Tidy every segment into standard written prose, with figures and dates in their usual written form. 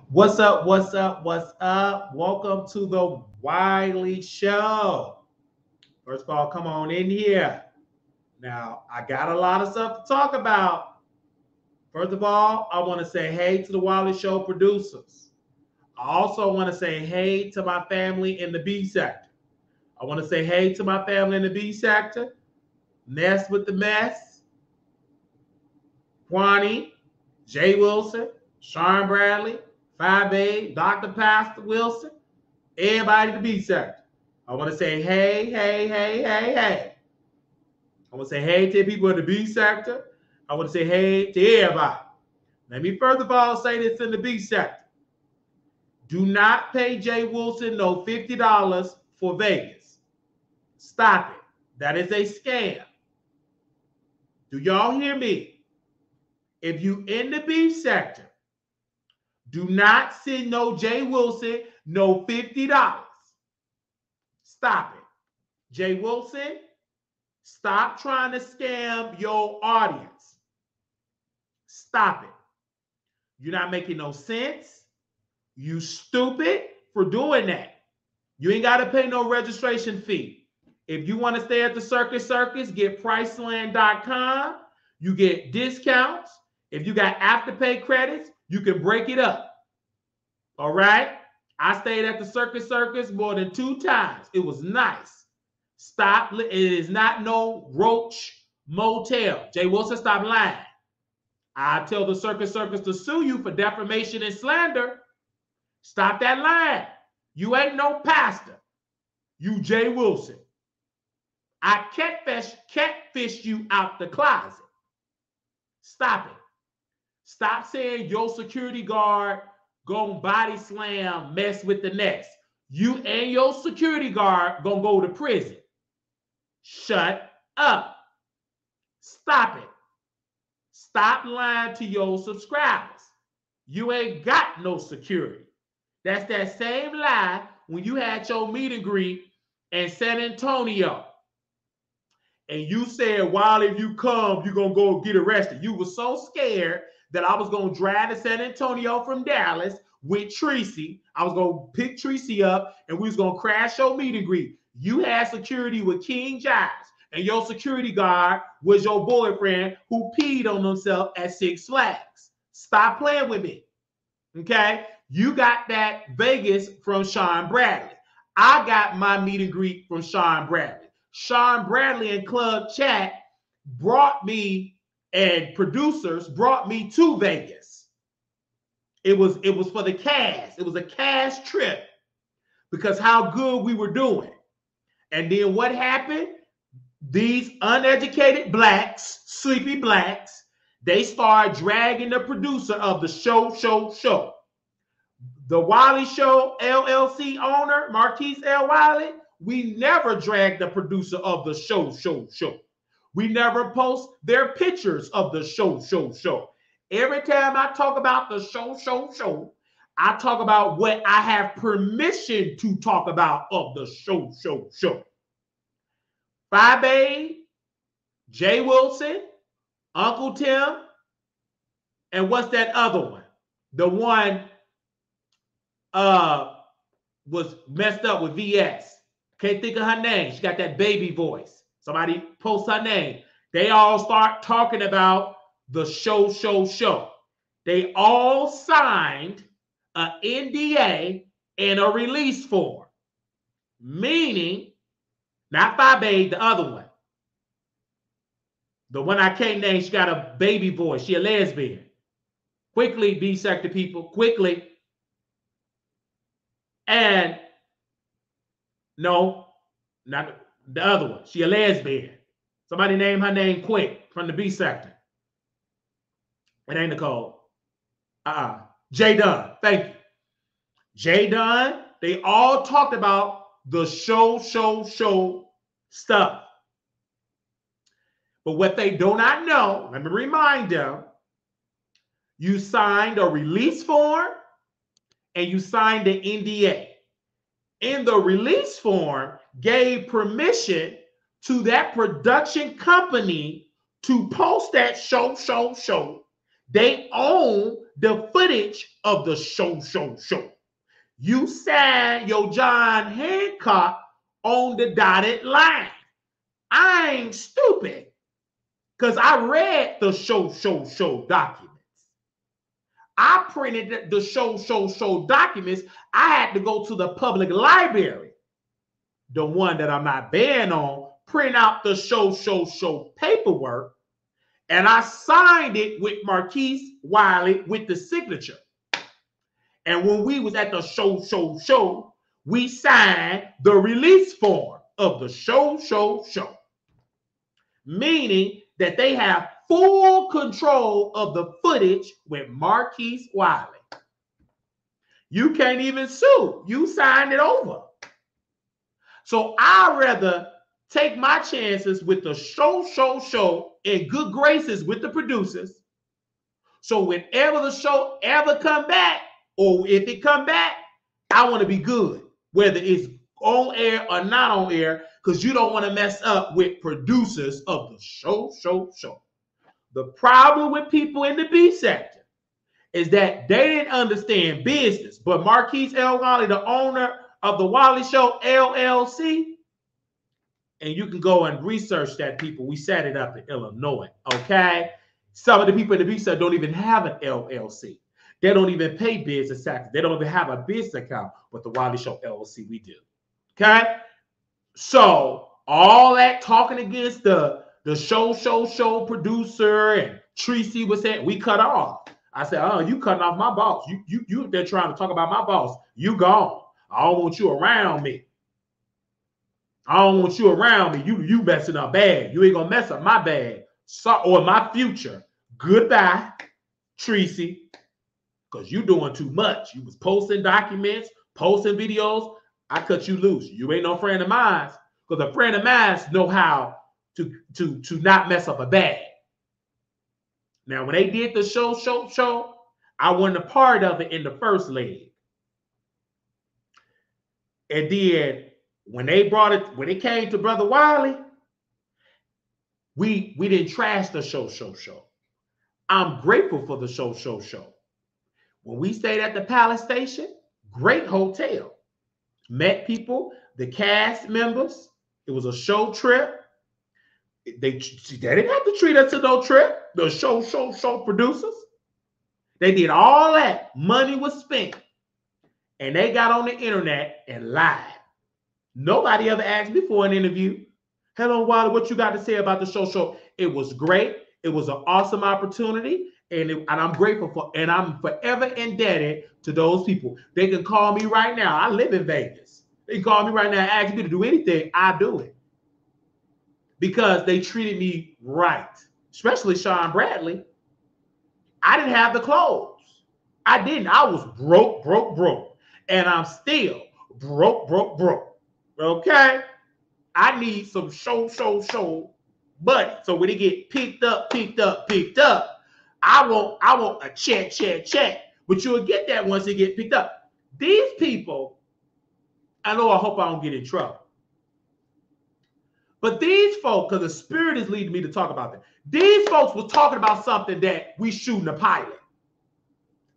What's up? What's up? What's up? Welcome to the Wiley Show. First of all, come on in here. Now, I got a lot of stuff to talk about. First of all, I want to say hey to the Wiley Show producers. I also want to say hey to my family in the B sector. I want to say hey to my family in the B sector. Ness with the Mess, Kwani, Jay Wilson, Sean Bradley, 5A, Dr. Pastor Wilson, everybody in the B sector. I want to say hey, hey, hey, hey, hey. I want to say hey to the people in the B sector. I want to say hey to everybody. Let me first of all say this in the B sector. Do not pay Jay Wilson no $50 for Vegas. Stop it. That is a scam. Do y'all hear me? If you in the B sector, do not send no Jay Wilson no $50. Stop it. Jay Wilson, stop trying to scam your audience. Stop it. You're not making no sense. You stupid for doing that. You ain't got to pay no registration fee. If you want to stay at the Circus, get Priceland.com. You get discounts. If you got Afterpay credits, you can break it up. All right? I stayed at the Circus more than 2 times. It was nice. Stop. It is not no Roach Motel. Jay Wilson, stop lying. I tell the Circus to sue you for defamation and slander. Stop that lying. You ain't no pastor. You Jay Wilson. I catfish you out the closet. Stop it. Stop saying your security guard gonna body slam, mess with the Nets. You and your security guard gonna go to prison. Shut up. Stop it. Stop lying to your subscribers. You ain't got no security. That's that same lie when you had your meet and greet in San Antonio. And you said, while if you come, you're going to go get arrested. You were so scared that I was going to drive to San Antonio from Dallas with Tracy. I was going to pick Tracy up, and we was going to crash your meet and greet. You had security with King Giles, and your security guard was your boyfriend who peed on himself at Six Flags. Stop playing with me, okay? You got that Vegas from Sean Bradley. I got my meet and greet from Sean Bradley. Sean Bradley and Club Chat brought me, and producers brought me to Vegas. It was for the cast. It was a cast trip because how good we were doing. And then what happened? These uneducated blacks, sleepy blacks, they started dragging the producer of the show. The Wiley Show LLC owner, Marquise L. Wiley, we never dragged the producer of the show. We never post their pictures of the show. Every time I talk about the show, I talk about what I have permission to talk about of the show. 5A, Jay Wilson, Uncle Tim, and what's that other one? The one was messed up with VS. Can't think of her name. She got that baby voice. Somebody post her name. They all start talking about the show. They all signed an NDA and a release form. Meaning, not 5A, the other one. The one I can't name, she got a baby voice. She a lesbian. Quickly, B sector people, quickly. And no, not the other one. She a lesbian. Somebody name her name quick from the B sector. It ain't Nicole. Jay Dunn. Thank you. Jay Dunn. They all talked about the show stuff. But what they do not know, let me remind them, you signed a release form and you signed an NDA. In the release form, gave permission to that production company to post that show. They own the footage of the show. You signed your John Hancock on the dotted line. I ain't stupid, because I read the show documents. I printed the show documents. I had to go to the public library, the one that I'm not banned on, print out the show paperwork, and I signed it with Marquise Wiley with the signature. And when we was at the show, we signed the release form of the show. Meaning that they have full control of the footage with Marquise Wiley. You can't even sue. You signed it over. So I'd rather take my chances with the show in good graces with the producers. So whenever the show ever come back, or if it come back, I want to be good, whether it's on air or not on air, because you don't want to mess up with producers of the show. The problem with people in the B sector is that they didn't understand business. But Marquise L. Wiley, the owner of the Wiley Show LLC, and you can go and research that, people. We set it up in Illinois, okay? Some of the people in the B sector don't even have an LLC. They don't even pay business taxes. They don't even have a business account. But the Wiley Show LLC, we do. Okay? So all that talking against the show producer and Tracy was saying, we cut off. I said, oh, you cutting off my boss. You they're trying to talk about my boss. You gone. I don't want you around me. I don't want you around me. You messing up bad. You ain't gonna mess up my bag or my future. Goodbye, Tracy. Because you doing too much. You was posting documents, posting videos. I cut you loose. You ain't no friend of mine. Because a friend of mine know how to not mess up a bag. Now, when they did the show, I wasn't a part of it in the first leg. And then when it came to Brother Wiley, we didn't trash the show. I'm grateful for the show. When we stayed at the Palace Station, great hotel. Met people, the cast members. It was a show trip. They didn't have to treat us to no trip. The show producers. They did all that. Money was spent. And they got on the internet and lied. Nobody ever asked me for an interview. Hello, Wiley, what you got to say about the show? It was great. It was an awesome opportunity. And I'm grateful for, and I'm forever indebted to those people. They can call me right now. I live in Vegas. They can call me right now and ask me to do anything. I do it. Because they treated me right. Especially Sean Bradley. I didn't have the clothes. I didn't. I was broke. And I'm still broke. Okay? I need some show money. So when it get picked up, I want a check. But you'll get that once it get picked up. These people, I hope I don't get in trouble. But these folks, because the Spirit is leading me to talk about that. These folks were talking about something that we shooting a pilot.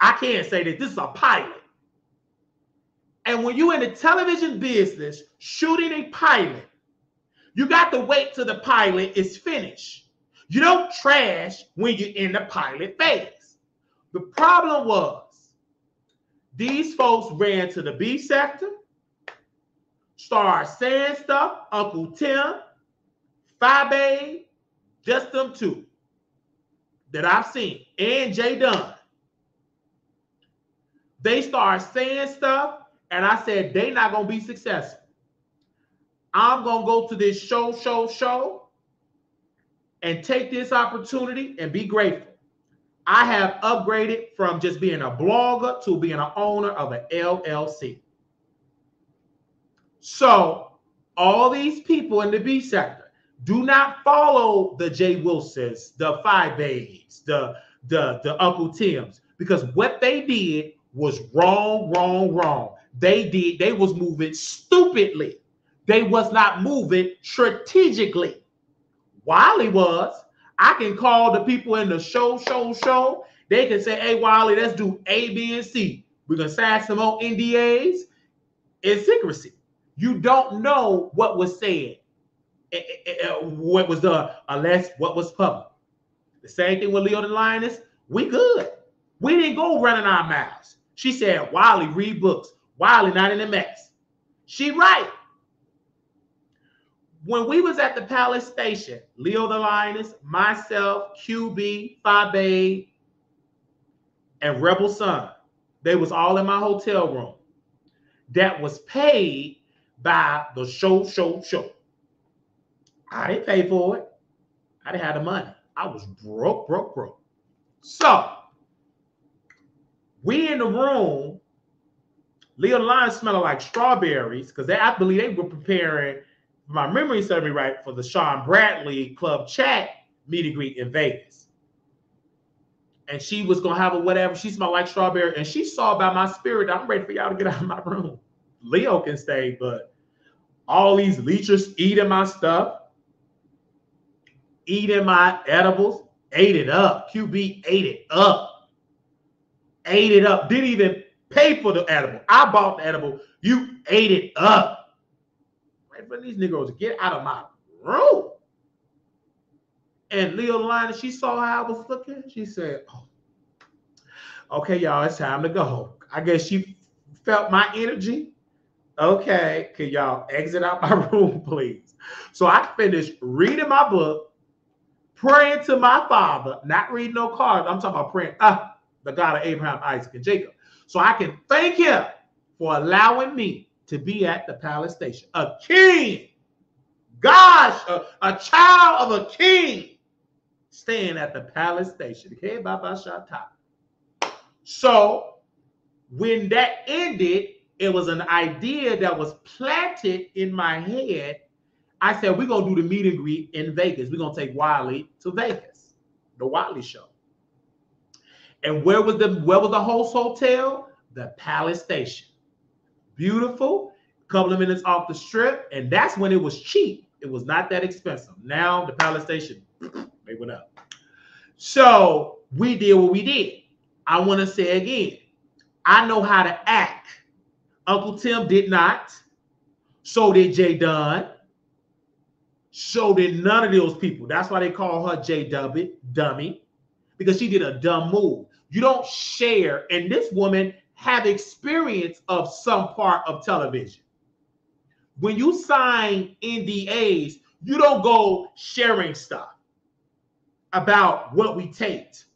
I can't say that this is a pilot. And when you're in the television business shooting a pilot, you got to wait till the pilot is finished. You don't trash when you're in the pilot phase. The problem was these folks ran to the B sector, started saying stuff, Uncle Tim, Fabe, just them two that I've seen, and Jay Dunn. They started saying stuff, and I said, they not going to be successful. I'm going to go to this show, and take this opportunity and be grateful. I have upgraded from just being a blogger to being an owner of an LLC. So all these people in the B sector, do not follow the Jay Wilsons, the Fabes, the Uncle Tims, because what they did was wrong. They was moving stupidly. They was not moving strategically. Wiley was. I can call the people in the show They can say, hey, Wiley, let's do A, B, and C. We're going to sign some more NDAs in secrecy. You don't know what was said, what was done, unless what was public. The same thing with Leo the Lioness. We good. We didn't go running our mouths. She said, Wiley, read books. Wiley not in the mess. She right. When we was at the Palace Station, Leo the Lioness, myself, QB, Fabe, and Rebel Son, they was all in my hotel room. That was paid by the show. I didn't pay for it. I didn't have the money. I was broke. So, we in the room, Leo the Lion smelling like strawberries, because I believe they were preparing, if my memory serves me right, for the Sean Bradley Club Chat meet and greet in Vegas. And she was going to have a whatever. She smelled like strawberry, and she saw by my spirit, I'm ready for y'all to get out of my room. Leo can stay, but all these leechers eating my stuff, eating my edibles, ate it up. QB ate it up. Ate it up. Didn't even pay for the edible. I bought the edible. You ate it up. Wait for these niggas to get out of my room. And Leo Lina, she saw how I was looking. She said, oh, okay, y'all, it's time to go. I guess she felt my energy. Okay, can y'all exit out my room, please? So I finished reading my book, praying to my Father, not reading no cards. I'm talking about praying, the God of Abraham, Isaac, and Jacob. So I can thank him for allowing me to be at the Palace Station. A king, gosh, a child of a king, staying at the Palace Station. Okay, Baba Shata. So when that ended, it was an idea that was planted in my head. I said, we're going to do the meet and greet in Vegas. We're going to take Wiley to Vegas, the Wiley Show. And where was the host hotel? The Palace Station. Beautiful, a couple of minutes off the strip, and that's when it was cheap. It was not that expensive. Now the Palace Station, they went up. So we did what we did. I want to say again, I know how to act. Uncle Tim did not. So did Jay Dunn. So did none of those people. That's why they call her J Dummy, because she did a dumb move. You don't share, and this woman had experience of some part of television. When you sign NDAs, you don't go sharing stuff about what we taped.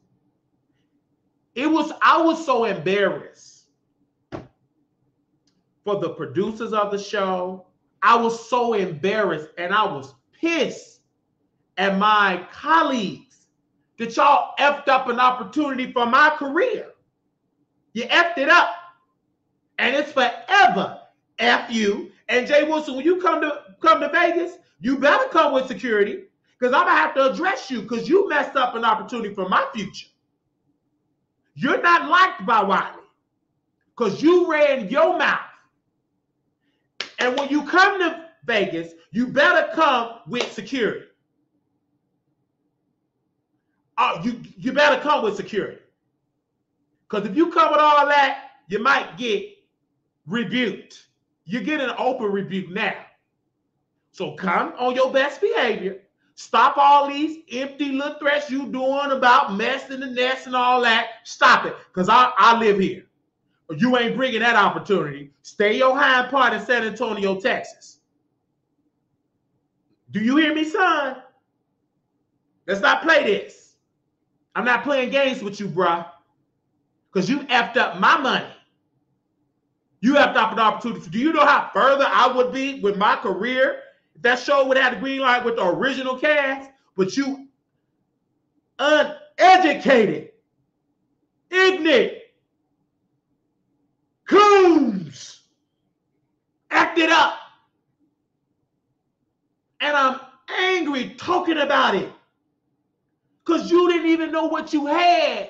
I was so embarrassed for the producers of the show. I was so embarrassed, and I was pissed at my colleagues that y'all effed up an opportunity for my career. You effed it up. And it's forever. F you. And Jay Wilson, when you come to Vegas, you better come with security, because I'm going to have to address you, because you messed up an opportunity for my future. You're not liked by Wiley because you ran your mouth. And when you come to Vegas, you better come with security. You better come with security. Because if you come with all that, you might get rebuked. You get an open rebuke now. So come on your best behavior. Stop all these empty little threats you doing about mess in the nest and all that. Stop it, because I live here. You ain't bringing that opportunity. Stay your hind part in San Antonio, Texas. Do you hear me, son? Let's not play this. I'm not playing games with you, bruh, because you effed up my money. You effed up an opportunity. Do you know how further I would be with my career if that show would have the green light with the original cast? But you uneducated, ignorant coons acted up. And I'm angry talking about it, because you didn't even know what you had.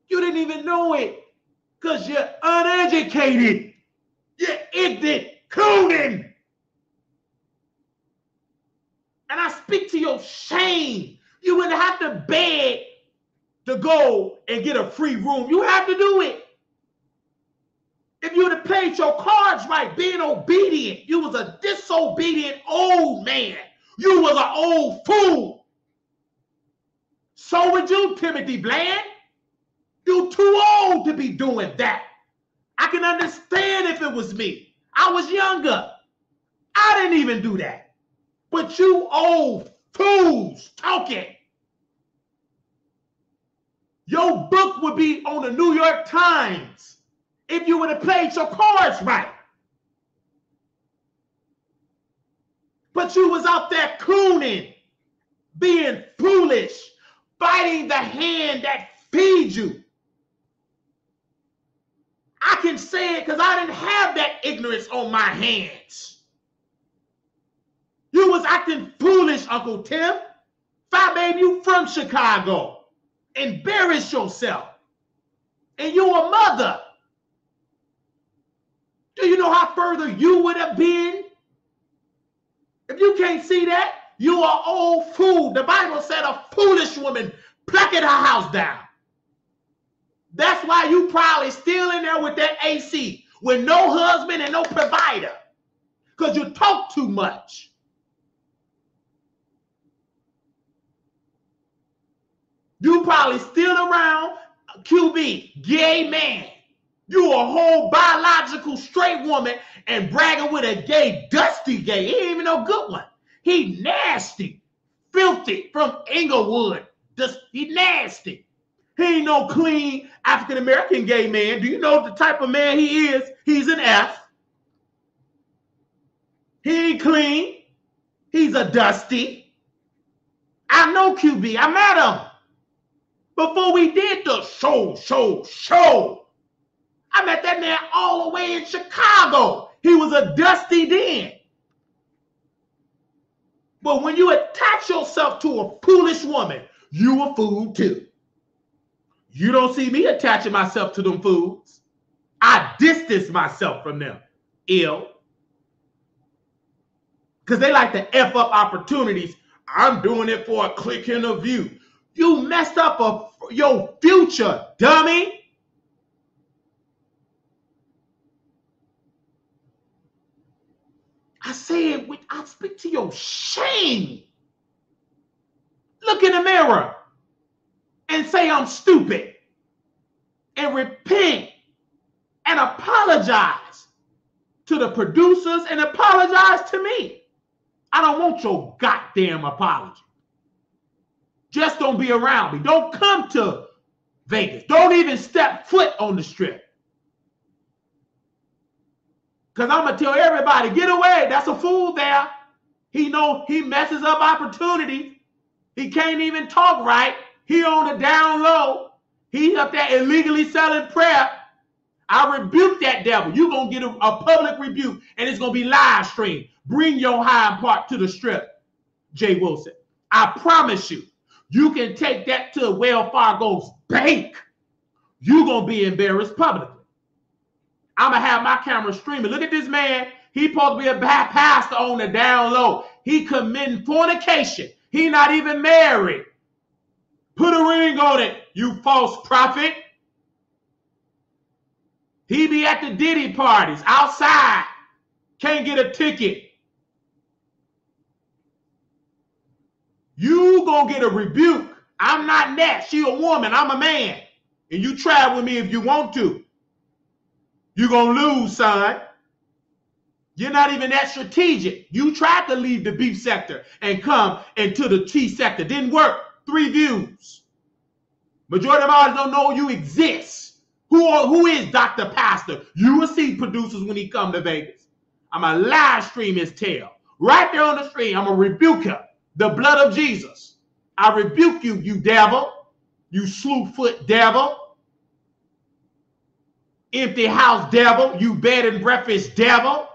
You didn't even know it, because you're uneducated. You're ignorant cooning. And I speak to your shame. You wouldn't have to beg to go and get a free room. You have to do it. If you would have played your cards right, being obedient, you was a disobedient old man. You was an old fool. So would you, Timothy Bland. You too old to be doing that. I can understand if it was me. I was younger. I didn't even do that. But you old fools talking. Your book would be on the New York Times if you would have played your cards right. But you was out there cooning, being foolish, biting the hand that feeds you. I can say it because I didn't have that ignorance on my hands. You was acting foolish, Uncle Tim. Fat baby, you from Chicago. Embarrass yourself. And you a mother. Do you know how further you would have been? If you can't see that, you are old fool. The Bible said a foolish woman plucketh her house down. That's why you probably still in there with that AC with no husband and no provider. Because you talk too much. You probably still around QB, gay man. You a whole biological straight woman and bragging with a gay, dusty gay. He ain't even no good one. He nasty, filthy from Inglewood. He nasty. He ain't no clean African-American gay man. Do you know the type of man he is? He's an F. He ain't clean. He's a dusty. I know QB. I met him. Before we did the show. I met that man all the way in Chicago. He was a dusty then. But when you attach yourself to a foolish woman, you a fool too. You don't see me attaching myself to them fools. I distance myself from them. Ill. Because they like to F up opportunities. I'm doing it for a click and a view. You messed up your future, dummy. I say it with, I speak to your shame. Look in the mirror and say I'm stupid. And repent and apologize to the producers and apologize to me. I don't want your goddamn apology. Just don't be around me. Don't come to Vegas. Don't even step foot on the Strip. Because I'm going to tell everybody, get away. That's a fool there. He know he messes up opportunities. He can't even talk right. He on the down low. He up there illegally selling prep. I rebuke that devil. You're going to get a public rebuke, and it's going to be live streamed. Bring your hind part to the Strip, Jay Wilson. I promise you, you can take that to Wells Fargo's bank. You're going to be embarrassed publicly. I'm going to have my camera streaming. Look at this man. He supposed to be a pastor on the down low. He committing fornication. He not even married. Put a ring on it, you false prophet. He be at the Diddy parties outside. Can't get a ticket. You gonna get a rebuke. I'm not that. She a woman. I'm a man. And you try with me if you want to. You're gonna lose, son. You're not even that strategic. You tried to leave the beef sector and come into the cheese sector. Didn't work. 3 views. Majority of them don't know you exist. Who is Dr. Pastor? You will see producers when he come to Vegas. I'm going to live stream his tail. Right there on the stream, I'm going to rebuke him. The blood of Jesus. I rebuke you, you devil. You slew-foot devil. Empty house devil. You bed and breakfast devil.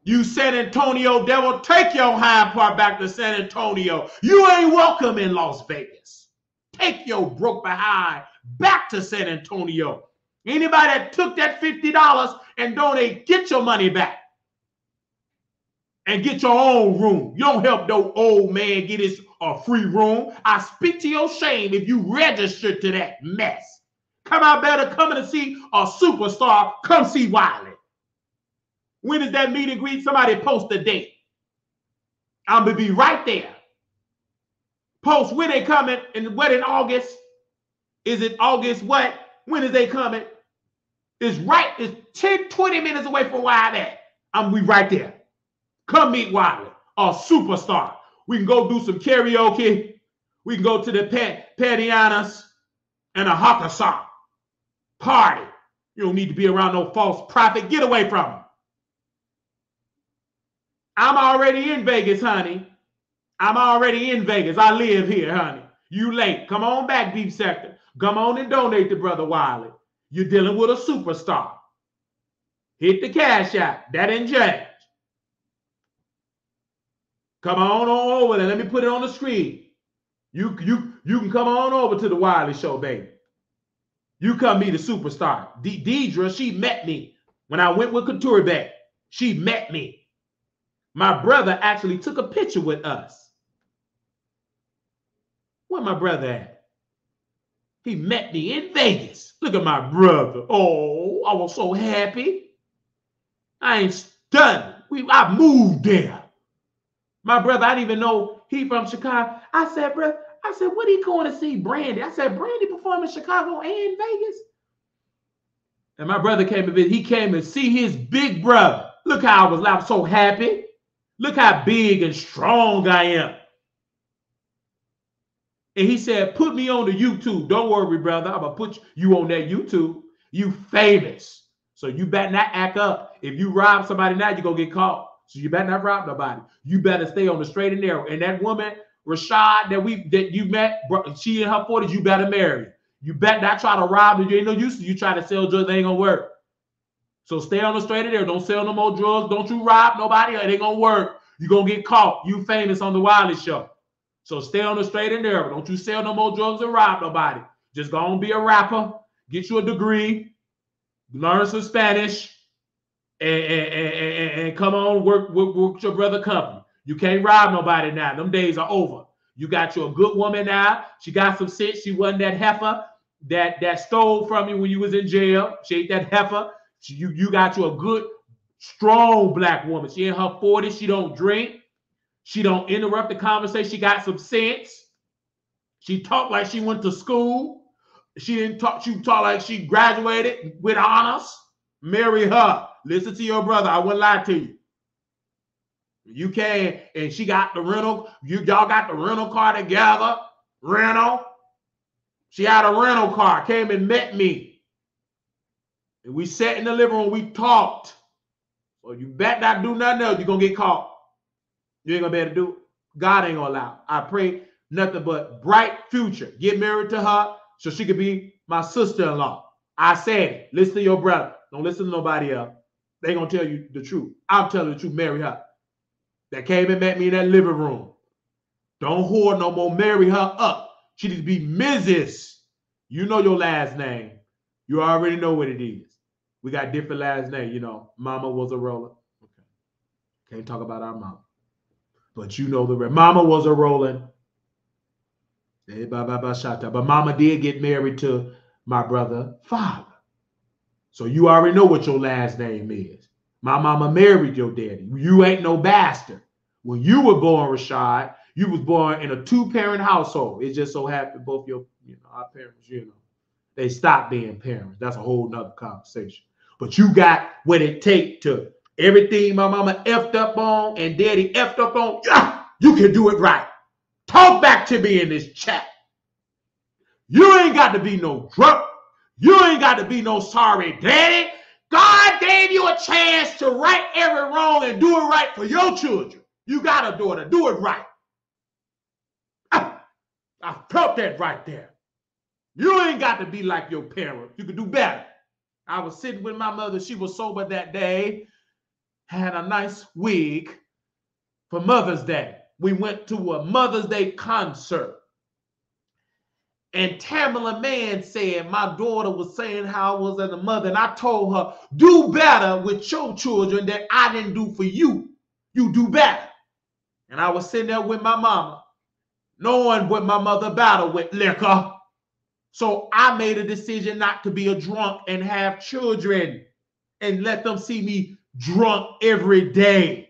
You San Antonio devil. Take your hind part back to San Antonio. You ain't welcome in Las Vegas. Take your broke behind back to San Antonio. Anybody that took that $50 and donate, get your money back. And get your own room. You don't help no old man get his or free room. I speak to your shame if you register to that mess. Come out better coming to see a superstar. Come see Wiley. When is that meet and greet? Somebody post a date. I'm going to be right there. Post when they coming, and what in August? Is it August what? When is they coming? It's right. It's 10, 20 minutes away from where I'm at. I'm going to be right there. Come meet Wiley, a superstar. We can go do some karaoke. We can go to the Patianas and a Hakkasan party. You don't need to be around no false prophet. Get away from them. I'm already in Vegas, honey. I'm already in Vegas. I live here, honey. You late. Come on back, Beef Sector. Come on and donate to Brother Wiley. You're dealing with a superstar. Hit the cash app. That ain't change. Come on over there. Let me put it on the screen. You can come on over to the Wiley Show, baby. You come meet a superstar. Deidre, she met me when I went with Couture back. She met me. My brother actually took a picture with us. Where my brother at? He met me in Vegas. Look at my brother. Oh, I was so happy. I ain't stunned. I moved there. My brother, I didn't even know he from Chicago. I said, bro, what are you going to see Brandy? I said, Brandy performed in Chicago and in Vegas. And my brother came to visit. He came to see his big brother. Look how I was so happy. Look how big and strong I am. And he said, put me on the YouTube. Don't worry, brother. I'm going to put you on that YouTube. You famous. So you better not act up. If you rob somebody now, you're going to get caught. So you better not rob nobody. You better stay on the straight and narrow. And that woman, Rashad, that you met, she in her 40s, you better marry. You better not try to rob her. You ain't no use to you try to sell drugs. They ain't going to work. So stay on the straight and narrow. Don't sell no more drugs. Don't you rob nobody. It ain't going to work. You're going to get caught. You famous on the Wiley Show. So stay on the straight and narrow. Don't you sell no more drugs and rob nobody. Just go and be a rapper. Get you a degree. Learn some Spanish. And come on, work with your brother company. You can't rob nobody now. Them days are over. You got you a good woman now. She got some sense. She wasn't that heifer that stole from you when you was in jail. She ain't that heifer. You got you a good, strong black woman. She in her 40s. She don't drink. She don't interrupt the conversation. She got some sense. She talked like she went to school. She didn't talk. She talked like she graduated with honors. Marry her. Listen to your brother. I wouldn't lie to you. You can, and she got the rental. Y'all got the rental car together. Rental. She had a rental car. Came and met me. And we sat in the living room. We talked. So you bet not do nothing else. You're going to get caught. You ain't going to be able to do it. God ain't going to allow. I pray nothing but bright future. Get married to her so she could be my sister-in-law. I said it. Listen to your brother. Don't listen to nobody else. They going to tell you the truth. I'm telling the truth. Marry her. That came and met me in that living room. Don't whore no more. Marry her up. She needs to be Mrs. You know your last name. You already know what it is. We got different last names. You know, mama was a roller. Okay. Can't talk about our mama. But you know the rest. Mama was a rolling. But mama did get married to my brother father. So you already know what your last name is. My mama married your daddy. You ain't no bastard. When you were born, Rashad, you was born in a 2-parent household. It just so happened both our parents, they stopped being parents. That's a whole nother conversation. But you got what it takes to everything my mama effed up on and daddy effed up on. Yeah, you can do it right. Talk back to me in this chat. You ain't got to be no drunk. You ain't got to be no sorry daddy. God gave you a chance to right every wrong and do it right for your children. You got a daughter. Do it right. I felt that right there. You ain't got to be like your parents. You can do better. I was sitting with my mother. She was sober that day. Had a nice wig for Mother's Day. We went to a Mother's Day concert. And Tamala Mann said, my daughter was saying how I was as a mother. And I told her, do better with your children that I didn't do for you. You do better. And I was sitting there with my mama. knowing what my mother battled with liquor. So I made a decision not to be a drunk and have children and let them see me drunk every day.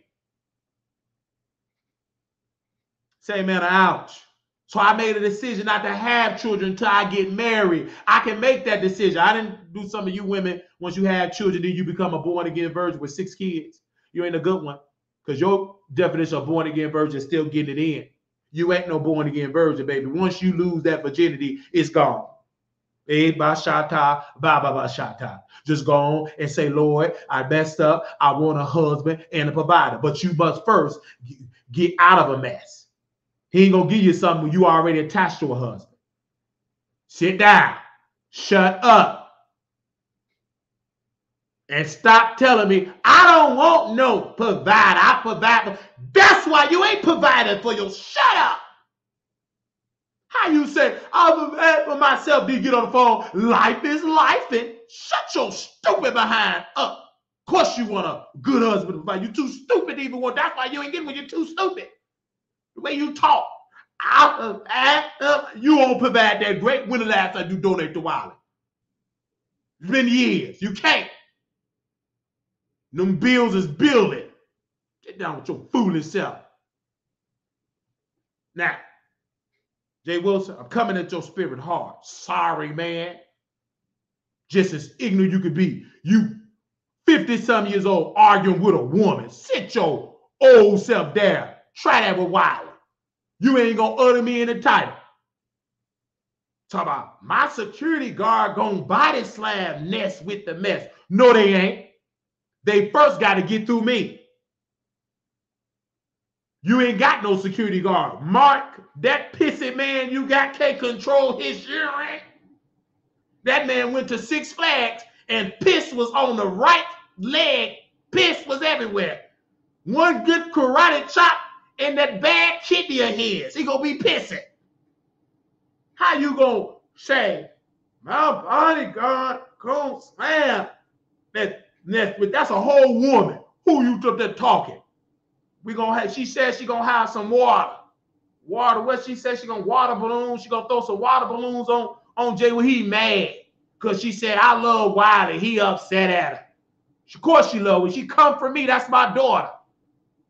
Say, man, ouch. So I made a decision not to have children until I get married. I can make that decision. I didn't do some of you women, once you have children, then you become a born-again virgin with 6 kids. You ain't a good one, because your definition of born-again virgin is still getting it in. You ain't no born-again virgin, baby. Once you lose that virginity, it's gone. Shata. Just go on and say, Lord, I messed up. I want a husband and a provider. But you must first get out of a mess. He ain't going to give you something when you already attached to a husband. Sit down. Shut up. And stop telling me, I don't want no provider. I provide. That's why you ain't providing for your. Shut up. How you say, I'll provide for myself? Do you get on the phone? Life is life. And shut your stupid behind up. Of course you want a good husband to provide. You too stupid to even want. That's why you ain't getting when you're too stupid. The way you talk, you won't provide that great. When the last time you donate to Wiley? It's been years. You can't. Them bills is building. Get down with your foolish self. Now, Jay Wilson, I'm coming at your spirit hard. Sorry, man. Just as ignorant you could be. You 50-some years old arguing with a woman. Sit your old self down. Try that with Wiley. You ain't gonna utter me in the title. Talk about my security guard gonna body slam Ness with the mess. No, they ain't. They first got to get through me. You ain't got no security guard. Mark, that pissy man you got can't control his urine. That man went to 6 Flags and piss was on the right leg. Piss was everywhere. One good karate chop and that bad kidney of his. He gonna be pissing. How you gonna say, my bodyguard gonna slam? That's a whole woman. Who you took that talking? We gonna have, she said she gonna have some water. Water, what she said she gonna water balloons. She gonna throw some water balloons on Jay when he mad. Cause she said, I love Wiley. He upset at her. Of course she love her. She come for me. That's my daughter.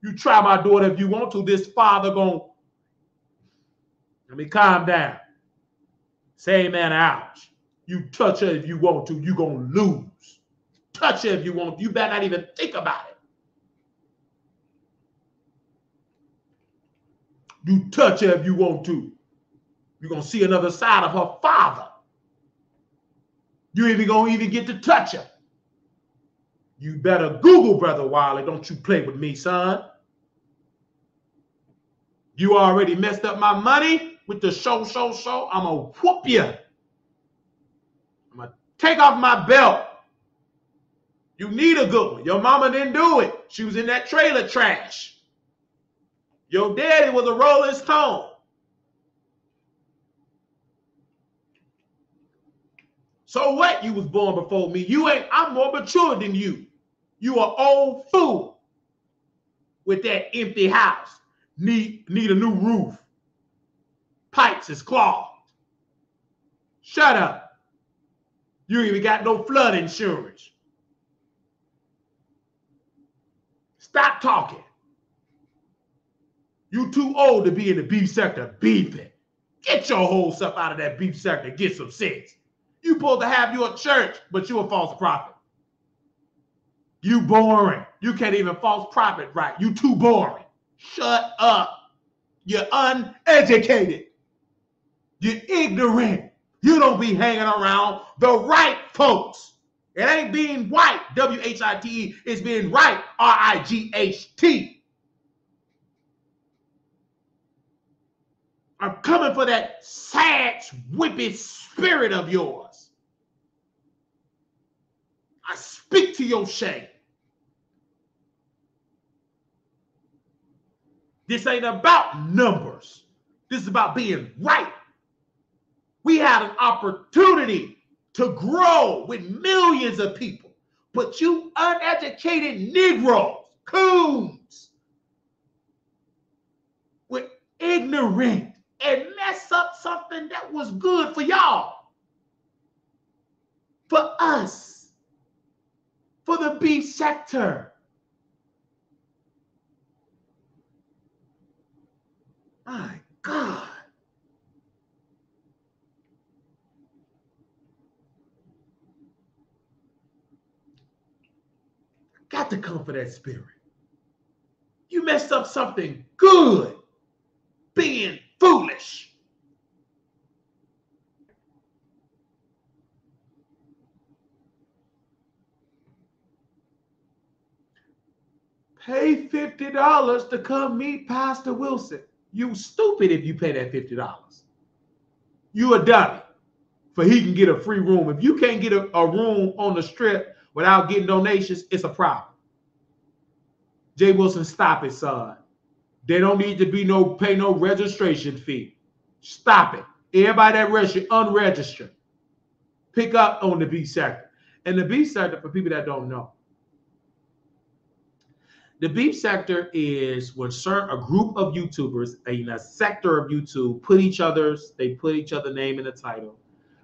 You try my daughter if you want to. This father gonna, let me calm down. Say man, ouch. You touch her if you want to, you gonna lose. Touch her if you want to. You better not even think about it. You touch her if you want to. You're gonna see another side of her father. You ain't even gonna get to touch her. You better Google Brother Wiley. Don't you play with me, son. You already messed up my money with the show. I'm gonna whoop you. I'm gonna take off my belt. You need a good one. Your mama didn't do it. She was in that trailer trash. Your daddy was a Rolling Stone. So what? You was born before me. You ain't. I'm more mature than you. You an old fool with that empty house. Need a new roof. Pipes is clogged. Shut up. You ain't even got no flood insurance. Stop talking. You too old to be in the beef sector beefing. Get your whole stuff out of that beef sector. Get some sense. You supposed to have your church, but you a false prophet. You boring. You can't even false prophet right. You too boring. Shut up. You're uneducated. You're ignorant. You don't be hanging around the right folks. It ain't being white, W-H-I-T-E. It's being right, R-I-G-H-T. I'm coming for that sad, whippy spirit of yours. I speak to your shame. This ain't about numbers. This is about being right. We had an opportunity to grow with millions of people, but you uneducated Negroes, coons, with ignorant and mess up something that was good for y'all, for us, for the beef sector. My God. Got to come for that spirit. You messed up something good, being foolish. Pay $50 to come meet Pastor Wilson. You stupid if you pay that $50. You a dummy. For he can get a free room. If you can't get a room on the strip without getting donations, it's a problem. Jay Wilson, stop it, son. They don't need to be pay no registration fee. Stop it. Everybody that register, unregistered. Pick up on the B sector. And the B sector, for people that don't know, the beef sector is when a group of YouTubers in a sector of YouTube put each other's name in the title,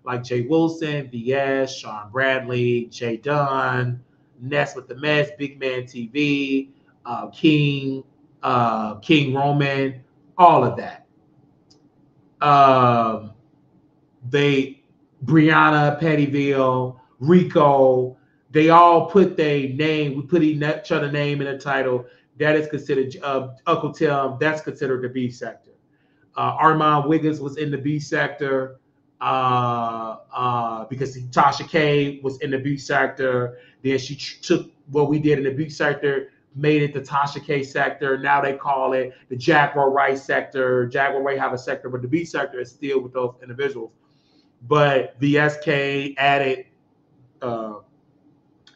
like Jay Wilson, VS, Sean Bradley, Jay Dunn, Ness with the Mess, Big Man TV, King Roman, all of that. Brianna, Pettyville, Rico, they all put their name, we put each other's name in the title. That is considered, Uncle Tim, that's considered the B sector. Armon Wiggins was in the B sector because Tasha K was in the B sector. Then she took what we did in the B sector, made it the Tasha K sector. Now they call it the Jaguar Wright sector. Jaguar Wright have a sector, but the B sector is still with those individuals. But the SK added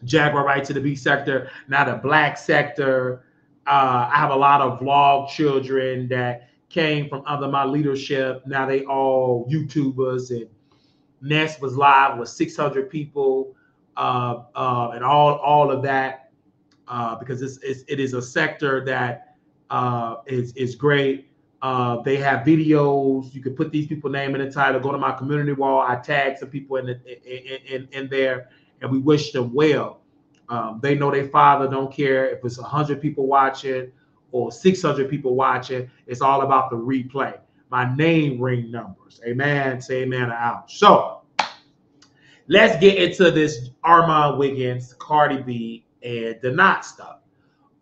Jaguar Wright to the B sector, now the black sector. I have a lot of vlog children that came from under my leadership. Now they all YouTubers, and Ness was live with 600 people, and all of that, because it is a sector that is great. They have videos. You can put these people's name in the title. Go to my community wall. I tag some people in there, and we wish them well. They know their father don't care if it's 100 people watching or 600 people watching. It's all about the replay. My name ring numbers. Amen. Say amen or out. So let's get into this Armon Wiggins, Cardi B, and the Knot stuff.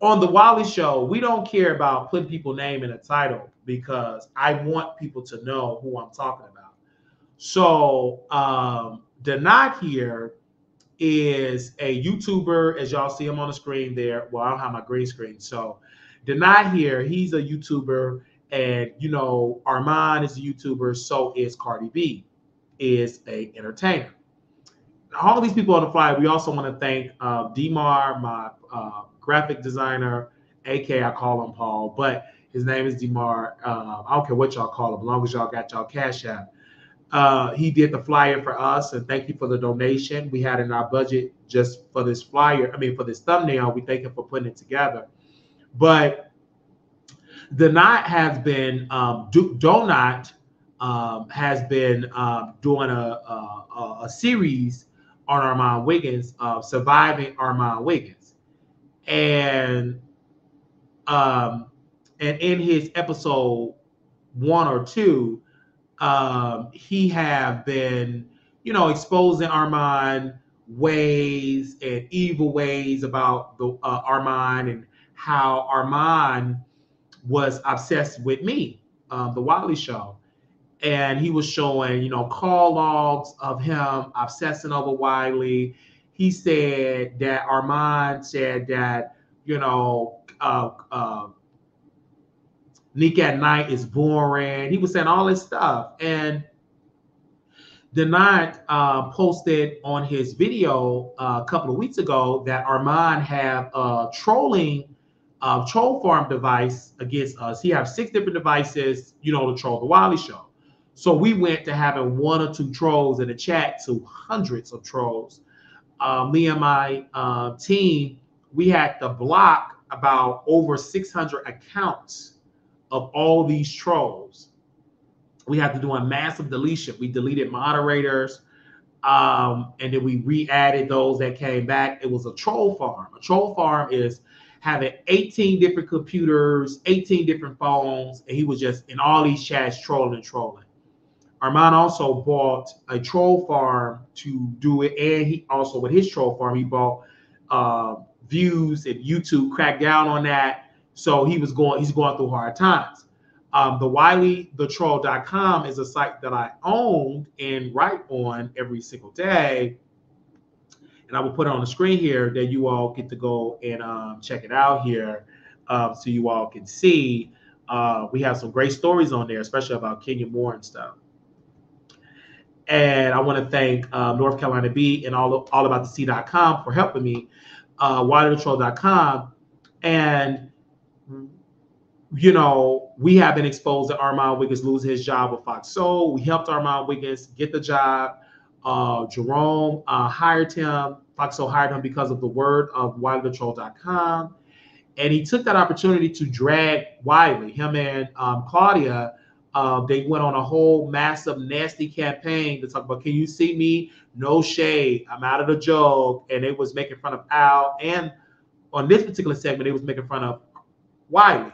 On the Wiley Show, we don't care about putting people's name in a title because I want people to know who I'm talking about. So the Knot here is a YouTuber, as y'all see him on the screen there. Well, I don't have my green screen. So the Knot here, he's a YouTuber, and Armon is a YouTuber, so is Cardi B, is a entertainer. All of these people on the fly, we also want to thank Demar, my graphic designer, aka I call him Paul, but his name is Demar. I don't care what y'all call him, as long as y'all got y'all cash app. He did the flyer for us, and thank you for the donation. We had in our budget just for this flyer, for this thumbnail. We thank him for putting it together. But the Knot has been, Donut has been doing a series on Armon Wiggins, surviving Armon Wiggins. And in his episode 1 or 2, he have been, exposing Armon ways and evil ways about the Armon, and how Armon was obsessed with me, the Wiley Show. And he was showing, call logs of him obsessing over Wiley. He said that Armon said that, Nick at Night is boring. He was saying all this stuff. And the Knot posted on his video a couple of weeks ago that Armon have a troll farm device against us. He has 6 different devices, to troll the Wiley Show. So we went to having 1 or 2 trolls in the chat to hundreds of trolls. Me and my team, we had to block about over 600 accounts of all these trolls. we had to do a massive deletion. We deleted moderators, and then we re-added those that came back. It was a troll farm. A troll farm is having 18 different computers, 18 different phones, and he was just in all these chats trolling and trolling. Armon also bought a troll farm to do it, and he also, with his troll farm, he bought views, and YouTube cracked down on that. So he's going through hard times. The WileyTheTroll.com is a site that I owned and write on every single day. And I will put it on the screen here that you all get to go and check it out here, so you all can see. We have some great stories on there, especially about Kenya Moore and stuff. And I want to thank North Carolina B and allaboutthesea.com for helping me, WileyTheTroll.com. And, you know, we have been exposed to Armon Wiggins losing his job with Fox Soul. We helped Armon Wiggins get the job. Jerome hired him. Fox Soul hired him because of the word of WileyTheTroll.com. And he took that opportunity to drag Wiley, him and Claudia. They went on a whole massive, nasty campaign to talk about, can you see me? No shade. I'm out of the joke. And they was making fun of Al. And on this particular segment, they was making fun of Wiley.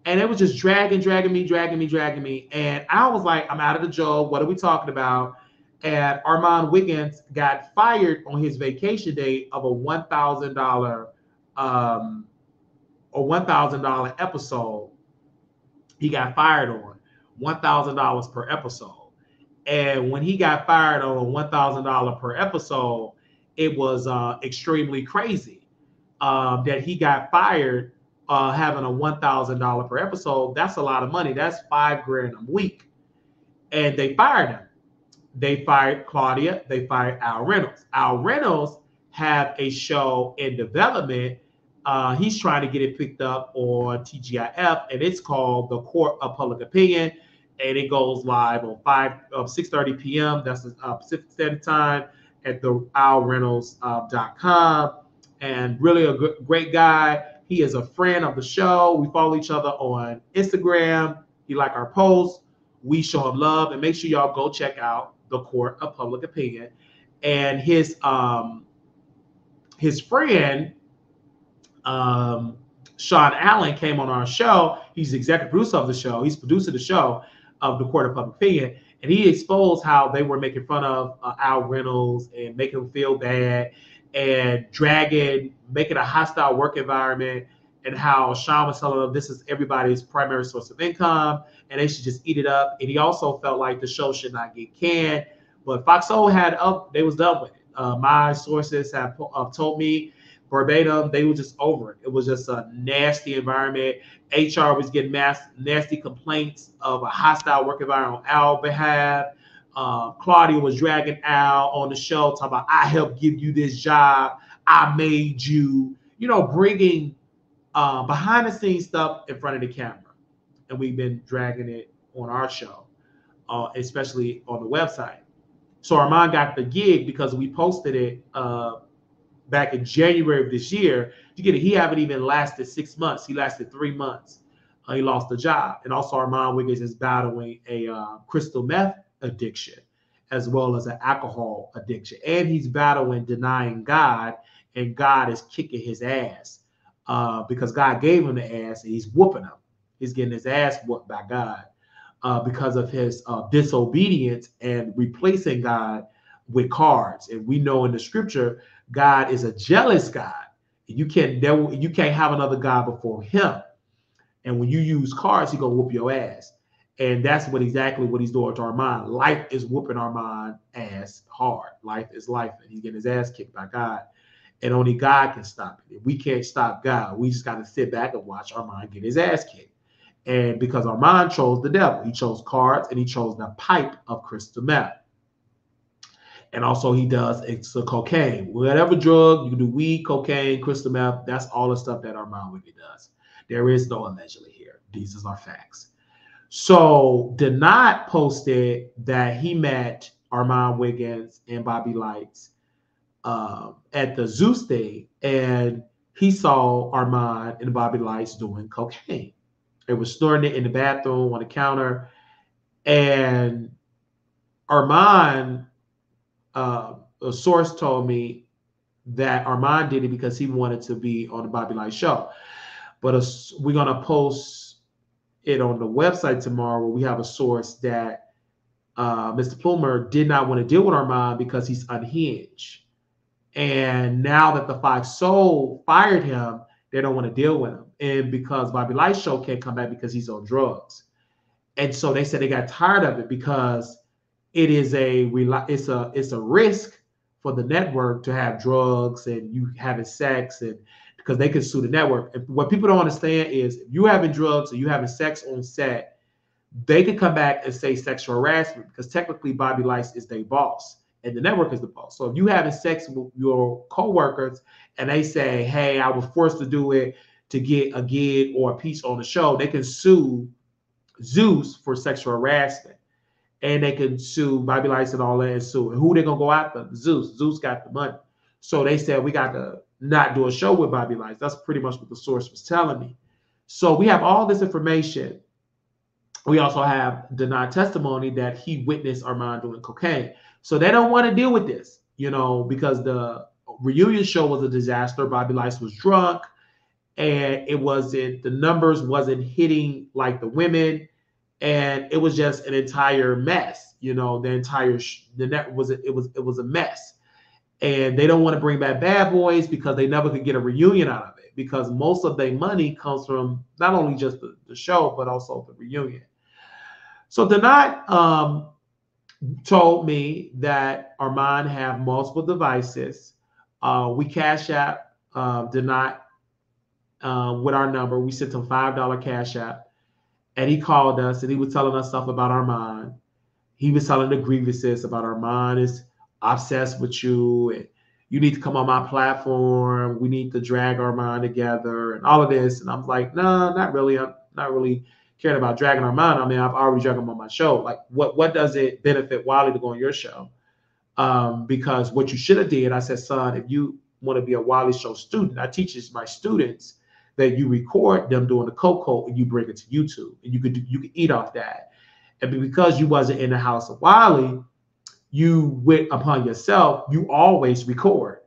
And it was just dragging me. And I was like, I'm out of the joke. What are we talking about? And Armon Wiggins got fired on his vacation day of a $1,000 episode. He got fired on $1,000 per episode. And when he got fired on a $1,000 per episode, it was extremely crazy that he got fired having a $1,000 per episode. That's a lot of money. That's $5,000 a week. And they fired him. They fired Claudia. They fired Al Reynolds. Al Reynolds have a show in development. He's trying to get it picked up on TGIF, and it's called The Court of Public Opinion, and it goes live on 6:30 p.m. That's Pacific Standard Time at the alreynolds.com. And really a great guy. He is a friend of the show. We follow each other on Instagram. He like our posts. We show him love, and make sure y'all go check out The Court of Public Opinion. And his friend, Sean Allen, came on our show. He's the executive producer of the show. He's producing the show of The Court of Public Opinion. And he exposed how they were making fun of Al Reynolds and making him feel bad and making a hostile work environment, and how Sean was telling them this is everybody's primary source of income and they should just eat it up. And he also felt like the show should not get canned. But Fox Soul they was done with it. My sources have told me verbatim, they were just over it. It was just a nasty environment. HR was getting nasty complaints of a hostile work environment on Al's behalf. Claudia was dragging Al on the show, talking about, I helped give you this job. I made you, bringing behind the scenes stuff in front of the camera. And we've been dragging it on our show, especially on the website. So Armon got the gig because we posted it back in January of this year. You get it. He haven't even lasted 6 months. He lasted 3 months. He lost the job. And also Armon Wiggins is battling a crystal meth addiction as well as an alcohol addiction. And he's battling denying God, and God is kicking his ass because God gave him the ass and he's whooping him. He's getting his ass whooped by God because of his disobedience and replacing God with cards. And we know in the scripture, God is a jealous God. You can't have another God before him. And when you use cards, he's gonna whoop your ass. And that's exactly what he's doing to Armon. Life is whooping Armon ass hard. Life is life, and he's getting his ass kicked by God. And only God can stop it. We can't stop God. We just got to sit back and watch Armon get his ass kicked. And because Armon chose the devil, he chose cards and he chose the pipe of crystal meth. And also it's a cocaine. Whatever drug, you can do weed, cocaine, crystal meth. That's all the stuff that Armon Wiggins does. There is no allegedly here. These are our facts. So Denot posted that he met Armon Wiggins and Bobby Lights at the Zeus thing, and he saw Armon and Bobby Lights doing cocaine. They were snorting it in the bathroom on the counter, And Armon, a source told me that Armon did it because he wanted to be on the Bobby Light Show. But we're going to post it on the website tomorrow where we have a source that Mr. Plumer did not want to deal with Armon because he's unhinged. And now that the Five Soul fired him, they don't want to deal with him. And because Bobby Light Show can't come back because he's on drugs. And so they said they got tired of it because it is it's a risk for the network to have drugs and you having sex, and because they can sue the network. And what people don't understand is if you having drugs or you having sex on set, they can come back and say sexual harassment because technically Bobby Light is their boss and the network is the boss. So if you having sex with your coworkers and they say, hey, I was forced to do it to get a gig or a piece on the show, they can sue Zeus for sexual harassment. And they can sue Bobby Light and all that and sue. And who they going to go after? Zeus. Zeus got the money. So they said, we got to not do a show with Bobby Light. That's pretty much what the source was telling me. So we have all this information. We also have denied testimony that he witnessed Armon doing cocaine. So they don't want to deal with this, because the reunion show was a disaster. Bobby Light was drunk, and the numbers wasn't hitting like the women, and it was just an entire mess. The net was a mess, and they don't want to bring back Bad Boys because they never could get a reunion out of it because most of their money comes from not only just the show but also the reunion. So Denat told me that Armon have multiple devices. We cash app Denat with our number. We sent him $5 cash app, and he called us and he was telling us stuff about Armon. He was telling the grievances about Armon is obsessed with you and you need to come on my platform. We need to drag Armon together and all of this. And I'm like, no, not really. I'm not really caring about dragging Armon. I mean, I've already dragged him on my show. Like, what does it benefit Wiley to go on your show? Because what you should have did, I said, son, if you want to be a Wiley Show student, I teach my students that you record them doing the cocoa and you bring it to YouTube, and you could eat off that. And because you wasn't in the house of Wiley, you went upon yourself. You always record.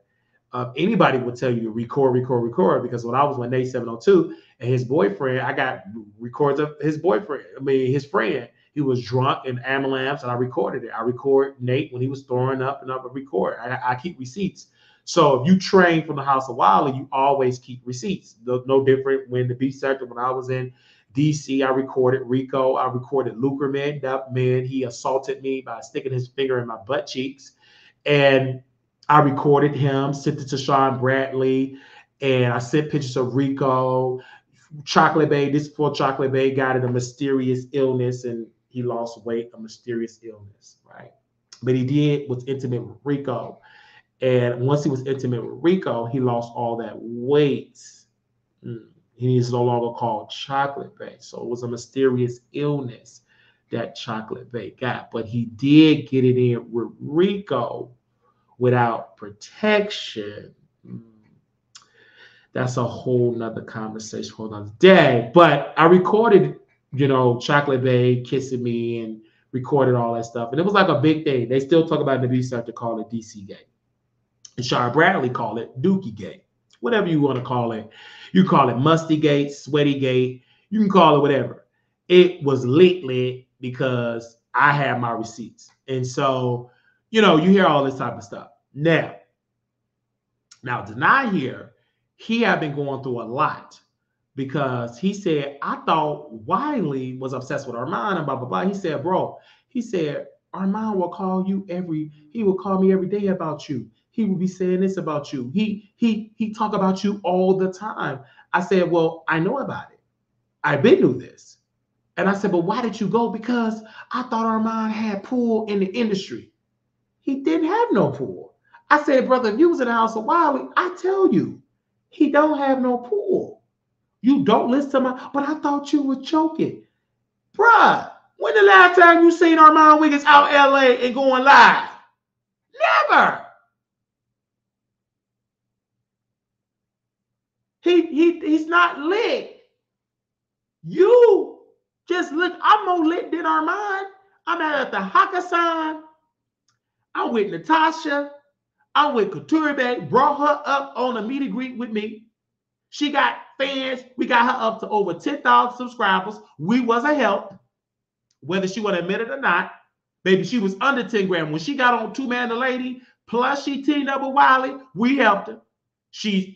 Anybody would tell you to record, because when I was on Nate 702 and his boyfriend, I got records of his boyfriend. His friend. He was drunk in ambulance, and I recorded it. I record Nate when he was throwing up, and I record. I keep receipts. So if you train from the house of Wiley, you always keep receipts. No different when the beat sector, when I was in DC, I recorded Rico. I recorded Lukerman. That man, he assaulted me by sticking his finger in my butt cheeks. And I recorded him, sent it to Sean Bradley, and I sent pictures of Rico. Chocolate Bay, this poor Chocolate Bay got in a mysterious illness, and he lost weight, a mysterious illness, right? But he was intimate with Rico. And once he was intimate with Rico, he lost all that weight. He is no longer called Chocolate Bay. So it was a mysterious illness that Chocolate Bay got. But he did get it in with Rico without protection. That's a whole nother conversation for another day. But I recorded, Chocolate Bay kissing me and recorded all that stuff. And it was like a big thing. They still talk about it in the B sector, call it DC Gate. And Sean Bradley called it Dookie Gate. Whatever you want to call it. You call it Musty Gate, Sweaty Gate. You can call it whatever. It was lit because I had my receipts. And so, you hear all this type of stuff. Now, Denai here, he had been going through a lot because he said, I thought Wiley was obsessed with Armon and blah, blah, blah. He said, Armon will call he will call me every day about you. He would be saying this about you. He talk about you all the time. I said, well, I know about it. I've been through this. And I said, but why did you go? Because I thought Armon had pull in the industry. He didn't have no pull. I said, brother, if you was in the house of Wiley, I tell you, he don't have no pull. You don't listen to but I thought you were joking. Bruh, when the last time you seen Armon Wiggins out LA and going live? Never. He's not lit. You just look, I'm more lit than Armon. I'm at the Hakkasan. I'm with Natasha. I'm with Couture Bay. Brought her up on a meet and greet with me. She got fans. We got her up to over 10,000 subscribers. We was a help, whether she would admit it or not. Baby, she was under 10 grand. When she got on Two Man the Lady, plus she teamed up with Wiley, we helped her. She's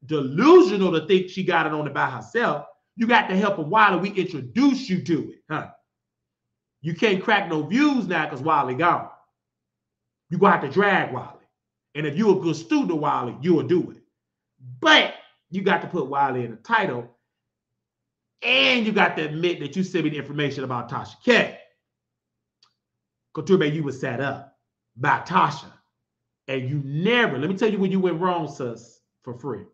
delusional to think she got it on it by herself. You got the help of Wiley. We introduced you to it, huh? You can't crack no views now because Wiley gone. You're going to have to drag Wiley. And if you're a good student of Wiley, you will do it. But you got to put Wiley in the title. And you got to admit that you sent me the information about Tasha K. Couture, you was set up by Tasha. And you never, let me tell you when you went wrong, sis, for free.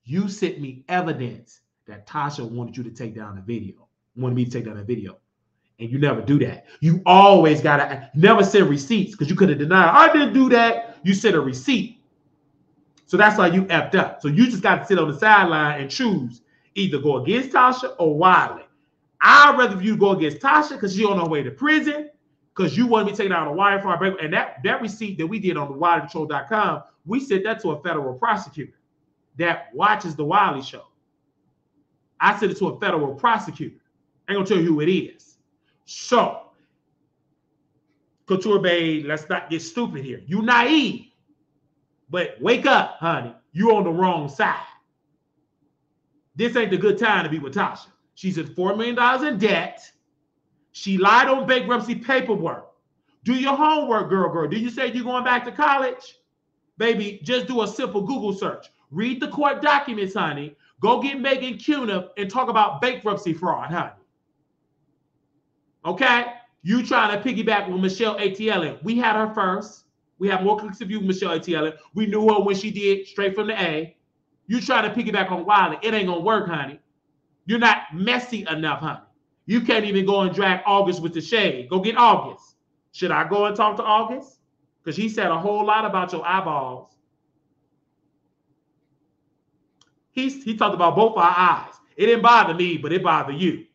You sent me evidence that Tasha wanted you to take down the video. Wanted me to take down the video. And you never do that. You always gotta never send receipts because you could have denied, I didn't do that. You sent a receipt. So that's why you effed up. So you just got to sit on the sideline and choose either go against Tasha or Wiley. I'd rather you go against Tasha because she's on her way to prison, because you wanted me to take down a wire for our break. And that receipt that we did on the WileyShow.com, we sent that to a federal prosecutor that watches the Wiley Show. I sent it to a federal prosecutor. I ain't gonna tell you who it is. So, Couture Bay, let's not get stupid here. You naive, but wake up, honey. You on the wrong side. This ain't the good time to be with Tasha. She's at $4 million in debt. She lied on bankruptcy paperwork. Do your homework, girl. Did you say you're going back to college? Baby, just do a simple Google search. Read the court documents, honey. Go get Megan Cuniff and talk about bankruptcy fraud, honey. Okay? You trying to piggyback with Michelle ATL. We had her first. We have more clicks of you with Michelle ATL. We knew her when she did straight from the A. You trying to piggyback on Wiley. It ain't going to work, honey. You're not messy enough, honey. You can't even go and drag August with the shade. Go get August. Should I go and talk to August? Because he said a whole lot about your eyeballs. He talked about both our eyes. It didn't bother me, but it bothered you.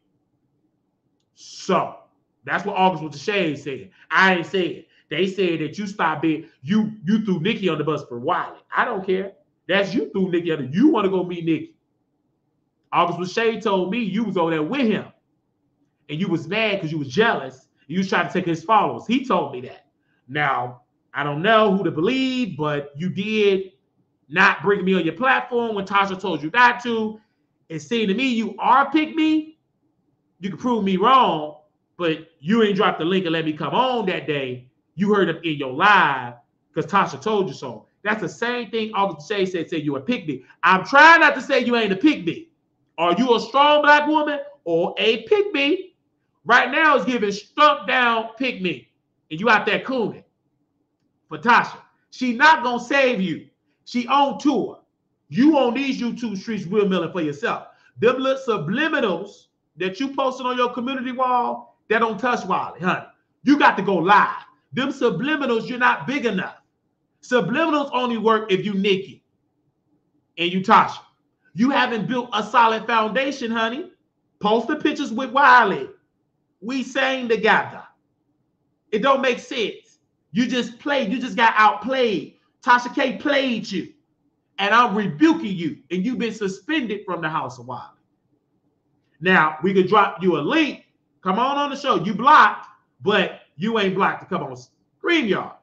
So that's what August with the shade said. I ain't say it. They said that you stopped being, you threw Nikki on the bus for Wiley. I don't care. That's you threw Nikki on the, you want to go meet Nikki. August with shade told me you was over there with him. And you was mad because you was jealous. You was trying to take his followers. He told me that. Now, I don't know who to believe, but you did not bring me on your platform when Tasha told you not to. It seemed to me you are pick me. You can prove me wrong, but you ain't dropped the link and let me come on that day. You heard it in your live because Tasha told you so. That's the same thing August Shea said you a pick me. I'm trying not to say you ain't a pick me. Are you a strong black woman or a pick me? Right now it's giving struck down pick me. And you out there cooning for Tasha. She not going to save you. She on tour. You on these YouTube streets windmilling for yourself. Them little subliminals that you posted on your community wall, that don't touch Wiley, honey. You got to go live. Them subliminals, you're not big enough. Subliminals only work if you Nikki and you Tasha. You haven't built a solid foundation, honey. Post the pictures with Wiley. We sang together. It don't make sense. You just played. You just got outplayed. Tasha K played you. And I'm rebuking you. And you've been suspended from the House of Wiley. Now, we could drop you a link. Come on the show. You blocked, but you ain't blocked to come on StreamYard.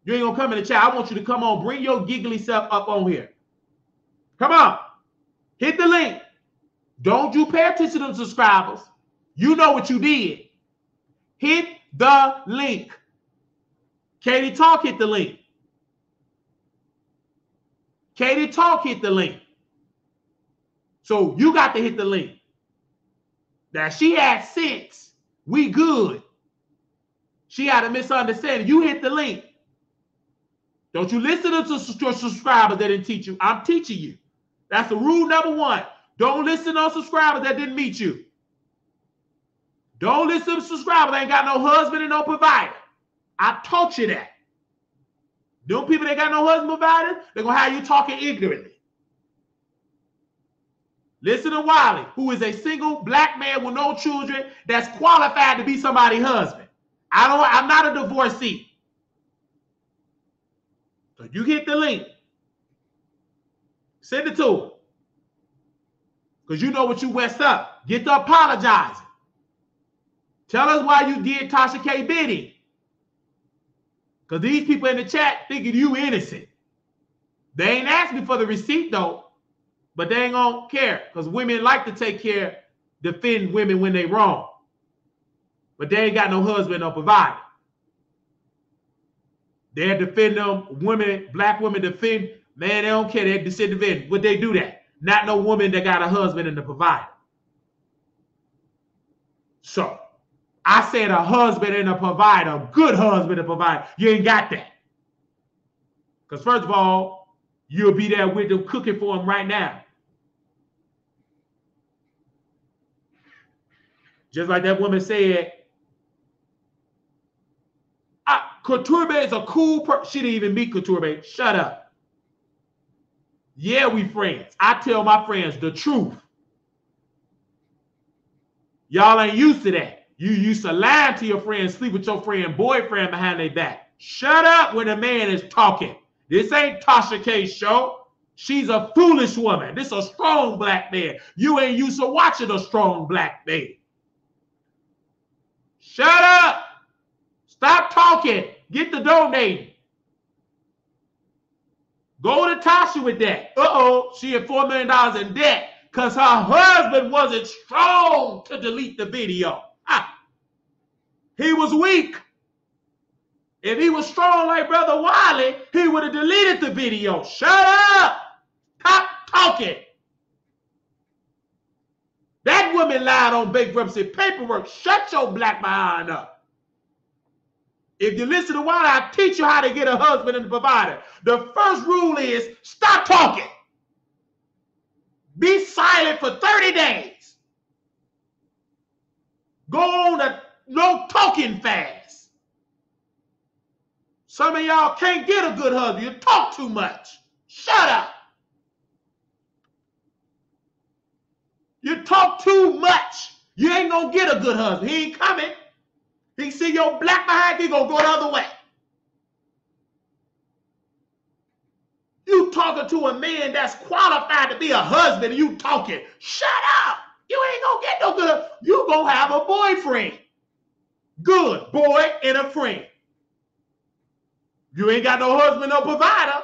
You ain't going to come in the chat. I want you to come on. Bring your giggly self up on here. Come on. Hit the link. Don't you pay attention to the subscribers. You know what you did. Hit the link. Katie Talk hit the link. Katie Talk hit the link. So you got to hit the link. Now she had 6. We good. She had a misunderstanding. You hit the link. Don't you listen to your subscribers that didn't teach you. I'm teaching you. That's the rule number 1. Don't listen to subscribers that didn't meet you. Don't listen to subscribers that ain't got no husband and no provider. I taught you that. Them people that got no husband provider, they're going to have you talking ignorantly. Listen to Wiley, who is a single black man with no children that's qualified to be somebody's husband. I'm not a divorcee. So you hit the link. Send it to him. Because you know what you messed up. Get to apologizing. Tell us why you did Tasha K. bidding. Because these people in the chat thinking you innocent. They ain't asking for the receipt though. But they ain't gonna care. Because women like to take care, defend women when they wrong. But they ain't got no husband or provider. They defend them, women, black women defend, man, they don't care, they defend. Would they do that? Not no woman that got a husband and a provider. So, I said a husband and a provider, a good husband and provider. You ain't got that. Because first of all, you'll be there with them cooking for them right now. Just like that woman said, Couture is a cool person. She didn't even meet Couture. Shut up. Yeah, we friends. I tell my friends the truth. Y'all ain't used to that. You used to lie to your friends, sleep with your friend, boyfriend behind their back. Shut up when a man is talking. This ain't Tasha K's show. She's a foolish woman. This is a strong black man. You ain't used to watching a strong black man. Shut up. Stop talking. Get the donating. Go to Tasha with that. She had $4 million in debt because her husband wasn't strong to delete the video. He was weak. If he was strong like Brother Wiley, he would have deleted the video. Shut up. Stop talking. That woman lied on bankruptcy paperwork. Shut your black behind up. If you listen to Wiley, I teach you how to get a husband and a provider. The first rule is stop talking. Be silent for 30 days. Go on a no talking fast. Some of y'all can't get a good husband. You talk too much. Shut up. You talk too much. You ain't gonna get a good husband. He ain't coming. He see your black behind, he gonna go the other way. You talking to a man that's qualified to be a husband, and you talking. Shut up. You ain't gonna get no good. You gonna have a boyfriend. Good boy and a friend. You ain't got no husband or provider.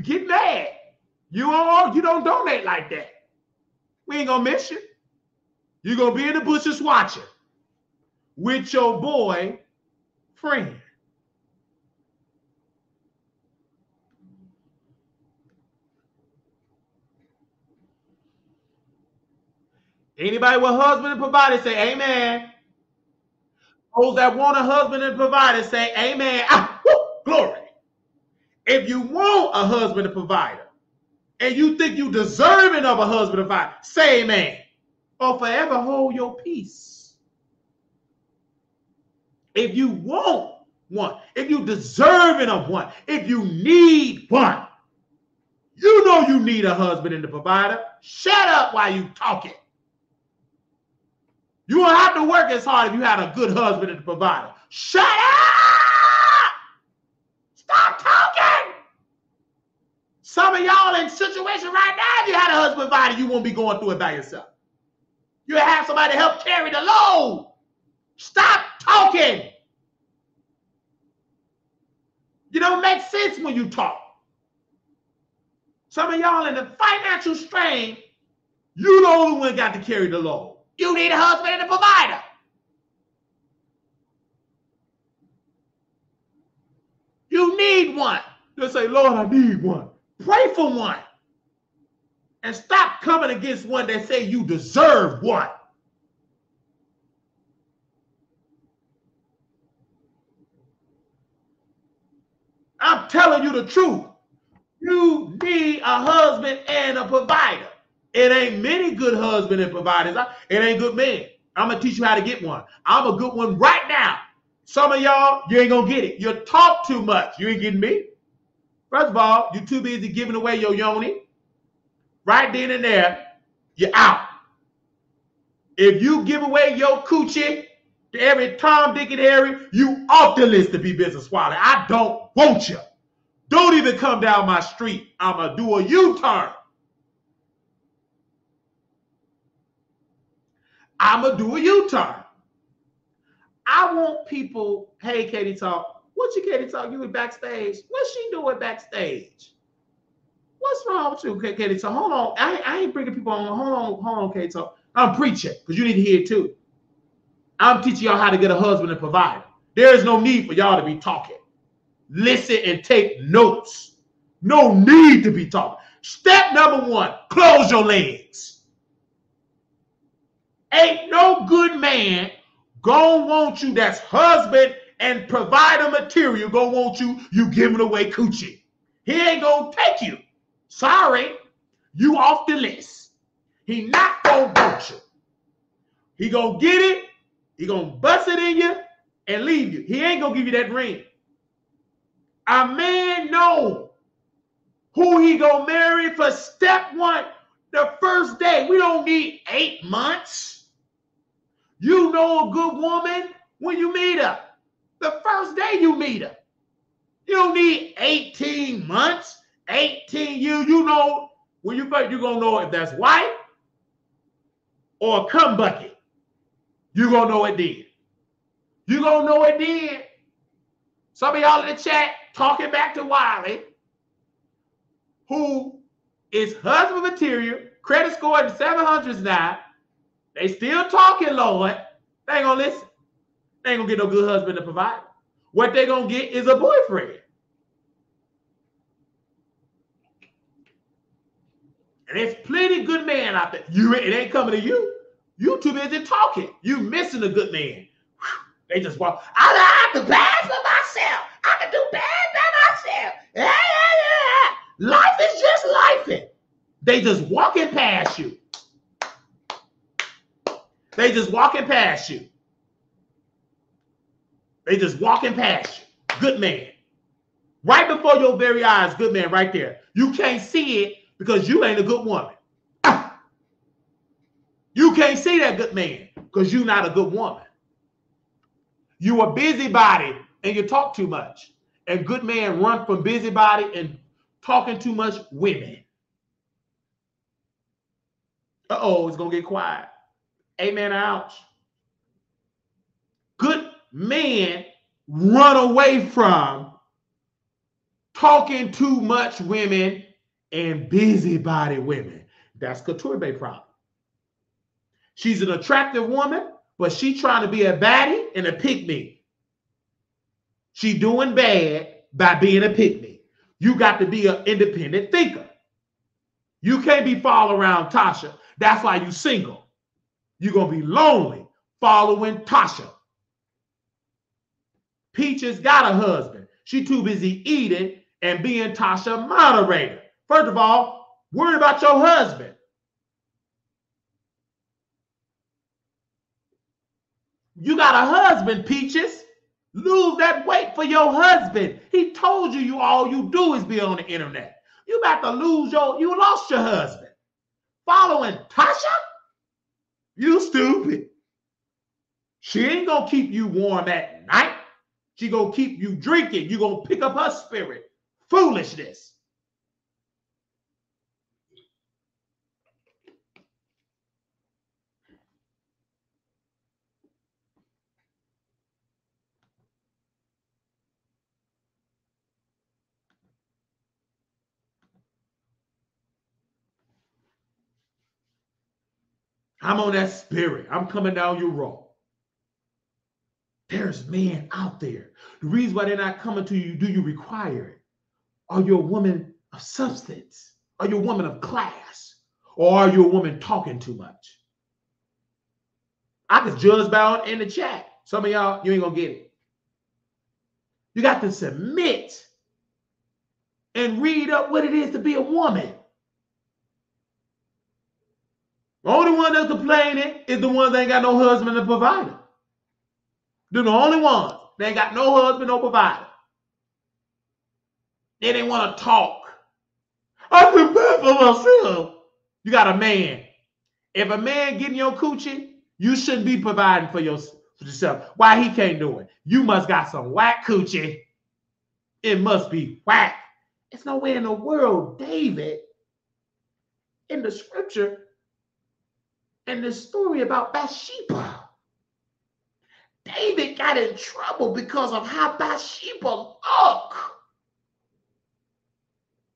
Get mad. You don't donate like that. We ain't gonna miss you. You're gonna be in the bushes watching with your boy friend. Anybody with husband and provider say amen. Those that want a husband and provider say amen. Glory. If you want a husband and provider, and you think you deserving of a husband and provider, say amen. Or forever hold your peace. If you want one, if you deserving of one, if you need one, you know you need a husband and a provider. Shut up while you talking. You don't have to work as hard if you had a good husband and a provider. Shut up! Stop talking! Some of y'all in situation right now, if you had a husband provider, you won't be going through it by yourself. You have somebody to help carry the load. Stop talking. You don't make sense when you talk. Some of y'all in the financial strain, you the only one got to carry the load. You need a husband and a provider. You need one. Just say, Lord, I need one. Pray for one. And stop coming against one that say you deserve one. I'm telling you the truth. You need a husband and a provider. It ain't many good husbands and providers. It ain't good men. I'm going to teach you how to get one. I'm a good one right now. Some of y'all, you ain't gonna get it. You talk too much. You ain't getting me. First of all, you're too busy giving away your yoni. Right then and there, you're out. If you give away your coochie to every Tom, Dick, and Harry, you off the list to be business swallowed. I don't want you. Don't even come down my street. I'm going to do a U-turn. I'm going to do a U-turn. I want people, hey, Katie Talk. What you, Katie Talk? You were backstage. What's she doing backstage? What's wrong with you, Katie Talk? Hold on. I ain't bringing people on. Hold on, Katie Talk. I'm preaching because you need to hear it too. I'm teaching y'all how to get a husband and provide. There is no need for y'all to be talking. Listen and take notes. No need to be talking. Step number 1, close your legs. Ain't no good man gonna want you that's husband and provider material gonna want you giving away coochie. He ain't gonna take you. Sorry, you off the list. He not gonna want you. He gonna get it, he gonna bust it in you and leave you. He ain't gonna give you that ring. A man know who he gonna marry for step 1, the first day. We don't need 8 months. You know a good woman when you meet her. The first day you meet her. You don't need 18 months, 18 years. You know when you first, you're gonna know if that's white or a cum bucket. You're gonna know it then. You're gonna know it then. Some of y'all in the chat talking back to Wiley, who is husband material, credit score in the 700s now. They still talking, Lord. They ain't gonna listen. They ain't gonna get no good husband to provide. What they gonna get is a boyfriend. And there's plenty good men out there. It ain't coming to you. You too busy talking. You missing a good man. They just walk. I can pass for myself. I can do bad by myself. Life is just life. They just walking past you. They just walking past you. They just walking past you. Good man. Right before your very eyes, good man right there. You can't see it because you ain't a good woman. You can't see that good man because you're not a good woman. You a busybody and you talk too much. And good man run from busybody and talking too much women. Uh-oh, it's going to get quiet. Amen, ouch. Good men run away from talking too much women and busybody women. That's Couture problem. She's an attractive woman, but she trying to be a baddie and a pick-me. She doing bad by being a pick-me. You got to be an independent thinker. You can't be following around Tasha. That's why you single. You're going to be lonely following Tasha. Peaches got a husband. She too busy eating and being Tasha moderator. First of all, worry about your husband. You got a husband, Peaches. Lose that weight for your husband. He told you all you do is be on the internet. You about to lose you lost your husband. Following Tasha? You stupid. She ain't gonna keep you warm at night. She gonna keep you drinking. You gonna pick up her spirit. Foolishness. I'm on that spirit. I'm coming down your road. There's men out there. The reason why they're not coming to you, do you require it? Are you a woman of substance? Are you a woman of class? Or are you a woman talking too much? I can judge by in the chat. Some of y'all, you ain't going to get it. You got to submit and read up what it is to be a woman. The only one that's complaining is the ones that ain't got no husband and provider. They're the only ones They ain't got no husband, no provider. They didn't want to talk. I can pay for myself. You got a man. If a man getting your coochie, you shouldn't be providing for yourself. Why he can't do it? You must got some whack coochie. It must be whack. It's nowhere in the world, David, in the scripture, and the story about Bathsheba. David got in trouble because of how Bathsheba looked.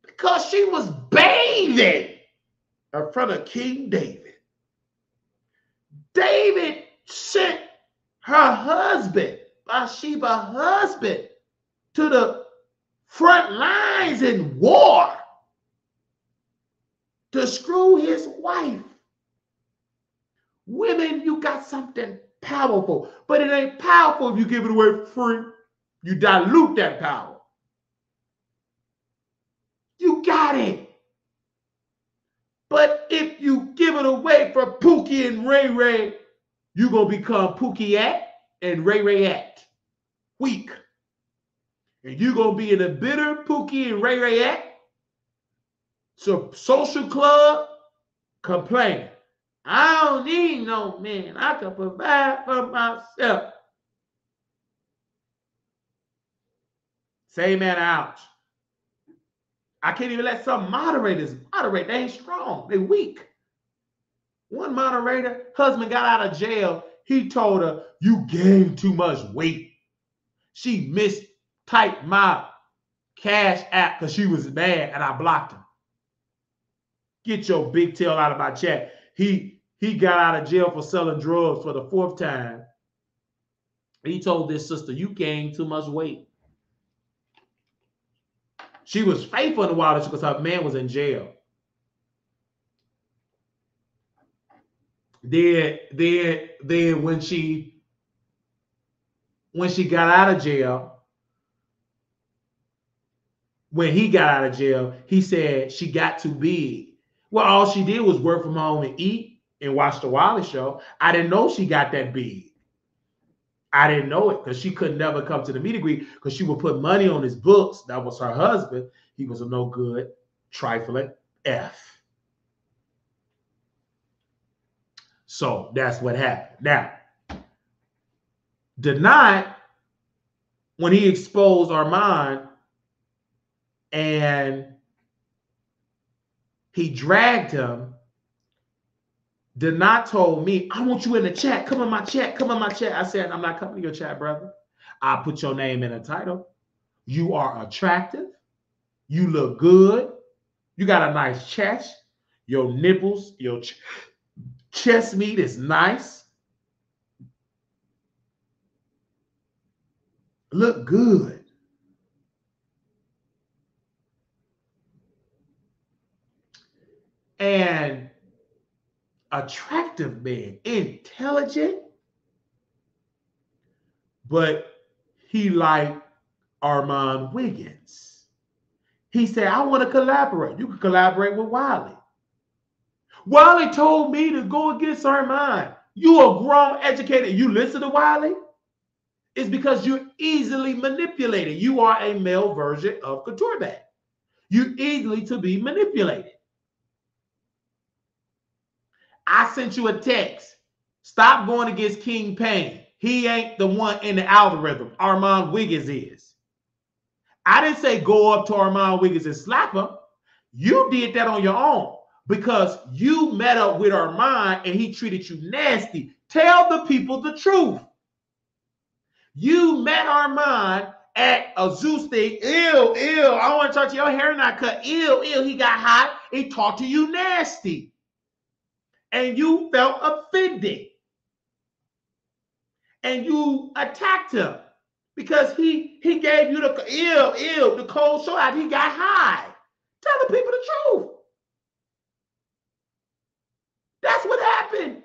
Because she was bathing in front of King David. David sent her husband, Bathsheba's husband, to the front lines in war to screw his wife. Women, you got something powerful, but it ain't powerful if you give it away for free. You dilute that power. You got it. But if you give it away for Pookie and Ray Ray, you're going to become Pookie-at and Ray Ray-at. Weak. And you're going to be in a bitter Pookie and Ray Ray-at. So social club complaining. I don't need no man. I can provide for myself. Say man out. I can't even let some moderators moderate. They ain't strong. They weak. One moderator, husband got out of jail. He told her, you gained too much weight. She mistyped my Cash App because she was mad and I blocked her. Get your big tail out of my chat. He got out of jail for selling drugs for the 4th time. He told this sister, you gained too much weight. She was faithful in the while because her man was in jail. Then when she got out of jail, when he got out of jail, he said she got too big. Well, all she did was work from home and eat and watch the Wiley Show. I didn't know she got that big. I didn't know it because she could never come to the meet and greet because she would put money on his books. That was her husband. He was a no good, trifling F. So that's what happened. Now, denied when he exposed Armon and he dragged him. Denat told me, I want you in the chat. Come in my chat. Come in my chat. I said, I'm not coming to your chat, brother. I'll put your name in the title. You are attractive. You look good. You got a nice chest. Your nipples, your chest meat is nice. Look good. And attractive man, intelligent, but he liked Armon Wiggins. He said, I want to collaborate. You can collaborate with Wiley. Wiley told me to go against Armon. You are grown, educated. You listen to Wiley? It's because you're easily manipulated. You are a male version of Coutureback. You're easily to be manipulated. I sent you a text. Stop going against King Payne. He ain't the one in the algorithm. Armon Wiggins is. I didn't say go up to Armon Wiggins and slap him. You did that on your own because you met up with Armon and he treated you nasty. Tell the people the truth. You met Armon at a Zeus thing. Ew, I want to talk to your hair not cut. Ew, he got hot. He talked to you nasty. And you felt offended. And you attacked him because he gave you the cold show out. He got high. Tell the people the truth. That's what happened.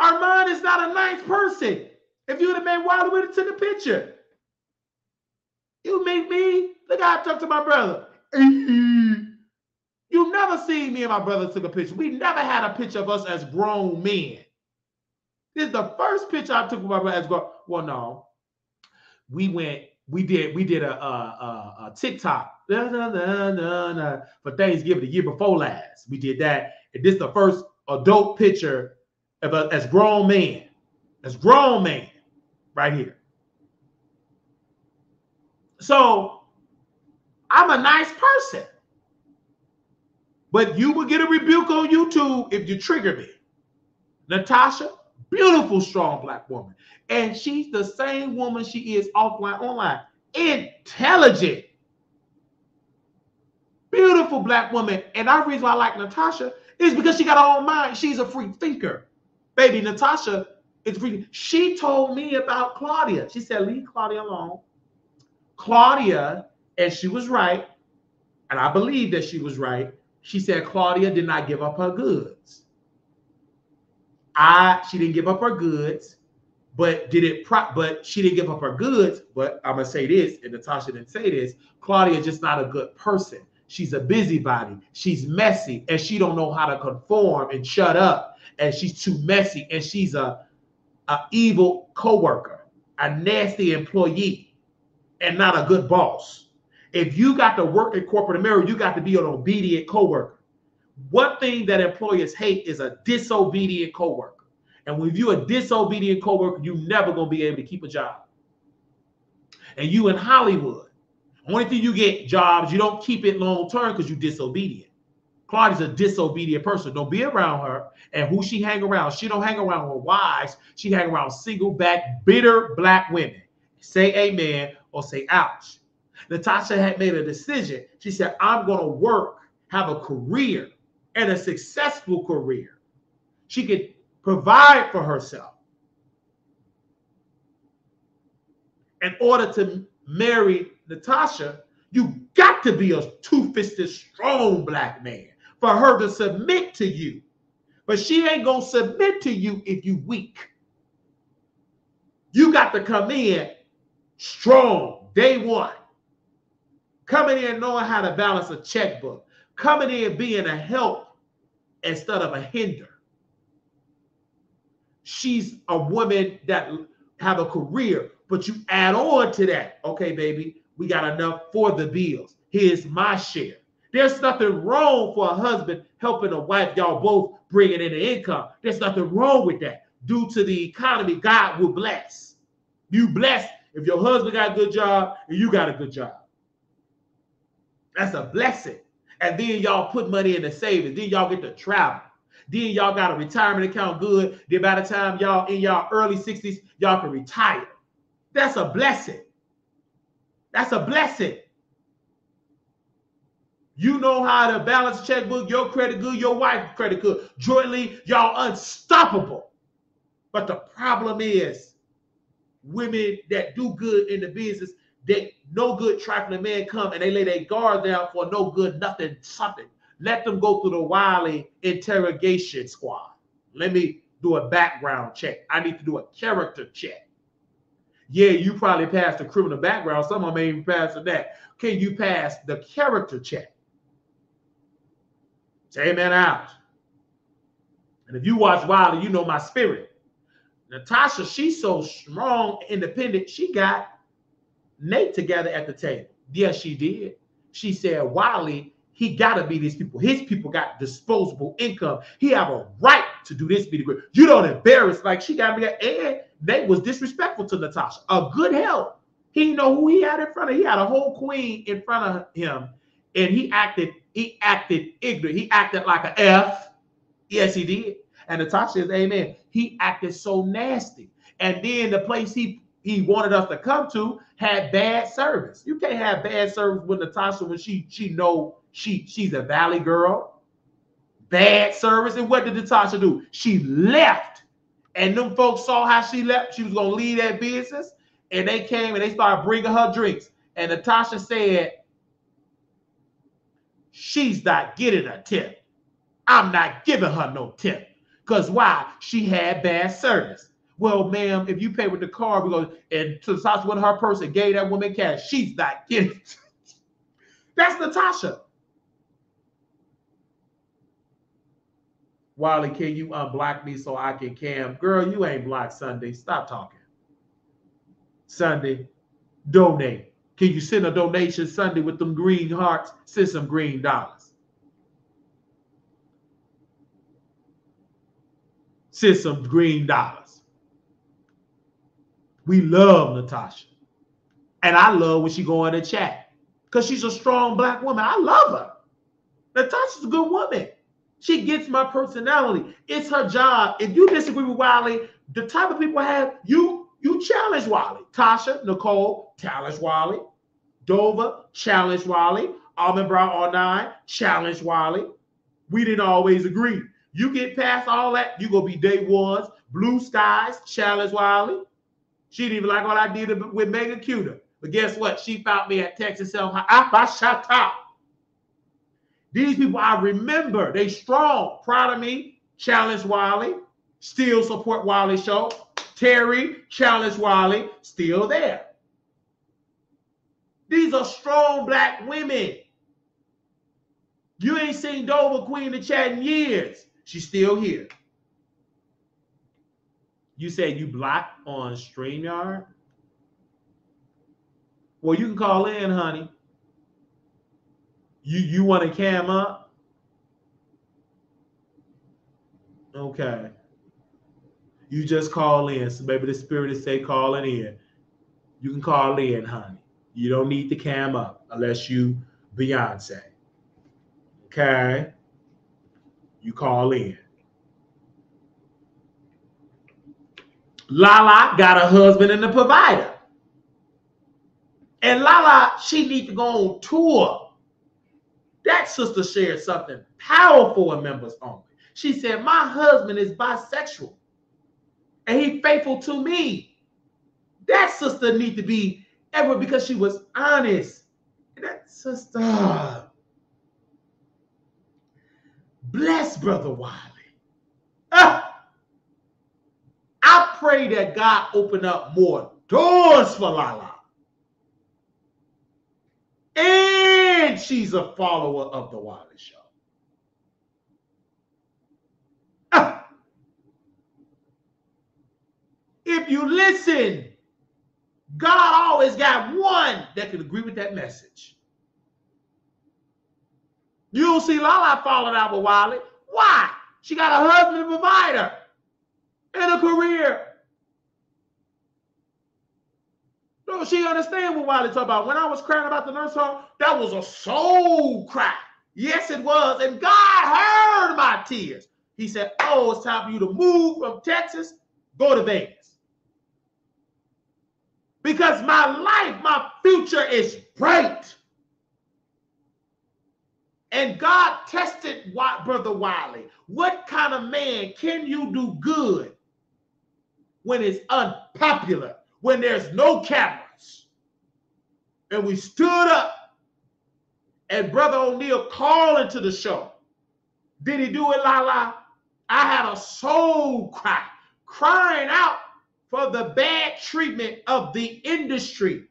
Armon is not a nice person. If you would have made Wiley would have took a picture. You make me. Look how I talk to my brother. You never seen me and my brother took a picture. We never had a picture of us as grown men. This is the first picture I took with my brother as grown. Well, no. we did a TikTok for Thanksgiving the year before last. We did that. And this is the first adult picture of as grown man right here. So I'm a nice person, but you will get a rebuke on YouTube if you trigger me. Natasha, beautiful, strong black woman. And she's the same woman she is offline, online. Intelligent, beautiful black woman. And our reason why I like Natasha is because she got her own mind. She's a free thinker. Baby, Natasha is free. She told me about Claudia. She said, leave Claudia alone. Claudia, and she was right, and I believe that she was right. She said Claudia did not give up her goods. She didn't give up her goods, but she didn't give up her goods. But I'm gonna say this, and Natasha didn't say this. Claudia is just not a good person. She's a busybody. She's messy, and she don't know how to conform and shut up. And she's too messy, and she's a evil coworker, a nasty employee, and not a good boss. If you got to work in corporate America, you got to be an obedient coworker. One thing that employers hate is a disobedient coworker. And when you're a disobedient coworker, you're never going to be able to keep a job. And you in Hollywood, only thing you get jobs, you don't keep it long term because you're disobedient. Claudia's a disobedient person. Don't be around her. And who she hang around? She don't hang around with wives. She hang around single back, bitter black women. Say amen or say ouch. Natasha had made a decision. She said, I'm going to work, have a career, and a successful career. She could provide for herself. In order to marry Natasha, you got to be a two-fisted, strong black man for her to submit to you. But she ain't going to submit to you if you weak. You got to come in strong, day one. Coming in knowing how to balance a checkbook. Coming in being a help instead of a hinder. She's a woman that have a career, but you add on to that. Okay, baby, we got enough for the bills. Here's my share. There's nothing wrong for a husband helping a wife. Y'all both bringing in the income. There's nothing wrong with that. Due to the economy, God will bless. You bless if your husband got a good job and you got a good job. That's a blessing. And then y'all put money in the savings. Then y'all get to travel. Then y'all got a retirement account good. Then by the time y'all in y'all early 60s, y'all can retire. That's a blessing. That's a blessing. You know how to balance a checkbook, your credit good, your wife's credit good. Jointly, y'all unstoppable. But the problem is, women that do good in the business, they no good trifling man come and they lay their guard down for no good nothing something. Let them go through the Wiley interrogation squad. Let me do a background check. I need to do a character check. Yeah, you probably passed the criminal background. Some of them ain't even passed that. Can you pass the character check? Say amen out. And if you watch Wiley, you know my spirit. Natasha, she's so strong, independent, she got Nate together at the table. Yes, she did. She said, Wiley, he got to be these people. His people got disposable income. He have a right to do this. You don't embarrass. Like she got me there. And Nate was disrespectful to Natasha. A good help. He didn't know who he had in front of him. He had a whole queen in front of him. And he acted ignorant. He acted like an F. Yes, he did. And Natasha says, amen. He acted so nasty. And then the place he wanted us to come to had bad service. You can't have bad service with Natasha when she know she's a Valley girl. Bad service. And what did Natasha do? She left. And them folks saw how she left. She was going to leave that business. And they came and they started bringing her drinks. And Natasha said, she's not getting a tip. I'm not giving her no tip. Because why? She had bad service. Well, ma'am, if you pay with the card, we're going to, and Natasha went her purse and gave that woman cash. She's not getting it. That's Natasha. Wiley, can you unblock me so I can cam? Girl, you ain't blocked Sunday. Stop talking. Sunday, donate. Can you send a donation Sunday with them green hearts? Send some green dollars. Send some green dollars. We love Natasha. And I love when she go in the chat. Because she's a strong black woman. I love her. Natasha's a good woman. She gets my personality. It's her job. If you disagree with Wiley, the type of people I have, you challenge Wiley. Tasha, Nicole, challenge Wiley. Dover, challenge Wiley. Almond Brown all 9, challenge Wiley. We didn't always agree. You get past all that, you gonna be day ones. Blue skies, challenge Wiley. She didn't even like what I did with Mega Cuda. But guess what? She found me at Texas Self. I shut up. These people I remember, they strong, proud of me, challenge Wiley, still support Wiley Show. Terry, challenge Wiley, still there. These are strong black women. You ain't seen Dover Queen in the chat in years. She's still here. You said you blocked on StreamYard? Well, you can call in, honey. You want to cam up? Okay. You just call in. So maybe the spirit is say calling in. You can call in, honey. You don't need to cam up unless you Beyonce. Okay? You call in. Lala got a husband and a provider. And Lala, she needs to go on tour. That sister shared something powerful in Members Only. She said, my husband is bisexual. And he's faithful to me. That sister needs to be ever because she was honest. And that sister, bless Brother Wiley. I pray that God open up more doors for Lala. And she's a follower of the Wiley Show. If you listen, God always got one that can agree with that message. You'll see Lala falling out with Wiley. Why? She got a husband and provider and a career. So she understand what Wiley talking about. When I was crying about the nurse home, that was a soul cry. Yes, it was. And God heard my tears. He said, oh, it's time for you to move from Texas, go to Vegas. Because my life, my future is bright. And God tested Brother Wiley. What kind of man can you do good when it's unpopular, when there's no cameras? And we stood up and Brother O'Neal called into the show. Did he do it, Lala? I had a soul cry, crying out for the bad treatment of the industry.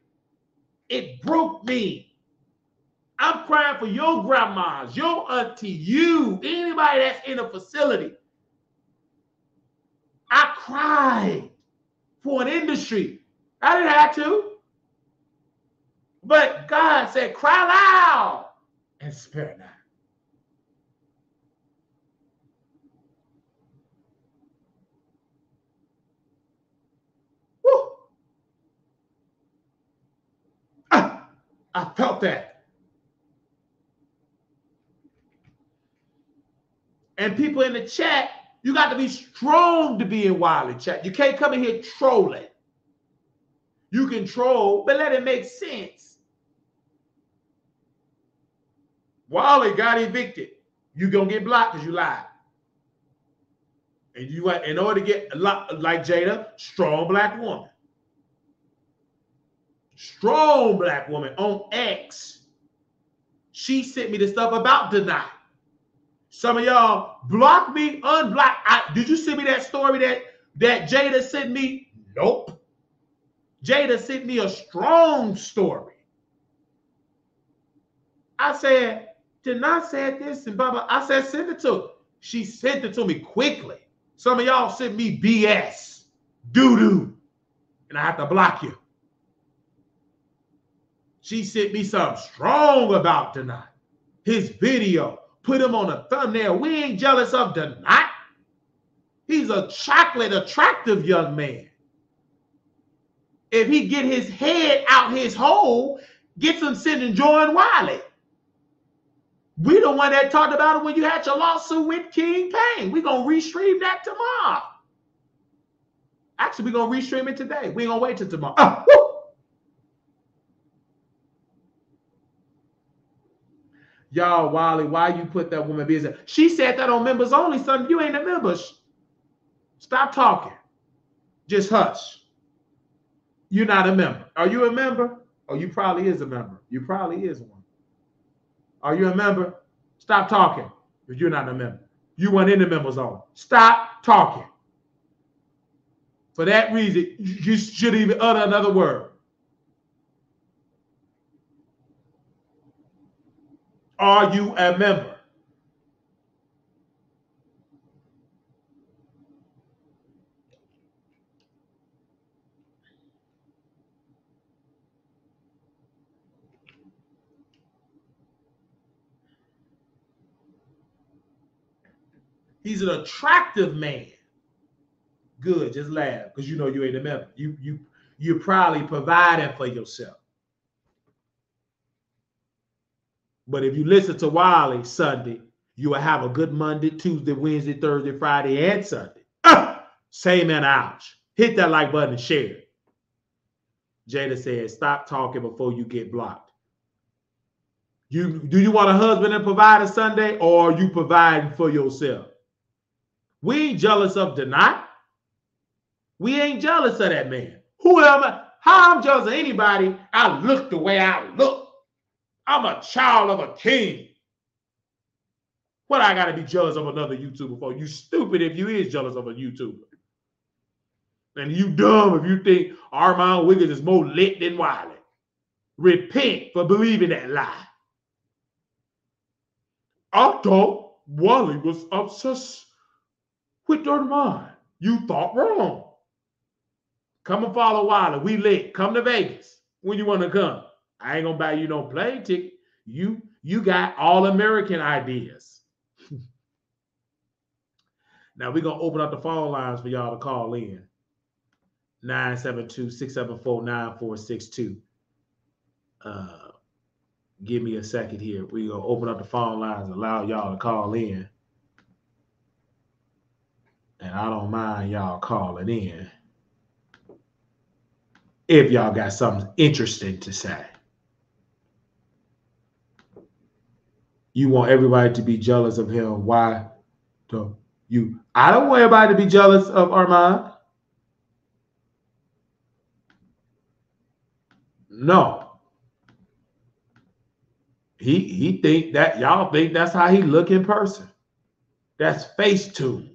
It broke me. I'm crying for your grandmas, your auntie, you, anybody that's in a facility. I cried for an industry. I didn't have to. But God said, cry loud and spare not. Woo. I felt that. And people in the chat, you got to be strong to be in Wiley chat. You can't come in here trolling. You can troll, but let it make sense. Wiley got evicted. You're going to get blocked because you lied. And you want, in order to get a lot like Jada, strong black woman. Strong black woman on X. She sent me the stuff about Deny. Some of y'all block me, unblock. Did you send me that story that Jada sent me? Nope. Jada sent me a strong story. I said, Deny said this and blah, blah. I said, send it to her. She sent it to me quickly. Some of y'all sent me BS, doo-doo, and I have to block you. She sent me something strong about tonight. His video. Put him on a thumbnail. We ain't jealous of tonight. He's a chocolate, attractive young man. If he get his head out his hole, gets him sitting enjoying Wiley. We the one that talked about it when you had your lawsuit with King Payne. We're going to restream that tomorrow. Actually, we're going to restream it today. We ain't going to wait till tomorrow. Y'all, Wiley, why you put that woman business? She said that on members only, son. You ain't a member. Stop talking. Just hush. You're not a member. Are you a member? Oh, you probably is a member. You probably is one. Are you a member? Stop talking if you're not a member. You weren't in the members only. Stop talking. For that reason, you should even utter another word. Are you a member? He's an attractive man. Good, just laugh because you know you ain't a member. You're probably providing for yourself. But if you listen to Wiley Sunday, you will have a good Monday, Tuesday, Wednesday, Thursday, Friday, and Sunday. Same and ouch. Hit that like button and share it. Jada said, stop talking before you get blocked. Do you want a husband and provider Sunday, or are you providing for yourself? We ain't jealous of Denai. We ain't jealous of that man. Who am I? How I'm jealous of anybody? I look the way I look. I'm a child of a king. What I got to be jealous of another YouTuber for? You stupid if you is jealous of a YouTuber. And you dumb if you think Armon Wiggins is more lit than Wiley. Repent for believing that lie. I thought Wiley was obsessed with Armon. You thought wrong. Come and follow Wiley. We lit. Come to Vegas when you want to come. I ain't gonna buy you no plane ticket. You got all American ideas. Now we're gonna open up the phone lines for y'all to call in. 972-674-9462. Give me a second here. We're gonna open up the phone lines and allow y'all to call in. And I don't mind y'all calling in if y'all got something interesting to say. You want everybody to be jealous of him. Why don't you? I don't want everybody to be jealous of Armon. No. He think that y'all think that's how he look in person. That's Facetune.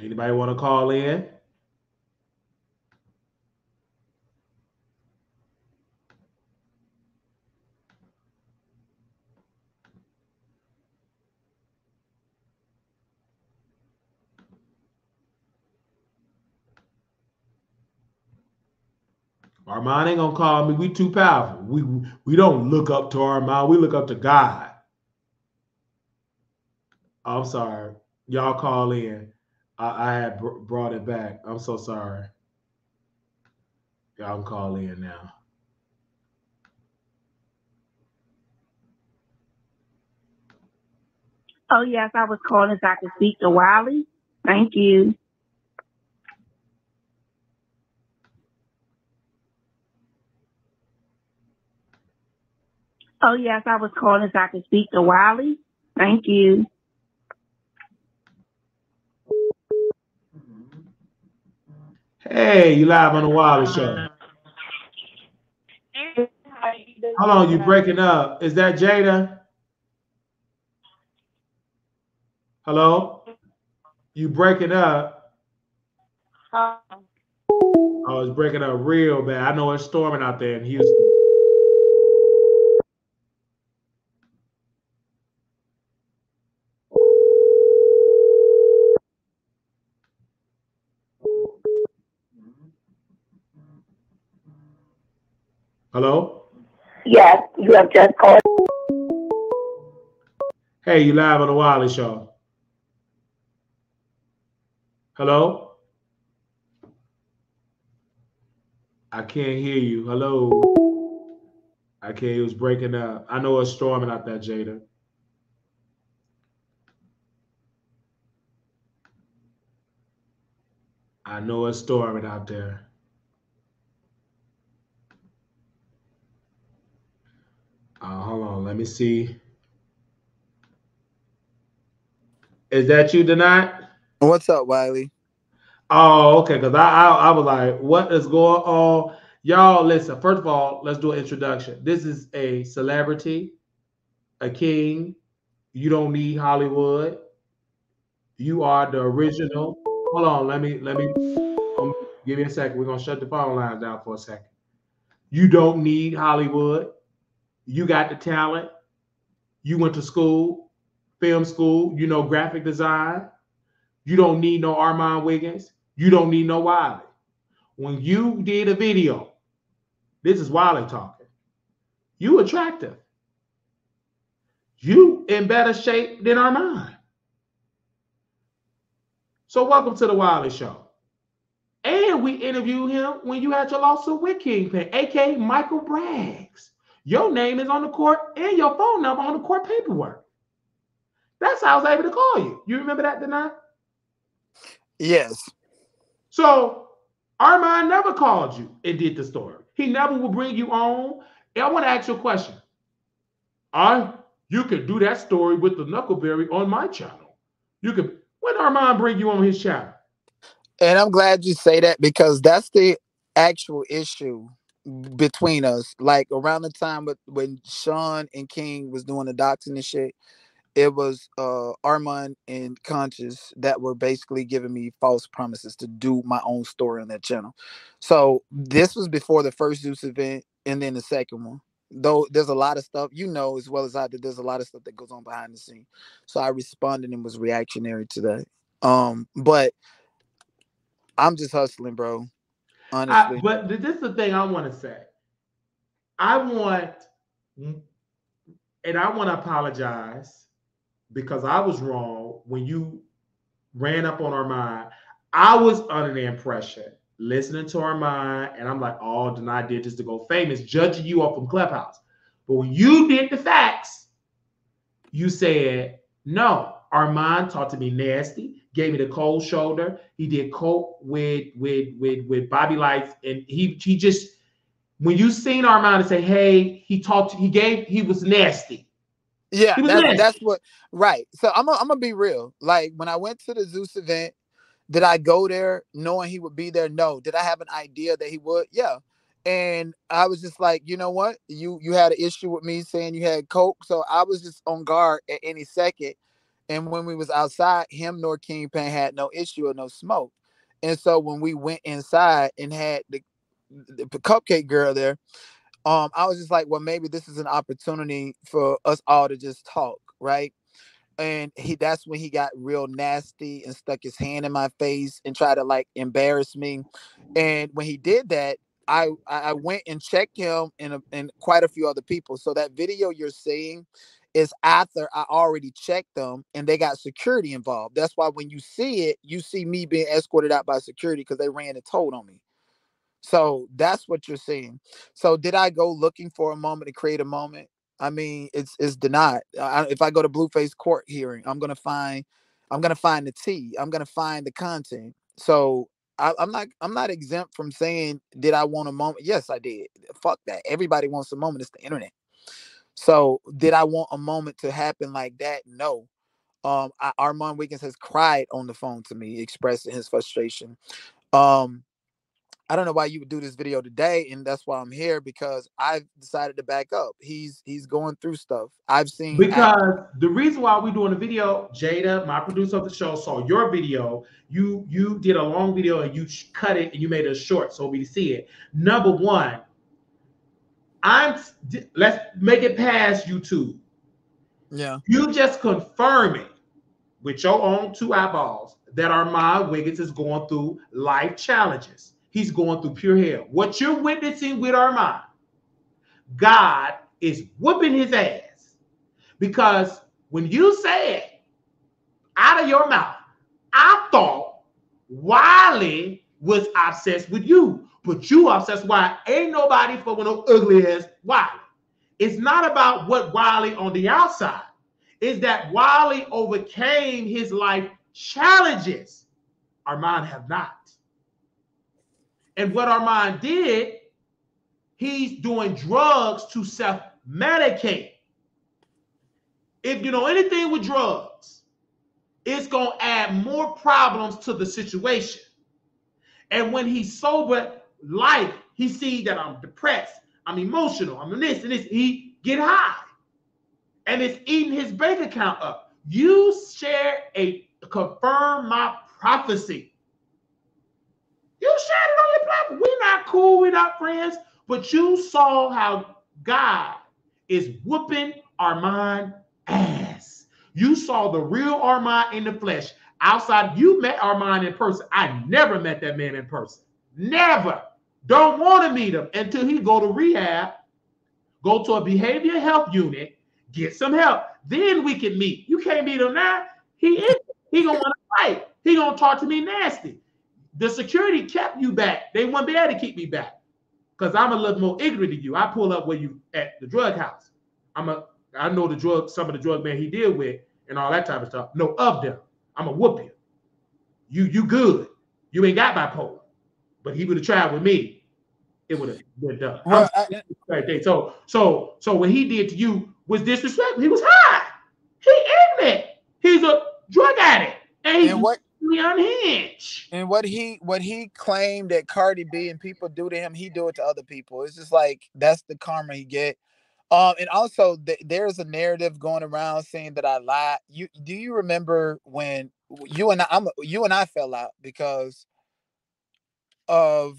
Anybody want to call in? Armon ain't gonna call me. We too powerful. We don't look up to Armon. We look up to God. I'm sorry. Y'all call in. I had brought it back. I'm so sorry. Y'all can call in now. Oh, yes, I was calling so I could speak to Wiley. Thank you. Oh, yes, I was calling so I could speak to Wiley. Thank you. Hey, you live on the Wiley Show. Hold on, you breaking up. Is that Jada? Hello? You breaking up? Oh, it's breaking up real bad. I know it's storming out there in Houston. Hello? Yes, you have just called. Hey, you live on the Wiley Show. Hello? I can't hear you. Hello? I can't. It was breaking up. I know it's storming out there, Jada. I know it's storming out there. Hold on. Let me see. Is that you, Denat? What's up, Wiley? Oh, okay. Because I was like, what is going on? Y'all, listen. First of all, let's do an introduction. This is a celebrity, a king. You don't need Hollywood. You are the original. Hold on. Give me a second. We're gonna shut the phone lines down for a second. You don't need Hollywood. You got the talent. You went to school, film school. You know graphic design. You don't need no Armon Wiggins. You don't need no Wiley. When you did a video, this is Wiley talking. You attractive. You in better shape than Armon. So welcome to the Wiley Show. And we interviewed him when you had your lawsuit with Kingpin, aka Michael Braggs. Your name is on the court and your phone number on the court paperwork. That's how I was able to call you. You remember that, Denai? Yes. So Armon never called you and did the story. He never will bring you on. And I want to ask you a question. You can do that story with the Knuckleberry on my channel. You can. When Armon bring you on his channel? And I'm glad you say that because that's the actual issue between us. Like around the time when Sean and King was doing the doxing and shit, it was Armon and Conscious that were basically giving me false promises to do my own story on that channel. So this was before the first Zeus event and then the second one. Though there's a lot of stuff, you know, as well as I did, there's a lot of stuff that goes on behind the scene. So I responded and was reactionary to that. But I'm just hustling, bro. Honestly. But this is the thing I want to say. I want to apologize because I was wrong when you ran up on Armon. I was under the impression, listening to Armon, and I'm like, oh, Denai did this to go famous, judging you up from Clubhouse. But when you did the facts, you said, no, Armon talked to me nasty, gave me the cold shoulder. He did coke with Bobby Lights, and he just, when you seen Armon and say, hey, he was nasty. Yeah, that's what, right. So I'm gonna be real. Like when I went to the Zeus event, did I go there knowing he would be there? No. Did I have an idea that he would? Yeah. And I was just like, you know what? You had an issue with me saying you had coke, so I was just on guard at any second. And when we was outside, him nor Kingpin had no issue or no smoke. And so when we went inside and had the cupcake girl there, I was just like, well, maybe this is an opportunity for us all to just talk, right? And that's when he got real nasty and stuck his hand in my face and tried to like embarrass me. And when he did that, I went and checked him and quite a few other people. So that video you're seeing is after I already checked them and they got security involved. That's why when you see it, you see me being escorted out by security because they ran and told on me. So that's what you're seeing. So did I go looking for a moment to create a moment? I mean, it's denied. If I go to Blueface court hearing, I'm gonna find the tea. I'm gonna find the content. So I'm not exempt from saying, did I want a moment? Yes, I did. Fuck that. Everybody wants a moment. It's the internet. So did I want a moment to happen like that? No. Armon Wiggins has cried on the phone to me, expressing his frustration. I don't know why you would do this video today, and that's why I'm here because I've decided to back up. He's going through stuff. I've seen because the reason why we're doing the video, Jada, my producer of the show, saw your video. You did a long video and you cut it and you made it short so we see it. Number one, let's make it past YouTube. Yeah. You just confirming with your own two eyeballs that Armon Wiggins is going through life challenges. He's going through pure hell. What you're witnessing with Armon God is whooping his ass. Because when you said out of your mouth, I thought Wiley was obsessed with you, but you obsessed with Wiley. Ain't nobody fucking no ugly ass Wiley. It's not about what Wiley on the outside. It's that Wiley overcame his life challenges. Armon have not. And what Armon did, he's doing drugs to self-medicate. If you know anything with drugs, it's going to add more problems to the situation. And when he's sober life, he sees that I'm depressed, I'm emotional, I'm this and this. He get high. And it's eating his bank account up. You share confirm my prophecy. You shared it on your platform. We're not cool, we're not friends, but you saw how God is whooping Armon ass. You saw the real Armon in the flesh. Outside, you met Armon in person. I never met that man in person. Never. Don't want to meet him until he go to rehab, go to a behavioral health unit, get some help. Then we can meet. You can't meet him now. He gonna want to fight. He gonna talk to me nasty. The security kept you back. They wouldn't be able to keep me back because I'm a little more ignorant than you. I pull up where you at the drug house. I know some of the drug men he deal with and all that type of stuff. Know of them. I'm a whoop you. You good. You ain't got bipolar. But he would have tried with me. It would have been done. Well, so what he did to you was disrespectful. He was high. He ignorant. He's a drug addict. And he's unhinged. And what he claimed that Cardi B and people do to him, he do it to other people. It's just like that's the karma he get. And also there's a narrative going around saying that I lied. Do you remember when you and I fell out because of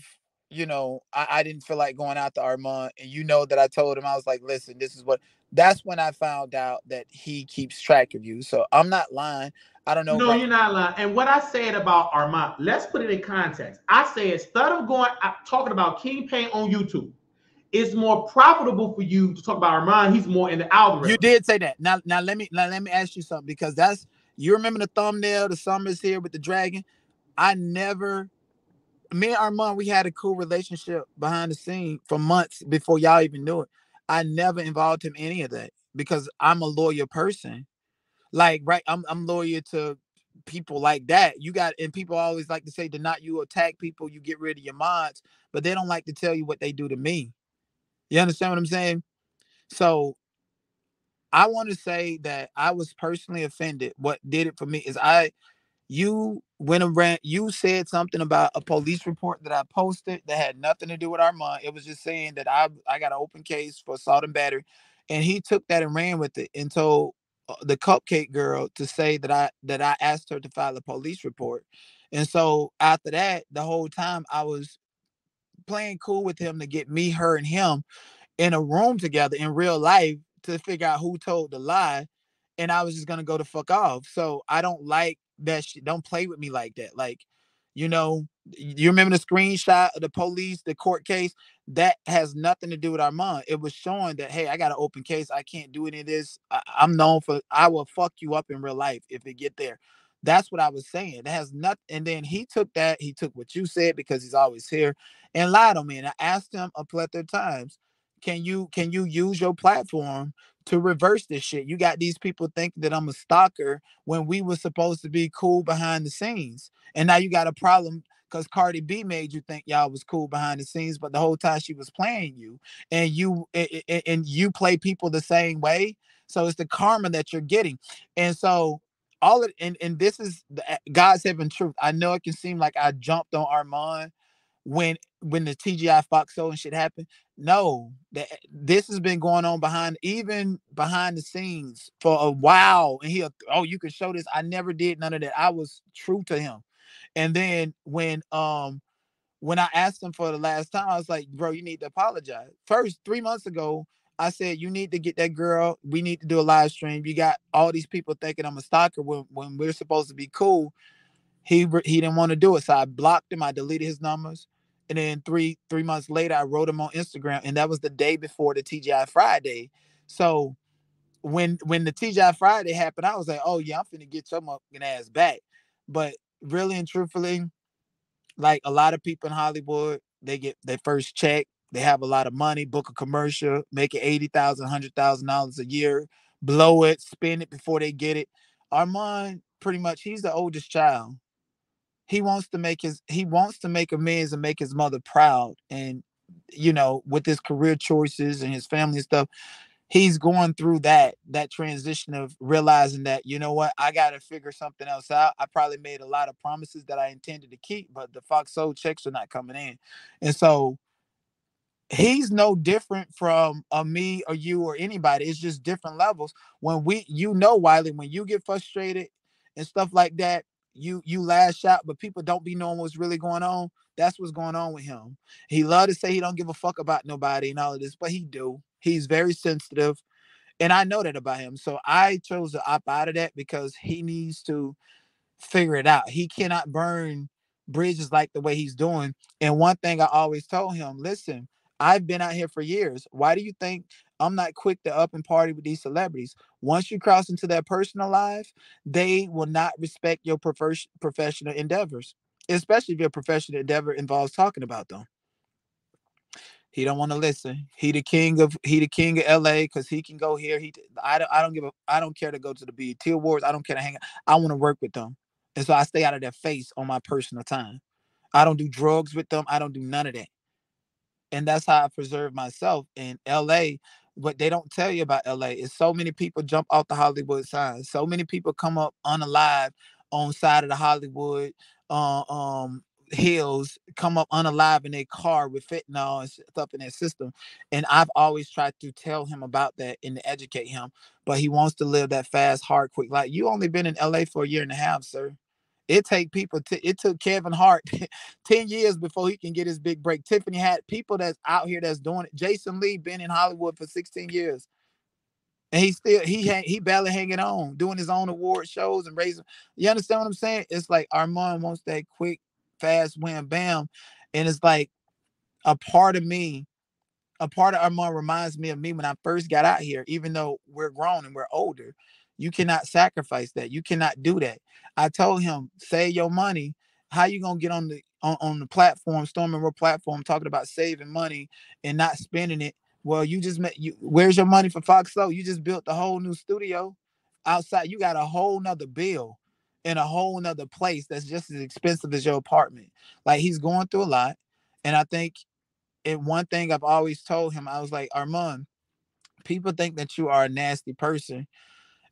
I didn't feel like going out to Armon, and that I told him, I was like, listen, that's when I found out that he keeps track of you. So I'm not lying. I don't know. No, you're not lying. And what I said about Armon, let's put it in context. I said instead of talking about Kingpin on YouTube, it's more profitable for you to talk about Armon. He's more in the algorithm. You did say that. Now let me ask you something, because you remember the thumbnail, the summer's here with the dragon. Me and Armon, we had a cool relationship behind the scene for months before y'all even knew it. I never involved him in any of that because I'm a loyal person. Like, right, I'm loyal to people like that. And people always like to say, to not you attack people, you get rid of your mods, but they don't like to tell you what they do to me. You understand what I'm saying? So I want to say that I was personally offended. What did it for me is you went around, you said something about a police report that I posted that had nothing to do with Armon. It was just saying that I got an open case for assault and battery. And he took that and ran with it and told the cupcake girl to say that I asked her to file a police report. And so after that, the whole time I was playing cool with him to get me, her, and him in a room together in real life to figure out who told the lie. And I was just going to go the fuck off. So I don't like that shit. Don't play with me like that. Like, you remember the screenshot of the police, the court case? That has nothing to do with Armon. It was showing that, hey, I got an open case. I can't do any of this. I'm known for, I will fuck you up in real life if it get there. That's what I was saying. It has nothing. And then he took what you said, because he's always here, and lied on me. And I asked him a plethora of times, can you use your platform to reverse this shit? You got these people thinking that I'm a stalker when we were supposed to be cool behind the scenes. And now you got a problem because Cardi B made you think y'all was cool behind the scenes, but the whole time she was playing you, and you play people the same way. So it's the karma that you're getting. And so and this is God's heaven truth. I know it can seem like I jumped on Armon when the TGI Fox show and shit happened. No, this has been going on behind the scenes for a while. And you can show this. I never did none of that. I was true to him. And then when I asked him for the last time, I was like, bro, you need to apologize. First, 3 months ago, I said, you need to get that girl. We need to do a live stream. You got all these people thinking I'm a stalker when we're supposed to be cool. He didn't want to do it. So I blocked him. I deleted his numbers. And then three months later, I wrote him on Instagram, and that was the day before the TGI Friday. So when the TGI Friday happened, I was like, oh yeah, I'm finna get your motherfucking ass back. But really and truthfully, like a lot of people in Hollywood, they get their first check, they have a lot of money, book a commercial, make it $80,000, $100,000 a year, blow it, spend it before they get it. Armon, pretty much, he's the oldest child. He wants to make amends and make his mother proud. And with his career choices and his family and stuff, he's going through that transition of realizing that, you know what, I got to figure something else out. I probably made a lot of promises that I intended to keep, but the Fox Soul checks are not coming in. And so he's no different from me or you or anybody. It's just different levels. When Wiley, when you get frustrated and stuff like that, you lash out, but people don't be knowing what's really going on. That's what's going on with him. He love to say he don't give a fuck about nobody and all of this, but he do. He's very sensitive, and I know that about him. So I chose to opt out of that because he needs to figure it out. He cannot burn bridges like the way he's doing. And one thing I always told him, listen, I've been out here for years. Why do you think I'm not quick to up and party with these celebrities? Once you cross into their personal life, they will not respect your professional endeavors, especially if your professional endeavor involves talking about them. He don't want to listen. He the king of LA because he can go here. I don't care to go to the BET Awards. I don't care to hang out. I want to work with them. And so I stay out of their face on my personal time. I don't do drugs with them. I don't do none of that. And that's how I preserve myself in LA. What they don't tell you about LA is so many people jump off the Hollywood sign. So many people come up unalive on side of the Hollywood hills, come up unalive in their car with fentanyl and stuff in their system. And I've always tried to tell him about that and to educate him. But he wants to live that fast, hard, quick life. You only been in LA for a year and a half, sir. It took Kevin Hart 10 years before he can get his big break. Tiffany had people that's out here that's doing it. Jason Lee been in Hollywood for 16 years. And he barely hanging on, doing his own award shows and raising. You understand what I'm saying? It's like Armon wants that quick, fast wham bam. And it's like a part of Armon reminds me of me when I first got out here. Even though we're grown and we're older, you cannot sacrifice that. You cannot do that. I told him, save your money. How you gonna get on the platform, Storming Road platform, talking about saving money and not spending it? Well, where's your money for Fox Soul? You just built a whole new studio outside. You got a whole nother bill in a whole nother place that's just as expensive as your apartment. Like, he's going through a lot. And I think, and one thing I've always told him, I was like, Armon, people think that you are a nasty person.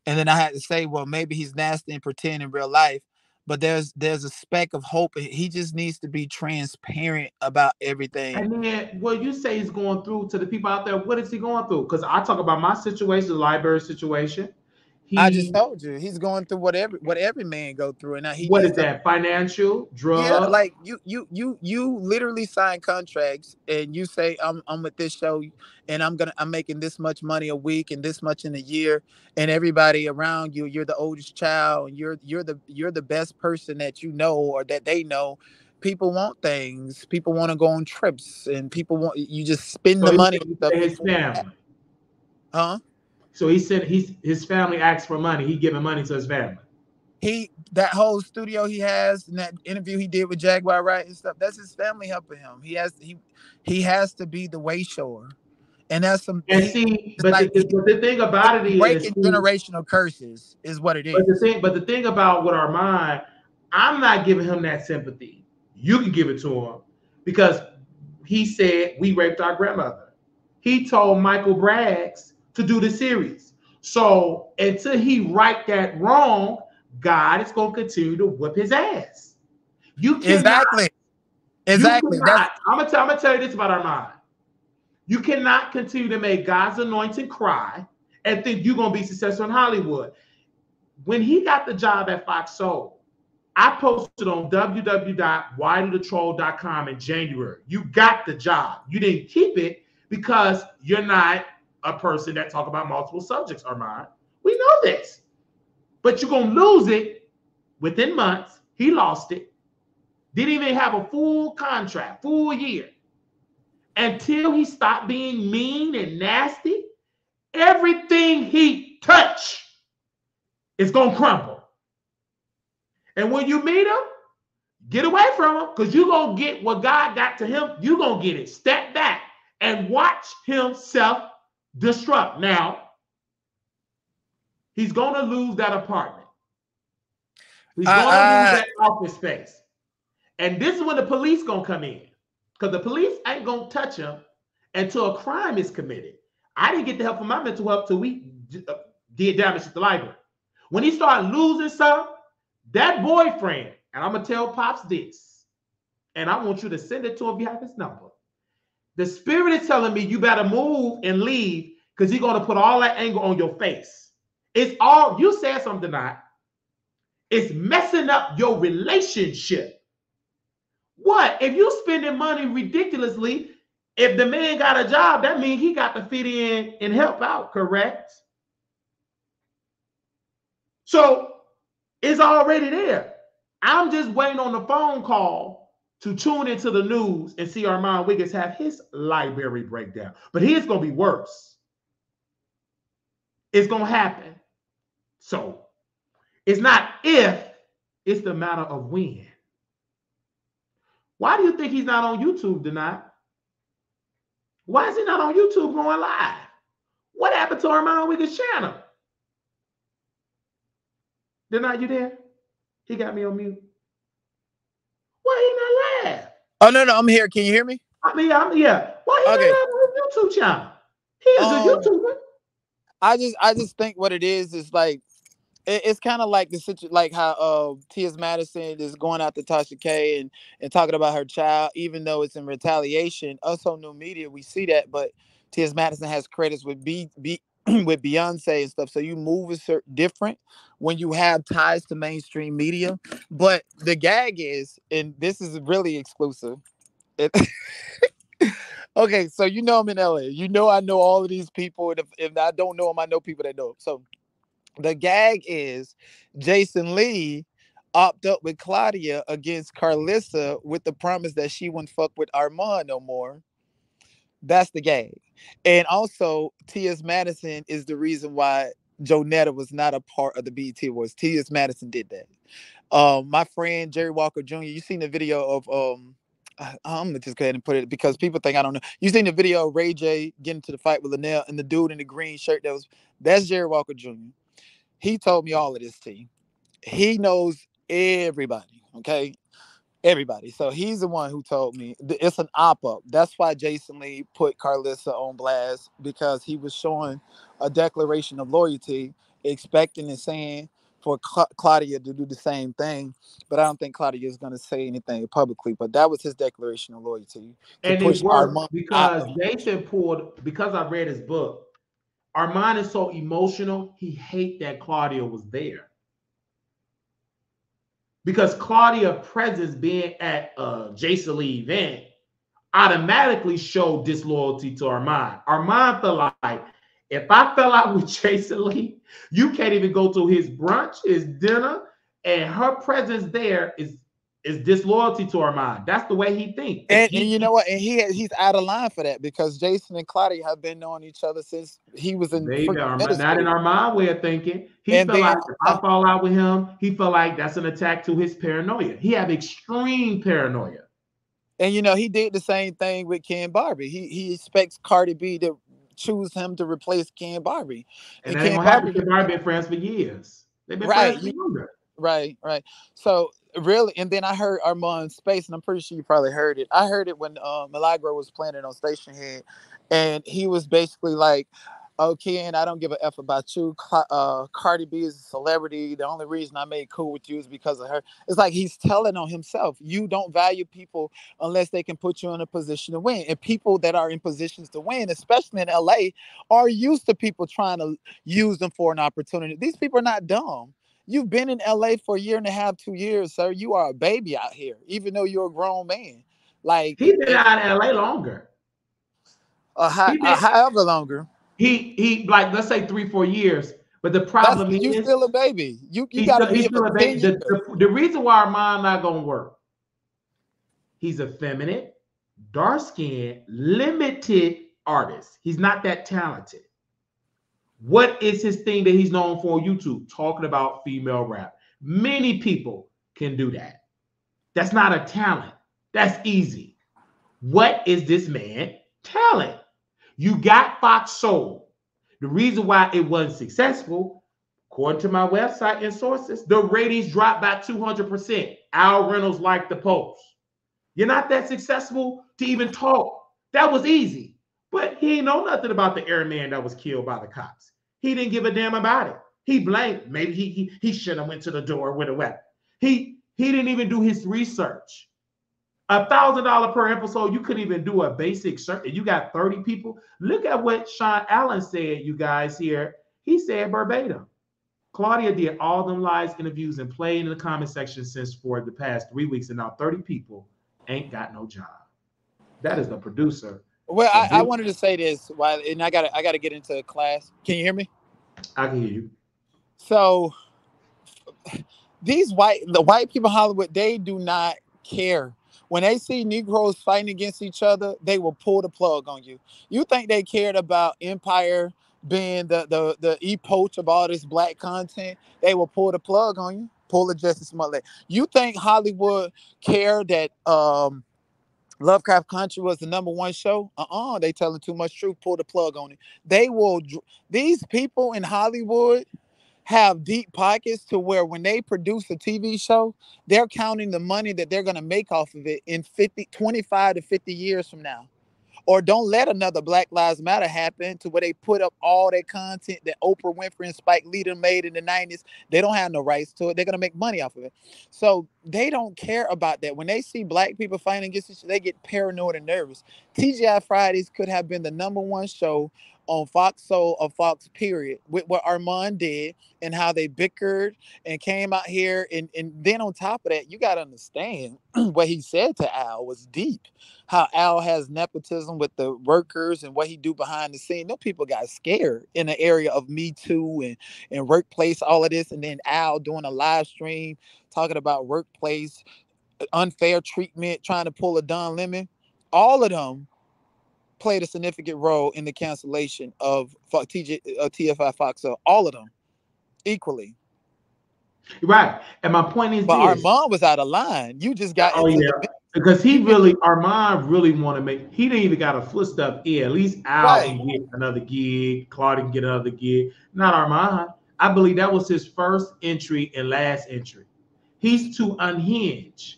And then I had to say, well, maybe he's nasty and pretend in real life, but there's a speck of hope. He just needs to be transparent about everything. And then, well, you say he's going through, to the people out there, what is he going through? Because I talk about my situation, the library situation. I just told you he's going through what every man go through, and now what is that? Financial, drugs. Yeah, like you literally sign contracts and you say I'm with this show and I'm making this much money a week and this much in a year, and everybody around you, you're the oldest child and you're the best person that you know or that they know. People want things. People want to go on trips, and people want you just spend the money. His family, huh? So he said his family asked for money. He giving money to his family. That whole studio he has, and that interview he did with Jaguar Wright and stuff, that's his family helping him. He has to be the way shower. And that's some. And the thing about it is breaking generational curses is what it is. But the thing about what Armon, I'm not giving him that sympathy. You can give it to him because he said we raped our grandmother. He told Michael Braggs to do the series. So until he right that wrong, God is going to continue to whip his ass. You cannot, exactly. I'm gonna tell you this about Armon. You cannot continue to make God's anointing cry and think you're gonna be successful in Hollywood. When he got the job at Fox Soul, I posted on www.wileythetroll.com in January. You got the job. You didn't keep it because you're not a person that talk about multiple subjects, Armon. We know this. But you're going to lose it within months. He lost it. Didn't even have a full contract, full year. Until he stopped being mean and nasty, everything he touched is going to crumble. And when you meet him, get away from him, because you're going to get what God got to him. You're going to get it. Step back and watch him self-destruct. Now, he's going to lose that apartment. He's going to lose that office space. And this is when the police going to come in, because the police ain't going to touch him until a crime is committed. I didn't get the help from my mental health till we did damage to the library. When he started losing stuff, that boyfriend, and I'm going to tell Pops this, and I want you to send it to him if you have his number. The spirit is telling me you better move and leave, because he's going to put all that anger on your face. It's all, you said something tonight. It's messing up your relationship. What? If you spending money ridiculously, if the man got a job, that means he got to fit in and help out, correct? So it's already there. I'm just waiting on the phone call to tune into the news and see Armon Wiggins have his library breakdown. But his going to be worse. It's going to happen. So it's not if, it's the matter of when. Why do you think he's not on YouTube tonight? Why is he not on YouTube going live? What happened to Armon Wiggins' channel? Denight, you there? He got me on mute. Why he not live? Oh, no, I'm here. Can you hear me? I mean, yeah. Why he not live on his YouTube channel? He is a YouTuber. I just think what it is like, it's kind of like the situation, like how T.S. Madison is going out to Tasha K and talking about her child, even though it's in retaliation. Us on new media, we see that, but T.S. Madison has credits with with Beyonce and stuff. So you move is different when you have ties to mainstream media. But the gag is, and this is really exclusive. Okay, so you know I'm in LA. You know I know all of these people. And if I don't know them, I know people that know them. So the gag is Jason Lee opted up with Claudia against Carlissa with the promise that she wouldn't fuck with Armon no more. That's the gag. And also, T.S. Madison is the reason why Jonetta was not a part of the BET Awards. T.S. Madison did that. My friend Jerry Walker Jr., you seen the video of I'm gonna just go ahead and put it because people think I don't know. You seen the video of Ray J getting to the fight with Linnell and the dude in the green shirt that's Jerry Walker Jr. He told me all of this, T. He knows everybody, okay? Everybody. So he's the one who told me it's an op-up. That's why Jason Lee put Carlissa on blast, because he was showing a declaration of loyalty, expecting and saying for Claudia to do the same thing. But I don't think Claudia is going to say anything publicly. But that was his declaration of loyalty. And it worked because Jason pulled, because I read his book, Armon is so emotional, he hates that Claudia was there. Because Claudia's presence being at a Jason Lee event automatically showed disloyalty to Armon. Armon felt like, if I fell out with Jason Lee, you can't even go to his brunch, his dinner, and her presence there is disloyalty to Armon. That's the way he thinks. And you know what? And he's out of line for that, because Jason and Claudia have been knowing each other since he was in. Not in Armon way of thinking. He felt like if I fall out with him, he felt like that's an attack to his paranoia. He have extreme paranoia. And you know, he did the same thing with Ken Barbie. He expects Cardi B to choose him to replace Ken Barbie. And Ken Barbie been friends for years. They've been friends for longer. Right. So really, and then I heard Armon Space, and I'm pretty sure you probably heard it. I heard it when Milagro was playing it on Station Head, and he was basically like, "Oh, Ken, I don't give a F about you. Cardi B is a celebrity. The only reason I made cool with you is because of her." It's like he's telling on himself. You don't value people unless they can put you in a position to win. And people that are in positions to win, especially in LA, are used to people trying to use them for an opportunity. These people are not dumb. You've been in LA for a year and a half, 2 years, sir. You are a baby out here, even though you're a grown man. Like, he's been out in LA longer. However longer. He like, let's say 3-4 years. But the problem is, you still a baby. You got to be still a baby. The reason why Armon not gonna work He's effeminate, dark-skinned, limited artist. He's not that talented. What is his thing that he's known for on YouTube? Talking about female rap. Many people can do that. That's not a talent. That's easy. What is this man talent? You got Fox Soul. The reason why it wasn't successful, according to my website and sources, the ratings dropped by 200%. Al Reynolds liked the post. You're not that successful to even talk. That was easy. But he ain't know nothing about the airman that was killed by the cops. He didn't give a damn about it. He blamed. Maybe he should have went to the door with a weapon. He didn't even do his research. $1,000 per episode. You couldn't even do a basic search. You got 30 people. Look at what Sean Allen said, you guys here. He said verbatim. Claudia did all them live interviews and played in the comment section since for the past 3 weeks, and now 30 people ain't got no job. That is the producer. Well, I wanted to say this, and I gotta get into class. Can you hear me? I can hear you. So the white people in Hollywood, they do not care. When they see Negroes fighting against each other, they will pull the plug on you. You think they cared about Empire being the e-poach of all this black content? They will pull the plug on you. Pull the Justice Smollett. You think Hollywood cared that Lovecraft Country was the #1 show? They telling too much truth. Pull the plug on it. They will. These people in Hollywood have deep pockets to where when they produce a TV show, they're counting the money that they're going to make off of it in 25 to 50 years from now. Or don't let another Black Lives Matter happen to where they put up all that content that Oprah Winfrey and Spike Lee made in the 90s. They don't have no rights to it. They're going to make money off of it. So they don't care about that. When they see black people fighting against each other, they get paranoid and nervous. TGI Fridays could have been the #1 show on Fox Soul or Fox period with what Armon did and how they bickered and came out here. And then on top of that, you got to understand what he said to Al was deep. How Al has nepotism with the workers and what he do behind the scene. Those people got scared in the area of Me Too and workplace, all of this. And then Al doing a live stream talking about workplace, unfair treatment, trying to pull a Don Lemon. All of them played a significant role in the cancellation of TFI Fox. So all of them equally. Right. And my point is but this. Armon was out of line. You just got because Armon really want to make, he didn't even got a footstep in. At least Al can get another gig, Claudia can get another gig. Not Armon. I believe that was his first entry and last entry. He's too unhinged.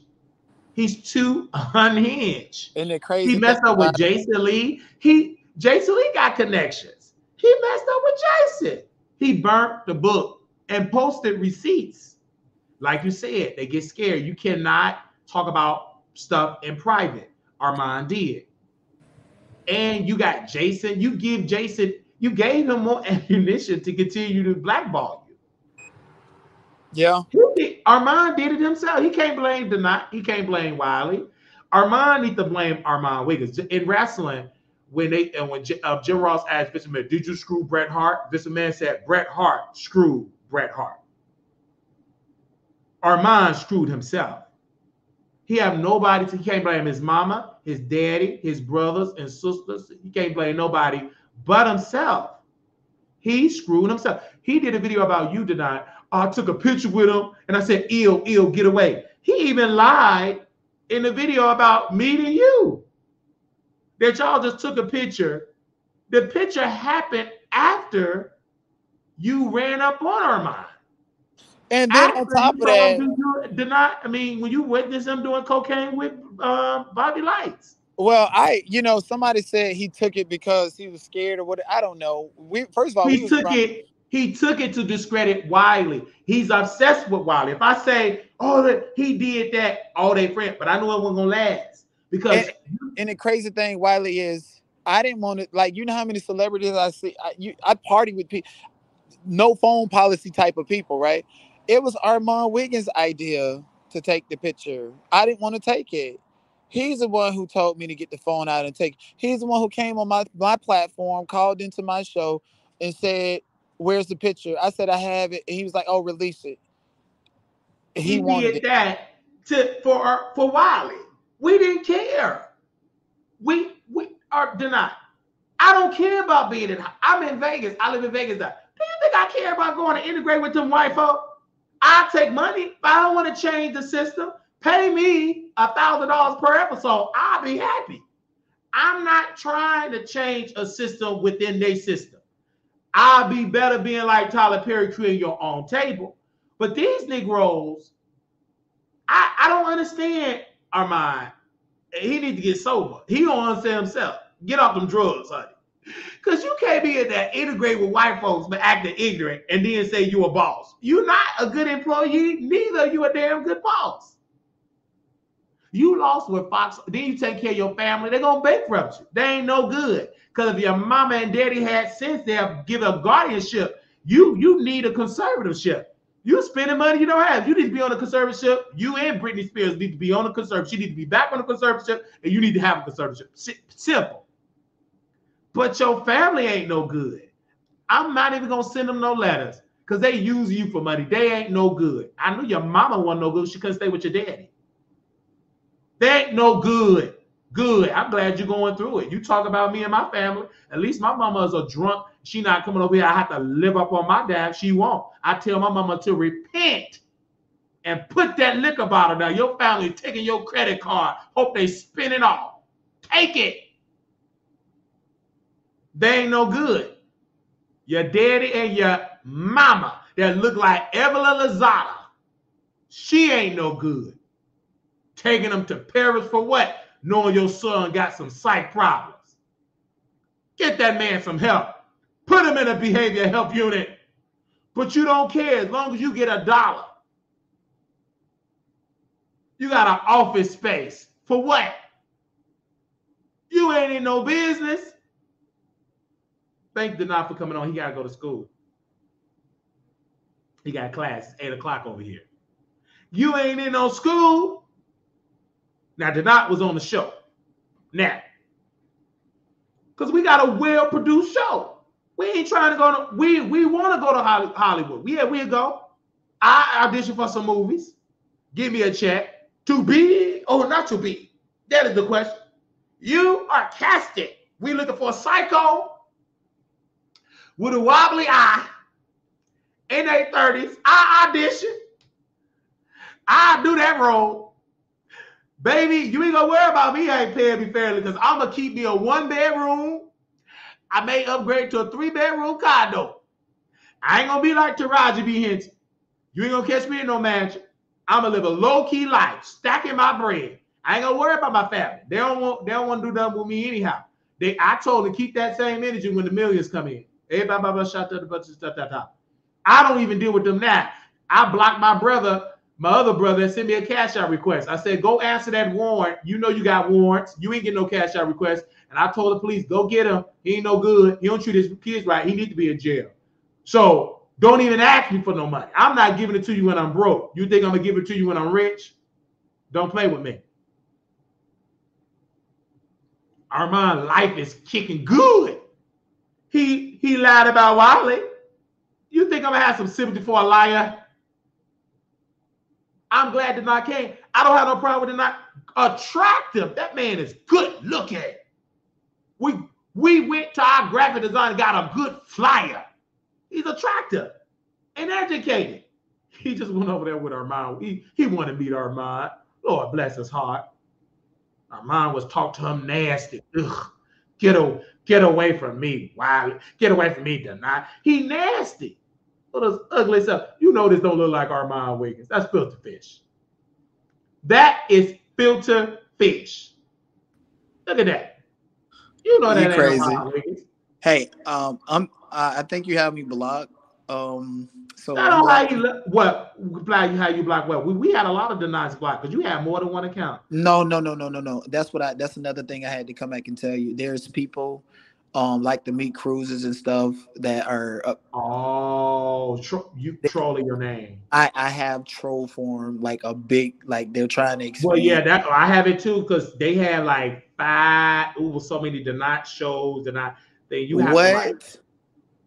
He's too unhinged. And the crazy he messed up with Jason Lee. Jason Lee got connections. He messed up with Jason. He burnt the book and posted receipts. Like you said, they get scared. You cannot talk about stuff in private. Armon did. And you got Jason. You gave him more ammunition to continue to blackball you. Yeah. Armon did it himself. He can't blame He can't blame Wiley. Armon needs to blame Armon Wiggins. In wrestling, when Jim Ross asked Vince McMahon, "Did you screw Bret Hart?" Vince McMahon said, "Bret Hart screwed Bret Hart." Armon screwed himself. He have nobody. He can't blame his mama, his daddy, his brothers and sisters. He can't blame nobody but himself. He screwed himself. He did a video about you tonight. I took a picture with him and I said, "Ill, get away." He even lied in the video about meeting you. That y'all just took a picture. The picture happened after you ran up on Armon. And then on top of that, when you witnessed him doing cocaine with Bobby Lights. Well, somebody said he took it because he was scared or what. I don't know. He took it to discredit Wiley. He's obsessed with Wiley. If I say, he did that, all they friends, but I knew it wasn't gonna last because. And the crazy thing, Wiley, is I didn't want to you know how many celebrities I see. I party with people, no phone policy type of people, right? It was Armon Wiggins' idea to take the picture. I didn't want to take it. He's the one who told me to get the phone out and take it. He's the one who came on my platform, called into my show, and said, "Where's the picture?" I said, "I have it." And he was like, "Oh, release it." He did that for Wiley. We didn't care. We are denied. I don't care about being in. I'm in Vegas. I live in Vegas now. Do you think I care about going to integrate with them white folk? I take money, but I don't want to change the system. Pay me $1,000 per episode. I'll be happy. I'm not trying to change a system within their system. I'll be better being like Tyler Perry, creating your own table. But these Negroes, I don't understand Armon. He needs to get sober. He don't understand himself. Get off them drugs, honey. Because you can't be in there, integrate with white folks, but acting ignorant, and then say you a boss. You're not a good employee, neither you a damn good boss. You lost with Fox, then you take care of your family, they're going to bankrupt you. They ain't no good. Because if your mama and daddy had sense, they'll give a guardianship. You need a conservatorship. You spending money you don't have. You need to be on a conservatorship. You and Britney Spears need to be on a conservatorship. She need to be back on a conservatorship, and you need to have a conservatorship. Simple. But your family ain't no good. I'm not even going to send them no letters because they use you for money. They ain't no good. I knew your mama wasn't no good. She couldn't stay with your daddy. They ain't no good. Good. I'm glad you're going through it. You talk about me and my family. At least my mama is a drunk. She not coming over here. I have to live up on my dad. She won't. I tell my mama to repent and put that liquor bottle down. Your family taking your credit card. Hope they spin it off. Take it. They ain't no good. Your daddy and your mama that look like Evelyn Lozada. She ain't no good. Taking them to Paris for what? Knowing your son got some psych problems. Get that man some help. Put him in a behavior health unit. But you don't care as long as you get $1. You got an office space. For what? You ain't in no business. Thank Denai for coming on. He got to go to school. He got class. It's 8 o'clock over here. You ain't in no school. Now, Denai was on the show. Now, because we got a well-produced show. We ain't trying to go to, we want to go to Hollywood. Yeah, we'll go. I audition for some movies. Give me a check. To be or not to be? That is the question. You are casted. We looking for a psycho with a wobbly eye in their 30s. I audition. I do that role. Baby, you ain't gonna worry about me. I ain't paying me fairly because I'm gonna keep me a 1-bedroom. I may upgrade to a 3-bedroom condo. I ain't gonna be like Taraji B. Henson. You ain't gonna catch me in no mansion. I'm gonna live a low-key life, stacking my bread. I ain't gonna worry about my family. They don't want to do nothing with me anyhow. I told them to keep that same energy when the millions come in. Everybody shut up, stuff. I don't even deal with them now. I blocked my other brother, and sent me a cash out request. I said, go answer that warrant. You know you got warrants. You ain't getting no cash out request. And I told the police, go get him. He ain't no good. He don't treat his kids right. He need to be in jail. So don't even ask me for no money. I'm not giving it to you when I'm broke. You think I'm going to give it to you when I'm rich? Don't play with me. Armon life is kicking good. He lied about Wiley. You think I'm going to have some sympathy for a liar? I'm glad that I came. I don't have no problem with it not attractive. That man is good looking. We went to our graphic designer and got a good flyer. He's attractive and educated. He just went over there with Armon. He wanted to meet Armon. Lord bless his heart. Armon was talking to him nasty. Ugh. Get away from me, Wiley. Get away from me, Denai. He nasty. Look at this ugly stuff. You know this don't look like Armon Wiggins. That's filter fish. That is filter fish. Look at that. You know that ain't crazy. Armon Wiggins. Hey, I think you have me blocked. So I don't know how you look. What? How you block what? We had a lot of denies blocked because you had more than one account. No. That's another thing I had to come back and tell you. There's people like the meat cruises and stuff that are you trolling your name. I have troll form like a big, like they're trying to expand. Well, yeah, I have it too because they have like 5 so many denied shows you have what? To, like,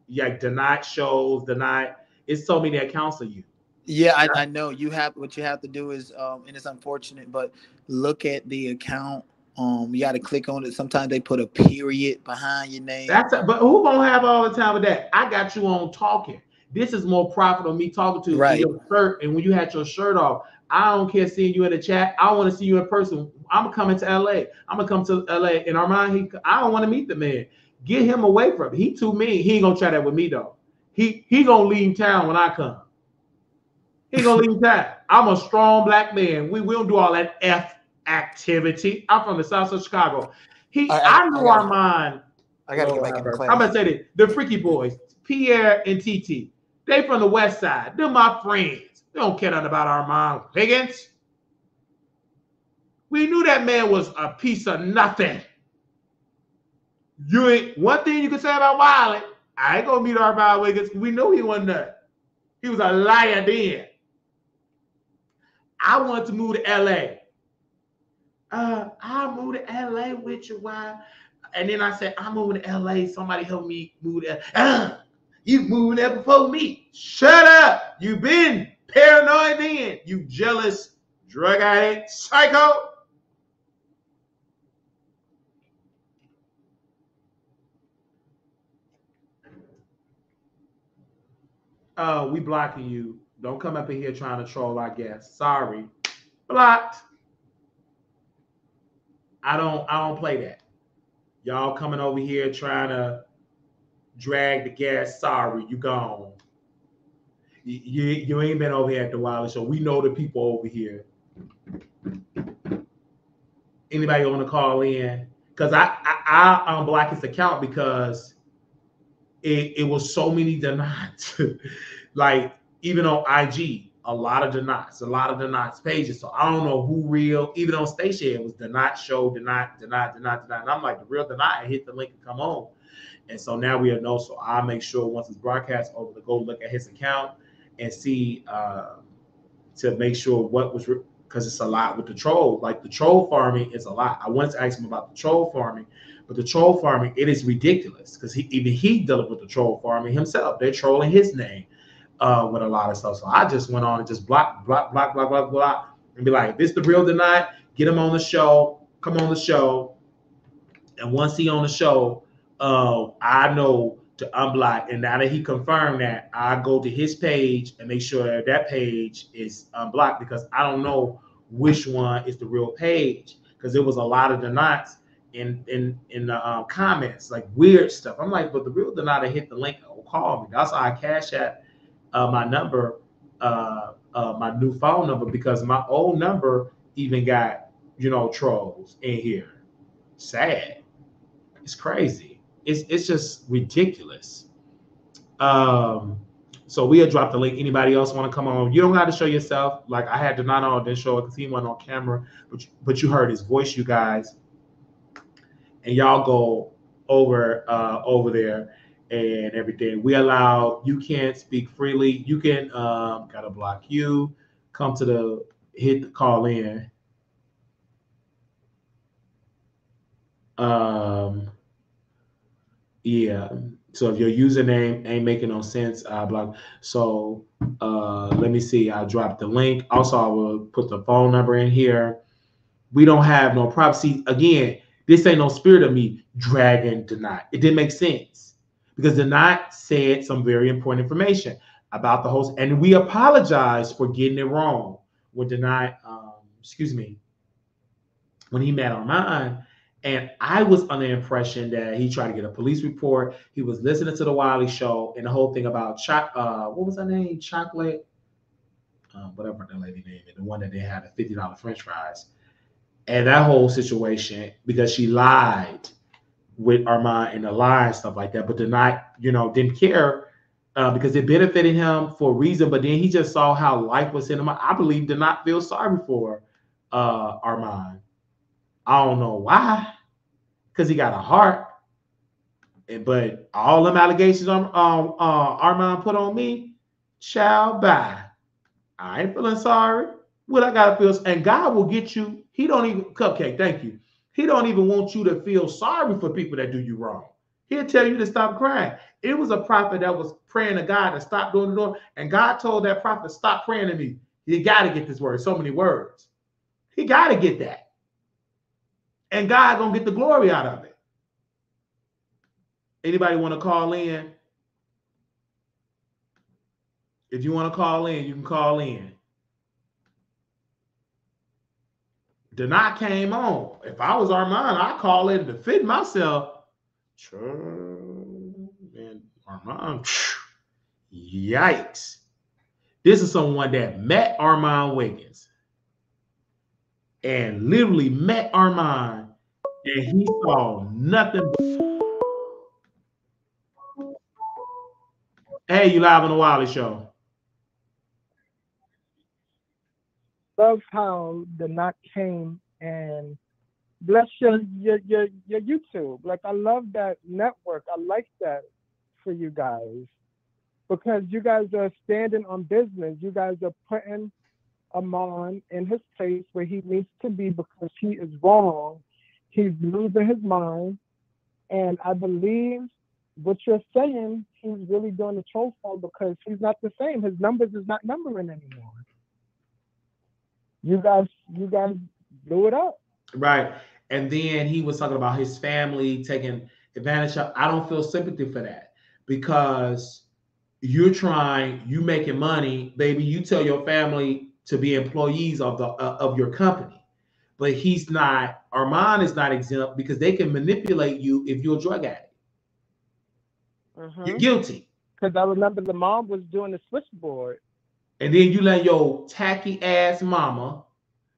yeah, denied shows, denied. It's so many accounts of you. Yeah, I know you have what you have to do is and it's unfortunate, but look at the account. You got to click on it. Sometimes they put a period behind your name. But who gonna have all the time with that? I got you on talking. This is more profit on me talking to in Right. your shirt, and when you had your shirt off, I don't care seeing you in the chat. I want to see you in person. I'm coming to LA. I'm gonna come to LA. In Armon, I don't want to meet the man. Get him away from me. He too mean. He ain't gonna try that with me though. He gonna leave town when I come. He gonna leave town. I'm a strong black man. We will do all that F activity. I'm from the South Side of Chicago. I know Armon. I gotta get back in class. I'm gonna say this: the Freaky Boys, Pierre and TT. They from the West Side. They're my friends. They don't care nothing about Armon Wiggins. We knew that man was a piece of nothing. You ain't one thing you can say about Wiley. I ain't gonna meet Armon Wiggins. We knew he wasn't that. He was a liar then. I wanted to move to LA. I'll move to LA with you. Why? And then I said, I'm moving to LA. Somebody help me move there. You moving there before me. Shut up. You been paranoid then. You jealous drug addict psycho. We blocking you. Don't come up in here trying to troll our guests. Sorry. Blocked. I don't play that. Y'all coming over here trying to drag the guests. Sorry, you gone. You ain't been over here at the Wiley Show. We know the people over here. Anybody want to call in? Because I unblock his account because it was so many denies. Like even on IG, a lot of denies pages. So I don't know who real. Even on Station, it was deny show, deny. And I'm like, the real deny. Hit the link and come on. And so now we know. So I'll make sure once it's broadcast over to go look at his account and see to make sure what was because it's a lot with the troll. Like the troll farming is a lot. I wanted to ask him about the troll farming, but the troll farming, it is ridiculous because even he dealing with the troll farming himself. They're trolling his name with a lot of stuff. So I just went on and just block, and be like, if it's the real deny, get him on the show, come on the show. And once he on the show, I know to unblock. And now that he confirmed that, I go to his page and make sure that page is unblocked because I don't know which one is the real page because there was a lot of denies in the comments, like weird stuff. I'm like, but the real deny hit the link or call me. That's how I cash at my number, my new phone number because my old number even got trolls in here. Sad. It's crazy. It's just ridiculous. So we'll drop the link. Anybody else want to come on? You don't have to show yourself. Like I had Donato didn't show it because he wasn't on camera, but you heard his voice, you guys. And y'all go over there and everything. We allow you can't speak freely. You can gotta block you. Come to hit the call in. Yeah. So if your username ain't making no sense, I block. So let me see. I dropped the link. Also, I will put the phone number in here. We don't have no privacy. Again, this ain't no spirit of me dragging Deny. It didn't make sense because Deny said some very important information about the host, and we apologize for getting it wrong when Deny, when he met Armon. And I was under the impression that he tried to get a police report. He was listening to the Wiley Show and the whole thing about what was her name? Chocolate, whatever the lady name is, the one that they had the $50 French fries. And that whole situation, because she lied with Armon and the lie and stuff like that, but didn't care because it benefited him for a reason. But then he just saw how life was in him. I believe did not feel sorry for Armon. I don't know why, because he got a heart. But all them allegations Armon put on me, shall bye. I ain't feeling sorry. What I gotta feel, and God will get you. He don't even Cupcake. Thank you. He don't even want you to feel sorry for people that do you wrong. He'll tell you to stop crying. It was a prophet that was praying to God to stop doing the door, and God told that prophet, stop praying to me. You got to get this word. So many words. He got to get that. And God gonna get the glory out of it. Anybody want to call in? If you want to call in, you can call in. Denai came on. If I was Armon, I'd call in to defend myself. Man, Armon, yikes. This is someone that met Armon Wiggins and literally met Armon, and he saw nothing. Hey, you live on the Wiley Show. Love how the knock came and bless your YouTube. Like, I love that network. I like that for you guys because you guys are standing on business. You guys are putting Armon in his place where he needs to be because he is wrong. He's losing his mind. And I believe what you're saying, he's really doing the troll fall because he's not the same. His numbers is not numbering anymore. You guys blew it up. Right. And then he was talking about his family taking advantage of. I don't feel sympathy for that because you're making money, baby. You tell your family to be employees of your company. But he's not, Armon is not exempt because they can manipulate you if you're a drug addict. Mm-hmm. You're guilty. Because I remember the mom was doing the switchboard. And then you let your tacky ass mama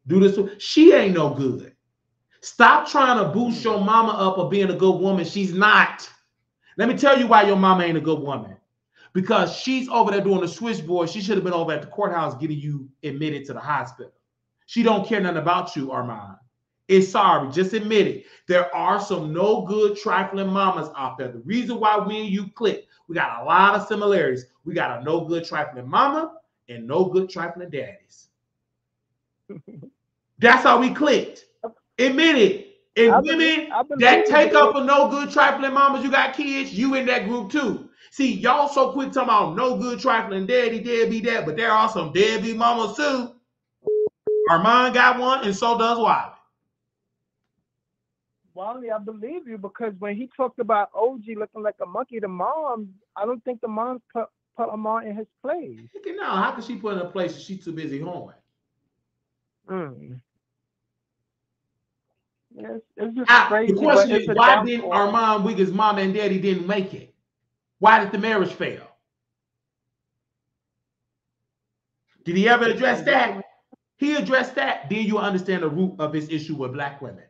do this. She ain't no good. Stop trying to boost your mama up of being a good woman. She's not. Let me tell you why your mama ain't a good woman. Because she's over there doing the switchboard. She should have been over at the courthouse getting you admitted to the hospital. She don't care nothing about you, Armon. It's sorry. Just admit it. There are some no good trifling mamas out there. The reason why we and you click, we got a lot of similarities. We got a no good trifling mama and no good trifling daddies. That's how we clicked. Admit it. And women that take up for no good trifling mamas, you got kids, you in that group too. See, y'all so quick talking about no good trifling daddy, deadbeat dad, but there are some deadbeat mamas too. Armon got one, and so does Wiley. Wiley, I believe you because when he talked about OG looking like a monkey, the mom, I don't think the mom put Armon in his place. No, how can she put in a place if she's too busy hoeing? Yes, it's just crazy. The question is, why didn't Armon Wiggins' mom and daddy didn't make it? Why did the marriage fail? Did he ever address that? He addressed that. Then you understand the root of his issue with black women.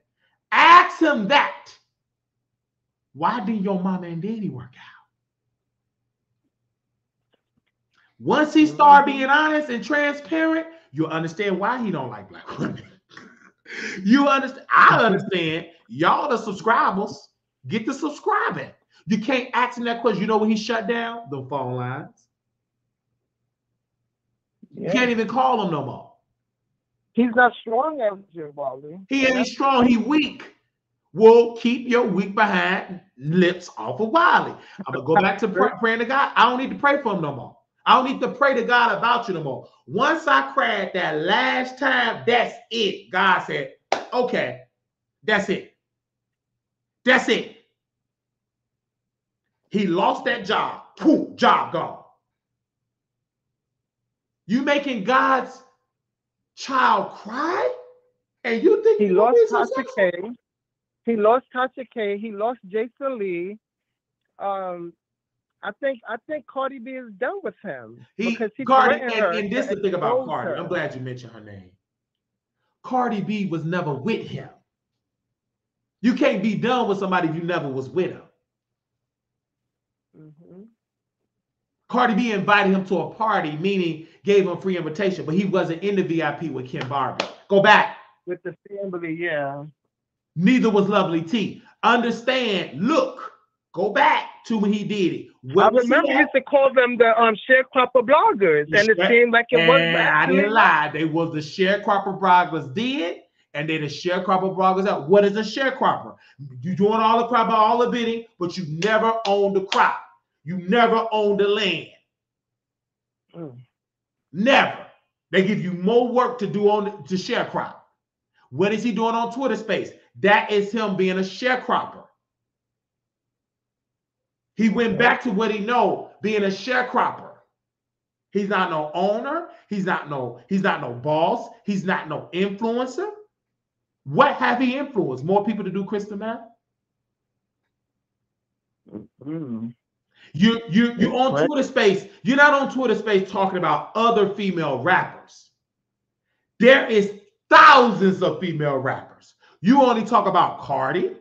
Ask him that. Why didn't your mama and daddy work out? Once he started being honest and transparent, you'll understand why he don't like black women. You understand? I understand. Y'all the subscribers. Get to subscribing. You can't ask him that question. You know when he shut down? The phone lines. You can't even call him no more. He's not strong as you, Wiley. He ain't strong. He weak. Well, keep your weak behind lips off of Wiley. I'm going to go back to praying to God. I don't need to pray for him no more. I don't need to pray to God about you no more. Once I cried that last time, that's it. God said, okay, that's it. That's it. He lost that job. Poof, job gone. You making God's child cry? And you think he lost Tasha K. He lost Tasha K. He lost Jason Lee. I think Cardi B is done with him. Cardi, and this is the thing about Cardi. I'm glad you mentioned her name. Cardi B was never with him. You can't be done with somebody if you never was with him. Mm-hmm. Cardi B invited him to a party, meaning gave him free invitation, but he wasn't in the VIP with Kim Barbie. Go back. With the family, yeah. Neither was Lovely T. Understand, look, go back to when he did it. I remember he used to call them the sharecropper bloggers, and it seemed like it was. I didn't lie. They was the sharecropper bloggers did, And then the sharecropper bloggers out. What is a sharecropper? You're doing all the crop, all the bidding, but you never own the crop. You never own the land. Never. They give you more work to do on the sharecropper. What is he doing on Twitter Space? That is him being a sharecropper. He went back to what he know, being a sharecropper. He's not no owner. He's not no boss. He's not no influencer. What have he influenced? More people to do crystal meth? You on Twitter Space. You're not on Twitter Space talking about other female rappers. There is thousands of female rappers. You only talk about Cardi.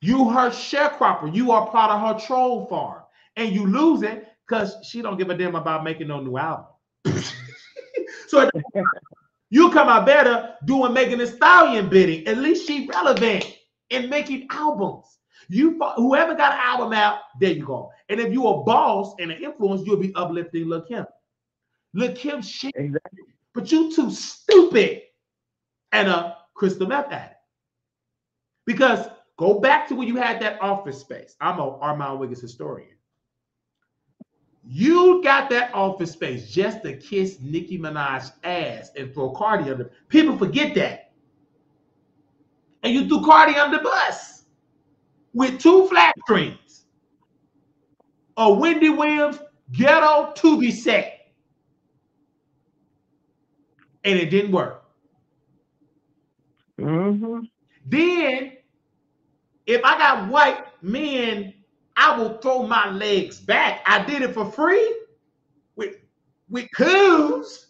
You her sharecropper. You are part of her troll farm. And you lose it because she don't give a damn about making no new album. So you come out better doing Megan Thee Stallion bidding. At least she relevant in making albums. Whoever got an album out, there you go. And if you a boss and an influence, you'll be uplifting Lil' Kim. Lil' Kim shit. Exactly. But you too stupid and a crystal meth addict. Because go back to when you had that office space. I'm a Armon Wiggins historian. You got that office space just to kiss Nicki Minaj's ass and throw Cardi under. People forget that. And you threw Cardi under the bus with 2 flat screens. A Wendy Williams ghetto to be set. And it didn't work. Then, if I got white men, I will throw my legs back. I did it for free with coups,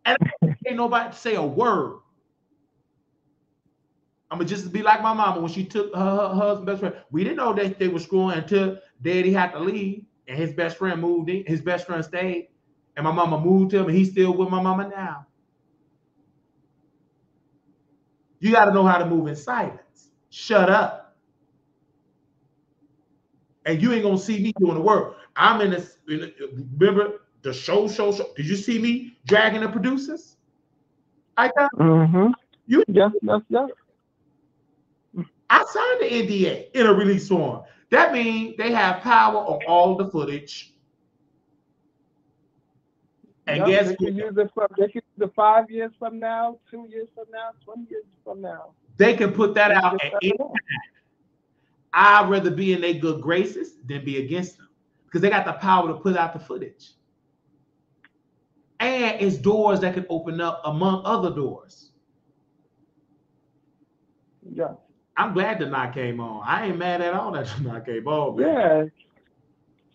and ain't nobody say a word. I'm gonna just be like my mama when she took her husband's best friend. We didn't know that they were screwing until Daddy had to leave, and his best friend moved in. His best friend stayed, and my mama moved him, and he's still with my mama now. You got to know how to move in silence. Shut up. And you ain't gonna see me doing the work. I'm in this. Remember the show. Did you see me dragging the producers? I got you. Yes. I signed the NDA in a release form. That means they have power on all the footage. And guess they can use it 5 years from now, 2 years from now, 20 years from now. They can put that out at any time. I'd rather be in their good graces than be against them because they got the power to put out the footage. And it's doors that can open up among other doors. Yeah. I'm glad the knock came on. I ain't mad at all that the knock came on. Man. Yeah.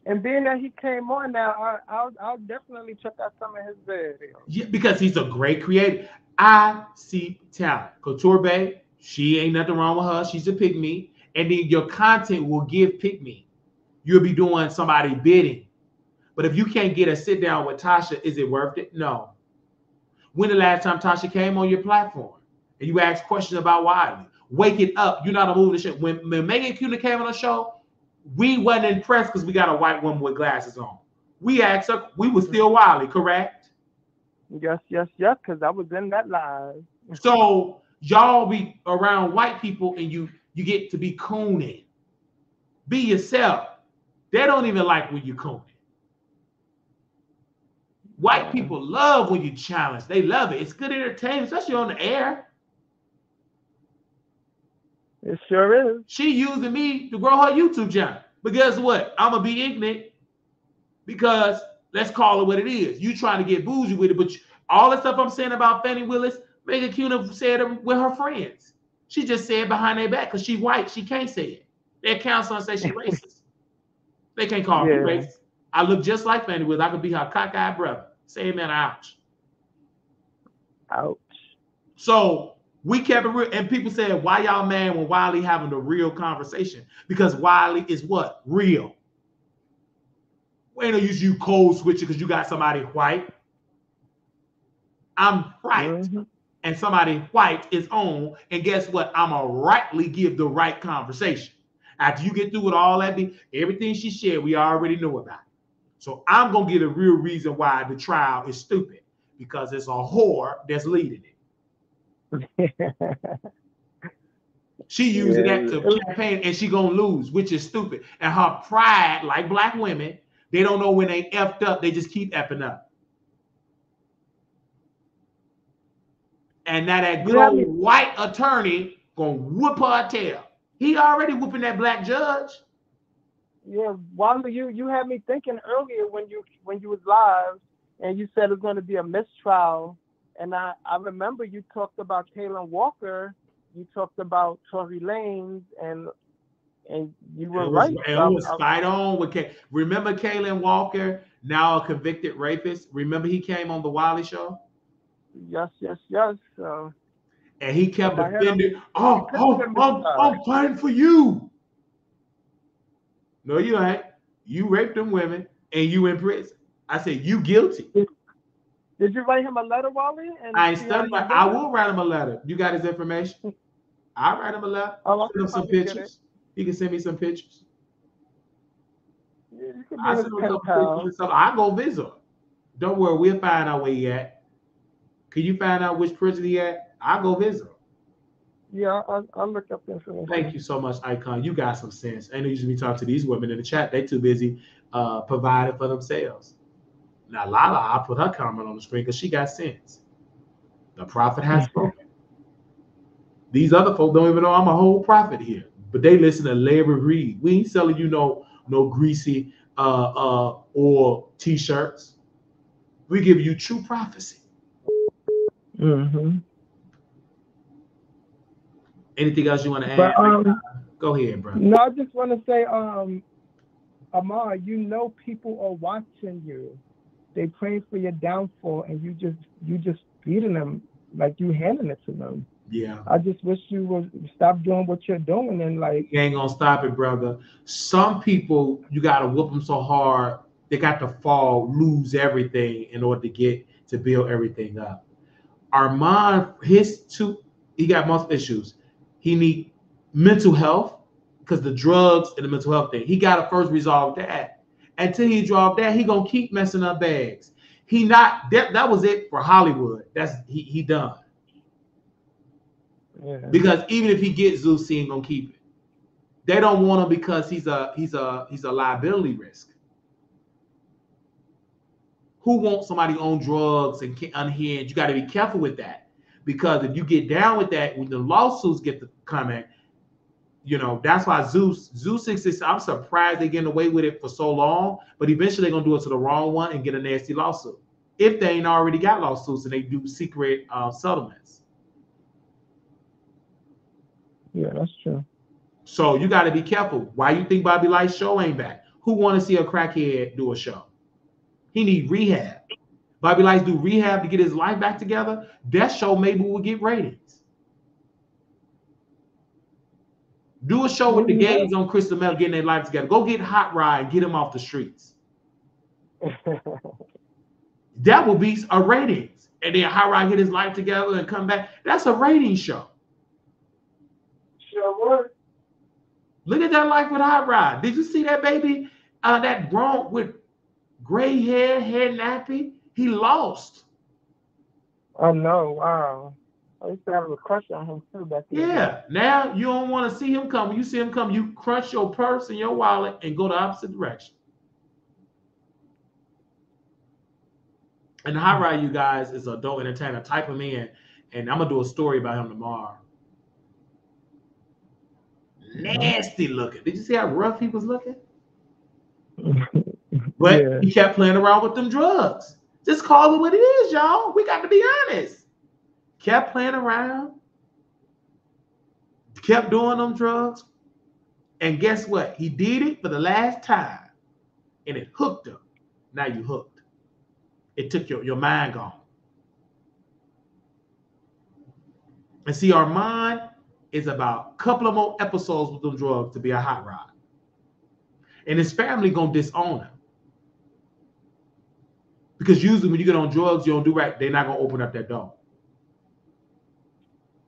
And being that he came on now, I'll definitely check out some of his videos. Yeah, because he's a great creator. I see talent. Couture Bay, she ain't nothing wrong with her. She's a pygmy. And then your content will give pygmy. You'll be doing somebody bidding. But if you can't get a sit down with Tasha, is it worth it? No. When the last time Tasha came on your platform and you asked questions about Wiley? Wake it up. You're not a movie show. When Megan Cuda came on the show, we wasn't impressed because we got a white woman with glasses on. We asked her, we were still Wiley, correct? Yes, because I was in that live. So y'all be around white people and you get to be cooning. Be yourself. They don't even like when you cooning. White people love when you challenge. They love it. It's good entertainment, especially on the air. It sure is. She using me to grow her YouTube channel. But guess what? I'm going to be ignorant because let's call it what it is. You trying to get bougie with it, but all the stuff I'm saying about Fannie Willis, Megan Cuna said it with her friends. She just said behind their back because she's white. She can't say it. Their counselor say she's racist. They can't call me racist. I look just like Fannie Willis. I could be her cockeyed brother. Say amen, ouch. Ouch. So we kept it real. And people said, why y'all mad when Wiley having a real conversation? Because Wiley is what? Real. We ain't no use you code switching because you got somebody white. I'm right. And somebody white is on. And guess what? I'm going to rightly give the right conversation. After you get through with all that, everything she shared, we already know about it. So I'm going to get a real reason why the trial is stupid. Because it's a whore that's leading it. She using that to campaign, and she gonna lose, which is stupid. And her pride, like black women, they don't know when they effed up. They just keep effing up. And now that good old white attorney gonna whoop her tail. He already whooping that black judge. Yeah, Wanda, you had me thinking earlier when you was live, and you said it's going to be a mistrial, and I remember you talked about Kaylin Walker, you talked about Tory Lanez, and you were right. It was spot on with Remember Kaylin Walker, now a convicted rapist? Remember he came on the Wiley Show? Yes. And he kept defending, I'm fighting for you. No, you ain't. You raped them women and you in prison. I said, you guilty. Did you write him a letter, Wally? I ain't studying. I will write him a letter. You got his information? I'll write him a letter. Send him some pictures. He can send me some pictures. Yeah, I send him some pictures. I'll go visit him. Don't worry, we'll find out where he at. Can you find out which prison he at? I'll go visit him. Yeah, I'll look up the information. Thank you so much, Icon. You got some sense. I know usually we talk to these women in the chat. They too busy providing for themselves. Now, Lala, I'll put her comment on the screen because she got sense. The prophet has spoken. These other folks don't even know I'm a whole prophet here. But they listen to Larry Reed. We ain't selling you no greasy or T-shirts. We give you true prophecy. Mm-hmm. Anything else you want to add? Go ahead, bro. No, I just want to say, Amar, you know people are watching you. They praying for your downfall, and you just beating them like you handing it to them. Yeah. I just wish you would stop doing what you're doing and like. You ain't gonna stop it, brother. Some people, you gotta whoop them so hard they got to fall, lose everything in order to get to build everything up. Armon, he got multiple issues. He need mental health because the drugs and the mental health thing. He gotta first resolve that. Until he drop that, he gonna keep messing up bags. That was it for Hollywood. That's he done. Yeah. Because even if he gets Zeus, he ain't gonna keep it. They don't want him because he's a liability risk. Who wants somebody on drugs and unhinged? You got to be careful with that, because if you get down with that, when the lawsuits get to coming, that's why Zeus 66. I'm surprised they're getting away with it for so long, but eventually they're gonna do it to the wrong one and get a nasty lawsuit if they ain't already got lawsuits and they do secret settlements. Yeah, that's true. So you got to be careful. Why you think Bobby Light's show ain't back? Who want to see a crackhead do a show? He need rehab. Bobby Lights do rehab to get his life back together. That show maybe will get ratings. Do a show with the gays on Crystal Metal getting their life together. Go get Hot Rod and get him off the streets. That will be a ratings. And then Hot Rod get his life together and come back. That's a ratings show. Sure would. Look at that life with Hot Rod. Did you see that baby? That grown with gray hair nappy? He lost. Oh no! Wow. I used to have a crush on him too back then. Yeah. Now you don't want to see him come. When you see him come, you crunch your purse and your wallet and go the opposite direction. And Hot Rod, you guys, is an adult entertainer. Type him in, and I'm gonna do a story about him tomorrow. Nasty looking. Did you see how rough he was looking? But he kept playing around with them drugs. Just call it what it is, y'all. We got to be honest. Kept playing around. Kept doing them drugs. And guess what? He did it for the last time. And it hooked him. Now you hooked. It took your mind gone. And see, Armon is about a couple of more episodes with them drugs to be a Hot Rod. And his family gonna disown him. Because usually when you get on drugs, you don't do right, they're not gonna open up that door.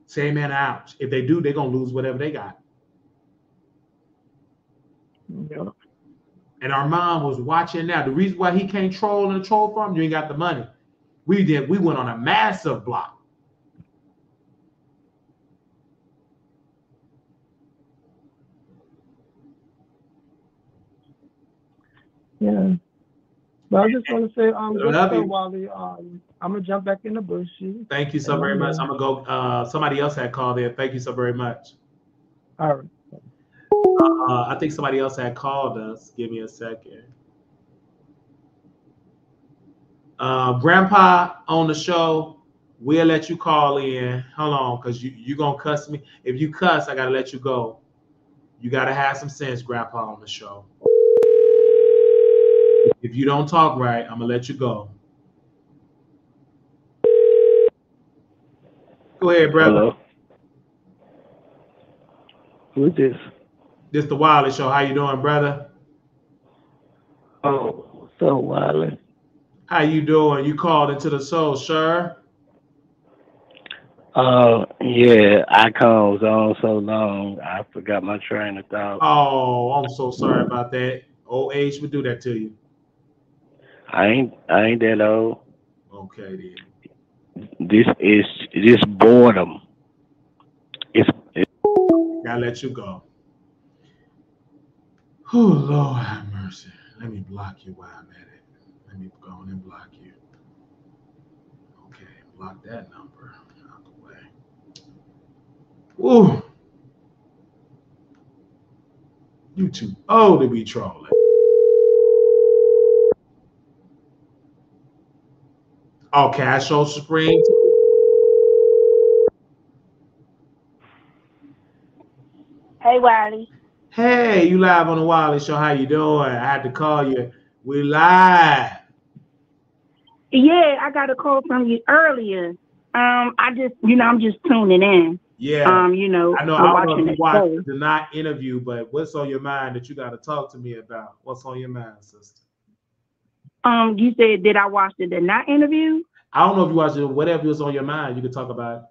Say man ouch. If they do, they're gonna lose whatever they got. Yeah. And Armon was watching now. The reason why he can't troll in a troll farm, you ain't got the money. We went on a massive block. Yeah. But I just want to say, good Love stuff, you. Wally. I'm gonna jump back in the bushes. Thank you so And very much. I'm I'm gonna go. Somebody else had called in. Thank you so very much. all right. I think somebody else had called us. Give me a second. Grandpa on the show. We'll let you call in. Hold on, because you gonna cuss me. If you cuss, I gotta let you go. You gotta have some sense, Grandpa on the show. If you don't talk right, I'm gonna let you go. Go ahead, brother. Hello. Who is this? This the Wiley Show. How you doing, brother? Oh, what's up, Wiley? How you doing? You called into the show, sure. Yeah, I was on so long, I forgot my train of thought. Oh, I'm so sorry about that. Old age would do that to you. I ain't that old. Okay, then. This is just boredom. It's Gotta let you go. Oh, Lord have mercy. Let me block you while I'm at it. Let me go on and block you. Okay, block that number out the way. Ooh, you too old to be trolling. Okay, I show Spring. Hey, Wiley. Hey, you live on the Wiley Show. How you doing? I had to call you. We live. Yeah, I got a call from you earlier. I just, I'm just tuning in. Yeah, I know. I I'm don't know watching if you the watched show. the not interview, but what's on your mind that you got to talk to me about? What's on your mind, sister? You said, did I watch the not interview? I don't know if you watched it. Whatever was on your mind, you could talk about it.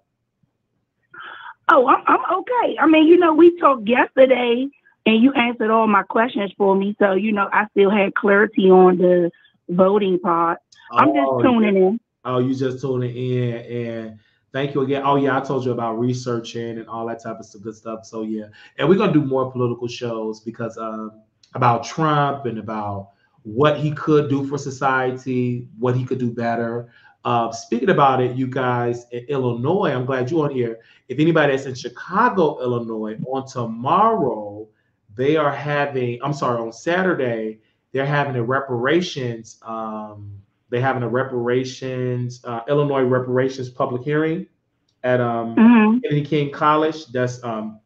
Oh, I'm okay. I mean, we talked yesterday and you answered all my questions for me. So, I still had clarity on the voting part. I'm just Oh, yeah. tuning in. Oh, you just tuning in, and thank you again. Oh yeah, I told you about researching and all that type of good stuff. So yeah, and we're gonna do more political shows because about Trump and about what he could do for society, what he could do better. Speaking about it, you guys in Illinois, I'm glad you're on here. If anybody that's in Chicago, Illinois, on tomorrow, they are having. I'm sorry, on Saturday, they're having a reparations. They're having a reparations Illinois reparations public hearing at Mm-hmm. Kennedy King College. That's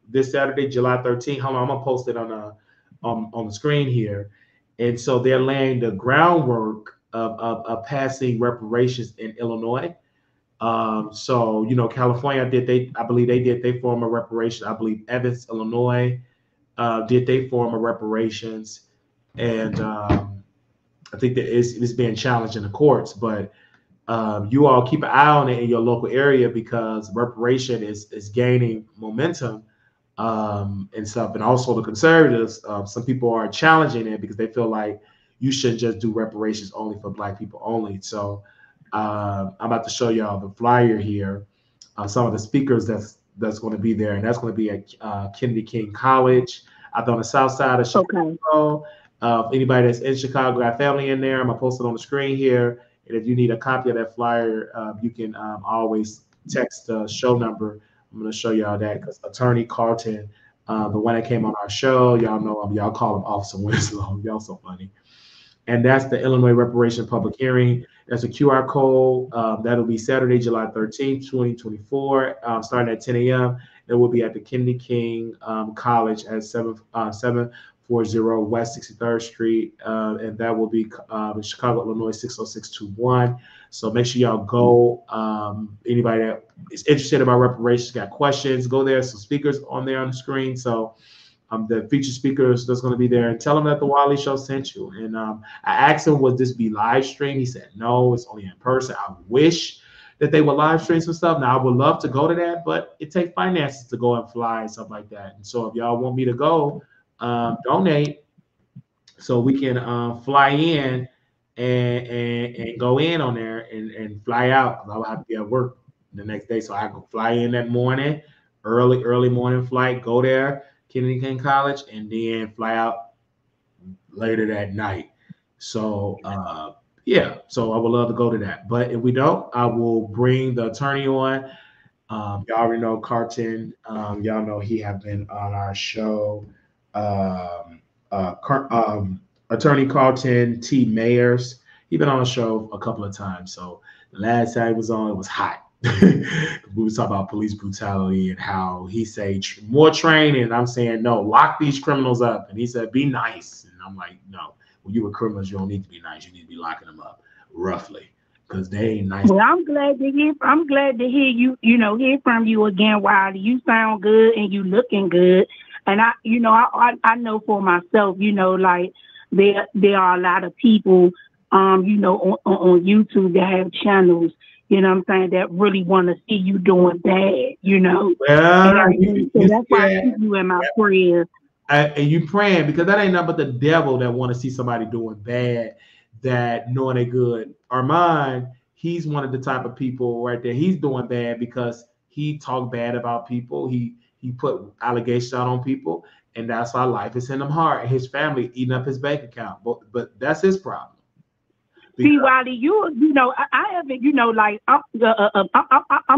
this Saturday, July 13th. Hold on, I'm gonna post it on the screen here. And so they're laying the groundwork of passing reparations in Illinois. So California did I believe they did they form a reparation. I believe Evans, Illinois, did they form a reparations, and I think that it's being challenged in the courts, but you all keep an eye on it in your local area because reparation is gaining momentum and stuff. And also the conservatives, some people are challenging it because they feel like you shouldn't just do reparations only for Black people only. So I'm about to show y'all the flyer here. Some of the speakers that's going to be there, and that's going to be at Kennedy King College out on the south side of Okay. Chicago. Anybody that's in Chicago got family in there, I'm gonna post it on the screen here. And if you need a copy of that flyer, you can always text the show number. I'm gonna show y'all that because Attorney Carlton, the one that came on our show, y'all know him. Y'all call him Officer Winslow. Y'all so funny. And that's the Illinois Reparation Public Hearing. That's a QR code. That'll be Saturday, July 13th, 2024, starting at 10 a.m. It will be at the Kennedy King College at 740 West 63rd Street, and that will be in Chicago, Illinois, 60621. So make sure y'all go. Anybody that is interested about reparations, got questions, go there. Some speakers on there on the screen. So the featured speakers that's going to be there, and tell them that the Wiley Show sent you. And I asked him, would this be live stream? He said, no, it's only in person. I wish that they would live stream some stuff. Now, I would love to go to that, but it takes finances to go and fly and stuff like that. And so if y'all want me to go, donate so we can fly in and go in on there and fly out. I'll have to be at work the next day. So I can fly in that morning, early morning flight, go there, Kennedy King College, and then fly out later that night. So yeah, so I would love to go to that. But if we don't, I will bring the attorney on. Y'all already know Carton. Y'all know he have been on our show. Um, Attorney Carlton T. Mayers. He been on the show a couple of times. So the last time he was on, it was hot. We was talking about police brutality and how he said more training. I'm saying no, lock these criminals up. And he said be nice. And I'm like, no, when you were criminals, you don't need to be nice. You need to be locking them up roughly because they ain't nice. Well, I'm glad to hear. I'm glad to hear you. Hear from you again, Wiley. You sound good and you looking good. And I know for myself. Like there are a lot of people, on YouTube that have channels. You know what I'm saying, that really want to see you doing bad. Well, and so that's why I keep you in my prayers. And you praying because that ain't nothing but the devil that want to see somebody doing bad, that knowing they good. Armon, he's one of the type of people right there. He's doing bad because he talked bad about people. He put allegations out on people, and that's why life is in him hard. And his family eating up his bank account. But that's his problem. See, Wiley, I haven't, like I'm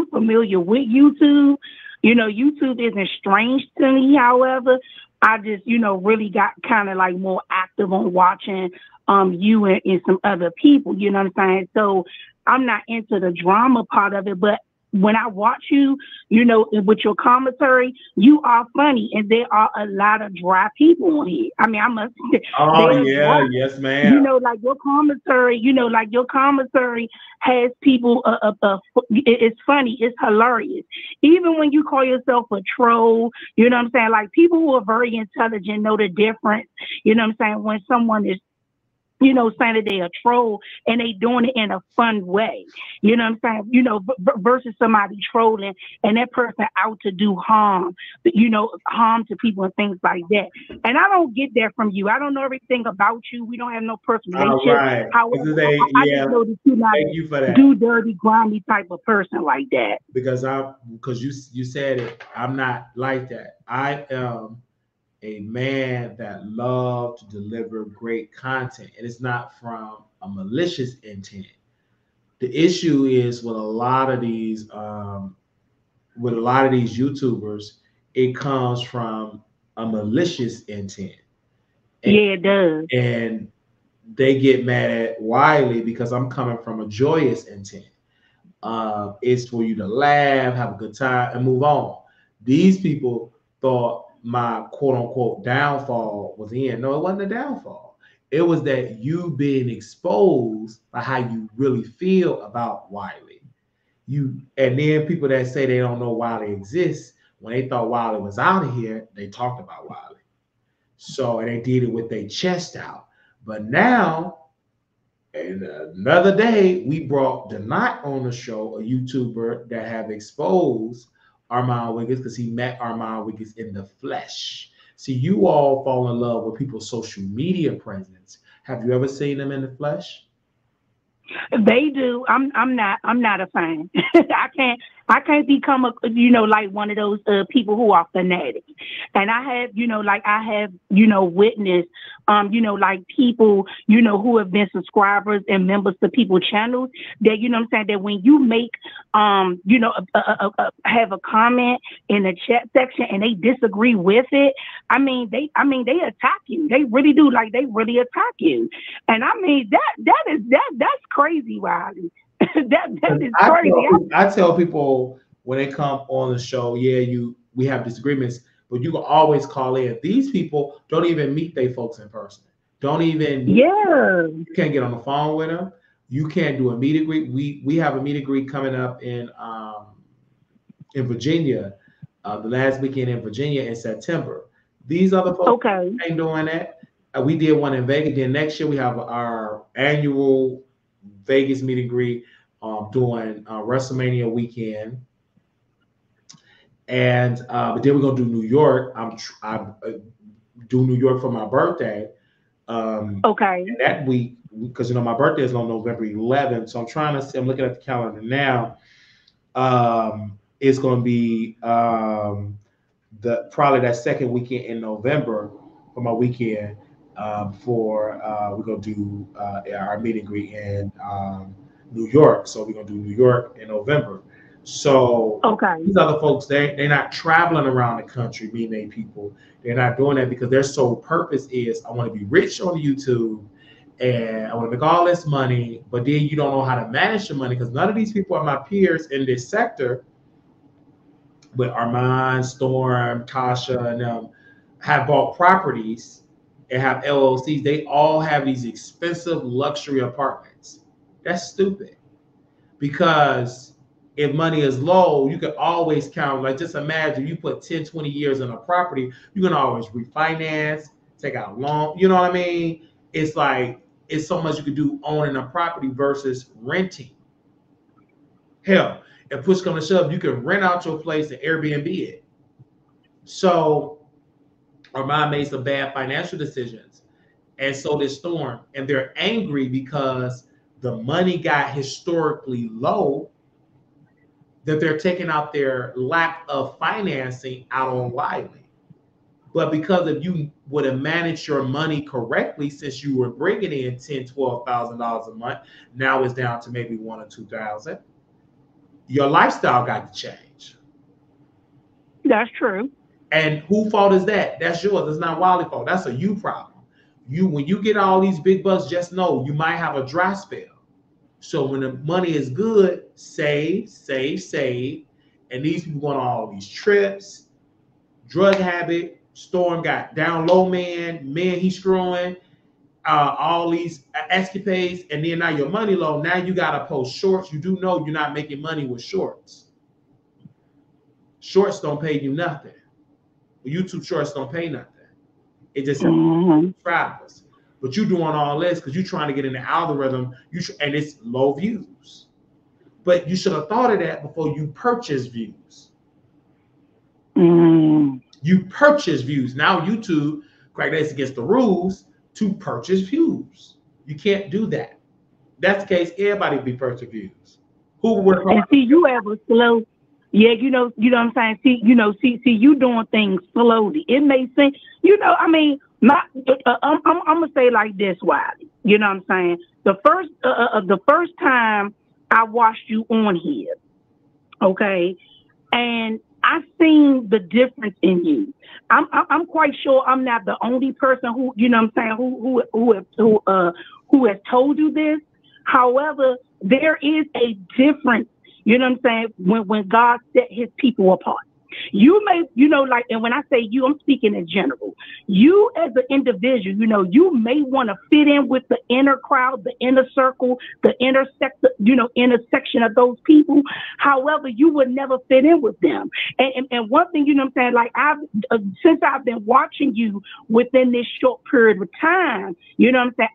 familiar with YouTube. YouTube isn't strange to me. However, I just, really got kind of like more active on watching you and some other people. You know what I'm saying? So I'm not into the drama part of it, but when I watch you, with your commentary, you are funny, and there are a lot of dry people on here. I mean, I must say. Oh yeah, yes, ma'am. Like your commentary has people. It's funny, it's hilarious. Even when you call yourself a troll, you know what I'm saying. Like people who are very intelligent know the difference. You know what I'm saying, when someone is saying that they a troll and they doing it in a fun way. You know what I'm saying? Versus somebody trolling and that person out to do harm, harm to people and things like that. And I don't get that from you. I don't know everything about you. We don't have no personal relationship. Right. However, I just know that you're not a do dirty, grimy type of person like that. Because you said it. I'm not like that. I am a man that loves to deliver great content, and it's not from a malicious intent. The issue is with a lot of these YouTubers, it comes from a malicious intent. And, yeah, it does. And they get mad at Wiley because I'm coming from a joyous intent. It's for you to laugh, have a good time, and move on. These people thought my quote unquote downfall was in. No, it wasn't a downfall. It was that you being exposed by how you really feel about Wiley. And then people that say they don't know Wiley exists, when they thought Wiley was out of here, they talked about Wiley. So, and they did it with their chest out. But now, and another day, we brought Denot on the show, a YouTuber that have exposed Armon Wiggins because he met Armon Wiggins in the flesh. See, you all fall in love with people's social media presence. Have you ever seen them in the flesh? They do. I'm not a fan. I can't become like one of those people who are fanatics. And I have witnessed like people who have been subscribers and members to people's channels that what I'm saying, that when you make have a comment in the chat section and they disagree with it, they attack you. They really do. Like they really attack you. And that's crazy, Wiley. that is crazy. I tell people when they come on the show, we have disagreements, but you can always call in. These people don't even meet their folks in person. You can't get on the phone with them. You can't do a meet and greet. We have a meet and greet coming up in Virginia, the last weekend in Virginia in September. These other folks ain't doing that. We did one in Vegas. Then next year we have our annual Vegas meet and greet doing WrestleMania weekend, and but then we're gonna do New York. I do New York for my birthday. And that week, because my birthday is on November 11th, so I'm looking at the calendar now. It's gonna be probably that second weekend in November for my weekend. we're gonna do our meet and greet in New York. So we're gonna do New York in November. So these other folks, they're not traveling around the country meeting people. They're not doing that because their sole purpose is I want to be rich on YouTube and I want to make all this money, but then you don't know how to manage your money because none of these people are my peers in this sector. But Armon, Storm, Tasha, and them have bought properties and have LLCs. They all have these expensive luxury apartments. That's stupid because if money is low, you can always count. Like, just imagine you put 10, 20 years in a property, you can always refinance, take out loan. You know what I mean? It's like, it's so much you can do owning a property versus renting. Hell, if push comes to shove, you can rent out your place and Airbnb it. So Armand made some bad financial decisions. And so did Storm. And they're angry because the money got historically low, that they're taking out their lack of financing out on Wiley. But because if you would have managed your money correctly, since you were bringing in $10,000, $12,000 a month, now it's down to maybe $1,000 or $2,000. Your lifestyle got to change. That's true. And whose fault is that? That's yours. It's not Wiley's fault. That's a you problem. When you get all these big bucks, just know you might have a dry spell. So when the money is good, save, save, save. And these people going on all these trips, drug habit. Storm got down low men he's screwing, all these escapades, and then now your money low. Now you got to post shorts. You do know you're not making money with shorts. Shorts don't pay you nothing. YouTube shorts don't pay nothing. It just subscribers. But you doing all this because you're trying to get in the algorithm. And it's low views. But you should have thought of that before you purchase views. You purchase views. Now YouTube, correct, that's against the rules to purchase views. You can't do that. That's the case. Everybody would be purchasing views. Who would work hard? And see, you ever slow? Yeah, you know what I'm saying. See, you doing things slowly. It may seem, I mean, I'm gonna say like this, Wiley. You know what I'm saying? The first time I watched you on here, okay, and I seen the difference in you. I'm quite sure I'm not the only person who, you know what I'm saying, who has told you this. However, there is a difference, you know what I'm saying, when God set his people apart. You may, like, and when I say you, I'm speaking in general. You as an individual, you may want to fit in with the inner crowd, the inner circle, the intersection of those people. However, you would never fit in with them. And one thing, what I'm saying, like since I've been watching you within this short period of time, what I'm saying,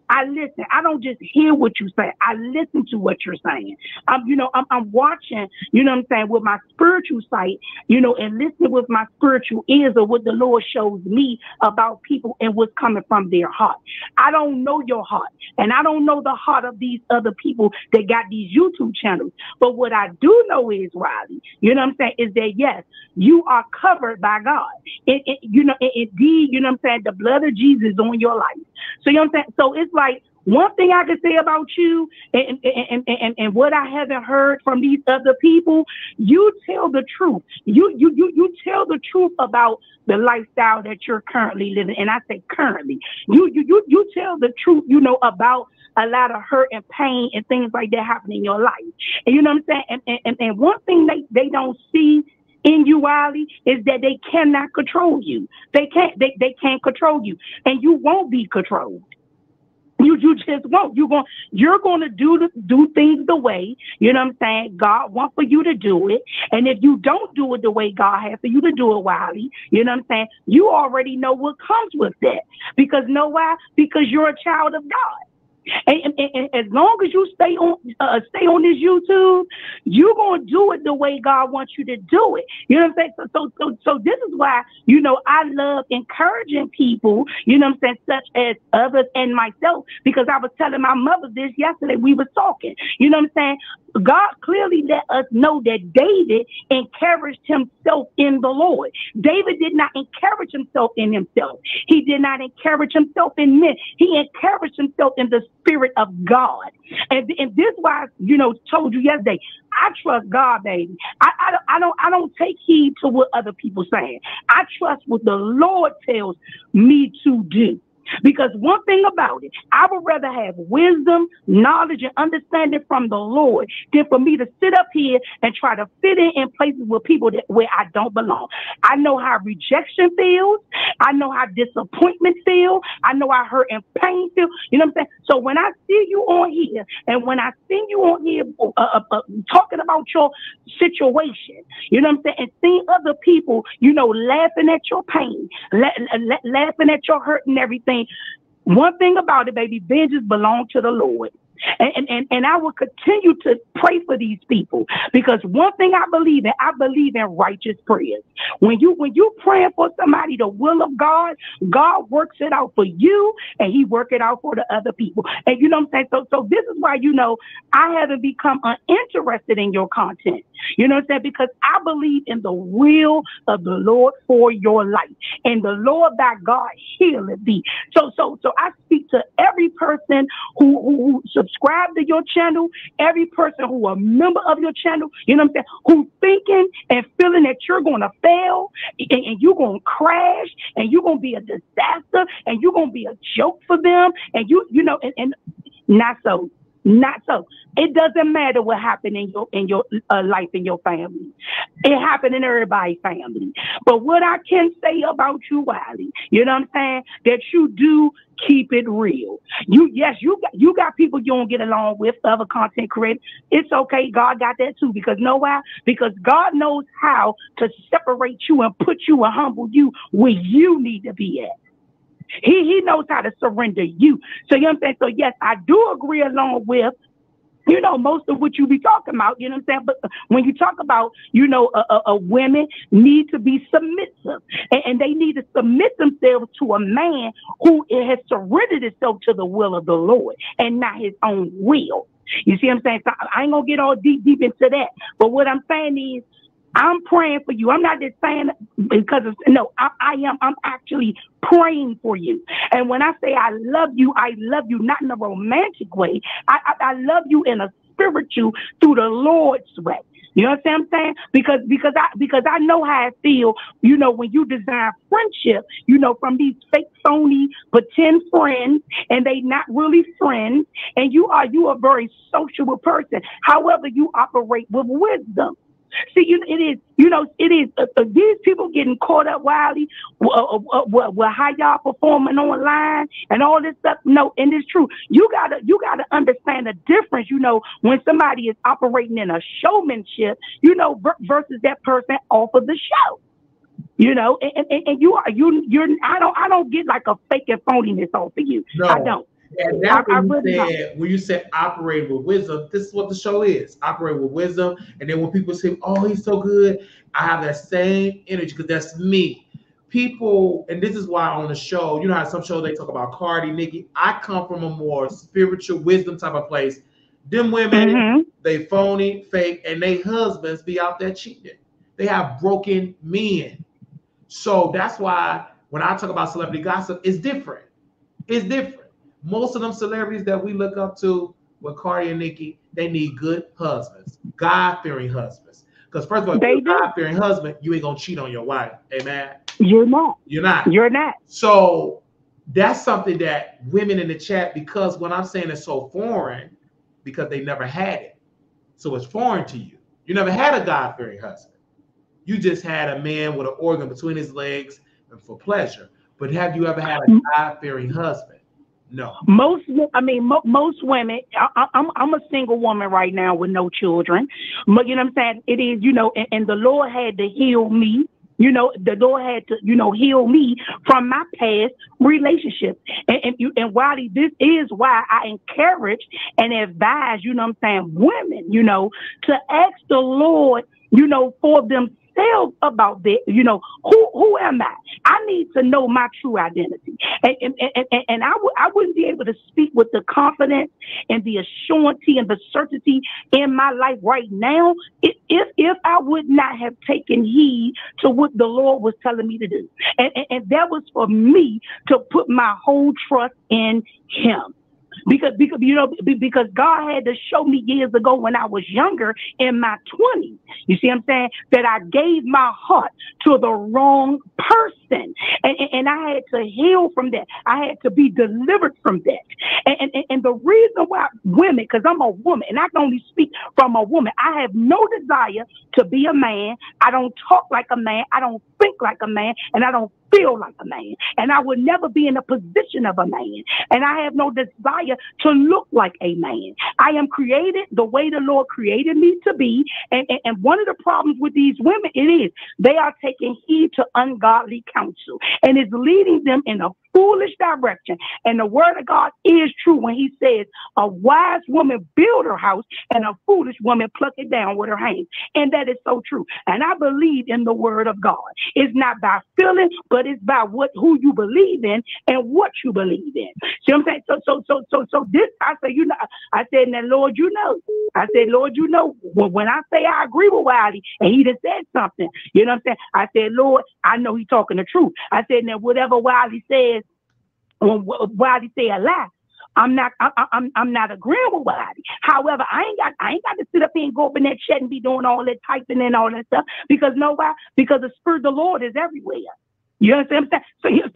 I listen. I don't just hear what you say. I listen to what you're saying. I'm watching, what I'm saying, with my spiritual sight, and listening with my spiritual ears of what the Lord shows me about people and what's coming from their heart. I don't know your heart, and I don't know the heart of these other people that got these YouTube channels. But what I do know is, Wiley, what I'm saying, is that yes, you are covered by God. Indeed, what I'm saying, the blood of Jesus is on your life. So what I'm saying, so it's like, one thing I can say about you and what I haven't heard from these other people, you tell the truth. You tell the truth about the lifestyle that you're currently living. And I say currently. You tell the truth, about a lot of hurt and pain and things like that happening in your life. And you know what I'm saying? And one thing they don't see in you, Wiley, is that they cannot control you. They can't control you. And you won't be controlled. You just won't. You're going to do things the way, I'm saying, God wants for you to do it. And if you don't do it the way God has for you to do it, Wiley, I'm saying, you already know what comes with that. Because know why? Because you're a child of God. And as long as you stay on this YouTube, you're gonna do it the way God wants you to do it. You know what I'm saying? So this is why I love encouraging people. You know what I'm saying, such as others and myself, because I was telling my mother this yesterday. We were talking. You know what I'm saying? God clearly let us know that David encouraged himself in the Lord. David did not encourage himself in himself. He did not encourage himself in men. He encouraged himself in the Spirit of God. And this is why, told you yesterday, I trust God, baby. I don't take heed to what other people saying. I trust what the Lord tells me to do. Because one thing about it, I would rather have wisdom, knowledge, and understanding from the Lord than for me to sit up here and try to fit in places with people where I don't belong. I know how rejection feels. I know how disappointment feels. I know how hurt and pain feels. You know what I'm saying? So when I see you on here, and when I see you on here talking about your situation, you know what I'm saying, and seeing other people, laughing at your pain, laughing at your hurt and everything. One thing about it, baby, vengeance belongs to the Lord. And I will continue to pray for these people, because one thing I believe in righteous prayers. When you praying for somebody, the will of God, God works it out for you, and He work it out for the other people. And you know what I'm saying? So this is why, I haven't become uninterested in your content. You know what I'm saying? Because I believe in the will of the Lord for your life, and the Lord thy God healeth thee. So I speak to every person who subscribe to your channel, every person who a member of your channel, you know what I'm saying, who's thinking and feeling that you're going to fail, and you're going to crash, and you're going to be a disaster, and you're going to be a joke for them, and and not so. Not so. It doesn't matter what happened in your life, in your family. It happened in everybody's family. But what I can say about you, Wiley, you know what I'm saying, that you do keep it real. You got people you don't get along with, other content creators. It's okay. God got that too. Because know why? Because God knows how to separate you and put you and humble you where you need to be at. He knows how to surrender you. So, you know what I'm saying? So, yes, I do agree along with, most of what you be talking about, you know what I'm saying? But when you talk about, women need to be submissive, and they need to submit themselves to a man who has surrendered himself to the will of the Lord and not his own will. You see what I'm saying? So I ain't going to get all deep into that. But what I'm saying is, I'm praying for you. I'm not just saying because I'm actually praying for you. And when I say I love you not in a romantic way. I love you in a spiritual, through the Lord's way. You know what I'm saying? Because I know how I feel, when you design friendship, from these fake, phony, pretend friends, and they not really friends, and you are a very sociable person. However, you operate with wisdom. See, it is these people getting caught up, Wiley, with how y'all performing online and all this stuff. No, and it's true. You gotta understand the difference, when somebody is operating in a showmanship, versus that person off of the show. And I don't get like a fake and phoniness off of you. No. I don't. And that's when you said operate with wisdom, this is what the show is. Operate with wisdom. And then when people say, oh, he's so good, I have that same energy, because that's me. People, and this is why on the show, how some shows they talk about Cardi, Nicki. I come from a more spiritual wisdom type of place. Them women, they phony, fake, and they husbands be out there cheating. They have broken men. So that's why when I talk about celebrity gossip, it's different. It's different. Most of them celebrities that we look up to with Cardi and Nicki, they need good husbands, God-fearing husbands. Because first of all, if you're a God-fearing husband, you ain't going to cheat on your wife. Amen? You're not. You're not. You're not. So that's something that women in the chat, because when I'm saying it's so foreign, because they never had it. So it's foreign to you. You never had a God-fearing husband. You just had a man with an organ between his legs and for pleasure. But have you ever had a God-fearing husband? No. Most women. I'm a single woman right now with no children. But you know what I'm saying? It is, and the Lord had to heal me. The Lord had to, heal me from my past relationships. And Wiley, this is why I encourage and advise, women, to ask the Lord, for themselves. themselves about their, who am I? I need to know my true identity. And I wouldn't be able to speak with the confidence and the assurance and the certainty in my life right now if I would not have taken heed to what the Lord was telling me to do. And that was for me to put my whole trust in him. Because God had to show me years ago when I was younger in my 20s, you see what I'm saying, that I gave my heart to the wrong person. And I had to heal from that. I had to be delivered from that. And the reason why women, because I'm a woman and I can only speak from a woman, I have no desire to be a man. I don't talk like a man. I don't think like a man. And I don't feel like a man, and I would never be in a position of a man, and I have no desire to look like a man. I am created the way the Lord created me to be, and one of the problems with these women, it is they are taking heed to ungodly counsel, and it's leading them in a foolish direction. And the word of God is true when he says a wise woman build her house and a foolish woman pluck it down with her hands. And that is so true. And I believe in the word of God. It's not by feeling, but it's by who you believe in and what you believe in. See what I'm saying? So this, I say, I said, now Lord, I said, Lord, when I say I agree with Wiley and he just said something, you know what I'm saying? I said, Lord, I know he's talking the truth. I said, now whatever Wiley says, when Wiley say a lie, I'm not agreeing with Wiley. However, I ain't got to sit up here and go up in that chat and be doing all that typing and all that stuff because because the Spirit of the Lord is everywhere. You understand what I'm saying?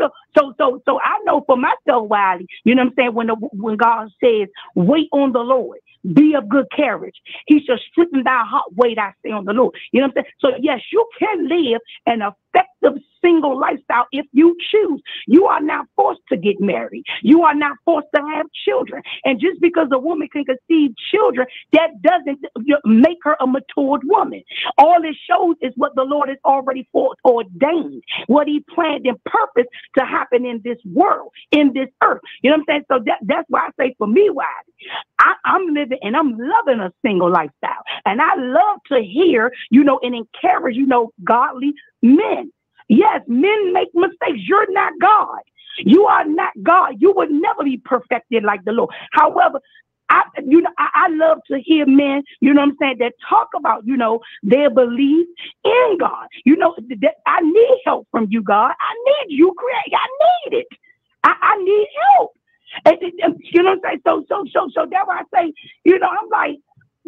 So I know for myself, Wiley, you know what I'm saying, when God says, wait on the Lord, be of good courage, he shall strengthen thy heart, wait, I say on the Lord. You know what I'm saying? So yes, you can live an effective single lifestyle if you choose. You are not forced to get married. You are not forced to have children. And just because a woman can conceive children, that doesn't make her a matured woman. All it shows is what the Lord has already ordained, what he planned and purposed to happen in this world, in this earth. You know what I'm saying? So that's why I say for me, Wiley, I'm living and I'm loving a single lifestyle. And I love to hear, and encourage, godly men. Yes, men make mistakes. You're not God. You are not God. You would never be perfected like the Lord. However, I love to hear men, that talk about, their belief in God. I need help from you, God. I need you, Craig. I need it. I need help. And you know what I'm saying? So that's why I say, I'm like,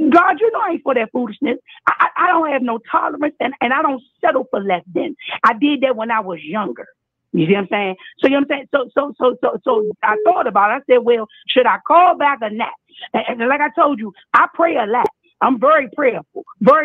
God, I ain't for that foolishness. I don't have no tolerance and I don't settle for less than. I did that when I was younger. You see what I'm saying? So you know what I'm saying? So I thought about it. I said, well, should I call back or not? And like I told you, I pray a lot. I'm very prayerful. You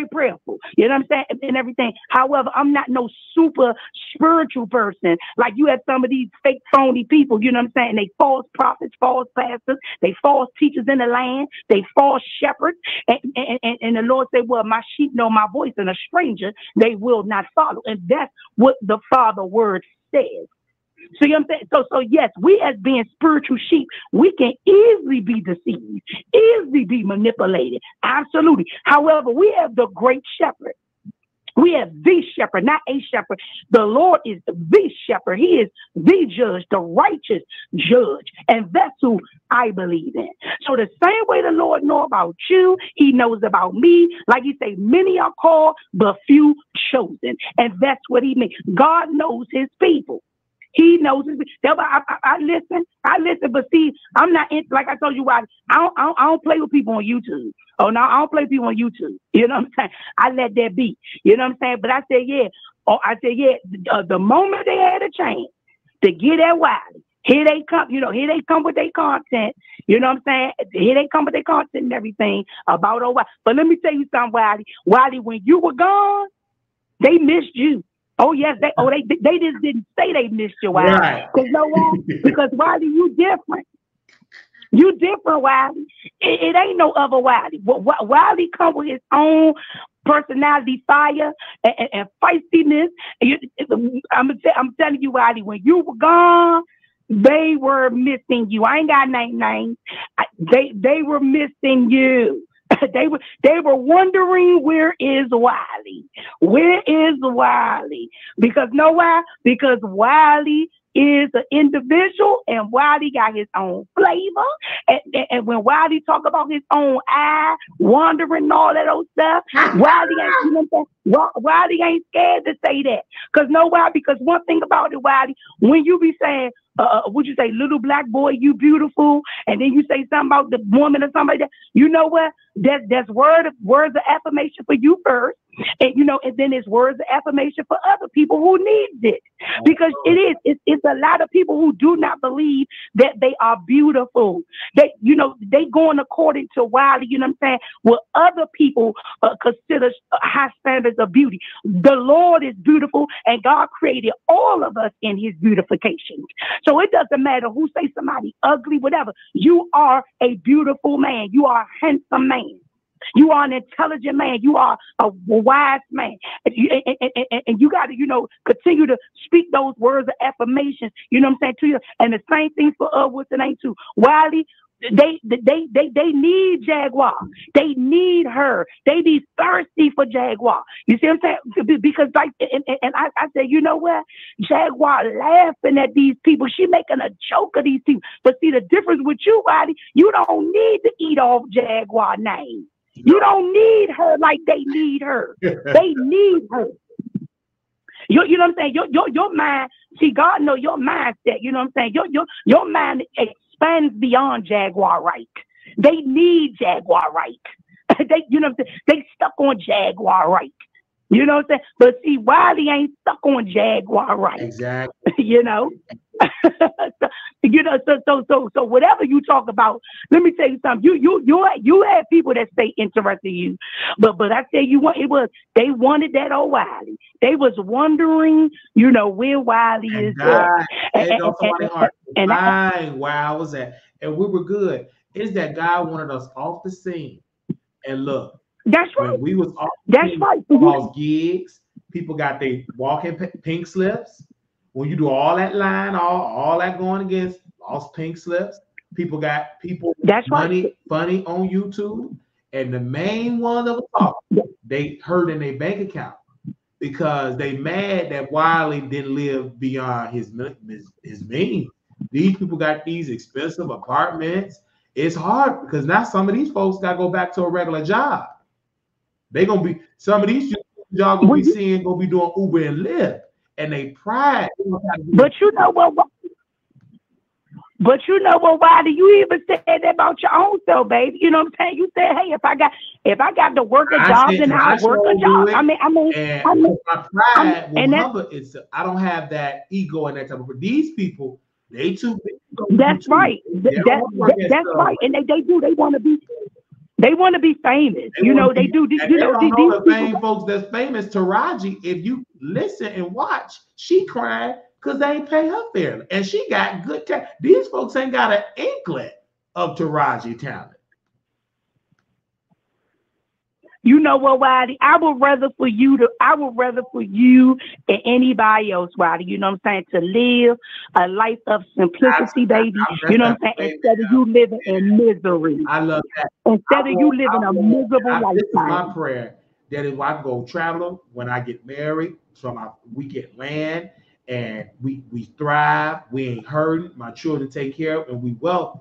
know what I'm saying? And everything. However, I'm not no super spiritual person. Like you have some of these fake phony people, you know what I'm saying? They false prophets, false pastors, they false teachers in the land, they false shepherds. And the Lord said, well, my sheep know my voice and a stranger they will not follow. And that's what the Father word says. So you know what I'm saying? So yes, we as being spiritual sheep, we can easily be deceived, easily be manipulated. Absolutely. However, we have the great shepherd. We have the shepherd, not a shepherd. The Lord is the shepherd. He is the judge, the righteous judge. And that's who I believe in. So the same way the Lord knows about you, he knows about me. Like he say, many are called, but few chosen. And that's what he means. God knows his people. He knows his people. I listen, but see, I'm not like I told you, I don't play with people on YouTube. Oh no, I don't play with people on YouTube. You know what I'm saying? I let that be. You know what I'm saying? But I said, yeah. The moment they had a chance to get that Wiley, here they come. Here they come with their content. You know what I'm saying? Here they come with their content and everything about Wiley. But let me tell you something, Wiley. Wiley, when you were gone, they missed you. Oh yes, they just didn't say they missed you, Wiley. Right. Because no one, because Wiley, you different. You different, Wiley. It ain't no other Wiley. Wiley come with his own personality, fire, and feistiness. I'm telling you, Wiley, when you were gone, they were missing you. I ain't got names. They were missing you. They were wondering, where is Wiley? Where is Wiley? Because know why? Because Wiley is an individual, and Wiley got his own flavor. And when Wiley talk about his own eye wandering and all that old stuff, Wiley ain't, you know what I'm saying? Wiley ain't scared to say that. Because know why? Because one thing about it, Wiley, when you be saying, would you say, little black boy, you beautiful, and then you say something about the woman or something like that, you know what? That's words of affirmation for you first, and you know, and then it's words of affirmation for other people who needs it, because it's a lot of people who do not believe that they are beautiful. They going according to Wiley, you know what I'm saying, what other people consider high standards of beauty. The Lord is beautiful, and God created all of us in His beautification. So it doesn't matter who say somebody ugly, whatever. You are a beautiful man. You are a handsome man. You are an intelligent man. You are a wise man. And you got to, continue to speak those words of affirmations, you know what I'm saying, to you. And the same thing for what's the name too. Wiley, they need Jaguar. They need her. They be thirsty for Jaguar. You see what I'm saying? Because I said, you know what? Jaguar laughing at these people. She making a joke of these people. But see, the difference with you, Wiley, you don't need to eat off Jaguar name. You don't need her like they need her. They need her. You know what I'm saying? Your mind, see, God know your mindset. You know what I'm saying? Your mind expands beyond Jaguar right. They need Jaguar right. You know what I'm saying? They stuck on Jaguar right. You know what I'm saying? But see, Wiley ain't stuck on Jaguar right. Exactly. So whatever you talk about, let me tell you something. You had people that stay interested in you, but I tell you what, they wanted that old Wiley. They was wondering, where Wiley is at. And where I was at, and we were good. Is that God wanted us off the scene? And look, that's right. When we was off that's right. Those gigs, people got their walking pink slips. When you do all that line, all that going against lost pink slips, people got that's funny on YouTube, and the main one of them they hurt in their bank account because they mad that Wiley didn't live beyond his means. These people got these expensive apartments. It's hard because now some of these folks got to go back to a regular job. They gonna be some of these y'all gonna be seeing gonna be doing Uber and Lyft, and they pride. But you know what? Why do you even say that about your own self, baby? You know what I'm saying? You said, hey, if I got to work a job, then I'll work a job. I mean, my pride will humble itself. I don't have that ego and that type of. But these people, they too big. That's right. That's right. And they do. They want to be. They want to be famous. They do. These the fame folks that's famous. Taraji, if you listen and watch, she cried because they ain't pay her fairly, and she got good talent. These folks ain't got an inkling of Taraji talent. You know what, Wiley? I would rather for you and anybody else, Wiley, you know what I'm saying, to live a life of simplicity, baby. You know what I'm saying? Instead of you living in misery. I love that. Instead of you living a miserable lifestyle. This is my prayer. That if I go traveling when I get married, we get land and we thrive, we ain't hurting, my children take care of, and we wealthy.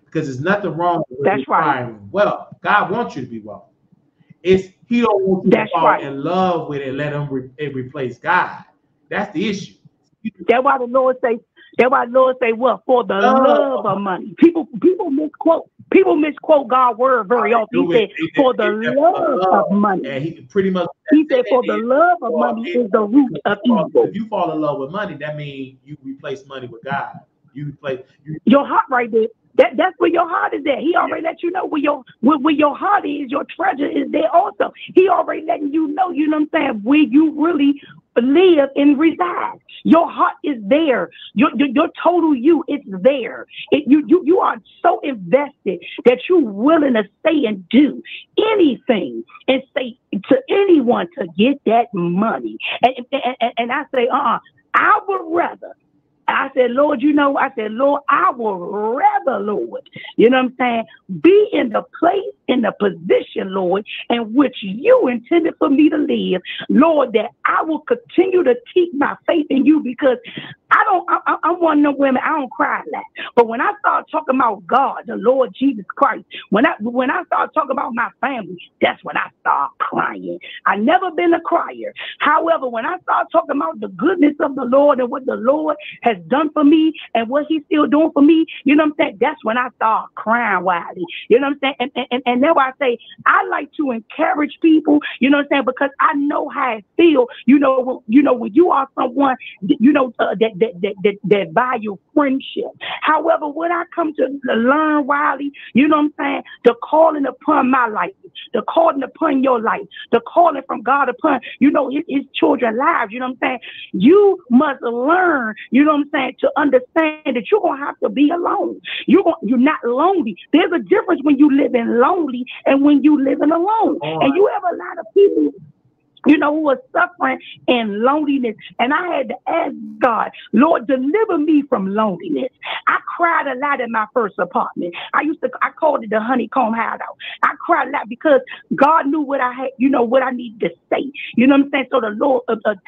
Because there's nothing wrong with acquiring wealth. God wants you to be wealthy. He don't want you to fall in love with it and let him replace God. That's the issue. That's why the Lord say, what? For the love of money. People misquote God's word very often. He said, for the love of money. And he said, for the love of money is the root of evil. If you fall in love with money, that means you replace money with God. Your heart right there. That's where your heart is at. He already let you know where your heart is. Your treasure is there also. He already letting you know what I'm saying, where you really live and reside. Your heart is there. Your total you is there. You are so invested that you're willing to say and do anything and say to anyone to get that money. And I say, I would rather I said, Lord, Lord, I will rather, Lord, you know what I'm saying, be in the place, in the position, Lord, in which you intended for me to live, Lord, that I will continue to keep my faith in you, because I'm one of them women, I don't cry a lot. But when I start talking about God, the Lord Jesus Christ, when I start talking about my family, that's when I start crying. I never been a crier. However, when I start talking about the goodness of the Lord and what the Lord has done for me and what he's still doing for me, you know what I'm saying? That's when I start crying, Wiley. You know what I'm saying? And that's why I say I like to encourage people, you know what I'm saying? Because I know how it feels, when you are someone, that value friendship. However, what I come to learn, Wiley, you know what I'm saying? The calling upon my life, the calling upon your life, the calling from God upon, his children's lives, you know what I'm saying? You must learn, you know what I'm saying, to understand that you're going to have to be alone. You're not lonely. There's a difference when you live in lonely and when you living alone. And you have a lot of people, who are suffering in loneliness. And I had to ask God, Lord, deliver me from loneliness. I cried a lot in my first apartment. I called it the honeycomb hideout. I cried a lot because God knew what I had, what I needed to say. You know what I'm saying? So the Lord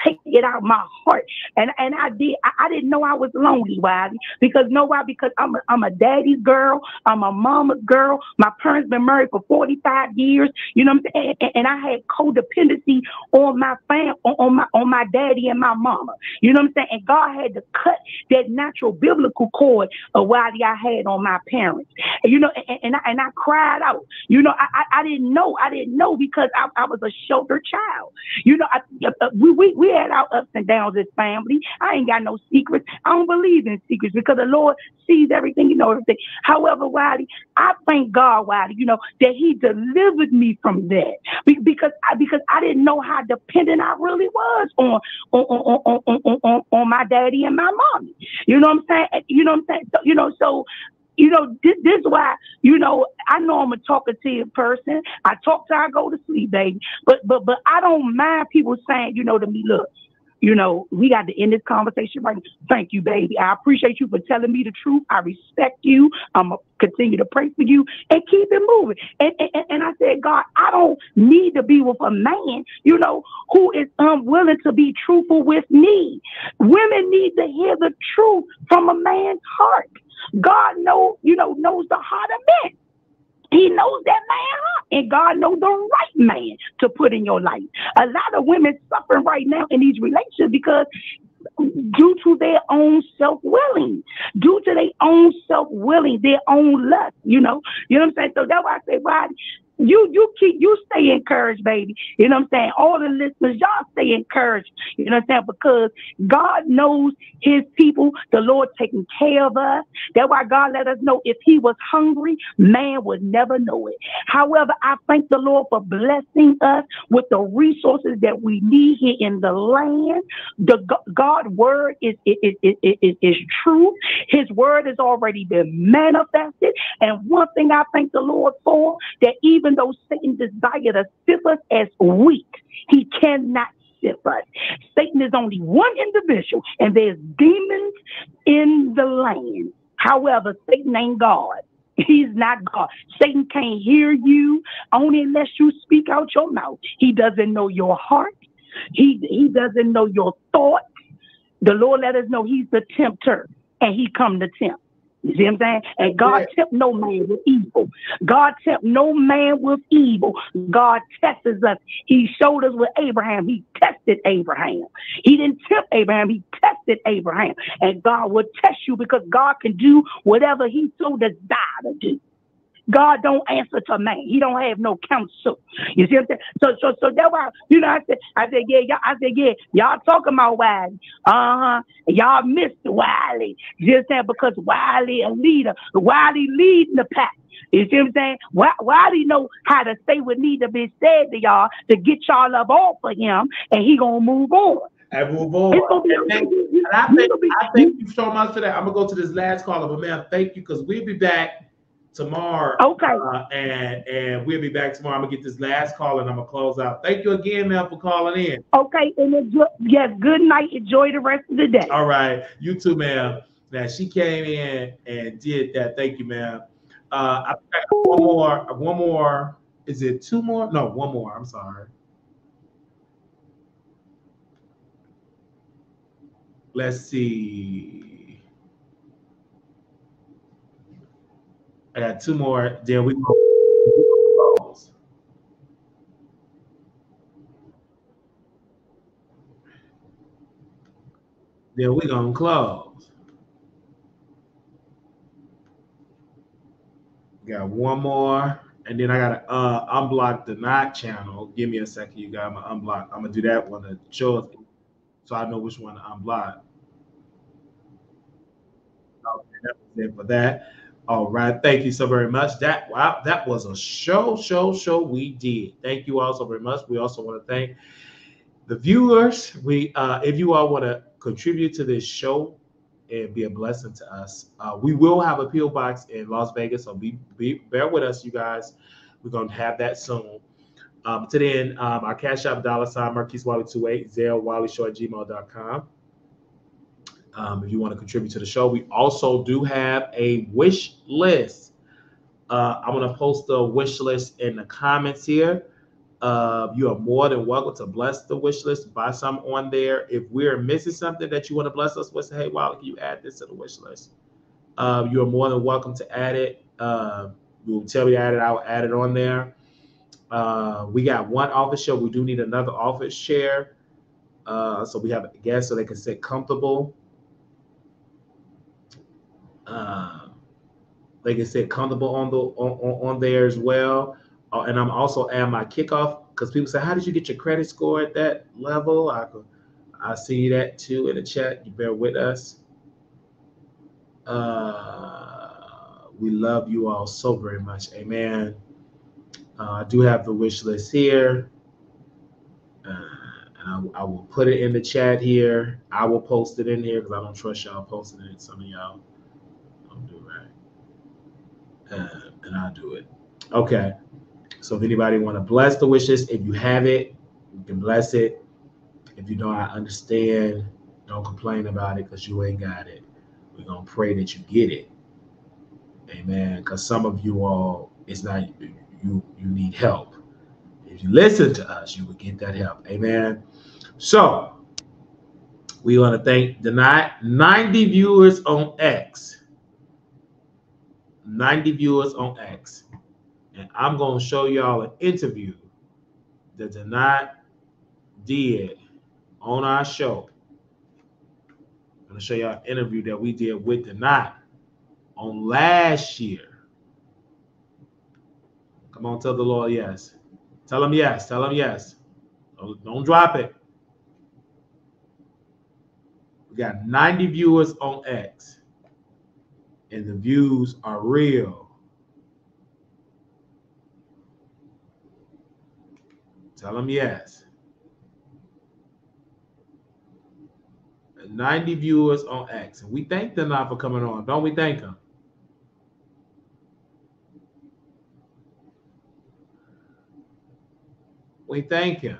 take it out of my heart. And I did. I didn't know I was lonely, Wiley. Because Because I'm a daddy's girl. I'm a mama's girl. My parents been married for 45 years. You know what I'm saying? And I had codependency on my family, on my daddy and my mama. You know what I'm saying? And God had to cut that natural biblical cord of what I had on my parents. And I cried out. I didn't know because I was a sheltered child. We had our ups and downs as family. I ain't got no secrets. I don't believe in secrets because the Lord sees everything, everything. However, Wiley, I thank God, Wiley, that he delivered me from that because I didn't know how dependent I really was on my daddy and my mommy. You know what I'm saying? So, this is why, I know I'm a talkative person. I talk till I go to sleep, baby. But I don't mind people saying, to me, look, we got to end this conversation right now. Thank you, baby. I appreciate you for telling me the truth. I respect you. I'm going to continue to pray for you and keep it moving. And I said, God, I don't need to be with a man, who is unwilling to be truthful with me. Women need to hear the truth from a man's heart. God knows the heart of men. He knows that man heart, and God knows the right man to put in your life. A lot of women suffering right now in these relationships because due to their own self-willing, their own lust, you know what I'm saying? So that's why I say, why you stay encouraged, baby. You know what I'm saying? All the listeners, y'all stay encouraged. You know what I'm saying? Because God knows his people. The Lord taking care of us. That's why God let us know if he was hungry, man would never know it. However, I thank the Lord for blessing us with the resources that we need here in the land. The God word is true. His word has already been manifested. And one thing I thank the Lord for, that even though Satan desires to sift us as weak, he cannot sift us. Satan is only one individual, and there's demons in the land. However, Satan ain't God. He's not God. Satan can't hear you only unless you speak out your mouth. He doesn't know your heart. He doesn't know your thoughts. The Lord let us know he's the tempter, and he come to tempt. You see what I'm saying? And God tempt no man with evil. God tempt no man with evil. God tests us. He showed us with Abraham. He tested Abraham. He didn't tempt Abraham. He tested Abraham. And God will test you because God can do whatever he so desires to do. God don't answer to man. He don't have no counsel. You see what I'm saying? So that's why, I said, y'all talking about Wiley. Y'all missed Wiley. You see what I'm saying? Because Wiley a leader. Wiley leading the pack. You see what I'm saying? Wiley know how to say what need to be said to y'all to get y'all up off of him, and he gonna move on. And move on. I thank you so much for that. I'm gonna go to this last caller, but man, thank you, because we'll be back tomorrow. Okay. And we'll be back tomorrow. I'm gonna get this last call and I'm gonna close out. Thank you again, ma'am, for calling in. Okay, and yes, good night. Enjoy the rest of the day. All right, you too, ma'am. Now she came in and did that. Thank you, ma'am. I got one more. Is it two more? No, one more. I'm sorry. Let's see. I got two more. Then we close. Then we gonna close. Got one more, and then I gotta unblock the not channel. Give me a second, you guys. I'm gonna unblock. I'm gonna do that one to show us, so I know which one to unblock. Okay, that was it for that. All right, thank you so very much. That was a show we did. Thank you all so very much. We also want to thank the viewers. If you all want to contribute to this show and be a blessing to us, we will have a PO box in Las Vegas, so bear with us, you guys. We're gonna have that soon. To then, our cash app $ Marquise Wiley 28 Zelle Wiley Show @gmail.com. If you want to contribute to the show, we also do have a wish list. I'm going to post the wish list in the comments here. You are more than welcome to bless the wish list, buy some on there. If we're missing something that you want to bless us with, say, hey, Wiley, can you add this to the wish list? You are more than welcome to add it. You'll tell me to add it, I'll add it on there. We got one office chair. We do need another office chair. So we have a guest so they can sit comfortable. They can sit comfortable on there as well. And I'm also adding my kickoff because people say, how did you get your credit score at that level? I see that too in the chat. You bear with us. We love you all so very much. Amen. I do have the wish list here. And I will put it in the chat here. I will post it in here because I don't trust y'all posting it. Some of y'all don't do right. And I'll do it. Okay. So if anybody want to bless the wish list, if you have it, you can bless it. If you don't, I understand. Don't complain about it because you ain't got it. We're going to pray that you get it. Amen. Because some of you all, it's not, you need help. If you listen to us, you will get that help. Amen. So we want to thank the 90 viewers on X. 90 viewers on X. And I'm going to show y'all an interview that Denai did on our show. I'm going to show y'all an interview that we did with Denai on last year. Come on, tell the Lord yes. Tell him yes. Tell him yes. Don't drop it. We got 90 viewers on X. And the views are real. Tell them yes. 90 viewers on X. And we thank them now for coming on. Don't we thank them? We thank him.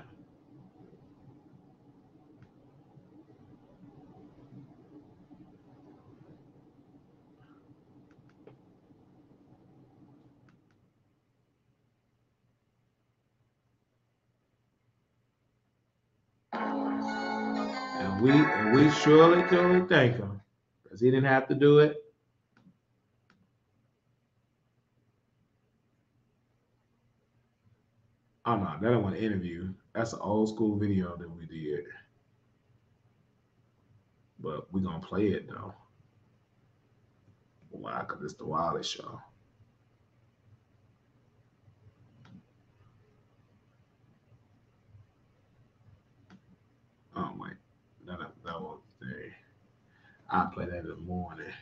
And we surely thank him because he didn't have to do it. Oh no, that don't want to interview. That's an old school video that we did. But we're gonna play it though. Why? Because it's the Wiley Show. Oh wait, that was the. I'll play that in the morning.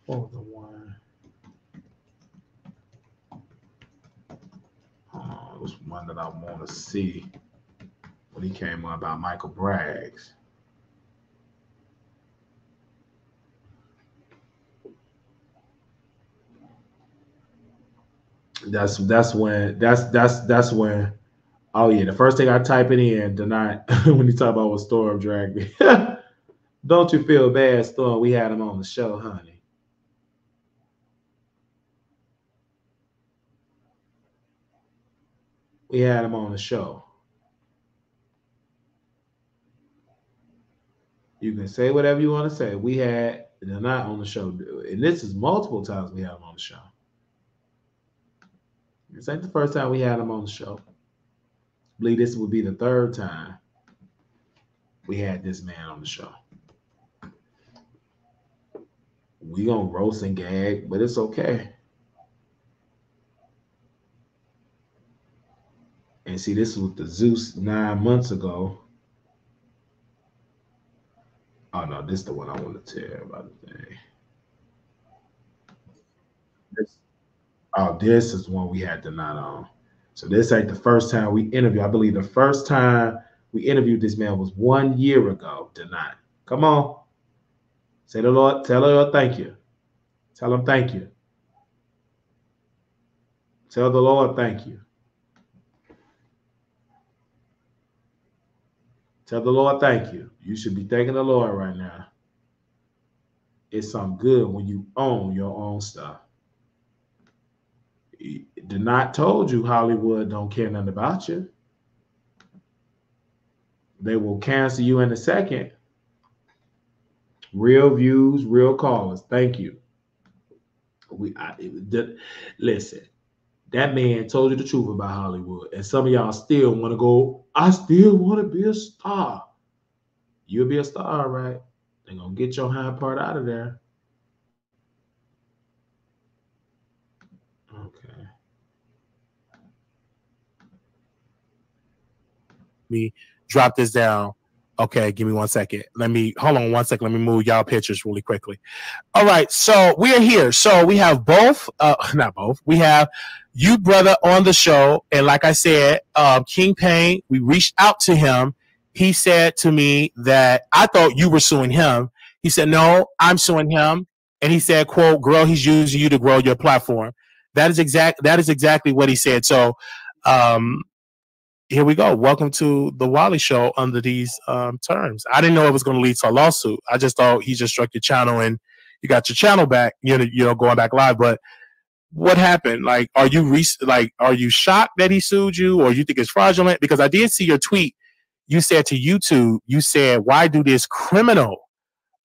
What was the one? It was one that I want to see when he came on about Michael Braggs. That's when. Oh yeah, the first thing I type it in, deny when you talk about what Storm dragged me. Don't you feel bad, Storm? We had him on the show, honey. We had him on the show. You can say whatever you want to say. We had they're not on the show, and this is multiple times we had him on the show. This ain't the first time we had him on the show. I believe this would be the third time we had this man on the show. We gonna roast and gag, but it's okay. And see, this was the Zeus 9 months ago. Oh no, this is the one I want to tell about the thing. This is one we had the night on. So this ain't the first time we interviewed. I believe the first time we interviewed this man was 1 year ago tonight. Come on. Say the Lord, tell the Lord thank you. Tell him thank you. Tell the Lord thank you. Tell the Lord thank you. You should be thanking the Lord right now. It's something good when you own your own stuff. Did not told you Hollywood don't care nothing about you. They will cancel you in a second. Real views, real callers. Thank you. Listen, that man told you the truth about Hollywood, and some of y'all still want to go, I still want to be a star. You'll be a star, right? They're going to get your hind part out of there. Okay. Me drop this down. Okay, give me 1 second. Hold on 1 second. Let me move y'all pictures really quickly. All right, so we are here. So we have both, not both. We have you, brother, on the show. And like I said, King Payne, we reached out to him. He said to me that I thought you were suing him. He said, no, I'm suing him. And he said, quote, girl, he's using you to grow your platform. That is exactly what he said. So, here we go. Welcome to the Wiley Show under these terms. I didn't know it was going to lead to a lawsuit. I just thought he just struck your channel and you got your channel back, going back live. But what happened? Like, are you shocked that he sued you, or you think it's fraudulent? Because I did see your tweet. You said to YouTube, you said, why do this criminal?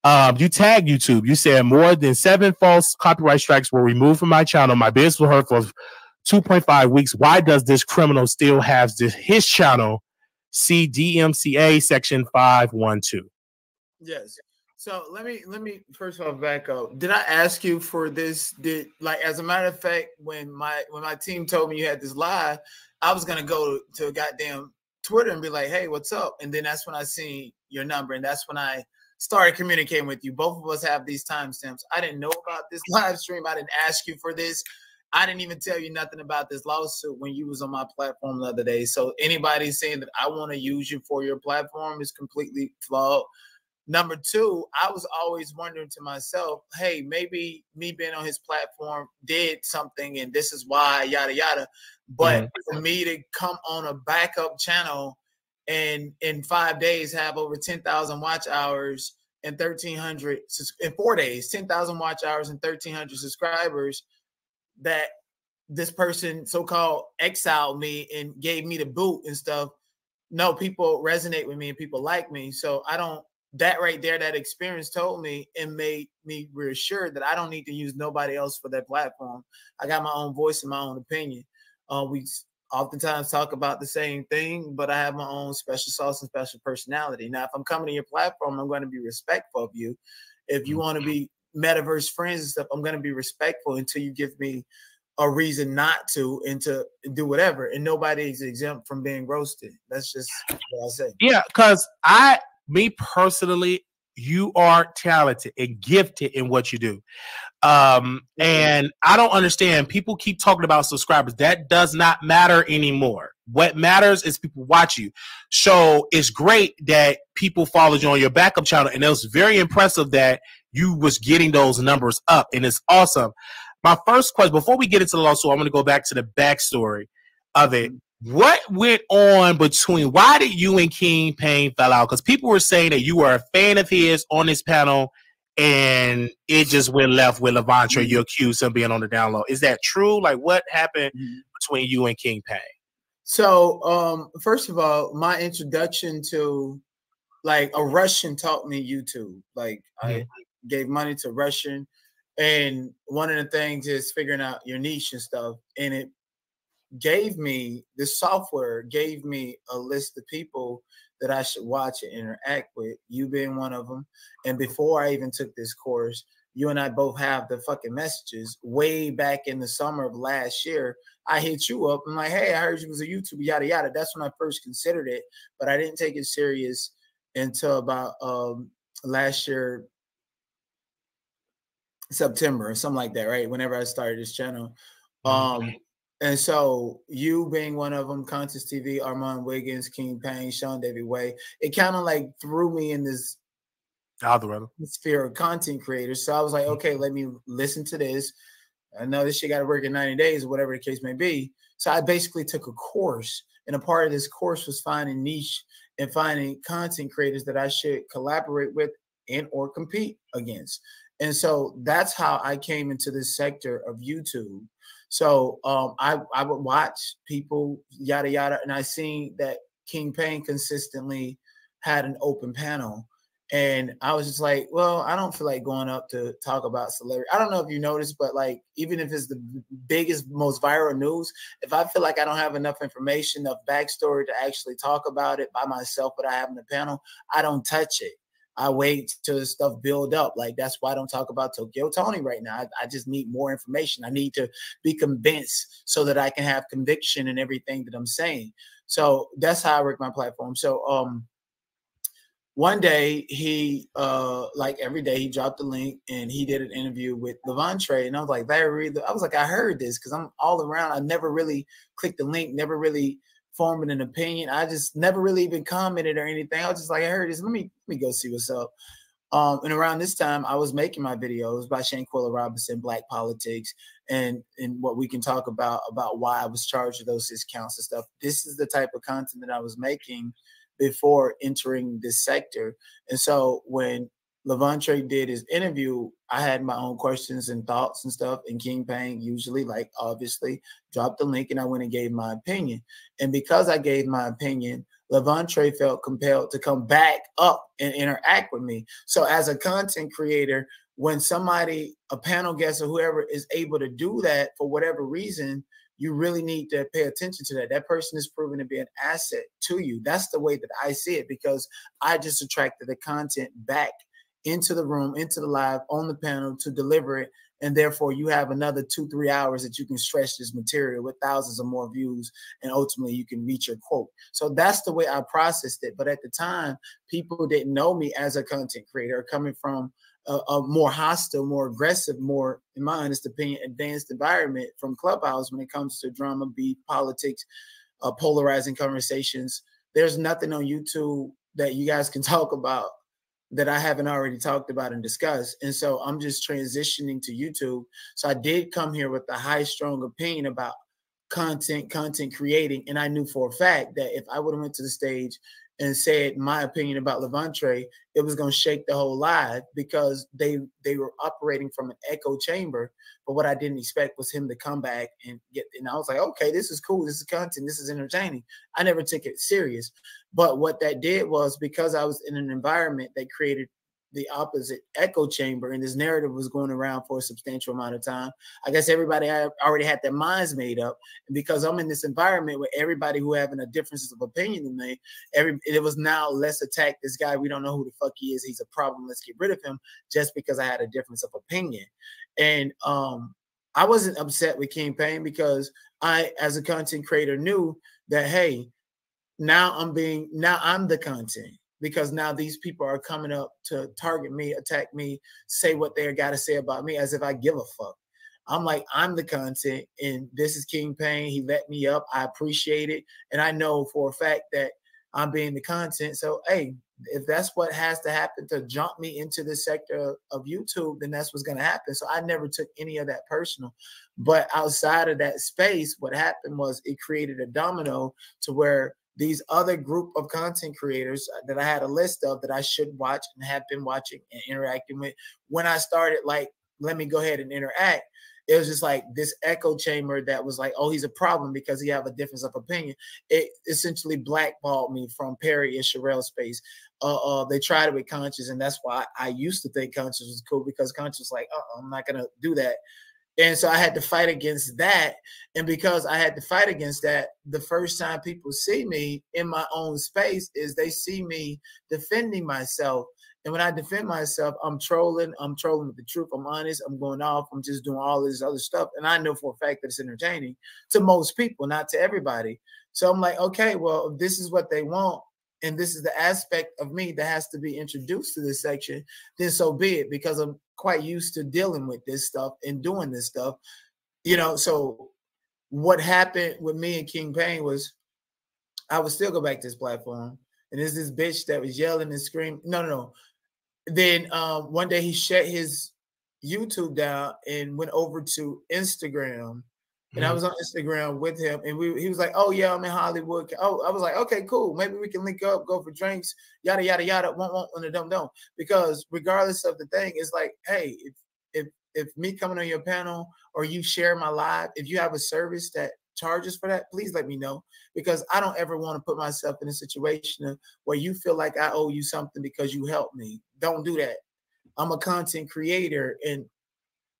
You tagged YouTube. You said more than 7 false copyright strikes were removed from my channel. My business was hurt for 2.5 weeks. Why does this criminal still have his channel? See DMCA section 512. Yes. So let me first off back up. Did I ask you for this? As a matter of fact, when my team told me you had this live, I was gonna go to a goddamn Twitter and be like, hey, what's up? And then that's when I seen your number, and that's when I started communicating with you. Both of us have these timestamps. I didn't know about this live stream. I didn't ask you for this. I didn't even tell you nothing about this lawsuit when you was on my platform the other day. So anybody saying that I want to use you for your platform is completely flawed. Number two, I was always wondering to myself, hey, maybe me being on his platform did something and this is why, yada, yada. But for me to come on a backup channel and in 5 days have over 10,000 watch hours and 1,300 in 4 days, 10,000 watch hours and 1,300 subscribers, that this person so-called exiled me and gave me the boot and stuff. No, people resonate with me and people like me. So that right there, that experience told me and made me reassured that I don't need to use nobody else for that platform. I got my own voice and my own opinion. We oftentimes talk about the same thing, but I have my own special sauce and special personality. Now, if I'm coming to your platform, I'm going to be respectful of you. If you want to be metaverse friends and stuff, I'm going to be respectful until you give me a reason not to and to do whatever. And nobody is exempt from being roasted. That's just what I say. Yeah, because me personally, you are talented and gifted in what you do. And I don't understand. People keep talking about subscribers. That does not matter anymore. What matters is people watch you. So it's great that people followed you on your backup channel. And it was very impressive that you was getting those numbers up. And it's awesome. My first question, before we get into the lawsuit, I'm going to go back to the backstory of it. What went on between, why did you and King Payne fell out? Because people were saying that you were a fan of his on this panel, and it just went left with Levontre. You accused him of being on the down low. Is that true? Like, what happened between you and King Payne? So, first of all, my introduction to, like, a Russian taught me YouTube. Like, I gave money to Russian, and one of the things is figuring out your niche and stuff. And it gave me, the software gave me a list of people that I should watch and interact with, you being one of them. And before I even took this course, you and I both have the fucking messages. Way back in the summer of last year, I hit you up and like, hey, I heard you was a YouTuber, yada, yada. That's when I first considered it, but I didn't take it serious until about last year, September or something like that, right? Whenever I started this channel. And so you being one of them, Contest TV, Armon Wiggins, King Payne, Sean David Way, it kind of like threw me in this sphere of content creators. So I was like, okay, let me listen to this. I know this shit got to work in 90 days or whatever the case may be. So I basically took a course, and a part of this course was finding niche and finding content creators that I should collaborate with and or compete against. And so that's how I came into this sector of YouTube. So I would watch people, yada, yada, and I seen that King Payne consistently had an open panel. And I was just like, well, I don't feel like going up to talk about celebrity. I don't know if you noticed, but like, even if it's the biggest, most viral news, if I feel like I don't have enough information, enough backstory to actually talk about it by myself, but I have in the panel, I don't touch it. I wait till stuff build up. Like, that's why I don't talk about Tokyo Tony right now. I just need more information. I need to be convinced so that I can have conviction in everything that I'm saying. So that's how I work my platform. So one day he, like every day, he dropped a link and he did an interview with Levontre. And I was like, I heard this because I'm all around. I never really clicked the link, never really forming an opinion. I just never really even commented or anything. I was just like, I heard this. Let me go see what's up. And around this time, I was making my videos by Shanquella Robinson, Black Politics, and what we can talk about why I was charged with those discounts and stuff. This is the type of content that I was making before entering this sector. And so when Levontre did his interview, I had my own questions and thoughts and stuff. And King Payne usually, like, obviously dropped the link and I went and gave my opinion. And because I gave my opinion, Levontre felt compelled to come back up and interact with me. So as a content creator, when somebody, a panel guest or whoever is able to do that for whatever reason, you really need to pay attention to that. That person is proven to be an asset to you. That's the way that I see it, because I just attracted the content back into the room, into the live, on the panel to deliver it. And therefore you have another 2-3 hours that you can stretch this material with thousands of more views. And ultimately you can reach your quote. So that's the way I processed it. But at the time, people didn't know me as a content creator, coming from a more hostile, more aggressive, more, in my honest opinion, advanced environment from Clubhouse when it comes to drama, beef, politics, polarizing conversations. There's nothing on YouTube that you guys can talk about that I haven't already talked about and discussed. And so I'm just transitioning to YouTube. So I did come here with a high, strong opinion about content creating. And I knew for a fact that if I would have went to the stage and said my opinion about Levontre, it was going to shake the whole live, because they were operating from an echo chamber. But what I didn't expect was him to come back and I was like, okay, this is cool. This is content. This is entertaining. I never took it serious. But what that did was, because I was in an environment that created the opposite echo chamber, and this narrative was going around for a substantial amount of time, I guess everybody already had their minds made up. And because I'm in this environment where everybody who having a difference of opinion than me, it was now, let's attack this guy. We don't know who the fuck he is. He's a problem. Let's get rid of him, just because I had a difference of opinion. And I wasn't upset with King Payne, because I, as a content creator, knew that, hey, now I'm the content. Because now these people are coming up to target me, attack me, say what they got to say about me, as if I give a fuck. I'm like, I'm the content, and this is King Payne. He let me up. I appreciate it. And I know for a fact that I'm being the content. So, hey, if that's what has to happen to jump me into the sector of YouTube, then that's what's going to happen. So I never took any of that personal. But outside of that space, what happened was it created a domino to where these other group of content creators that I had a list of that I should watch and have been watching and interacting with, when I started like, let me go ahead and interact, it was just like this echo chamber that was like, oh, he's a problem because he have a difference of opinion. It essentially blackballed me from Perry and Sherelle space. They tried it with Conscious, and that's why I used to think Conscious was cool, because Conscious was like, I'm not going to do that. And so I had to fight against that. And because I had to fight against that, the first time people see me in my own space is they see me defending myself. And when I defend myself, I'm trolling with the truth. I'm honest. I'm going off. I'm just doing all this other stuff. And I know for a fact that it's entertaining to most people, not to everybody. So I'm like, okay, well, if this is what they want, and this is the aspect of me that has to be introduced to this section, then so be it, because I'm quite used to dealing with this stuff and doing this stuff. You know, so what happened with me and King Payne was I would still go back to this platform. And there's this bitch that was yelling and screaming. No. Then one day he shut his YouTube down and went over to Instagram. And I was on Instagram with him, and he was like, oh, yeah, I'm in Hollywood. Oh, I was like, okay, cool. Maybe we can link up, go for drinks, yada, yada, yada, won't, and a dumb. Because regardless of the thing, it's like, hey, if me coming on your panel or you share my live, if you have a service that charges for that, please let me know, because I don't ever want to put myself in a situation where you feel like I owe you something because you helped me. Don't do that. I'm a content creator, and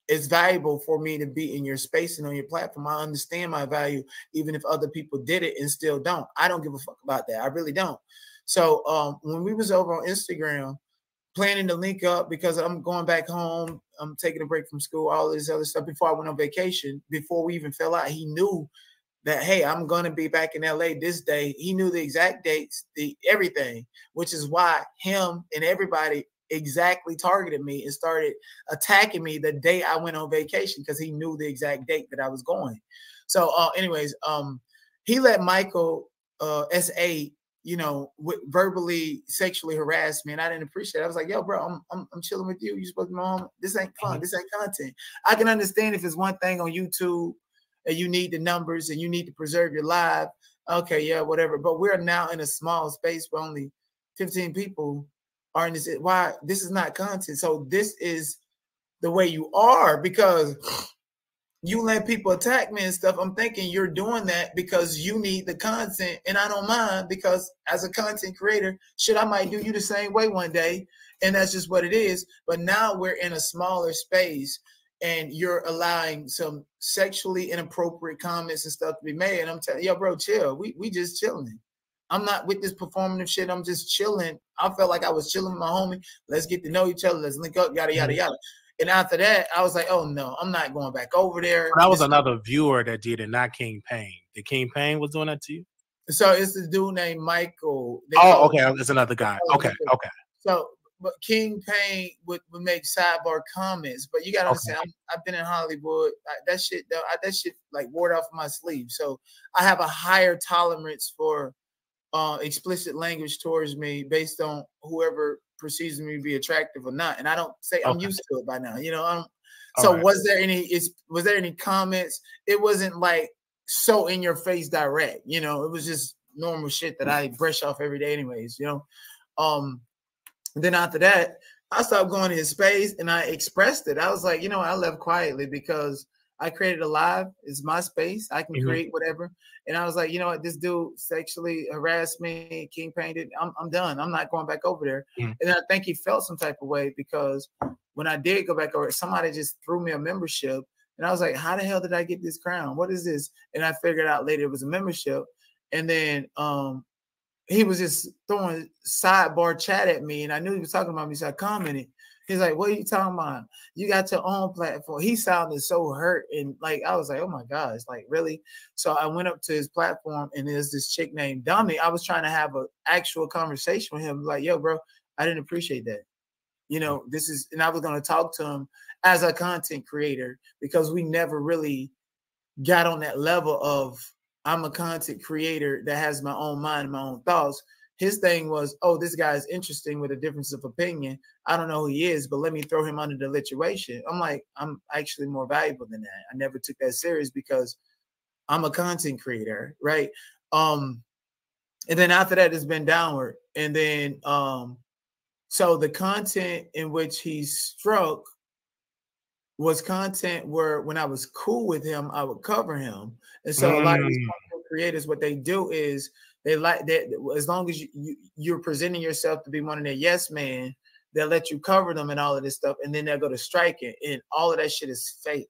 it's valuable for me to be in your space and on your platform. I understand my value, even if other people did it and still don't. I don't give a fuck about that. I really don't. So when we was over on Instagram, planning to link up because I'm going back home, I'm taking a break from school, all this other stuff, before I went on vacation, before we even fell out, he knew that, hey, I'm going to be back in LA this day. He knew the exact dates, everything, which is why him and everybody exactly targeted me and started attacking me the day I went on vacation, because he knew the exact date that I was going. So anyways, he let Michael S8, verbally sexually harass me, and I didn't appreciate it. I was like, yo, bro, I'm chilling with you. You supposed to be home. This ain't fun. This ain't content. I can understand if it's one thing on YouTube and you need the numbers and you need to preserve your live. Okay, yeah, whatever. But we're now in a small space where only 15 people are in this. Why? This is not content. So this is the way you are, because you let people attack me and stuff. I'm thinking you're doing that because you need the content, and I don't mind, because as a content creator, shit, I might do you the same way one day, and that's just what it is. But now we're in a smaller space, and you're allowing some sexually inappropriate comments and stuff to be made. And I'm telling you, yo, bro, chill. We just chilling. I'm not with this performative shit. I'm just chilling. I felt like I was chilling with my homie. Let's get to know each other. Let's link up, yada, yada, yada. And after that, I was like, oh, no, I'm not going back over there. That was another viewer that did it, not King Payne. The King Payne was doing that to you? So it's this dude named Michael. Oh, okay. It's another guy. Okay. So, but King Payne would make sidebar comments. But you got to understand, I've been in Hollywood. That shit like wore off my sleeve. So I have a higher tolerance for explicit language towards me based on whoever perceives me to be attractive or not. And I don't say I'm used to it by now, So was there any comments? It wasn't like so in your face direct, it was just normal shit that I brush off every day anyways, Then after that, I stopped going to his space and I expressed it. I was like, I left quietly because I created a live. It's my space. I can create whatever. And I was like, you know what? This dude sexually harassed me. King Payne did. I'm done. I'm not going back over there. And I think he felt some type of way, because when I did go back over, somebody just threw me a membership. And I was like, how the hell did I get this crown? What is this? And I figured out later it was a membership. And then he was just throwing sidebar chat at me. And I knew he was talking about me. So I commented. He's like, what are you talking about? You got your own platform. He sounded so hurt. And like, I was like, oh my gosh, like really? So I went up to his platform, and there's this chick named Dummy. I was trying to have an actual conversation with him. Like, yo, bro, I didn't appreciate that. This is, and I was going to talk to him as a content creator, because we never really got on that level of, I'm a content creator that has my own mind, my own thoughts. His thing was, oh, this guy is interesting with a difference of opinion. I don't know who he is, but let me throw him under the lituation. I'm like, I'm actually more valuable than that. I never took that serious because I'm a content creator, right? And then after that, it's been downward. And then, so the content in which he struck was content where when I was cool with him, I would cover him. And so a lot of these content creators, what they do is they like that as long as you're presenting yourself to be one of their yes man, they'll let you cover them and all of this stuff. And then they'll go to striking, and all of that shit is fake.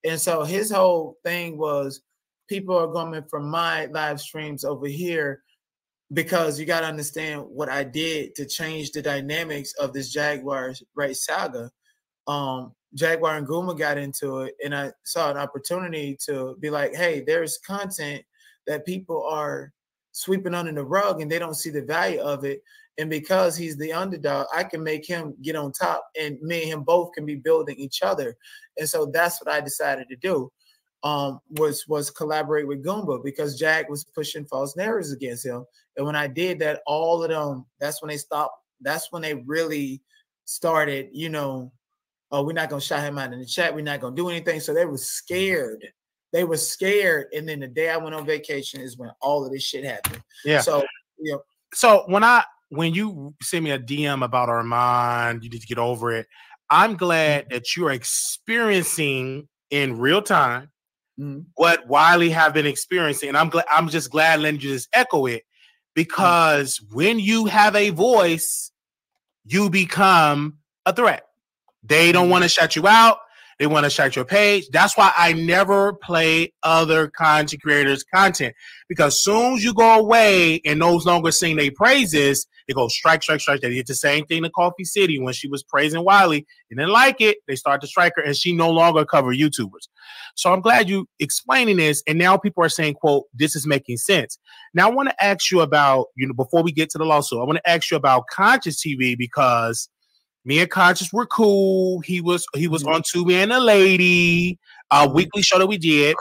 And so his whole thing was people are coming from my live streams over here because you got to understand what I did to change the dynamics of this Jaguar race saga. Jaguar and Guma got into it, and I saw an opportunity to be like, hey, there's content that people are sweeping under the rug and they don't see the value of it. And because he's the underdog, I can make him get on top, and me and him both can be building each other. And so that's what I decided to do, was collaborate with Goomba, because Jag was pushing false narratives against him. And when I did that, all of them, that's when they stopped. That's when they really started, you know, oh, we're not going to shout him out in the chat. We're not going to do anything. So they were scared. They were scared. And then the day I went on vacation is when all of this shit happened. Yeah. So, you know. So when you send me a DM about Armon, you need to get over it. I'm glad that you're experiencing in real time what Wiley have been experiencing. And I'm just glad letting you just echo it, because when you have a voice, you become a threat. They don't want to shut you out. They want to shut your page. That's why I never play other content creators' content, because soon as you go away and those longer sing their praises, they go strike, strike, strike. They did the same thing to Coffee City when she was praising Wiley. They didn't like it. They started to strike her, and she no longer cover YouTubers. So I'm glad you explaining this, and now people are saying, quote, this is making sense. Now I want to ask you about, you know, before we get to the lawsuit, I want to ask you about Conscious TV, because me and Conscious were cool. He was on Two Man and a Lady, a weekly show that we did,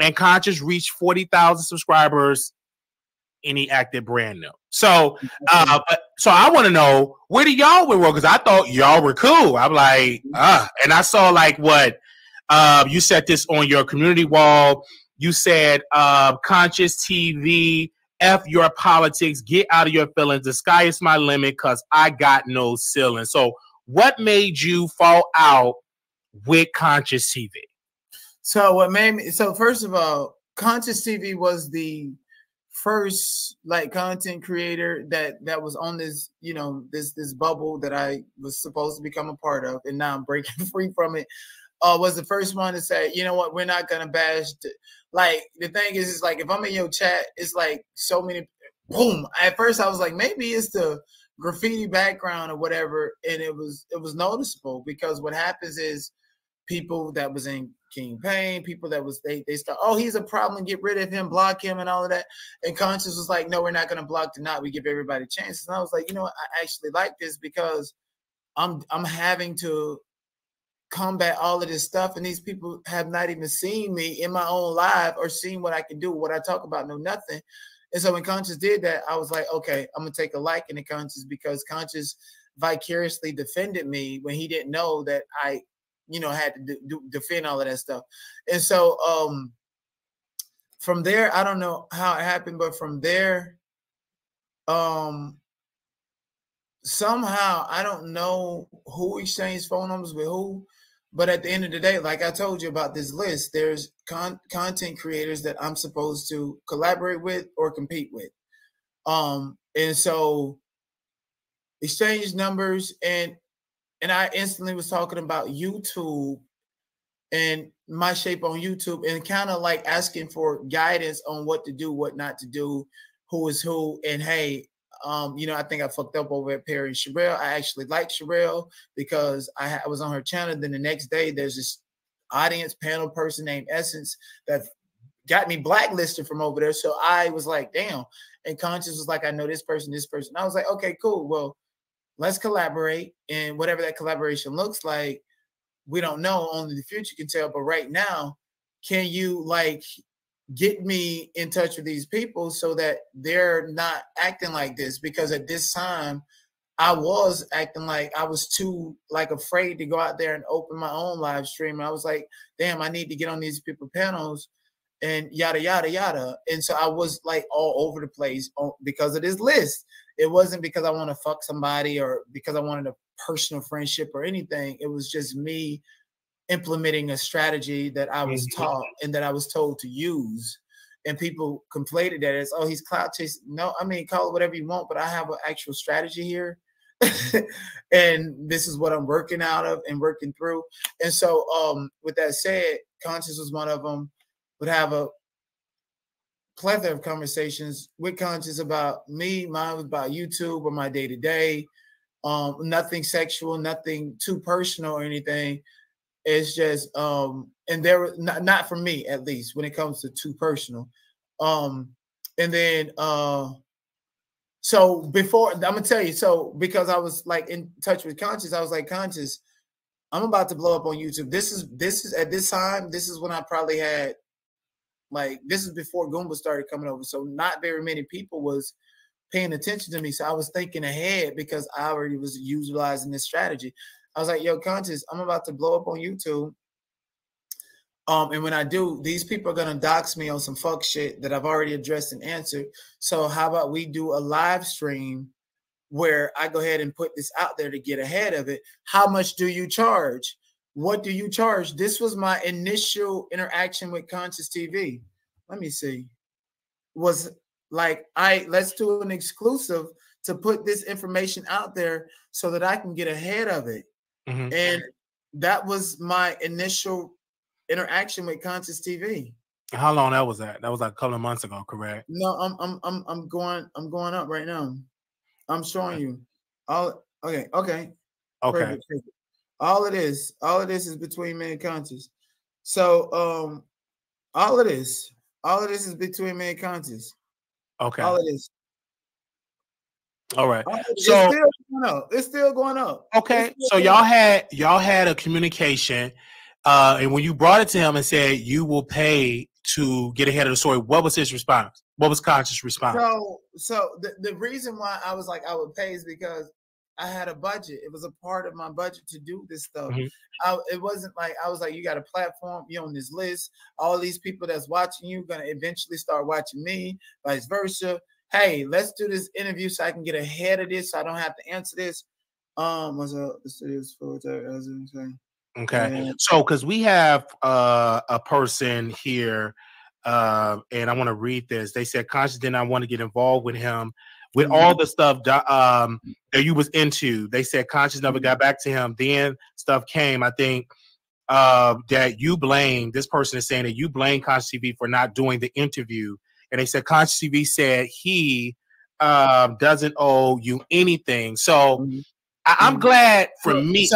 and Conscious reached 40,000 subscribers, and he acted brand new. So, so I want to know, where do y'all were? Because I thought y'all were cool. I'm like, and I saw like what you said this on your community wall. You said Conscious TV. F your politics, get out of your feelings. The sky is my limit because I got no ceiling. So what made you fall out with Conscious TV? So what made me, so first of all, Conscious TV was the first like content creator that was on this, you know, this bubble that I was supposed to become a part of, and now I'm breaking free from it. Was the first one to say, you know what, we're not gonna bash. Like the thing is, it's like if I'm in your chat, it's like so many. Boom. At first, I was like, maybe it's the graffiti background or whatever, and it was noticeable, because what happens is people that was in King Pain, people that was they start, oh, he's a problem, get rid of him, block him, and all of that. And Conscious was like, no, we're not gonna block Tonight. We give everybody chances. And I was like, you know what, I actually like this, because I'm having to combat all of this stuff, and these people have not even seen me in my own live or seen what I can do, what I talk about, know nothing. And so when Conscious did that, I was like, okay, I'm gonna take a liking to Conscious, because Conscious vicariously defended me when he didn't know that I, you know, had to defend all of that stuff. And so from there, I don't know how it happened, but from there, somehow, I don't know who exchanged phone numbers with who, but at the end of the day, like I told you about this list, there's content creators that I'm supposed to collaborate with or compete with. And so exchange numbers, and I instantly was talking about YouTube and my shape on YouTube, and kind of like asking for guidance on what to do, what not to do, who is who, and hey, you know, I think I fucked up over at Perry and Sherelle. I actually like Sherelle because I was on her channel. Then the next day, there's this audience panel person named Essence that got me blacklisted from over there. So I was like, damn. And Conscious was like, I know this person, this person. I was like, okay, cool. Well, let's collaborate. And whatever that collaboration looks like, we don't know. Only the future can tell. But right now, can you like get me in touch with these people so that they're not acting like this. Because at this time, I was acting like I was too like afraid to go out there and open my own live stream. And I was like, damn, I need to get on these people panels and yada, yada, yada. And so I was like all over the place because of this list. It wasn't because I want to fuck somebody or because I wanted a personal friendship or anything. It was just me implementing a strategy that I was taught and that I was told to use. And people conflated that as, oh, he's clout chasing. No, I mean, call it whatever you want, but I have an actual strategy here. And this is what I'm working out of and working through. And so with that said, Conscious was one of them. Would have a plethora of conversations with Conscious about me. Mine was about YouTube or my day-to-day. Nothing sexual, nothing too personal or anything. It's just and there was not for me, at least when it comes to too personal. And then so before, I'm gonna tell you, so because I was like in touch with Conscious, I was like, Conscious, I'm about to blow up on YouTube. This is at this time, this is when I probably had, like, this is before Goomba started coming over. So not very many people was paying attention to me. So I was thinking ahead because I already was utilizing this strategy. I was like, yo, Conscious, I'm about to blow up on YouTube. And when I do, these people are going to dox me on some fuck shit that I've already addressed and answered. So how about we do a live stream where I go ahead and put this out there to get ahead of it? How much do you charge? What do you charge? This was my initial interaction with Conscious TV. Let me see. Was like, let's do an exclusive to put this information out there so that I can get ahead of it. And that was my initial interaction with Conscious TV. How long that was at? That was like a couple of months ago, correct? No, I'm going up right now. I'm showing you. Okay. Perfect. All it is is between me and Conscious. So all of this is between me and Conscious. Okay. All it is. All right. So it's still going up. Okay. So y'all had a communication, and when you brought it to him and said you will pay to get ahead of the story, what was his response? What was Conscious' response? So the reason why I was like I would pay is because I had a budget. It was a part of my budget to do this stuff. It wasn't like I was like, you got a platform, you're on this list. All these people that's watching you gonna eventually start watching me, vice versa. Hey, let's do this interview so I can get ahead of this, so I don't have to answer this. What's up? Okay. So, because we have a person here, and I want to read this. They said Conscious did not want to get involved with him with all the stuff that you was into. They said Conscious never got back to him. Then stuff came. I think that you blame, this person is saying that you blame Conscious TV for not doing the interview. And they said Conscious TV said he doesn't owe you anything. So I'm glad for me.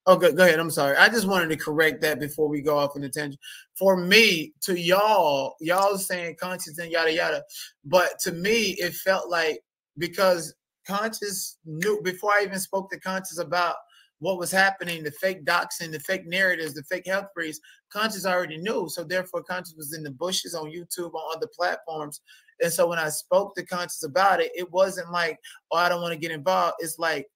Oh, go ahead. I'm sorry. I just wanted to correct that before we go off in the tangent. For me, to y'all saying Conscious and yada yada, but to me, it felt like because Conscious knew before I even spoke to Conscious about what was happening, the fake doxing, the fake narratives, the fake health freeze, Conscious already knew. So therefore, Conscious was in the bushes on YouTube, on other platforms. And so when I spoke to Conscious about it, it wasn't like, oh, I don't want to get involved. It's like,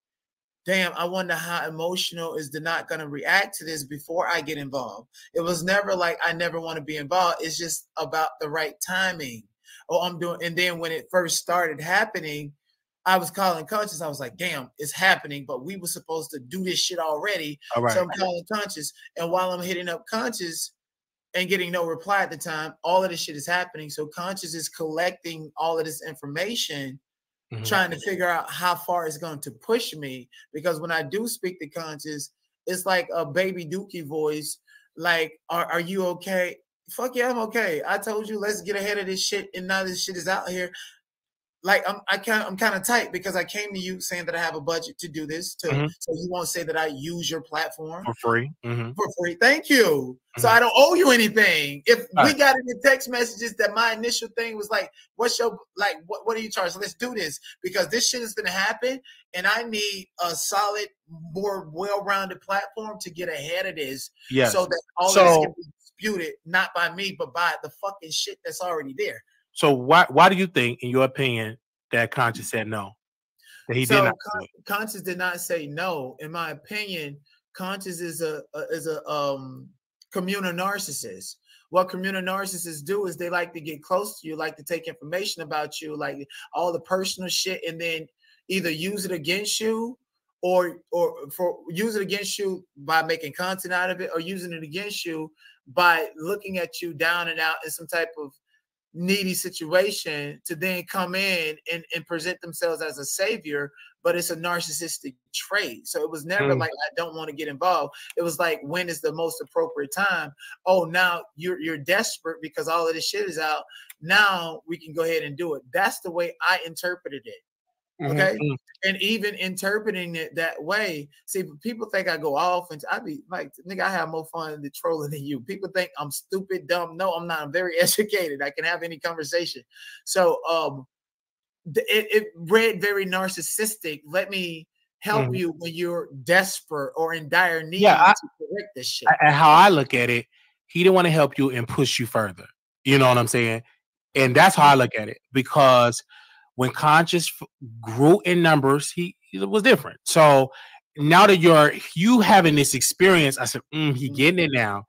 damn, I wonder how emotional is the not going to react to this before I get involved. It was never like I never want to be involved. It's just about the right timing. And then when it first started happening, I was calling Conscious. I was like, damn, it's happening, but we were supposed to do this shit already. All right. So I'm calling Conscious. And while I'm hitting up Conscious and getting no reply at the time, all of this shit is happening. So Conscious is collecting all of this information, trying to figure out how far it's going to push me. Because when I do speak to Conscious, it's like a baby Dookie voice. Like, are you okay? Fuck yeah, I'm okay. I told you, let's get ahead of this shit. And now this shit is out here. Like I'm kind of tight because I came to you saying that I have a budget to do this too. So you won't say that I use your platform for free. For free. Thank you. So I don't owe you anything. If we got in the text messages that my initial thing was like, what's your, like, what are you charging? So let's do this because this shit is going to happen. And I need a solid, more well-rounded platform to get ahead of this. Yes. So that all this can be disputed, not by me, but by the fucking shit that's already there. So why do you think, in your opinion, that Conscious said no? That he did not. Conscious did not say no. In my opinion, Conscious is a communal narcissist. What communal narcissists do is they like to get close to you, like to take information about you, like all the personal shit, and then either use it against you or use it against you by making content out of it, or using it against you by looking at you down and out in some type of needy situation to then come in and present themselves as a savior, but it's a narcissistic trait. So it was never like, I don't want to get involved. It was like, when is the most appropriate time? Oh, now you're desperate because all of this shit is out. Now we can go ahead and do it. That's the way I interpreted it. Okay. And even interpreting it that way, see, people think I go off, and I be like, nigga, I have more fun than trolling than you. People think I'm stupid, dumb. No, I'm not. I'm very educated. I can have any conversation. So it read very narcissistic. Let me help you when you're desperate or in dire need to correct this shit. And how I look at it, he didn't want to help you and push you further. You know what I'm saying? And that's how I look at it, because when Conscious grew in numbers, he was different. So now that you having this experience, I said, he getting it now.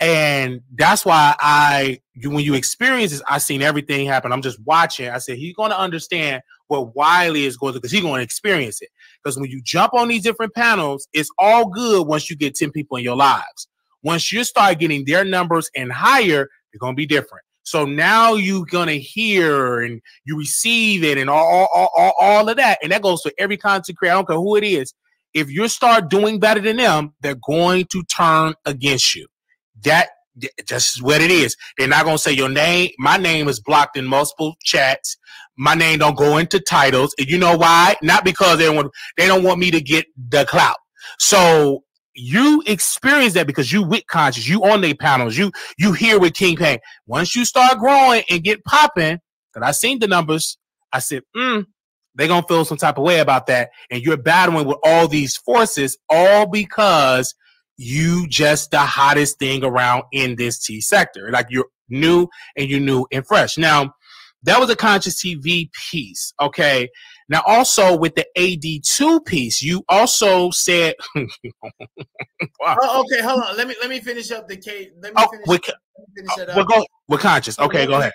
And that's why when you experience this, I seen everything happen. I'm just watching. I said, he's going to understand what Wiley is going to, because he's going to experience it. Because when you jump on these different panels, it's all good once you get 10 people in your lives. Once you start getting their numbers and higher, they're going to be different. So now you're going to hear and you receive it and all of that. And that goes for every content creator. I don't care who it is. If you start doing better than them, they're going to turn against you. That's just what it is. They're not going to say your name. My name is blocked in multiple chats. My name don't go into titles. And you know why? Not because they don't want me to get the clout. So you experience that because you with Conscious, you on their panels, you here with King Pain. Once you start growing and get popping, because I seen the numbers, I said, they're going to feel some type of way about that. And you're battling with all these forces, all because you just the hottest thing around in this T sector. Like, you're new and you're new and fresh. Now, that was a Conscious TV piece. Okay. Now, also with the AD2 piece, you also said, wow. Oh, okay, hold on. Let me finish up the case. Let me finish it up. We're Conscious. Okay, go ahead.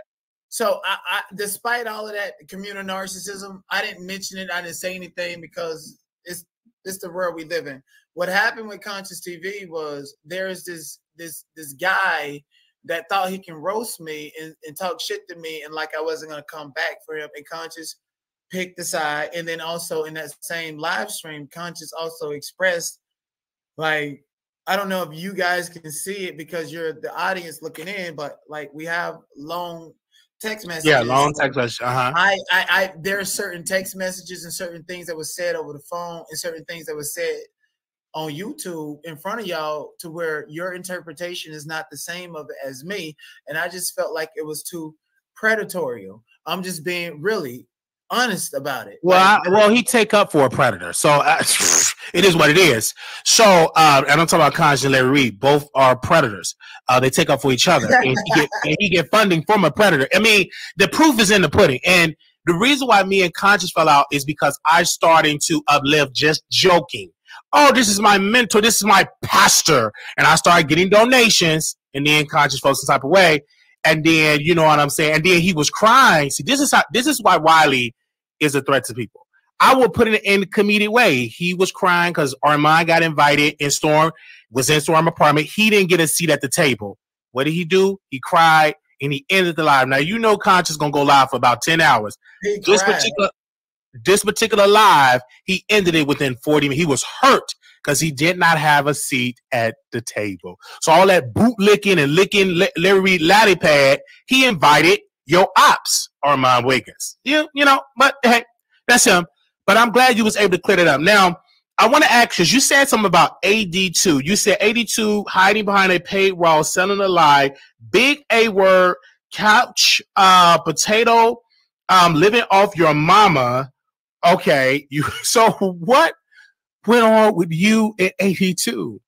So, I despite all of that communal narcissism, I didn't mention it. I didn't say anything because it's the world we live in. What happened with Conscious TV was there's this guy that thought he can roast me and talk shit to me, and like I wasn't gonna come back for him. And Conscious picked the side, and then also in that same live stream, Conscious also expressed, like, I don't know if you guys can see it because you're the audience looking in, but like, we have long text messages. Yeah, long text messages. There are certain text messages and certain things that was said over the phone and certain things that was said on YouTube in front of y'all to where your interpretation is not the same of it as me. And I just felt like it was too predatory. I'm just being really honest about it. Well, he take up for a predator. So it is what it is. So, and I'm talking about Conscious and Larry Reid. Both are predators. They take up for each other. and he get funding from a predator. I mean, the proof is in the pudding. And the reason why me and Conscious fell out is because I starting to uplift, just joking. Oh, this is my mentor. This is my pastor. And I started getting donations, and then Conscious felt some type of way. And then, you know what I'm saying? And then he was crying. See, this is why Wiley is a threat to people. I will put it in a comedic way. He was crying because Armon got invited, and Storm was in Storm's apartment. He didn't get a seat at the table. What did he do? He cried, and he ended the live. Now, you know Conscious going to go live for about 10 hours. This particular live, he ended it within 40 minutes. He was hurt because he did not have a seat at the table. So all that bootlicking and licking Larry Reid laddie pad, he invited your ops, Armon Wiggins. You know, but hey, that's him. But I'm glad you was able to clear it up. Now, I want to ask you said something about AD2. You said AD2 hiding behind a paywall, selling a lie, big A word, couch, potato, living off your mama. Okay, so what went on with you at AD2?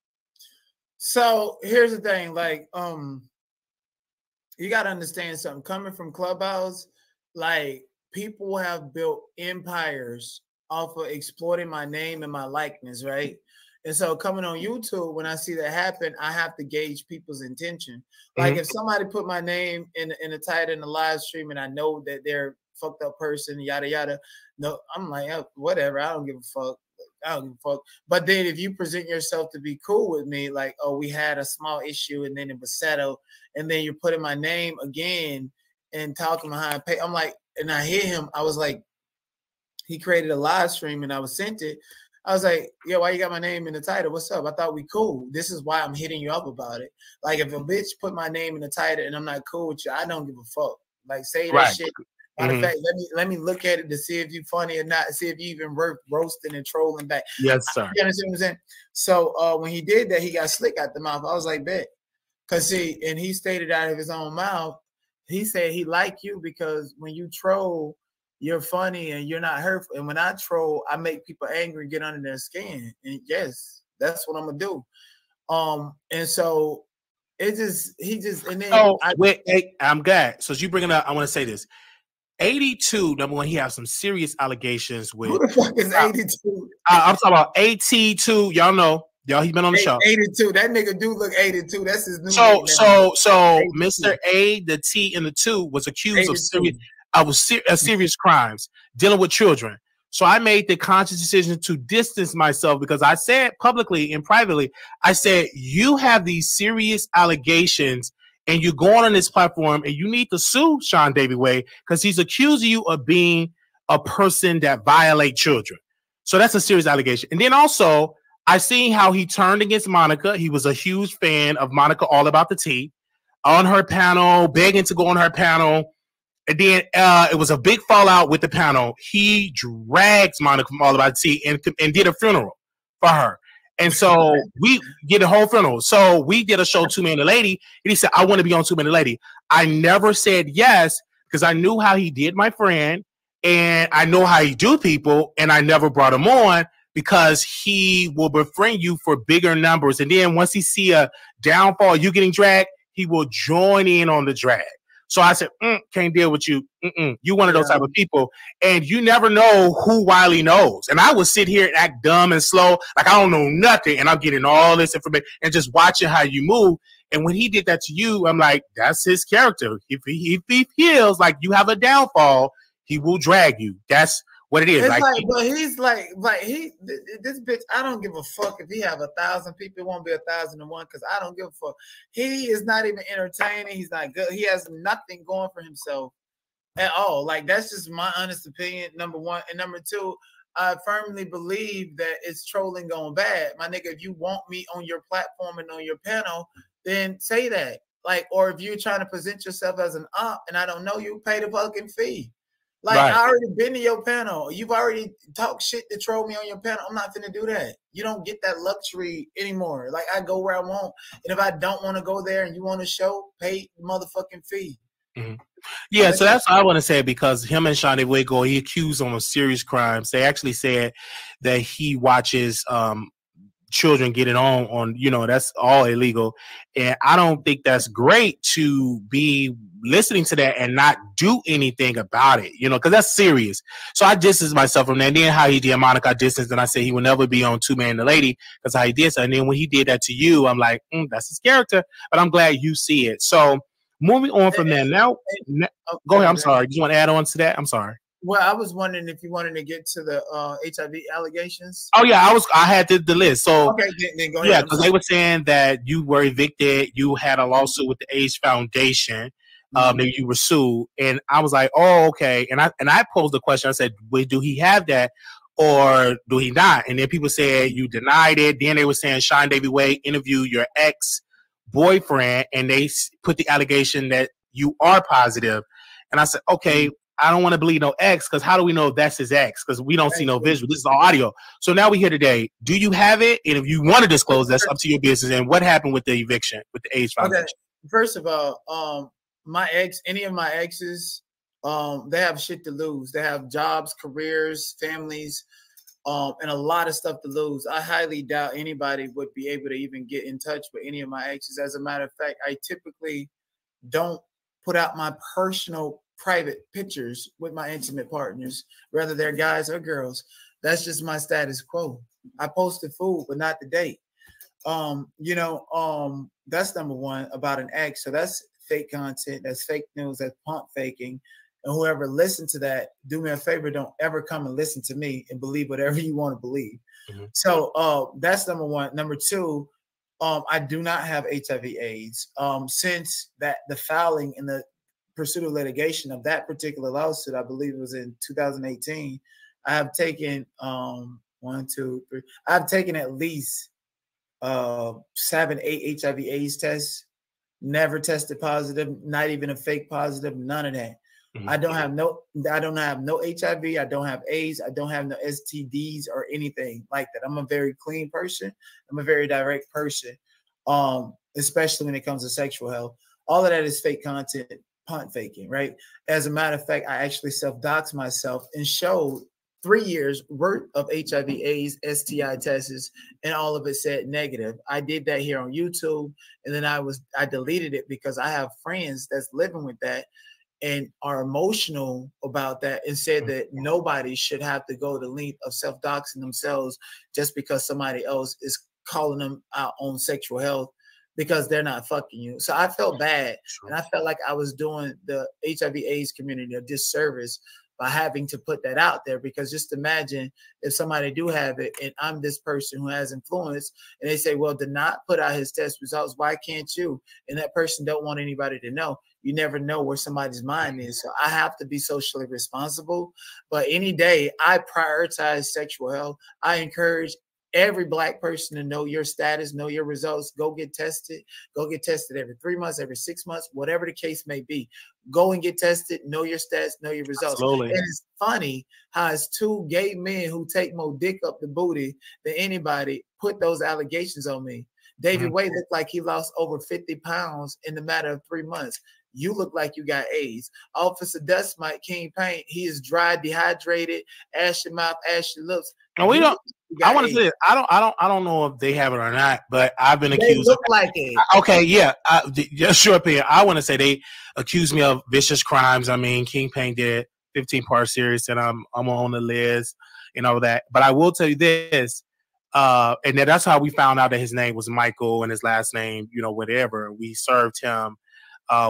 So here's the thing, like, you gotta understand something. Coming from Clubhouse, like people have built empires off of exploiting my name and my likeness, right? And so coming on YouTube, when I see that happen, I have to gauge people's intention. Like if somebody put my name in the title in the live stream and I know that they're a fucked up person, yada yada. No, I'm like, oh, whatever. I don't give a fuck. I don't give a fuck. But then if you present yourself to be cool with me, like, oh, we had a small issue and then it was settled, and then you're putting my name again and talking behind pay. I'm like, and I hear him. I was like, he created a live stream and I was sent it. I was like, yo, why you got my name in the title? What's up? I thought we cool. This is why I'm hitting you up about it. Like if a bitch put my name in the title and I'm not cool with you, I don't give a fuck. Like say that shit. Matter of fact, let me look at it to see if you're funny or not, see if you even worth roasting and trolling back. Yes, sir. You understand what I'm saying? So when he did that, he got slick out the mouth. I was like, bet. Cause see, and he stated out of his own mouth, he said he like you because when you troll, you're funny and you're not hurtful. And when I troll, I make people angry and get under their skin. And yes, that's what I'm gonna do. And so he just and then I'm glad. So you bringing up, I want to say this. 82, number one, he has some serious allegations with. Who the fuck is 82? I'm talking about AT2. Y'all know. Y'all, he's been on the show. 82. That nigga do look 82. That's his new name. So 82. Mr. A, the T, and the 2 was accused 82. of serious crimes dealing with children. So I made the conscious decision to distance myself because I said publicly and privately, I said, you have these serious allegations and you're going on this platform and you need to sue Sean David Way because he's accusing you of being a person that violates children. So that's a serious allegation. And then also, I seen how he turned against Monica. He was a huge fan of Monica All About the Tea on her panel, begging to go on her panel. And then it was a big fallout with the panel. He dragged Monica from All About the Tea and did a funeral for her. And so we did a whole funeral. So we did a show, Two Man and a Lady. And he said, I want to be on Two Man and a Lady. I never said yes because I knew how he did my friend. And I know how he do people. And I never brought him on because he will befriend you for bigger numbers. And then once he see a downfall, you getting dragged, he will join in on the drag. So I said, can't deal with you. You one of those type of people. And you never know who Wiley knows. And I would sit here and act dumb and slow, like I don't know nothing. And I'm getting all this information and just watching how you move. And when he did that to you, I'm like, that's his character. If he feels like you have a downfall, he will drag you. That's what it is. It's like but he's this bitch, I don't give a fuck if he have 1,000 people, it won't be 1,001 because I don't give a fuck. He is not even entertaining. He's not good. He has nothing going for himself at all. Like, that's just my honest opinion, number one. And number two, I firmly believe that it's trolling going bad. My nigga, if you want me on your platform and on your panel, then say that. Like, or if you're trying to present yourself as an op and I don't know you, pay the fucking fee. Like, I already been to your panel. You've already talked shit to troll me on your panel. I'm not finna do that. You don't get that luxury anymore. Like, I go where I want. And if I don't want to go there and you want to show, pay the motherfucking fee. Yeah, so that's what I want to say because him and Sean Wiggins, he accused him of serious crimes. They actually said that he watches children getting on, that's all illegal. And I don't think that's great to be listening to that and not do anything about it, because that's serious. So I distanced myself from that. And then how he did Monica, I distanced, and I said he would never be on Two Man and a Lady because how he did so. And then when he did that to you, I'm like, that's his character. But I'm glad you see it. So moving on from there. Now, go ahead. I'm sorry. You want to add on to that? I'm sorry. Well, I was wondering if you wanted to get to the HIV allegations. Oh yeah, I had the list. So okay, then go ahead. Yeah, because they were saying that you were evicted, you had a lawsuit with the AIDS Foundation, that you were sued, and I was like, oh okay, and I posed the question. I said, wait, do he have that or do he not? And then people said you denied it. Then they were saying Sean David Way interviewed your ex-boyfriend, and they put the allegation that you are positive, and I said, okay. I don't want to believe no ex because how do we know that's his ex? Because we don't see no visual. This is all audio. So now we're here today. Do you have it? And if you want to disclose, that's up to your business. And what happened with the eviction with the AIDS Foundation? Okay. First of all, any of my exes, they have shit to lose. They have jobs, careers, families. and a lot of stuff to lose. I highly doubt anybody would be able to even get in touch with any of my exes. As a matter of fact, I typically don't put out my personal private pictures with my intimate partners, whether they're guys or girls. That's just my status quo. I posted food, but not the date. That's number one about an ex. So that's fake content. That's fake news. That's pump faking. And whoever listened to that, do me a favor, don't ever come and listen to me and believe whatever you want to believe. Mm-hmm. So that's number one. Number two, I do not have HIV/AIDS. Since the filing and the pursuit of litigation of that particular lawsuit, I believe it was in 2018, I have taken I've taken at least 7, 8 HIV/AIDS tests, never tested positive, not even a fake positive, none of that. Mm-hmm. I don't have no HIV, I don't have AIDS, I don't have no STDs or anything like that. I'm a very clean person. I'm a very direct person, especially when it comes to sexual health. All of that is fake content, punt faking, right? As a matter of fact, I actually self-doxed myself and showed 3 years worth of HIV/AIDS STI tests, and all of it said negative. I did that here on YouTube, and then I deleted it because I have friends that's living with that and are emotional about that, and said that nobody should have to go the length of self-doxing themselves just because somebody else is calling them out on sexual health because they're not fucking you. So I felt bad, and I felt like I was doing the HIV/AIDS community a disservice by having to put that out there, because just imagine if somebody do have it and I'm this person who has influence, and they say, well, did not put out his test results, why can't you? And that person don't want anybody to know. You never know where somebody's mind is. So I have to be socially responsible. But any day I prioritize sexual health. I encourage every Black person to know your status, know your results. Go get tested. Go get tested every 3 months, every 6 months, whatever the case may be. Go and get tested. Know your stats, know your results. Absolutely. And it's funny how it's 2 gay men who take more dick up the booty than anybody put those allegations on me. David Wade looked like he lost over 50 pounds in the matter of 3 months. You look like you got AIDS. Officer Dust Mite King Paint, he is dry, dehydrated, ashy mouth, ashy lips. No, we don't. I want to say I don't know if they have it or not, but I've been accused. They look like it. Okay, yeah. Just short opinion. I want to say they accused me of vicious crimes. I mean, King Paint did 15-part series, and I'm on the list and all that. But I will tell you this, and that's how we found out that his name was Michael and his last name, whatever. We served him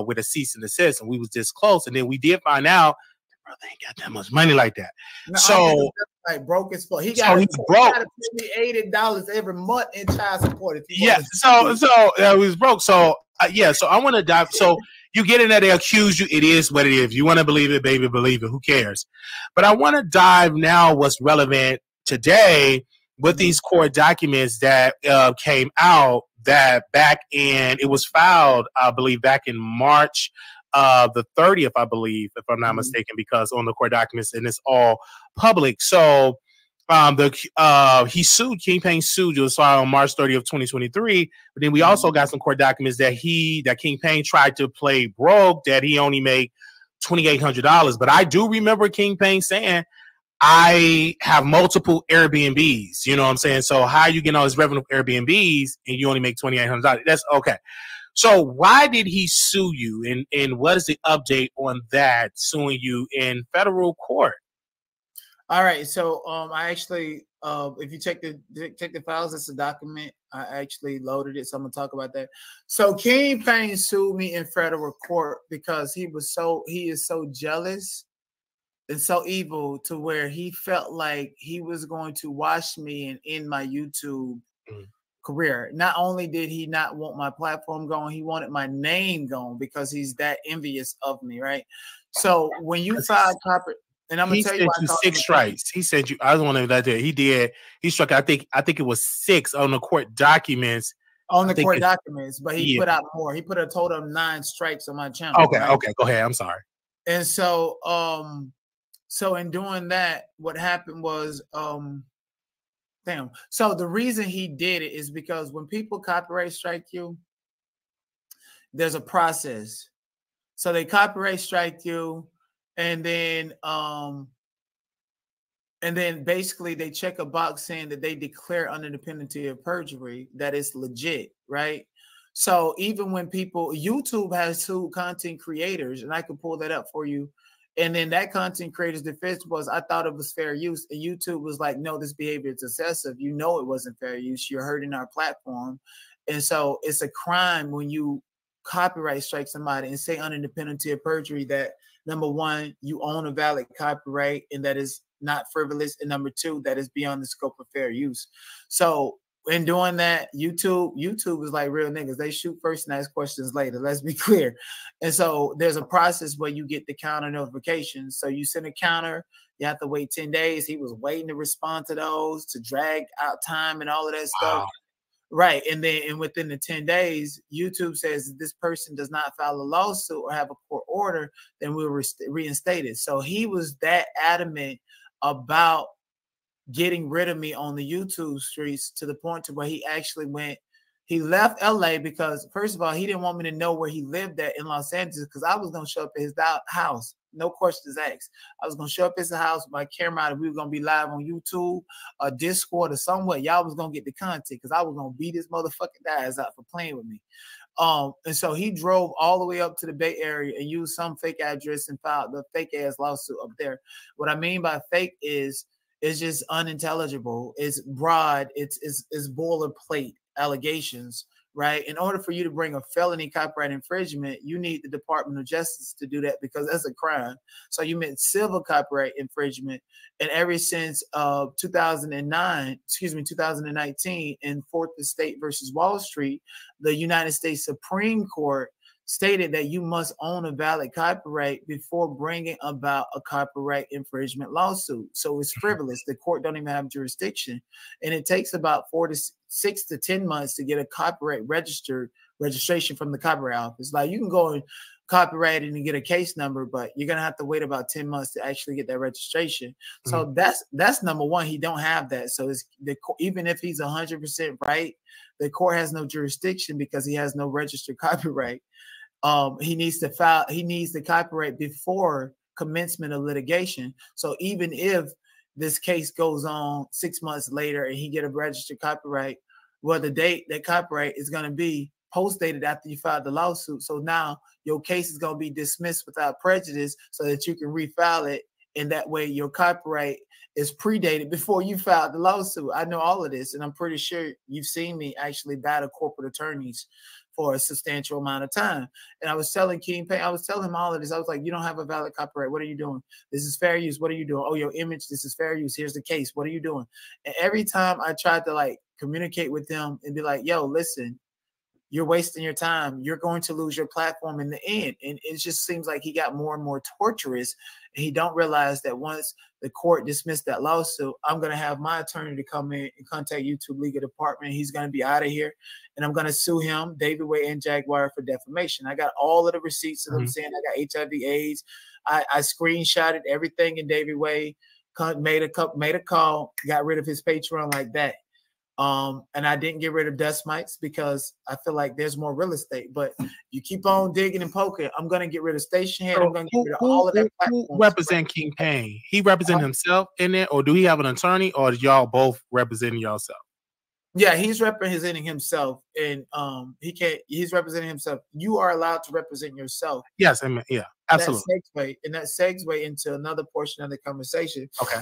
with a cease and desist, and we was this close. And then we did find out, brother ain't got that much money like that. No, so like broke as fuck. He got to pay me $80 every month in child support. Yeah, so he was broke. So so I want to dive. So you get in there, they accuse you. It is what it is. If you want to believe it, baby, believe it. Who cares? But I want to dive now. What's relevant today with these court documents that came out? That it was filed, I believe, back in March the 30th, I believe, if I'm not mistaken, because on the court documents, and it's all public. So he sued, King Paint sued. It was filed on March 30th, 2023. But then we also got some court documents that King Paint tried to play broke, that he only made $2,800. But I do remember King Paint saying, I have multiple Airbnbs, you know what I'm saying? So how you get all this revenue from Airbnbs and you only make $2,800? That's okay. So why did he sue you? And what is the update on that, suing you in federal court? All right. So I actually, if you check the files, it's a document. I actually loaded it. So I'm gonna talk about that. So King Paint sued me in federal court because he is so jealous and so evil to where he felt like he was going to wash me and end my YouTube career. Not only did he not want my platform going, he wanted my name going because he's that envious of me, right? So when you file copy, and I'm gonna tell you, why 6 strikes. He said you. I don't want to that there. He did. He struck. I think it was 6 on the court documents. On the court documents, but he put out more. He put a total of 9 strikes on my channel. Okay, right? okay, go ahead. I'm sorry. And so, so in doing that, what happened was, So the reason he did it is because when people copyright strike you, there's a process. So they copyright strike you, and then And then basically they check a box saying that they declare under the penalty of perjury that it's legit, right? So even when people, YouTube has sued content creators, and I can pull that up for you. And then that content creator's defense was, I thought it was fair use. And YouTube was like, no, this behavior is excessive. You know it wasn't fair use. You're hurting our platform. And so it's a crime when you copyright strike somebody and say under the penalty of perjury that, number one, you own a valid copyright and that is not frivolous, and number two, that is beyond the scope of fair use. So in doing that, YouTube is like real niggas. They shoot first and ask questions later. Let's be clear. And so there's a process where you get the counter notifications. So you send a counter, you have to wait 10 days. He was waiting to respond to those, to drag out time and all of that stuff. Right. And then within the 10 days, YouTube says if this person does not file a lawsuit or have a court order, then we'll reinstate it. So he was that adamant about getting rid of me on the YouTube streets to the point to where he actually he left LA because, first of all, he didn't want me to know where he lived at in Los Angeles because I was going to show up at his house. No questions asked. I was going to show up at his house with my camera out and we were going to be live on YouTube or Discord or somewhere. Y'all was going to get the content because I was going to beat his motherfucking guys out for playing with me. And so he drove all the way up to the Bay Area and used some fake address and filed the fake ass lawsuit up there. What I mean by fake is it's just unintelligible. It's broad. It's boilerplate allegations, right? In order for you to bring a felony copyright infringement, you need the Department of Justice to do that because that's a crime. So you meant civil copyright infringement. And ever since 2019 in Fourth Estate versus Wall Street, the United States Supreme Court stated that you must own a valid copyright before bringing about a copyright infringement lawsuit. So it's frivolous. The court don't even have jurisdiction. And it takes about 6 to 10 months to get a copyright registration from the Copyright Office. Like you can go and copyright it and get a case number, but you're going to have to wait about 10 months to actually get that registration. So that's number one. He don't have that. So it's even if he's 100% right, the court has no jurisdiction because he has no registered copyright. He needs the copyright before commencement of litigation. So even if this case goes on 6 months later and he get a registered copyright, well, the date that copyright is going to be post-dated after you filed the lawsuit. So now your case is going to be dismissed without prejudice so that you can refile it. And that way your copyright is predated before you filed the lawsuit. I know all of this, and I'm pretty sure you've seen me actually battle corporate attorneys for a substantial amount of time. And I was telling King Payne, I was telling him all of this. I was like, you don't have a valid copyright. What are you doing? This is fair use. What are you doing? Oh, your image, this is fair use. Here's the case. What are you doing? And every time I tried to like communicate with them and be like, yo, listen, you're wasting your time. You're going to lose your platform in the end. And it just seems like he got more and more torturous. And he don't realize that once the court dismissed that lawsuit, I'm going to have my attorney to come in and contact YouTube legal department. He's going to be out of here. And I'm going to sue him, David Way and Jaguar, for defamation. I got all of the receipts of them saying I got HIV AIDS. I screenshotted everything in David Way, made a call, got rid of his Patreon like that. And I didn't get rid of Dust Mites because I feel like there's more real estate. But you keep on digging and poking, I'm going to get rid of Station Head. I'm going to get rid of all of that. Who represent King Payne? He represent himself in there, or do he have an attorney, or y'all both representing yourself? Yeah, he's representing himself, and he's representing himself. You are allowed to represent yourself. Yes, I mean, yeah, absolutely. That segue into another portion of the conversation. Okay.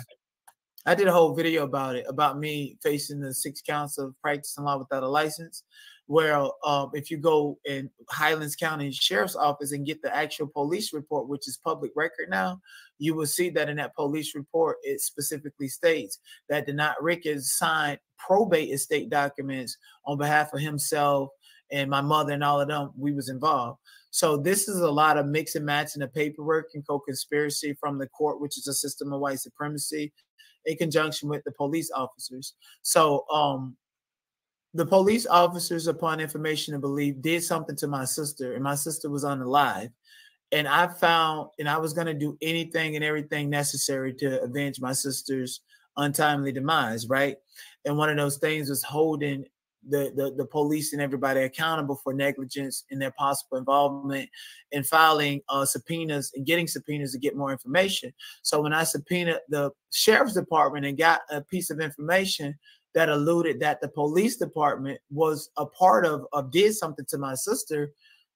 I did a whole video about it, about me facing the 6 counts of practicing law without a license, where if you go in Highlands County Sheriff's Office and get the actual police report, which is public record now, you will see that in that police report, it specifically states that Denot Ricketts signed probate estate documents on behalf of himself and my mother and all of them. We was involved. So this is a lot of mix and matching the paperwork and co-conspiracy from the court, which is a system of white supremacy, in conjunction with the police officers. So the police officers, upon information and belief, did something to my sister, and my sister was unalive. And I found, and I was going to do anything and everything necessary to avenge my sister's untimely demise, right? And one of those things was holding the police and everybody accountable for negligence and their possible involvement in filing subpoenas and getting subpoenas to get more information. So when I subpoenaed the sheriff's department and got a piece of information that alluded that the police department was a part of did something to my sister,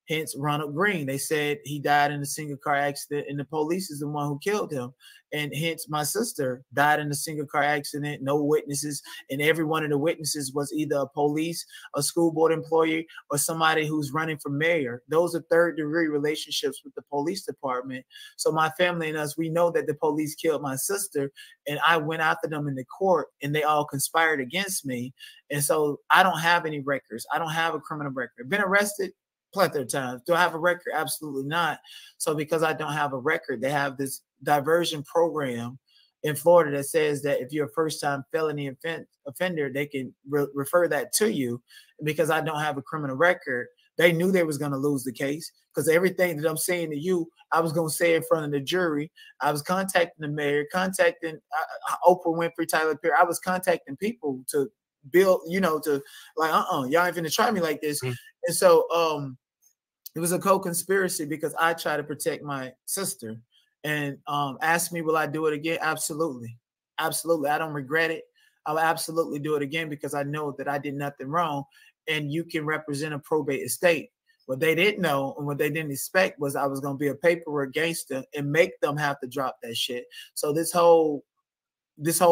hence Ronald Green. They said he died in a single car accident and the police is the one who killed him. And hence my sister died in a single car accident, no witnesses. And every one of the witnesses was either a police, a school board employee, or somebody who's running for mayor. Those are third degree relationships with the police department. So my family and us, we know that the police killed my sister, and I went after them in the court and they all conspired against me. And so I don't have any records. I don't have a criminal record. Been arrested plethora of times. Do I have a record? Absolutely not. So because I don't have a record, they have this diversion program in Florida that says that if you're a first-time felony offender, they can refer that to you. And because I don't have a criminal record, they knew they was going to lose the case, because everything that I'm saying to you, I was going to say in front of the jury. I was contacting the mayor, contacting Oprah Winfrey, Tyler Perry. I was contacting people to build, to like, y'all ain't finna try me like this. And so it was a co-conspiracy because I try to protect my sister. And ask me, will I do it again? Absolutely. Absolutely. I don't regret it. I'll absolutely do it again because I know that I did nothing wrong. And you can represent a probate estate. What they didn't know and what they didn't expect was I was going to be a paperwork gangster and make them have to drop that shit. So this whole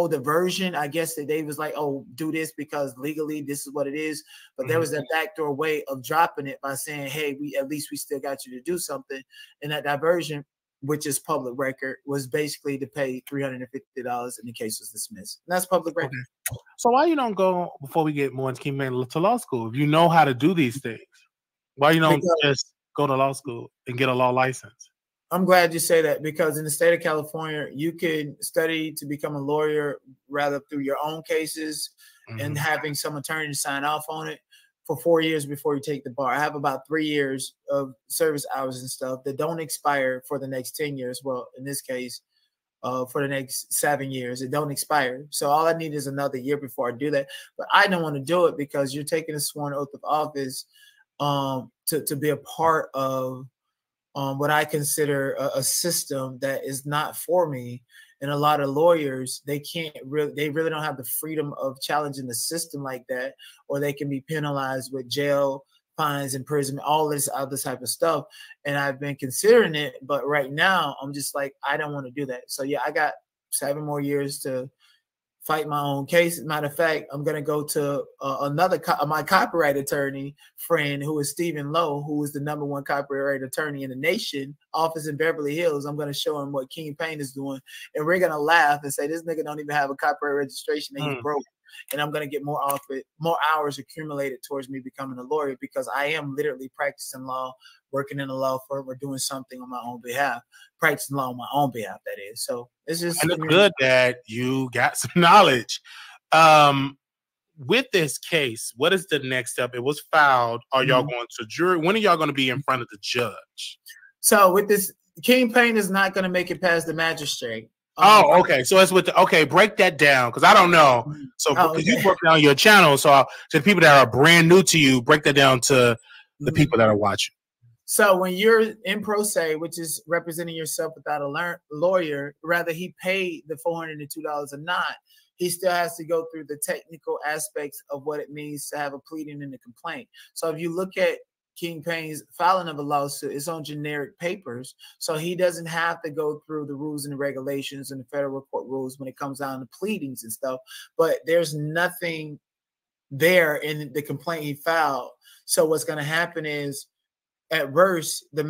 diversion, I guess that they was like, oh, do this because legally this is what it is. But there was that backdoor way of dropping it by saying, hey, at least we still got you to do something. And that diversion, which is public record, was basically to pay $350 and the case was dismissed. And that's public record. Okay. So why you don't go, before we get more into Kingpin, to law school? If you know how to do these things, why you don't just go to law school and get a law license? I'm glad you say that, because in the state of California, you can study to become a lawyer rather through your own cases and having some attorney to sign off on it for 4 years before you take the bar. I have about 3 years of service hours and stuff that don't expire for the next 10 years. Well, in this case, for the next 7 years, it don't expire. So all I need is another year before I do that. But I don't want to do it because you're taking a sworn oath of office to be a part of what I consider a system that is not for me. And a lot of lawyers, they really don't have the freedom of challenging the system like that, or they can be penalized with jail, fines, imprisonment, all this other type of stuff. And I've been considering it, but right now I'm just like, I don't want to do that. So yeah, I got 7 more years to fight my own case. Matter of fact, I'm going to go to my copyright attorney friend, who is Stephen Lowe, who is the #1 copyright attorney in the nation, office in Beverly Hills. I'm going to show him what King Payne is doing. And we're going to laugh and say, this nigga don't even have a copyright registration and he's broke. And I'm going to get more hours accumulated towards me becoming a lawyer, because I am literally practicing law, working in a law firm, or doing something on my own behalf, practicing law on my own behalf, that is. So it's just, and it's good that you got some knowledge. With this case, what is the next step? It was filed. Are y'all going to jury? When are y'all going to be in front of the judge? So with this, King Payne is not going to make it past the magistrate. Oh, okay. So it's with break that down, because I don't know. So because you broke down your channel, so to the people that are brand new to you, break that down to the people that are watching. So when you're in pro se, which is representing yourself without a lawyer, rather he paid the $402 or not, he still has to go through the technical aspects of what it means to have a pleading and a complaint. So if you look at King Payne's filing of a lawsuit, it's on generic papers. So he doesn't have to go through the rules and the regulations and the federal court rules when it comes down to pleadings and stuff. But there's nothing there in the complaint he filed. So what's going to happen is, at worst, the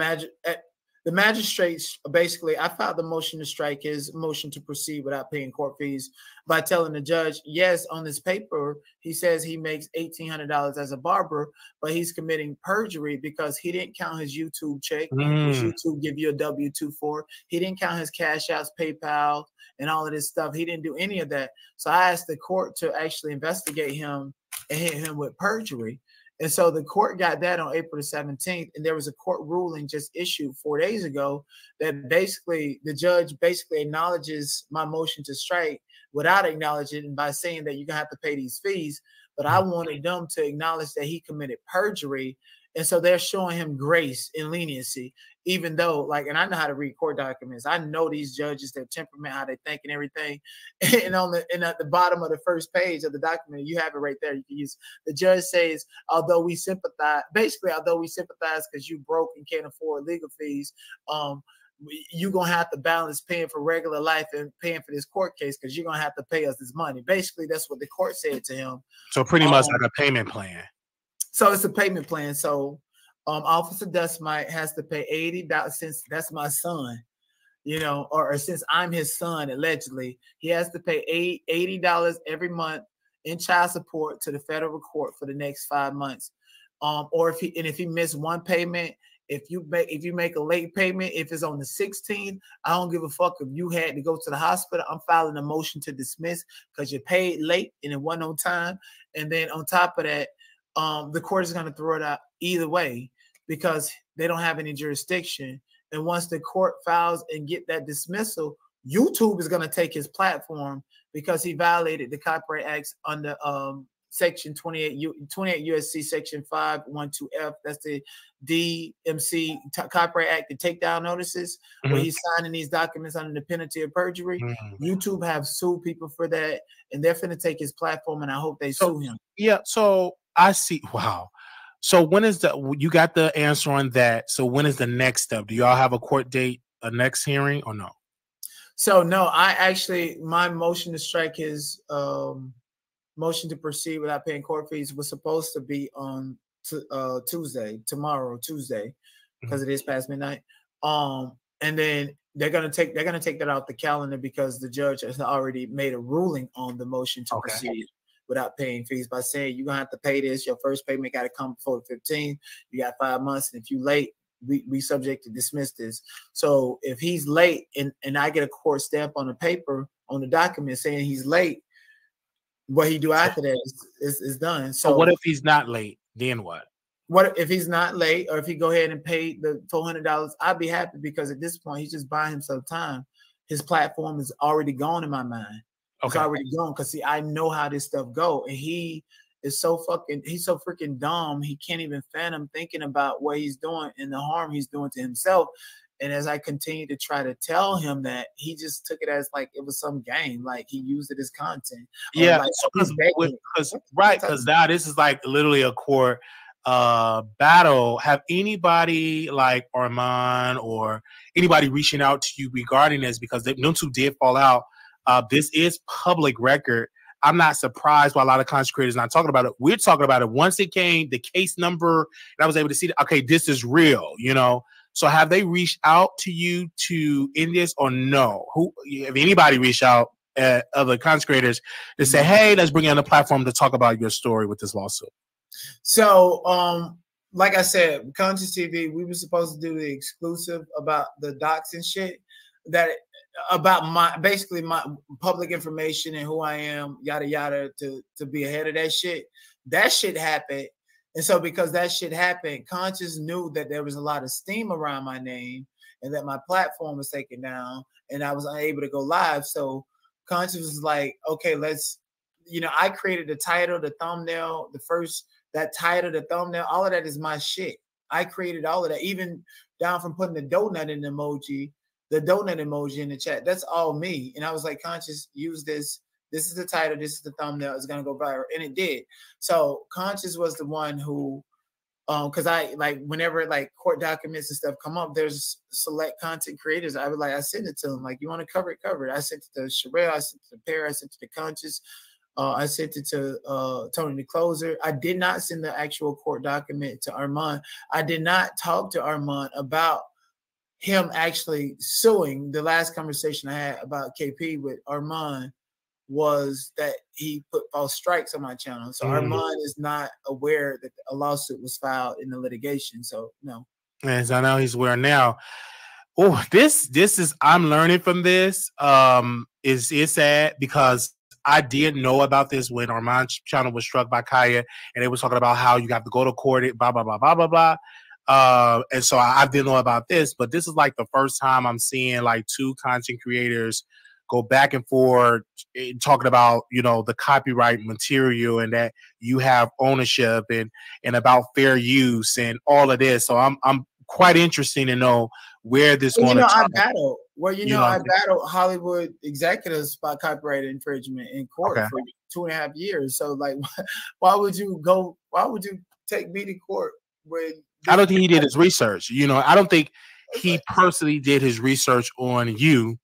magistrates, basically, I filed the motion to strike his motion to proceed without paying court fees by telling the judge, yes, on this paper, he says he makes $1,800 as a barber, but he's committing perjury because he didn't count his YouTube check, which YouTube give you a W-2 for. He didn't count his cash outs, PayPal, and all of this stuff. He didn't do any of that. So I asked the court to actually investigate him and hit him with perjury. And so the court got that on April the 17th, and there was a court ruling just issued 4 days ago that basically the judge basically acknowledges my motion to strike without acknowledging it by saying that you're gonna have to pay these fees. But I wanted them to acknowledge that he committed perjury. And so they're showing him grace and leniency, even though, like, and I know how to read court documents. I know these judges, their temperament, how they think and everything. And at the bottom of the first page of the document, you have it right there. You can use, the judge says, although we sympathize because you broke and can't afford legal fees, you're going to have to balance paying for regular life and paying for this court case because you're going to have to pay us this money. Basically, that's what the court said to him. So pretty much like a payment plan. So it's a payment plan. So Officer Dustmite has to pay $80 since that's my son, you know, or since I'm his son, allegedly. He has to pay $80 every month in child support to the federal court for the next 5 months. Or if he missed one payment, if you make a late payment, if it's on the 16th, I don't give a fuck if you had to go to the hospital. I'm filing a motion to dismiss because you paid late and it wasn't on time. And then on top of that, the court is going to throw it out either way because they don't have any jurisdiction. And once the court files and get that dismissal, YouTube is going to take his platform because he violated the Copyright Act under Section 28 USC Section 512F. That's the DMC Copyright Act, the takedown notices, where he's signing these documents under the penalty of perjury. YouTube have sued people for that, and they're finna take his platform, and I hope they sue him. Yeah, so I see. Wow. So when is you got the answer on that? So when is the next step? Do y'all have a court date, a next hearing, or no? So no, my motion to strike his motion to proceed without paying court fees was supposed to be on tomorrow, Tuesday, because it is past midnight. And then they're gonna take that out the calendar because the judge has already made a ruling on the motion to proceed without paying fees by saying you're gonna have to pay this. Your first payment got to come before the 15th. You got 5 months, and if you late, we subject to dismiss this. So if he's late and I get a court stamp on the paper on the document saying he's late, what he do after that is done. So what if he's not late? Then what? What if he's not late, or if he go ahead and pay the $400? I'd be happy because at this point he's just buying himself time. His platform is already gone in my mind. It's already gone because see, I know how this stuff go, and he's so freaking dumb. He can't even fathom thinking about what he's doing and the harm he's doing to himself. And as I continue to try to tell him that, he just took it as like it was some game, like he used it as content. Yeah, like, because now this is like literally a court battle. Have anybody like Armon or anybody reaching out to you regarding this? Because them two did fall out. This is public record. I'm not surprised why a lot of content creators not talking about it. We're talking about it. Once it came, the case number, and I was able to see that, okay, this is real, you know. So have they reached out to you to end this or no? If anybody reached out at other content creators to say, hey, let's bring you on the platform to talk about your story with this lawsuit? So, like I said, Conscious TV, we were supposed to do the exclusive about the docs and shit, that about my public information and who I am, yada yada, to be ahead of that shit. That shit happened. And so because that shit happened, Conscious knew that there was a lot of steam around my name and that my platform was taken down and I was unable to go live. So Conscious was like, okay, let's, you know, I created the title, the thumbnail, that title, the thumbnail, all of that is my shit. I created all of that, even down from putting the donut in the emoji in the chat. That's all me. And I was like, Conscious, use this. This is the title. This is the thumbnail. It's going to go viral. And it did. So Conscious was the one who, because I, like, whenever, like, court documents and stuff come up, there's select content creators. I send it to them. Like, you want to cover it, cover it. I sent it to Sherelle. I sent it to Pear. I sent it to Conscious. I sent it to Tony the Closer. I did not send the actual court document to Armon. I did not talk to Armon about him actually suing. The last conversation I had about KP with Armon was that he put false strikes on my channel. So Armon is not aware that a lawsuit was filed in the litigation. So no. As I know he's aware now. Oh, this is I'm learning from this. Is sad because I did know about this when Armon's channel was struck by Kaya, and they were talking about how you have to go to court, blah blah blah blah blah blah. And so I didn't know about this, but this is like the first time I'm seeing like two content creators go back and forth talking about, you know, the copyright material and that you have ownership and about fair use and all of this. So I'm quite interested to know where this well, going to I battle. Well, I battled Hollywood executives by copyright infringement in court for 2.5 years. So like, why would you take me to court when I don't think he did his research. You know, I don't think he personally did his research on you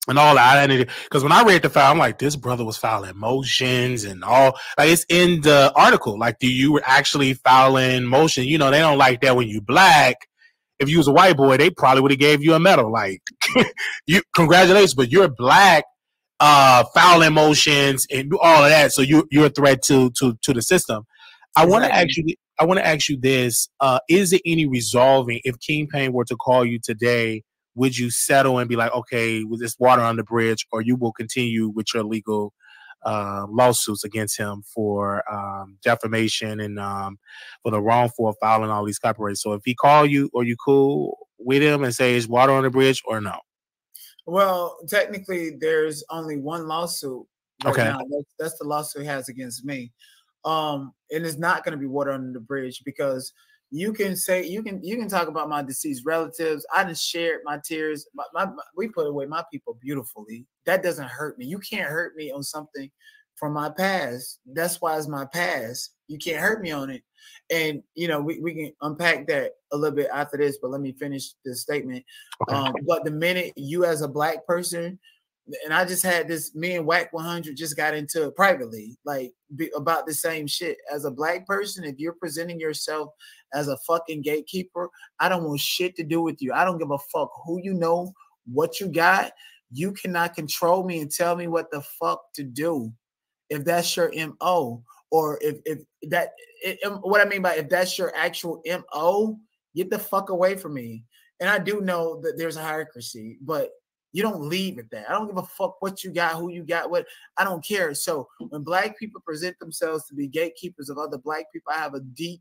and all that. Because when I read the file, I'm like, this brother was filing motions and all. Like, it's in the article. Like, you were actually filing motion. You know, they don't like that when you black. If you was a white boy, they probably would have gave you a medal. Like, congratulations, but you're black, filing motions and all of that. So you're a threat to the system. I want to ask you this: is there any resolving if King Payne were to call you today? Would you settle and be like, okay, with this water on the bridge, or you will continue with your legal lawsuits against him for defamation and for the wrongful filing all these copyrights? So if he call you, are you cool with him and say it's water on the bridge or no? Well, technically, there's only one lawsuit right now. That's the lawsuit he has against me. And it's not going to be water under the bridge because you can say you can talk about my deceased relatives. I done shared my tears. We put away my people beautifully. That doesn't hurt me. You can't hurt me on something from my past. That's why it's my past. You can't hurt me on it. And we can unpack that a little bit after this. But let me finish this statement. Okay. But the minute you as a black person, and I just had this, me and Whack 100 just got into it privately, like about the same shit. As a black person, if you're presenting yourself as a fucking gatekeeper, I don't want shit to do with you. I don't give a fuck who you know, what you got. You cannot control me and tell me what the fuck to do. If that's your MO, or what I mean by if that's your actual MO, get the fuck away from me. And I do know that there's a hierarchy, but you don't leave at that. I don't give a fuck what you got, who you got, what. I don't care. So when black people present themselves to be gatekeepers of other black people, I have a deep,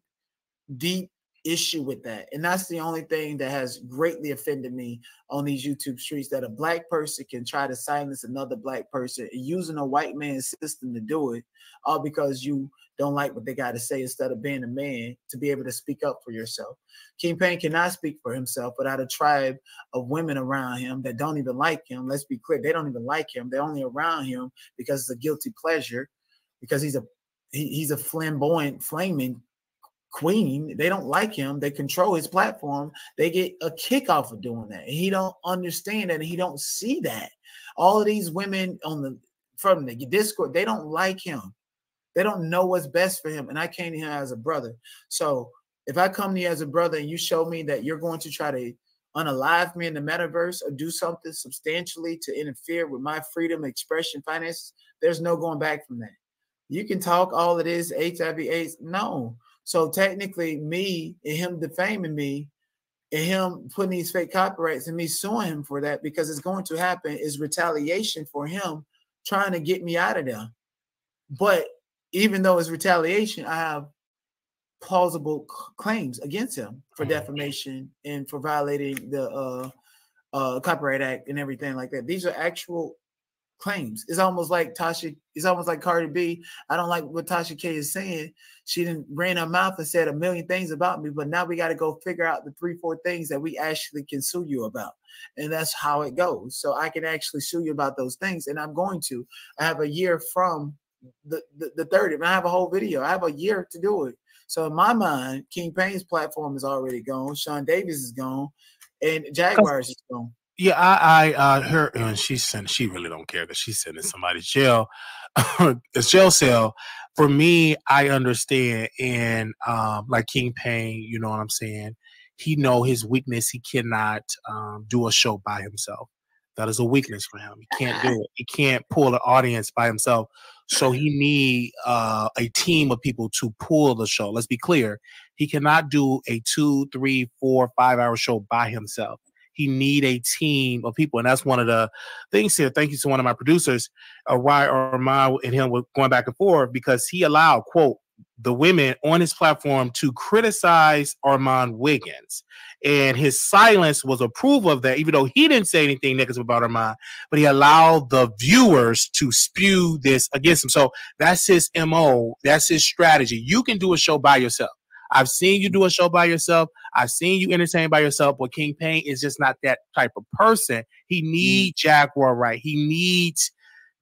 deep issue with that. And that's the only thing that has greatly offended me on these YouTube streets, that a black person can try to silence another black person using a white man's system to do it, all because you don't like what they got to say instead of being a man to be able to speak up for yourself. King Payne cannot speak for himself without a tribe of women around him that don't even like him. Let's be clear. They don't even like him. They're only around him because it's a guilty pleasure, because he's a flamboyant, flaming queen. They don't like him. They control his platform. They get a kick off of doing that. He don't understand that. And he don't see that. All of these women from the Discord, they don't like him. They don't know what's best for him. And I came to him as a brother. So if I come to you as a brother and you show me that you're going to try to unalive me in the metaverse or do something substantially to interfere with my freedom, expression, finances, there's no going back from that. You can talk all of this, HIV, AIDS. No. So technically me and him defaming me and him putting these fake copyrights and me suing him for that, because it's going to happen, is retaliation for him trying to get me out of there. But even though it's retaliation, I have plausible claims against him for defamation and for violating the Copyright Act and everything like that. These are actual claims. It's almost like Cardi B. I don't like what Tasha K is saying. She didn't ran her mouth and said a million things about me, but now we got to go figure out the 3-4 things that we actually can sue you about. And that's how it goes. So I can actually sue you about those things. And I'm going to. I have a year from the 30th. I have a whole video. I have a year to do it. So in my mind, King Payne's platform is already gone. Sean Davis is gone. And Jaguars is gone. Yeah, I heard, and she really don't care because she's sending somebody to jail. It's jail cell. For me, I understand, and like King Payne, you know what I'm saying? He know his weakness. He cannot do a show by himself. That is a weakness for him. He can't do it. He can't pull an audience by himself. So he need a team of people to pull the show. Let's be clear. He cannot do a 2, 3, 4, 5 hour show by himself. he need a team of people. And that's one of the things here. Thank you to one of my producers, why Armon and him were going back and forth, because he allowed, quote, the women on his platform to criticize Armon Wiggins. And his silence was approval of that, even though he didn't say anything negative about Armon, but he allowed the viewers to spew this against him. So that's his MO. That's his strategy. You can do a show by yourself. I've seen you do a show by yourself. I've seen you entertain by yourself, but King Payne is just not that type of person. He needs Jaguar right. He needs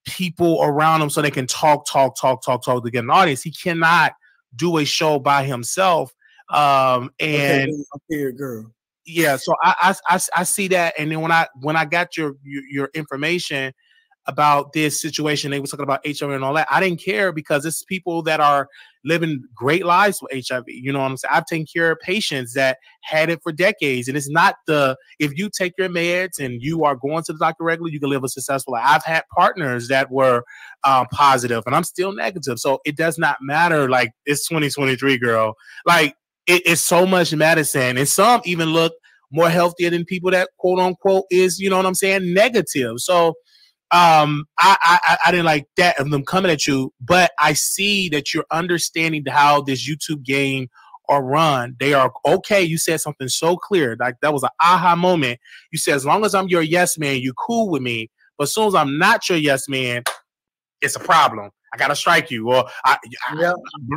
people around him so they can talk to get an audience. He cannot do a show by himself. And okay, girl. Yeah, so I see that. And then when I got your information about this situation, they were talking about HIV and all that, I didn't care, because it's people that are living great lives with HIV. You know what I'm saying? I've taken care of patients that had it for decades. And it's not if you take your meds and you are going to the doctor regularly, you can live a successful life. I've had partners that were positive, and I'm still negative. So it does not matter. Like, it's 2023, girl. Like, it's so much medicine. And some even look more healthier than people that, quote unquote, is, you know what I'm saying, negative. So I didn't like that of them coming at you, but I see that you're understanding how this YouTube game are run. They are okay. You said something so clear, like that was an aha moment. You said, as long as I'm your yes man, you cool with me. But as soon as I'm not your yes man, it's a problem. I gotta strike you, or I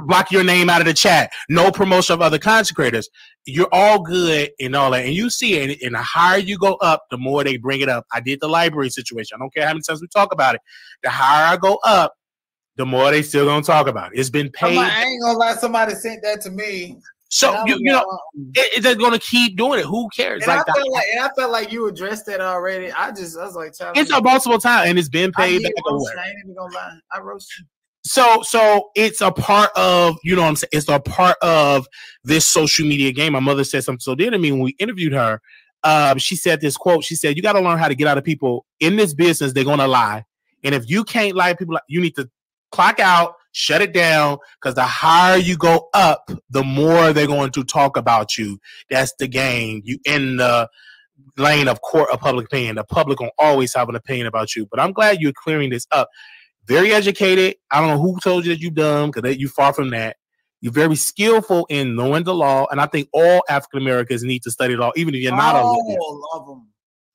block your name out of the chat. No promotion of other content creators. You're all good and all that, and you see it. And the higher you go up, the more they bring it up. I did the library situation. I don't care how many times we talk about it. The higher I go up, the more they still gonna talk about it. It's been paid. I ain't gonna lie. Somebody sent that to me. So you know, they're gonna keep doing it. Who cares? And I felt like you addressed that already. I was like, it's a multiple time, and it's been paid back away. I ain't even gonna lie. I roast you. So it's a part of, you know what I'm saying? It's a part of this social media game. My mother said something so dear to me when we interviewed her. She said this quote. She said, "You got to learn how to get out of people in this business. They're gonna lie, and if you can't lie, people, you need to clock out." Shut it down, because the higher you go up, the more they're going to talk about you. That's the game. You in the lane of court of public opinion. The public will always have an opinion about you. But I'm glad you're clearing this up. Very educated. I don't know who told you that you're dumb, because you're far from that. You're very skillful in knowing the law, and I think all African Americans need to study law, even if you're not a lawyer.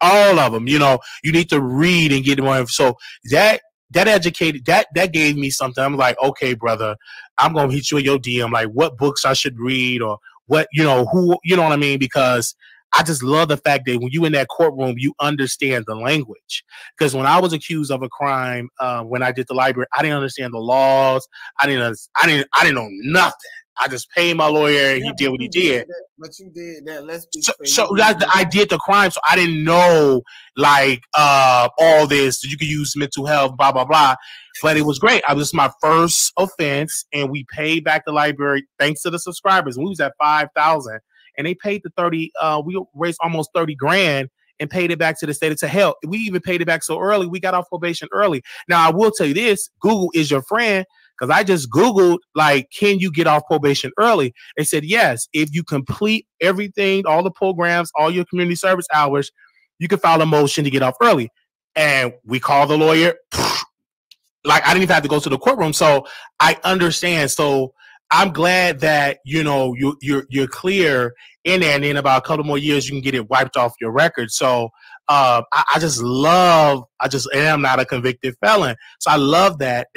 All of them. You know, you need to read and get more. So that educated, that gave me something. I'm like, okay, brother, I'm gonna hit you in your DM, like what books I should read, or what, who, you know what I mean? Because I just love the fact that when you in that courtroom, you understand the language. Because when I was accused of a crime, when I did the library, I didn't understand the laws. I didn't know nothing. I just paid my lawyer, and he did what he did. But you did that. Let's be so I did the crime, so I didn't know like all this. You could use mental health, blah blah blah. But it was great. I was my first offense, and we paid back the library thanks to the subscribers. We was at 5,000, and they paid the 30. We raised almost 30 grand and paid it back to the state of hell. We even paid it back so early. We got off probation early. Now I will tell you this: Google is your friend. Because I just Googled, like, can you get off probation early? They said, yes, if you complete everything, all the programs, all your community service hours, you can file a motion to get off early. And we called the lawyer. Like, I didn't even have to go to the courtroom. So I understand. So I'm glad that, you're clear in there. And in about a couple more years, you can get it wiped off your record. So and I'm not a convicted felon. So I love that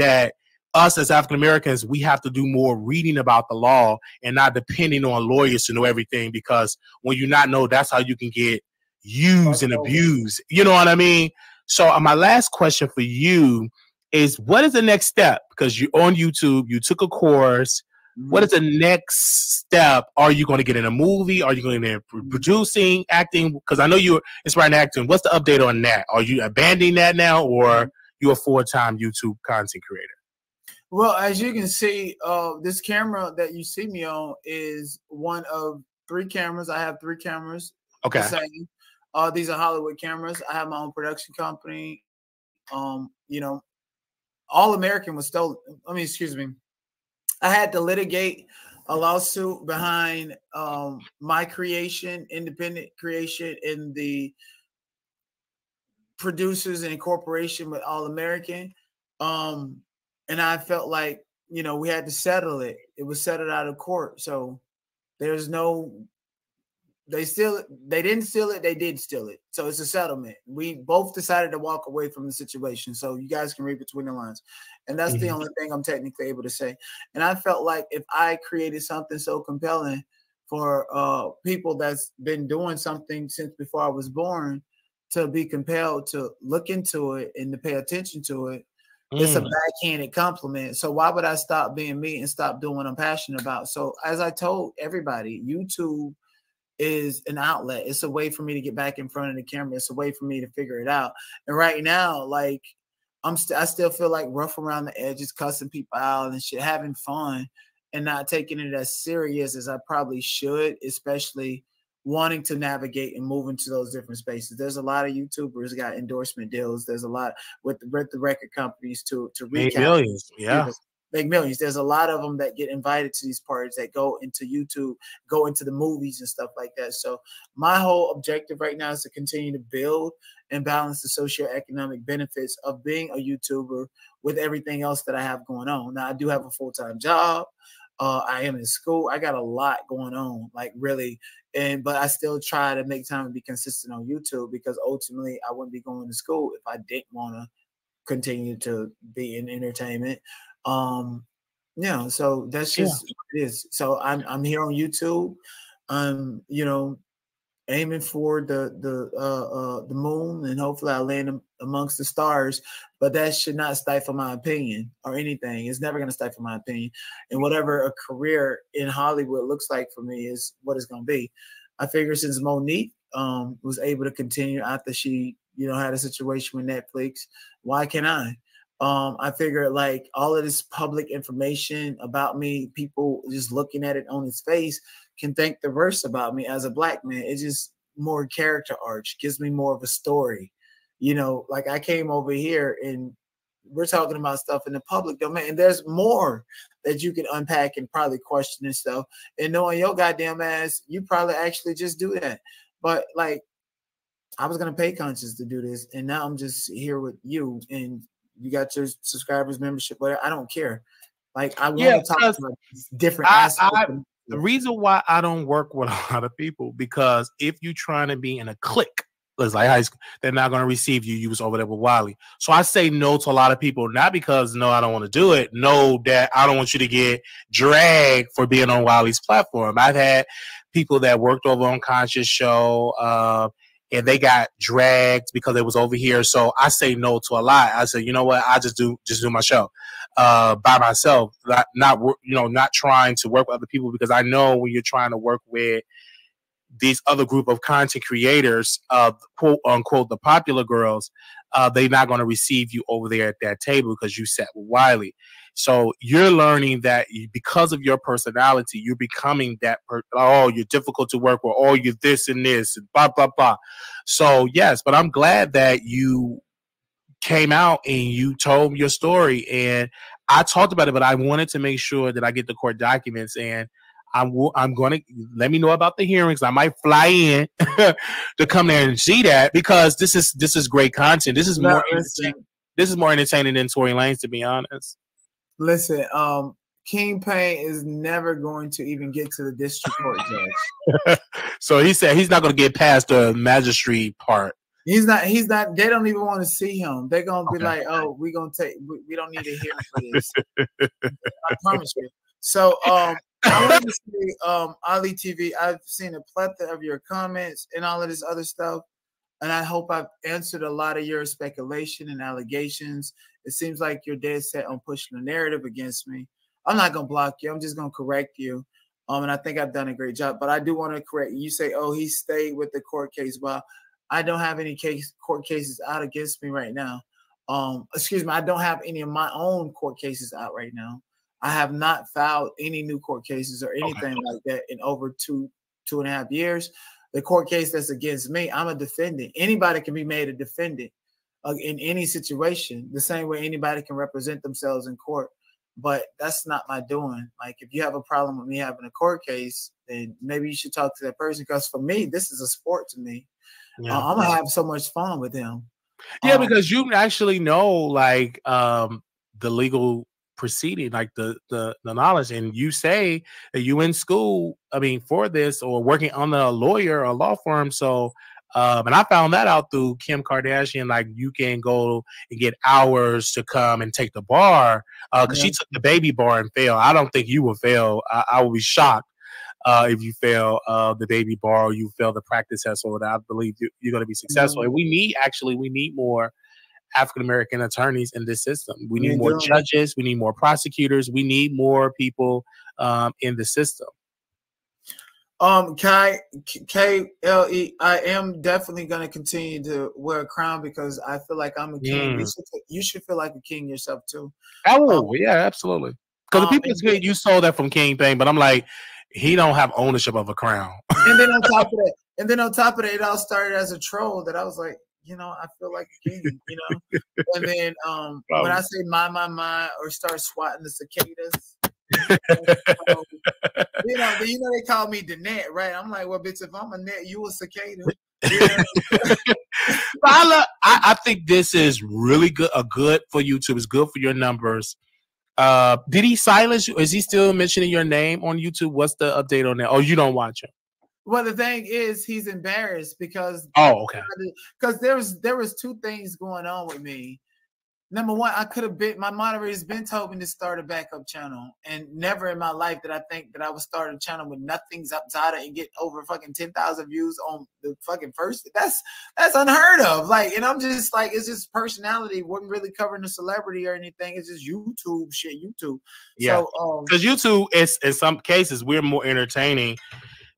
us as African Americans, we have to do more reading about the law and not depending on lawyers to know everything, because when you not know, that's how you can get used and abused. You know what I mean? So my last question for you is, what is the next step? Because you're on YouTube, you took a course. What is the next step? Are you going to get in a movie? Are you going to get producing, acting? Because I know you're inspired in acting. What's the update on that? Are you abandoning that now, or you a full-time YouTube content creator? Well, as you can see, this camera that you see me on is one of 3 cameras. I have 3 cameras. Okay. These are Hollywood cameras. I have my own production company. All American was stolen. Excuse me. I had to litigate a lawsuit behind my creation, independent creation, in the producers and corporation with All American. And I felt like, you know, we had to settle it. It was settled out of court. So there's no, they didn't steal it. They did steal it. So it's a settlement. We both decided to walk away from the situation. So you guys can read between the lines. And that's the only thing I'm technically able to say. And I felt like if I created something so compelling for people that's been doing something since before I was born, to be compelled to look into it and to pay attention to it, it's a backhanded compliment. So why would I stop being me and stop doing what I'm passionate about? So as I told everybody, YouTube is an outlet. It's a way for me to get back in front of the camera. It's a way for me to figure it out. And right now, like, I still feel like rough around the edges, cussing people out and shit, having fun and not taking it as serious as I probably should, especially wanting to navigate and move into those different spaces. There's a lot of YouTubers got endorsement deals. There's a lot with the record companies to make millions. Yeah. Make millions. There's a lot of them that get invited to these parties that go into YouTube, go into the movies and stuff like that. So my whole objective right now is to continue to build and balance the socioeconomic benefits of being a YouTuber with everything else that I have going on. Now I do have a full-time job. I am in school. I got a lot going on, like really. But I still try to make time to be consistent on YouTube, because ultimately I wouldn't be going to school if I didn't want to continue to be in entertainment. Yeah, so that's just what it is. So I'm here on YouTube. You know, aiming for the moon, and hopefully I land amongst the stars. But that should not stifle my opinion or anything. It's never going to stifle my opinion. And whatever a career in Hollywood looks like for me is what it's going to be. I figure since Monique was able to continue after she, you know, had a situation with Netflix, why can't I? I figure like all of this public information about me, people just looking at it on its face, can think the worst about me as a black man. It's just more character arch, gives me more of a story. You know, like I came over here and we're talking about stuff in the public domain, and there's more that you can unpack and probably question and stuff. And knowing your goddamn ass, you probably actually just do that. But like, I was gonna pay conscious to do this, and now I'm just here with you, and you got your subscribers, membership, whatever. I don't care. Like I want to talk about different aspects. The reason why I don't work with a lot of people, because if you're trying to be in a clique, it's like high school, they're not going to receive you. You was over there with Wiley. So I say no to a lot of people, not because no, I don't want to do it. No, that I don't want you to get dragged for being on Wiley's platform. I've had people that worked over on Conscious Show, and they got dragged because it was over here. So I say no to a lot. I say, you know what? I just do my show by myself, not trying to work with other people, because I know when you're trying to work with these other group of content creators, quote unquote, the popular girls, they're not going to receive you over there at that table because you sat with Wiley. So you're learning that because of your personality, you're becoming that you're difficult to work with, you're this and this, and blah, blah, blah. So yes, but I'm glad that you came out and you told your story, and I talked about it, but I wanted to make sure that I get the court documents, and I'm going to let me know about the hearings. I might fly in to come there and see that, because this is great content. This is more entertaining than Tory Lanez, to be honest. Listen, King Payne is never going to even get to the district court judge. So he said he's not going to get past the magistrate part. He's not. They don't even want to see him. They're going to be like, oh, we don't need to hear for this. I promise you. So, I want to say, Ali TV, I've seen a plethora of your comments and all of this other stuff, and I hope I've answered a lot of your speculation and allegations. It seems like you're dead set on pushing the narrative against me. I'm not going to block you. I'm just going to correct you. And I think I've done a great job. But I do want to correct you. You say, oh, he stayed with the court case. Well, I don't have any court cases out against me right now. Excuse me. I don't have any of my own court cases out right now. I have not filed any new court cases or anything like that in over 2.5 years. The court case that's against me, I'm a defendant. Anybody can be made a defendant in any situation, the same way anybody can represent themselves in court. but that's not my doing. Like, if you have a problem with me having a court case, then maybe you should talk to that person. Because for me, this is a sport to me. Yeah. I'm gonna have so much fun with him. Yeah, because you actually know, like, the legal proceeding, like the knowledge, and you say that you in school, I mean, for this, or working on a lawyer or a law firm. So and I found that out through Kim Kardashian. Like, you can go and get hours to come and take the bar, because she took the baby bar and failed. I don't think you will fail. I would be shocked if you fail the baby bar, or you fail the practice test, or that. I believe you're going to be successful. And we need more African-American attorneys in this system. We need more judges. We need more prosecutors. We need more people in the system. KLE, I am definitely going to continue to wear a crown because I feel like I'm a king. You should feel like a king yourself too. Oh, yeah, absolutely. Because the people say you stole that from King thing, but I'm like, he don't have ownership of a crown. And then on top of that, it all started as a troll that I was like, you know, I feel like a king, you know. And then when I say my, or start swatting the cicadas, you know, they call me the net, right? I'm like, well, bitch, if I'm a net, you a cicada. I think this is really good for YouTube. It's good for your numbers. Did he silence you? Is he still mentioning your name on YouTube? What's the update on that? Oh, you don't watch him. Well, the thing is, he's embarrassed because because there was two things going on with me. Number one, my moderator's been told me to start a backup channel, and never in my life did I think that I would start a channel with nothing's outside of and get over fucking 10,000 views on the fucking first. That's unheard of. Like, and I'm just like, it's just personality. Wasn't really covering the celebrity or anything. It's just YouTube shit. YouTube. Yeah. So, because YouTube is, in some cases, we're more entertaining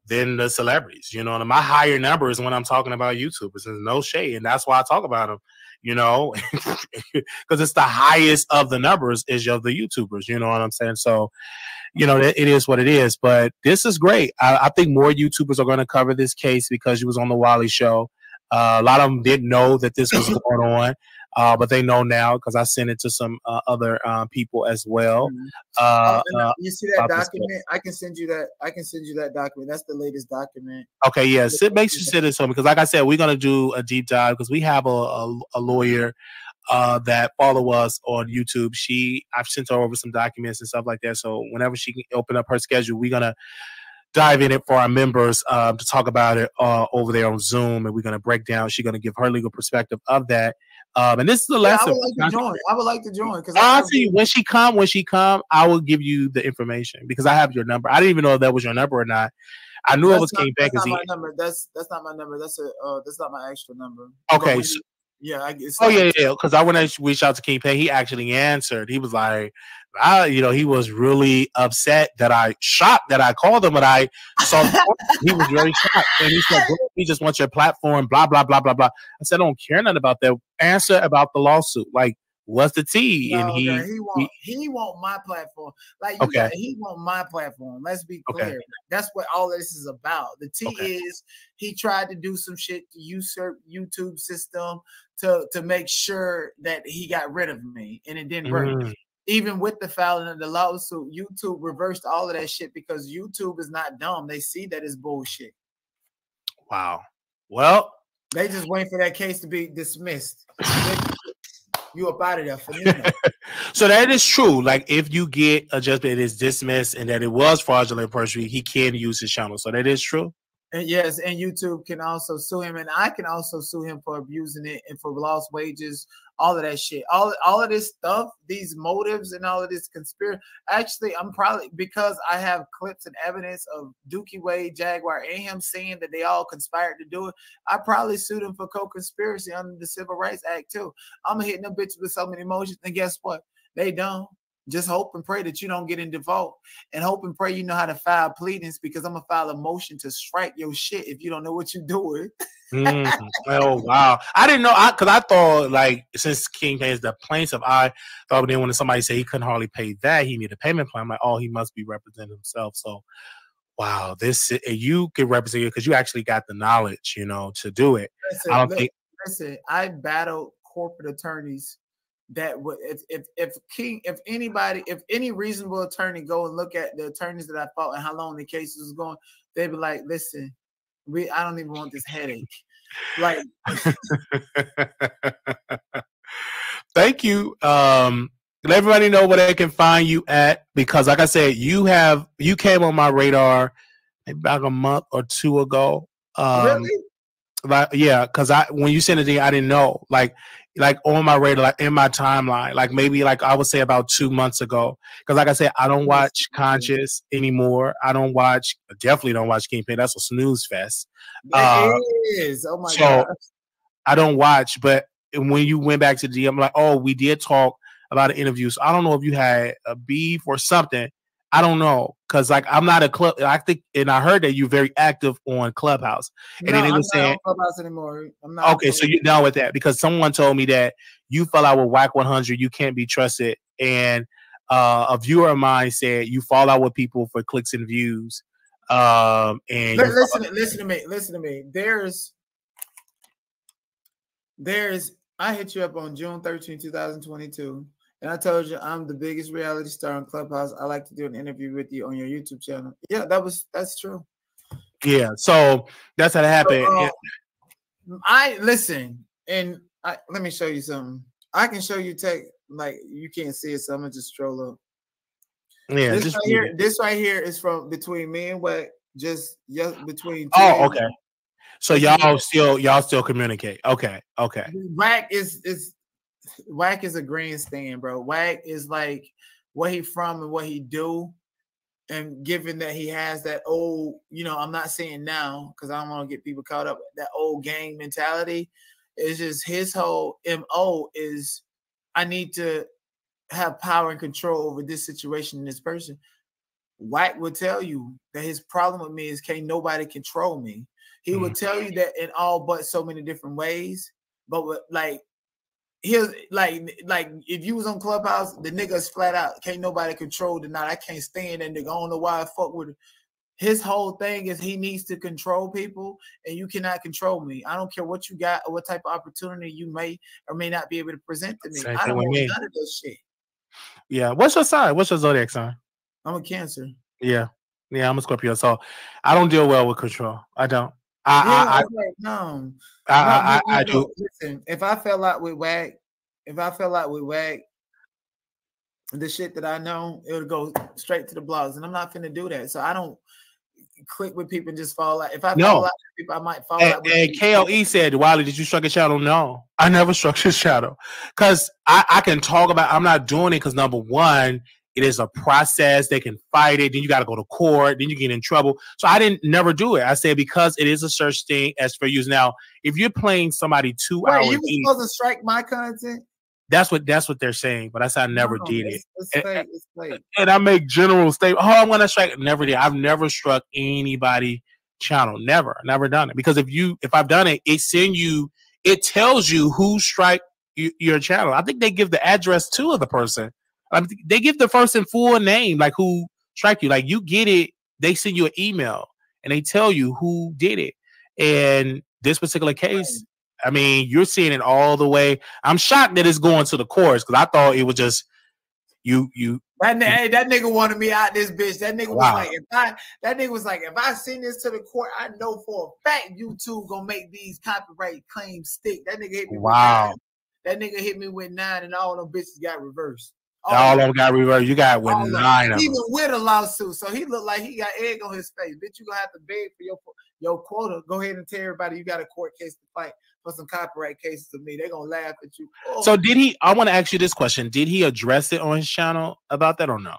than the celebrities, you know, and my higher numbers when I'm talking about YouTubers. There's no shade, and that's why I talk about them, you know, because it's the highest of the numbers is of the YouTubers, you know what I'm saying? So, you know, it is what it is, but this is great. I think more YouTubers are going to cover this case because you was on the Wiley Show. A lot of them didn't know that this was going on. But they know now because I sent it to some other people as well. You see that document? I can send you that. I can send you that document. That's the latest document. Okay, yeah. Make sure you send it to me because, like I said, we're gonna do a deep dive because we have a lawyer that follow us on YouTube. I've sent her over some documents and stuff like that. So whenever she can open up her schedule, we're gonna dive in it for our members to talk about it over there on Zoom, and we're gonna break down. She's gonna give her legal perspective of that. And this is the lesson. I would like to join because I see when she come, I will give you the information because I have your number. I didn't even know if that was your number or not. I knew it was King Beck. That's not my number. That's not my number. That's not my actual number. Okay. Yeah. Because I went and reached out to King Pay. He actually answered. He was like, he was really upset that I called him, but I saw he was very shocked. And he said, he just wants your platform, blah, blah, blah, blah, blah. I said, I don't care nothing about that. Answer about the lawsuit. Like, what's the tea? No, and he want my platform. Like, he want my platform. Let's be clear. Okay. That's what all this is about. The tea is he tried to do some shit to usurp YouTube system to make sure that he got rid of me, and it didn't work. Even with the filing of the lawsuit, YouTube reversed all of that shit because YouTube is not dumb. They see that it's bullshit. Wow. Well, they just wait for that case to be dismissed. You up out of there for me. So that is true. Like, if you get a judgment, it is dismissed, and that it was fraudulent perjury, he can use his channel. So that is true. And yes, and YouTube can also sue him, and I can also sue him for abusing it and for lost wages, all of that shit, all of this stuff, these motives and all of this conspiracy. Actually, I'm probably, because I have clips and evidence of Dookie Wade, Jaguar, and him saying that they all conspired to do it. I probably sued him for co-conspiracy under the Civil Rights Act too. I'm hitting them bitches with so many emotions, and guess what? They don't. Just hope and pray that you don't get in default, and hope and pray you know how to file pleadings, because I'm going to file a motion to strike your shit if you don't know what you're doing. Oh, wow. I didn't know, because I thought, like, since King pays the plaintiff, I thought then when somebody said he couldn't hardly pay that, he needed a payment plan. I'm like, oh, he must be representing himself. So, wow, you can represent it because you actually got the knowledge, to do it. Listen, I battled corporate attorneys that would if any reasonable attorney go and look at the attorneys that I fought and how long the case was going, they'd be like, listen, I don't even want this headache. Like, thank you. Let everybody know where they can find you at, because like I said, you came on my radar about a month or two ago. Really? Like, yeah, because when you sent it to me, I didn't know. Like on my radar, like in my timeline, like maybe like I would say about 2 months ago. Because like I said, I don't watch Conscious anymore. Definitely don't watch Kingpin. That's a snooze fest. It is. Oh my God. I don't watch, but when you went back to the DM, I'm like, oh, we did talk about an interview. So I don't know if you had a beef or something. I don't know, because like I'm not a club. I think, and I heard that you're very active on Clubhouse. And then they were saying, not on Clubhouse anymore. I'm not. Okay, so you're done with that, because someone told me that you fell out with Whack 100. You can't be trusted, and a viewer of mine said you fall out with people for clicks and views. And listen to me. I hit you up on June 13, 2022. And I told you I'm the biggest reality star on Clubhouse. I like to do an interview with you on your YouTube channel. Yeah, that's true. Yeah, so that's how it happened. I listen, and let me show you something. I can show you like you can't see it, so I'm gonna just stroll up. Yeah, this right here is from between me and Wack, between. Oh, okay. So y'all still communicate. Okay. Wack is a grandstand, bro. Wack is like where he from and what he do. And given that he has that old, I'm not saying now because I don't want to get people caught up, that old gang mentality. It's just his whole MO is I need to have power and control over this situation and this person. Wack would tell you that his problem with me is can't nobody control me. He would tell you that in all but so many different ways. But like here's like if you was on Clubhouse, the nigga's flat out can't nobody control the night. I can't stand that nigga. I don't know why I fuck with him. His whole thing is he needs to control people, and you cannot control me. I don't care what you got or what type of opportunity you may or may not be able to present to me. I don't want none of this shit. Yeah. What's your sign? What's your zodiac sign? I'm a Cancer. Yeah, I'm a Scorpio. So I don't deal well with control. I don't. I do. Listen, if I fell out with Wack, the shit that I know, it would go straight to the blogs, and I'm not finna do that. So I don't click with people and just fall out. If I fall out with people, I might fall out with people. KLE said, Wiley, did you struck his shadow? No, I never struck his shadow. Because I can talk about, I'm not doing it because number one, it is a process. They can fight it. Then you got to go to court. Then you get in trouble. So I didn't never do it. I said because it is a search thing as for use. Now, if you're playing somebody 2 hours, you were supposed to strike my content. That's what they're saying. But I said I never did it. It's fake. It's fake. And I make general statements. Oh, I'm gonna strike. Never did. I've never struck anybody channel. Never done it. Because if I've done it, it tells you who strike your channel. I think they give the address to the person. They give the first and full name, like who strike you. Like you get it, they send you an email and they tell you who did it. And this particular case, I mean, you're seeing it all the way. I'm shocked that it's going to the courts because I thought it was just you. That nigga wanted me out this bitch. That nigga was like, if I send this to the court, I know for a fact YouTube gonna make these copyright claims stick. That nigga hit me. Wow. That nigga hit me with 9, and all them bitches got reversed. All of them got reversed. You got with 9 of them. Even with a lawsuit. So he looked like he got egg on his face. Bitch, you gonna have to beg for your quota. Go ahead and tell everybody you got a court case to fight for some copyright cases of me. They're gonna laugh at you. Oh. So I want to ask you this question. Did he address it on his channel about that or no?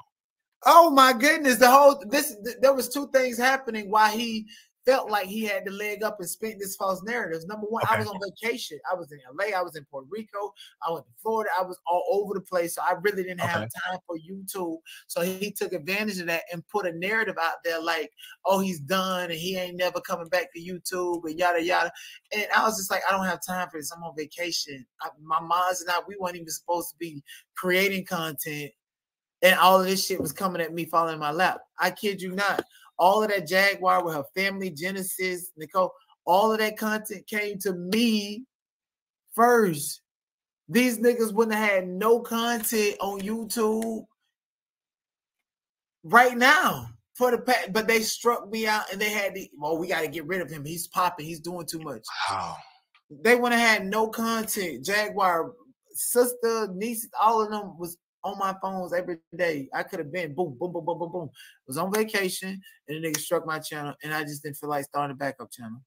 Oh my goodness. There was 2 things happening while he felt like he had to leg up and spin this false narrative. Number one, I was on vacation. I was in LA. I was in Puerto Rico. I went to Florida. I was all over the place. So I really didn't have time for YouTube. So he took advantage of that and put a narrative out there like, oh, he's done and he ain't never coming back to YouTube and yada, yada. And I was just like, I don't have time for this. I'm on vacation. My moms and we weren't even supposed to be creating content. And all of this shit was coming at me, falling in my lap. I kid you not. All of that Jaguar with her family, Genesis, Nicole, all of that content came to me first. these niggas wouldn't have had no content on YouTube right now for the past, but they struck me out and they had the, well, we got to get rid of him. He's popping. He's doing too much. Wow. They wouldn't have had no content. Jaguar, sister, niece, all of them was on my phones every day. I could have been boom, boom, boom, boom, boom, boom. Was on vacation and the nigga struck my channel and I just didn't feel like starting a backup channel.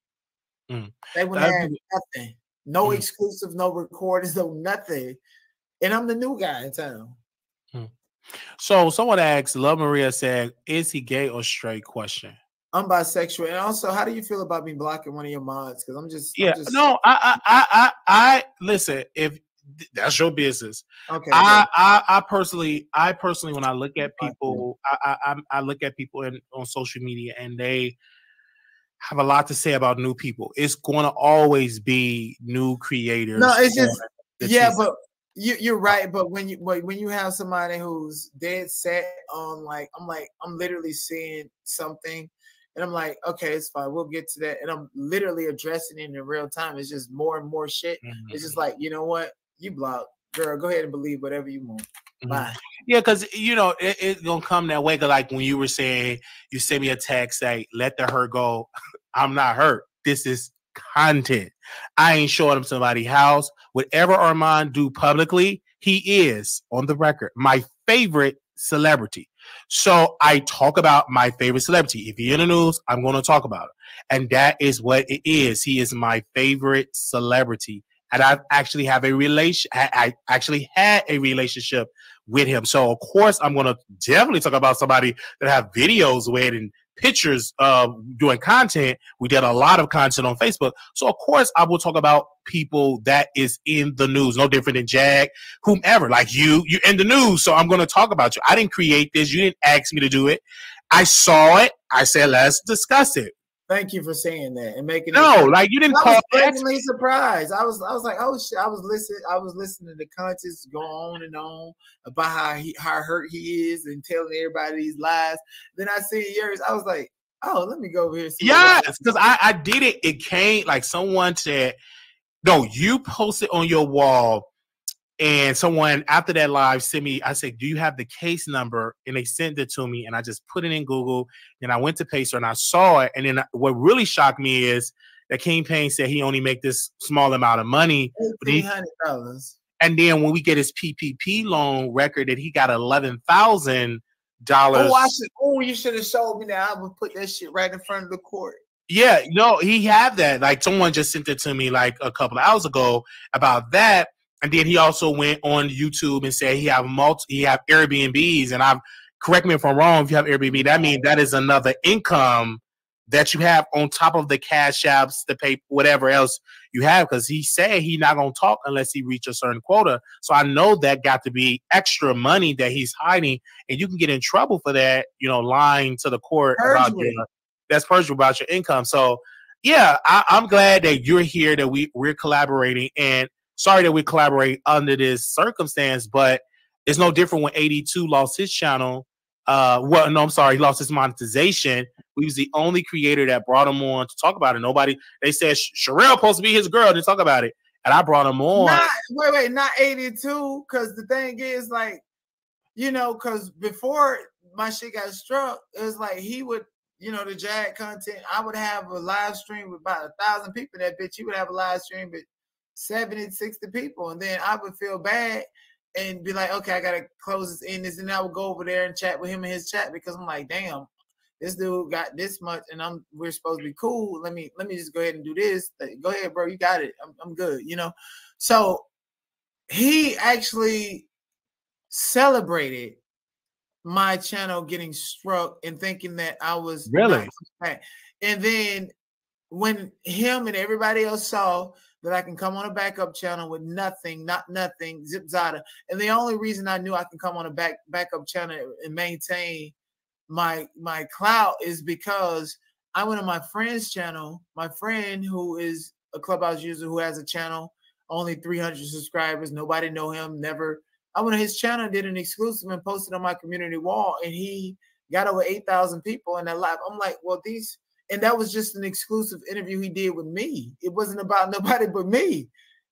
They wouldn't have nothing. No exclusive, no recordings, no nothing. And I'm the new guy in town. So someone asked, Love Maria said, is he gay or straight? Question. I'm bisexual. And also, how do you feel about me blocking one of your mods? Because I'm just no, I listen, if that's your business. Okay. I personally when I look at people, I look at people on social media and they have a lot to say about new people. It's going to always be new creators. No, it's just but you're right. But when you have somebody who's dead set on I'm literally seeing something. And I'm like, okay, it's fine. We'll get to that. And I'm literally addressing it in real time. It's just more and more shit. It's just like, you know what? You block. Girl, go ahead and believe whatever you want. Bye. Yeah, because, it's going to come that way. Cause like when you were saying, you sent me a text, say, let the hurt go. I'm not hurt. This is content. I ain't showing up somebody's house. Whatever Armon do publicly, he is, on the record, my favorite celebrity. So I talk about my favorite celebrity. If you're in the news, I'm going to talk about it. And that is what it is. He is my favorite celebrity. And I actually have I actually had a relationship with him. So of course I'm going to definitely talk about somebody that I have videos with and pictures of doing content. We did a lot of content on Facebook. So of course I will talk about people that is in the news, no different than Jag, whomever, like you're in the news. So I'm going to talk about you. I didn't create this. You didn't ask me to do it. I saw it. I said, let's discuss it. Thank you for saying that and making like you didn't call. I was pleasantly surprised. I was like, oh shit. I was listening to the contents go on and on about how hurt he is and telling everybody these lies. Then I see yours. I was like, oh, let me go over here. Yes, because I did it. It came like someone said, no, you posted on your wall. And someone after that live sent me, I said, do you have the case number? And they sent it to me and I just put it in Google and I went to Pacer and I saw it. And then what really shocked me is that King Payne said he only make this small amount of money. $1,800. And then when we get his PPP loan record that he got $11,000. You should have showed me that. I would put that shit right in front of the court. Yeah, no, he had that. Like someone just sent it to me like a couple of hours ago about that. And then he also went on YouTube and said he have Airbnbs. And correct me if I'm wrong, if you have Airbnb, that means that is another income that you have on top of the cash apps to pay whatever else you have. Because he said he's not going to talk unless he reach a certain quota. So I know that got to be extra money that he's hiding. And you can get in trouble for that, lying to the court that's perjury about your income. So yeah, I'm glad that you're here, that we're collaborating. And sorry that we collaborate under this circumstance, but it's no different when 82 lost his channel. He lost his monetization. We was the only creator that brought him on to talk about it. They said Sherelle supposed to be his girl to talk about it. And I brought him on. Not 82. Because the thing is, like, because before my shit got struck, it was like he would, the Jag content, I would have a live stream with about 1,000 people. That bitch, he would have a live stream with 70, 60 people. And then I would feel bad and be like, okay, I gotta close this in this. And I would go over there and chat with him in his chat because I'm like, damn, this dude got this much and we're supposed to be cool. Let me just go ahead and do this. Go ahead, bro, you got it. I'm good, So he actually celebrated my channel getting struck and thinking that I was really. And then when him and everybody else saw that I can come on a backup channel with nothing, zip zada. And the only reason I knew I can come on a backup channel and maintain my clout is because I went on my friend's channel. My friend, who is a Clubhouse user who has a channel, only 300 subscribers, nobody know him, never. I went on his channel and did an exclusive and posted on my community wall, and he got over 8,000 people in that live. I'm like, well, and that was just an exclusive interview he did with me. It wasn't about nobody but me.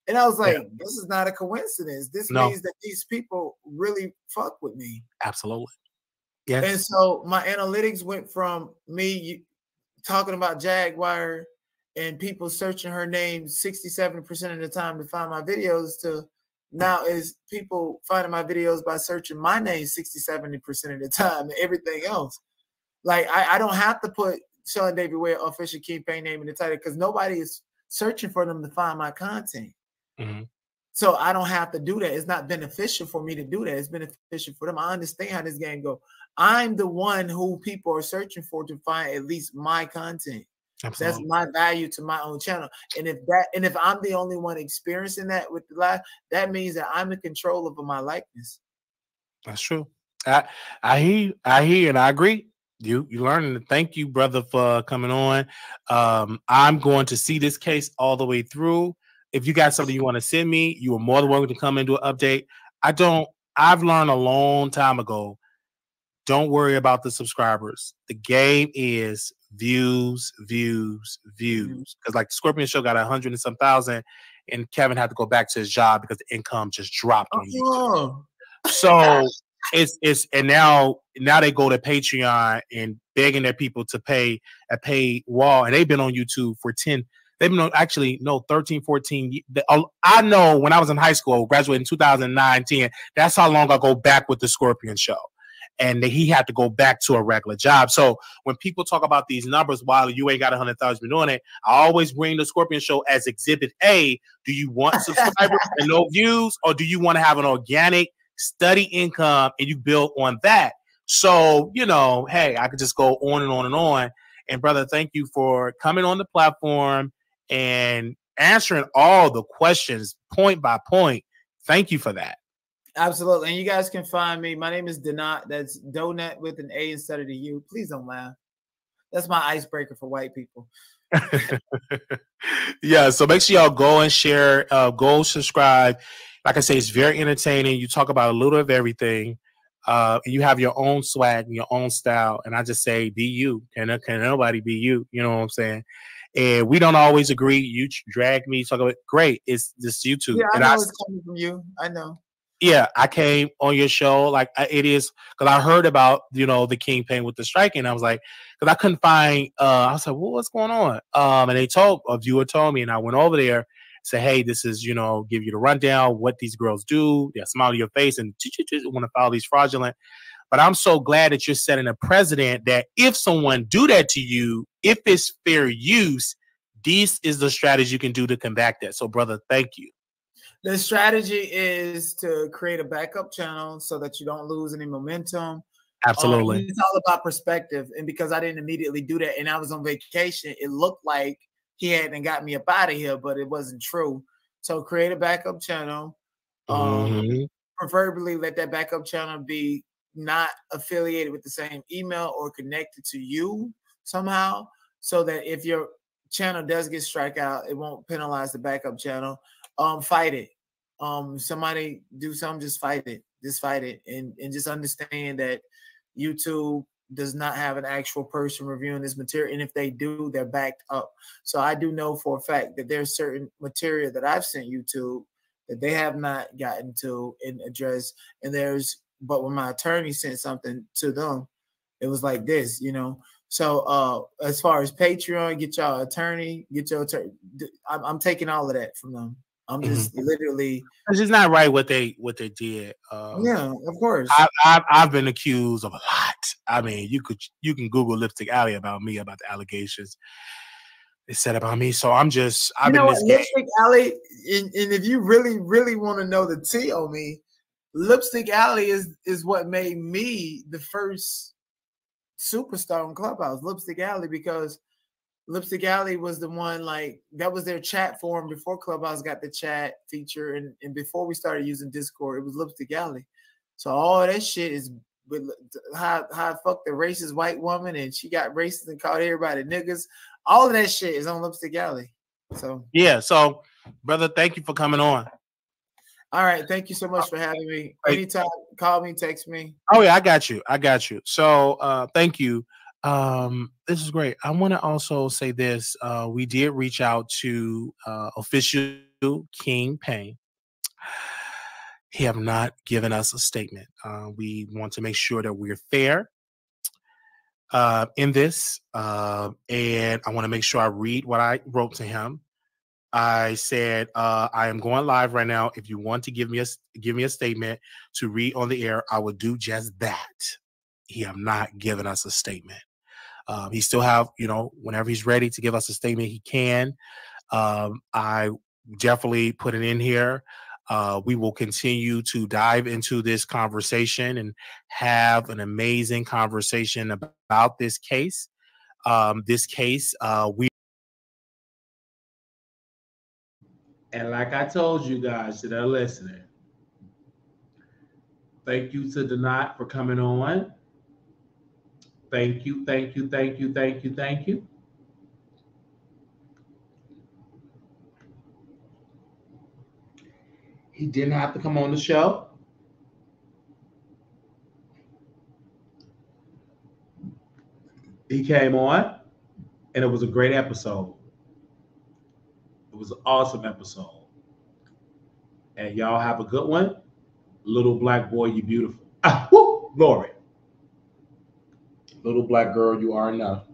And I was like, this is not a coincidence. This No. means that these people really fuck with me. Absolutely. Yes. And so my analytics went from me talking about Jaguar and people searching her name 67% of the time to find my videos to now is people finding my videos by searching my name 60-70% of the time and everything else. Like I don't have to put Sean David Ware official campaign name in the title because nobody is searching for them to find my content. Mm-hmm. So I don't have to do that. It's not beneficial for me to do that. It's beneficial for them. I understand how this game goes. I'm the one who people are searching for to find at least my content. Absolutely. That's my value to my own channel. And if I'm the only one experiencing that with the live, that means that I'm in control over my likeness. That's true. I hear and I agree. You learning. Thank you, brother, for coming on. I'm going to see this case all the way through. If you got something you want to send me, you are more than welcome to come and do an update. I've learned a long time ago. Don't worry about the subscribers. The game is views. Because like the Scorpion Show got 100 and some thousand, and Kevin had to go back to his job because the income just dropped on YouTube. So it's and now they go to Patreon and begging their people to pay a paid wall, and they've been on YouTube for 10. They've been on 13, 14. I know when I was in high school, graduated in 2009, 10. That's how long I go back with the Scorpion Show. And he had to go back to a regular job. So when people talk about these numbers, while you ain't got 100,000 been doing it, I always bring the Scorpion Show as Exhibit A. Do you want subscribers and no views, or do you want to have an organic steady income and you build on that? So, hey, I could just go on and on and on. And brother, thank you for coming on the platform and answering all the questions point by point. Thank you for that. Absolutely. And you guys can find me. My name is Donat. That's Donut with an A instead of the U. Please don't laugh. That's my icebreaker for white people. Yeah. So make sure y'all go and share, go subscribe. Like I say, it's very entertaining. You talk about a little of everything. And you have your own swag and your own style. And I just say, be you. Can nobody be you? You know what I'm saying? And we don't always agree. You drag me, talk about great. It's this YouTube. Yeah, I and know it's coming from you. I know. Yeah, I came on your show like it is because I heard about the Kingpin with the striking. And I was like, because I couldn't find. I was like, well, what's going on? And a viewer told me, and I went over there, say, hey, this is give you the rundown what these girls do. They smile to your face and want to follow these fraudulent. But I'm so glad that you're setting a precedent that if someone do that to you, if it's fair use, this is the strategy you can do to combat that. So, brother, thank you. The strategy is to create a backup channel so that you don't lose any momentum. Absolutely. It's all about perspective. And because I didn't immediately do that and I was on vacation, it looked like he hadn't got me up out of here, but it wasn't true. So create a backup channel. Preferably let that backup channel be not affiliated with the same email or connected to you somehow, so that if your channel does get strike out, it won't penalize the backup channel. Fight it. Somebody do something, just fight it. Just fight it. And just understand that YouTube does not have an actual person reviewing this material. And if they do, they're backed up. So I do know for a fact that there's certain material that I've sent YouTube that they have not gotten to and addressed. But when my attorney sent something to them, it was like this, So as far as Patreon, get your attorney. I'm taking all of that from them. I'm just literally. It's just not right what they did. Yeah, of course. I've been accused of a lot. I mean, you can Google Lipstick Alley about me, about the allegations they said about me. So I've been in this game. Lipstick Alley, and if you really, really want to know the tea on me, Lipstick Alley is what made me the first superstar on Clubhouse. Lipstick Alley, because Lipstick Alley was the one, that was their chat forum before Clubhouse got the chat feature, and before we started using Discord, it was Lipstick Alley. So all that shit is how I fucked the racist white woman, and she got racist and called everybody niggas. All of that shit is on Lipstick Alley. So yeah. So, brother, thank you for coming on. All right, thank you so much for having me. Anytime, call me, text me. Oh yeah, I got you. So, thank you. This is great. I want to also say this. We did reach out to official King Payne. He have not given us a statement. We want to make sure that we're fair in this, and I want to make sure I read what I wrote to him. I said, I am going live right now. If you want to give me a statement to read on the air, I will do just that. He have not given us a statement. He still have, whenever he's ready to give us a statement, he can. I definitely put it in here. We will continue to dive into this conversation and have an amazing conversation about this case. And like I told you guys that are listening, thank you to Donat for coming on. Thank you, thank you, thank you, thank you, thank you. He didn't have to come on the show. He came on, and it was a great episode. It was an awesome episode. And y'all have a good one. Little black boy, you beautiful. Ah, woo, glory. Little black girl, you are enough.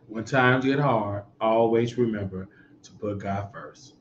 When times get hard, always remember to put God first.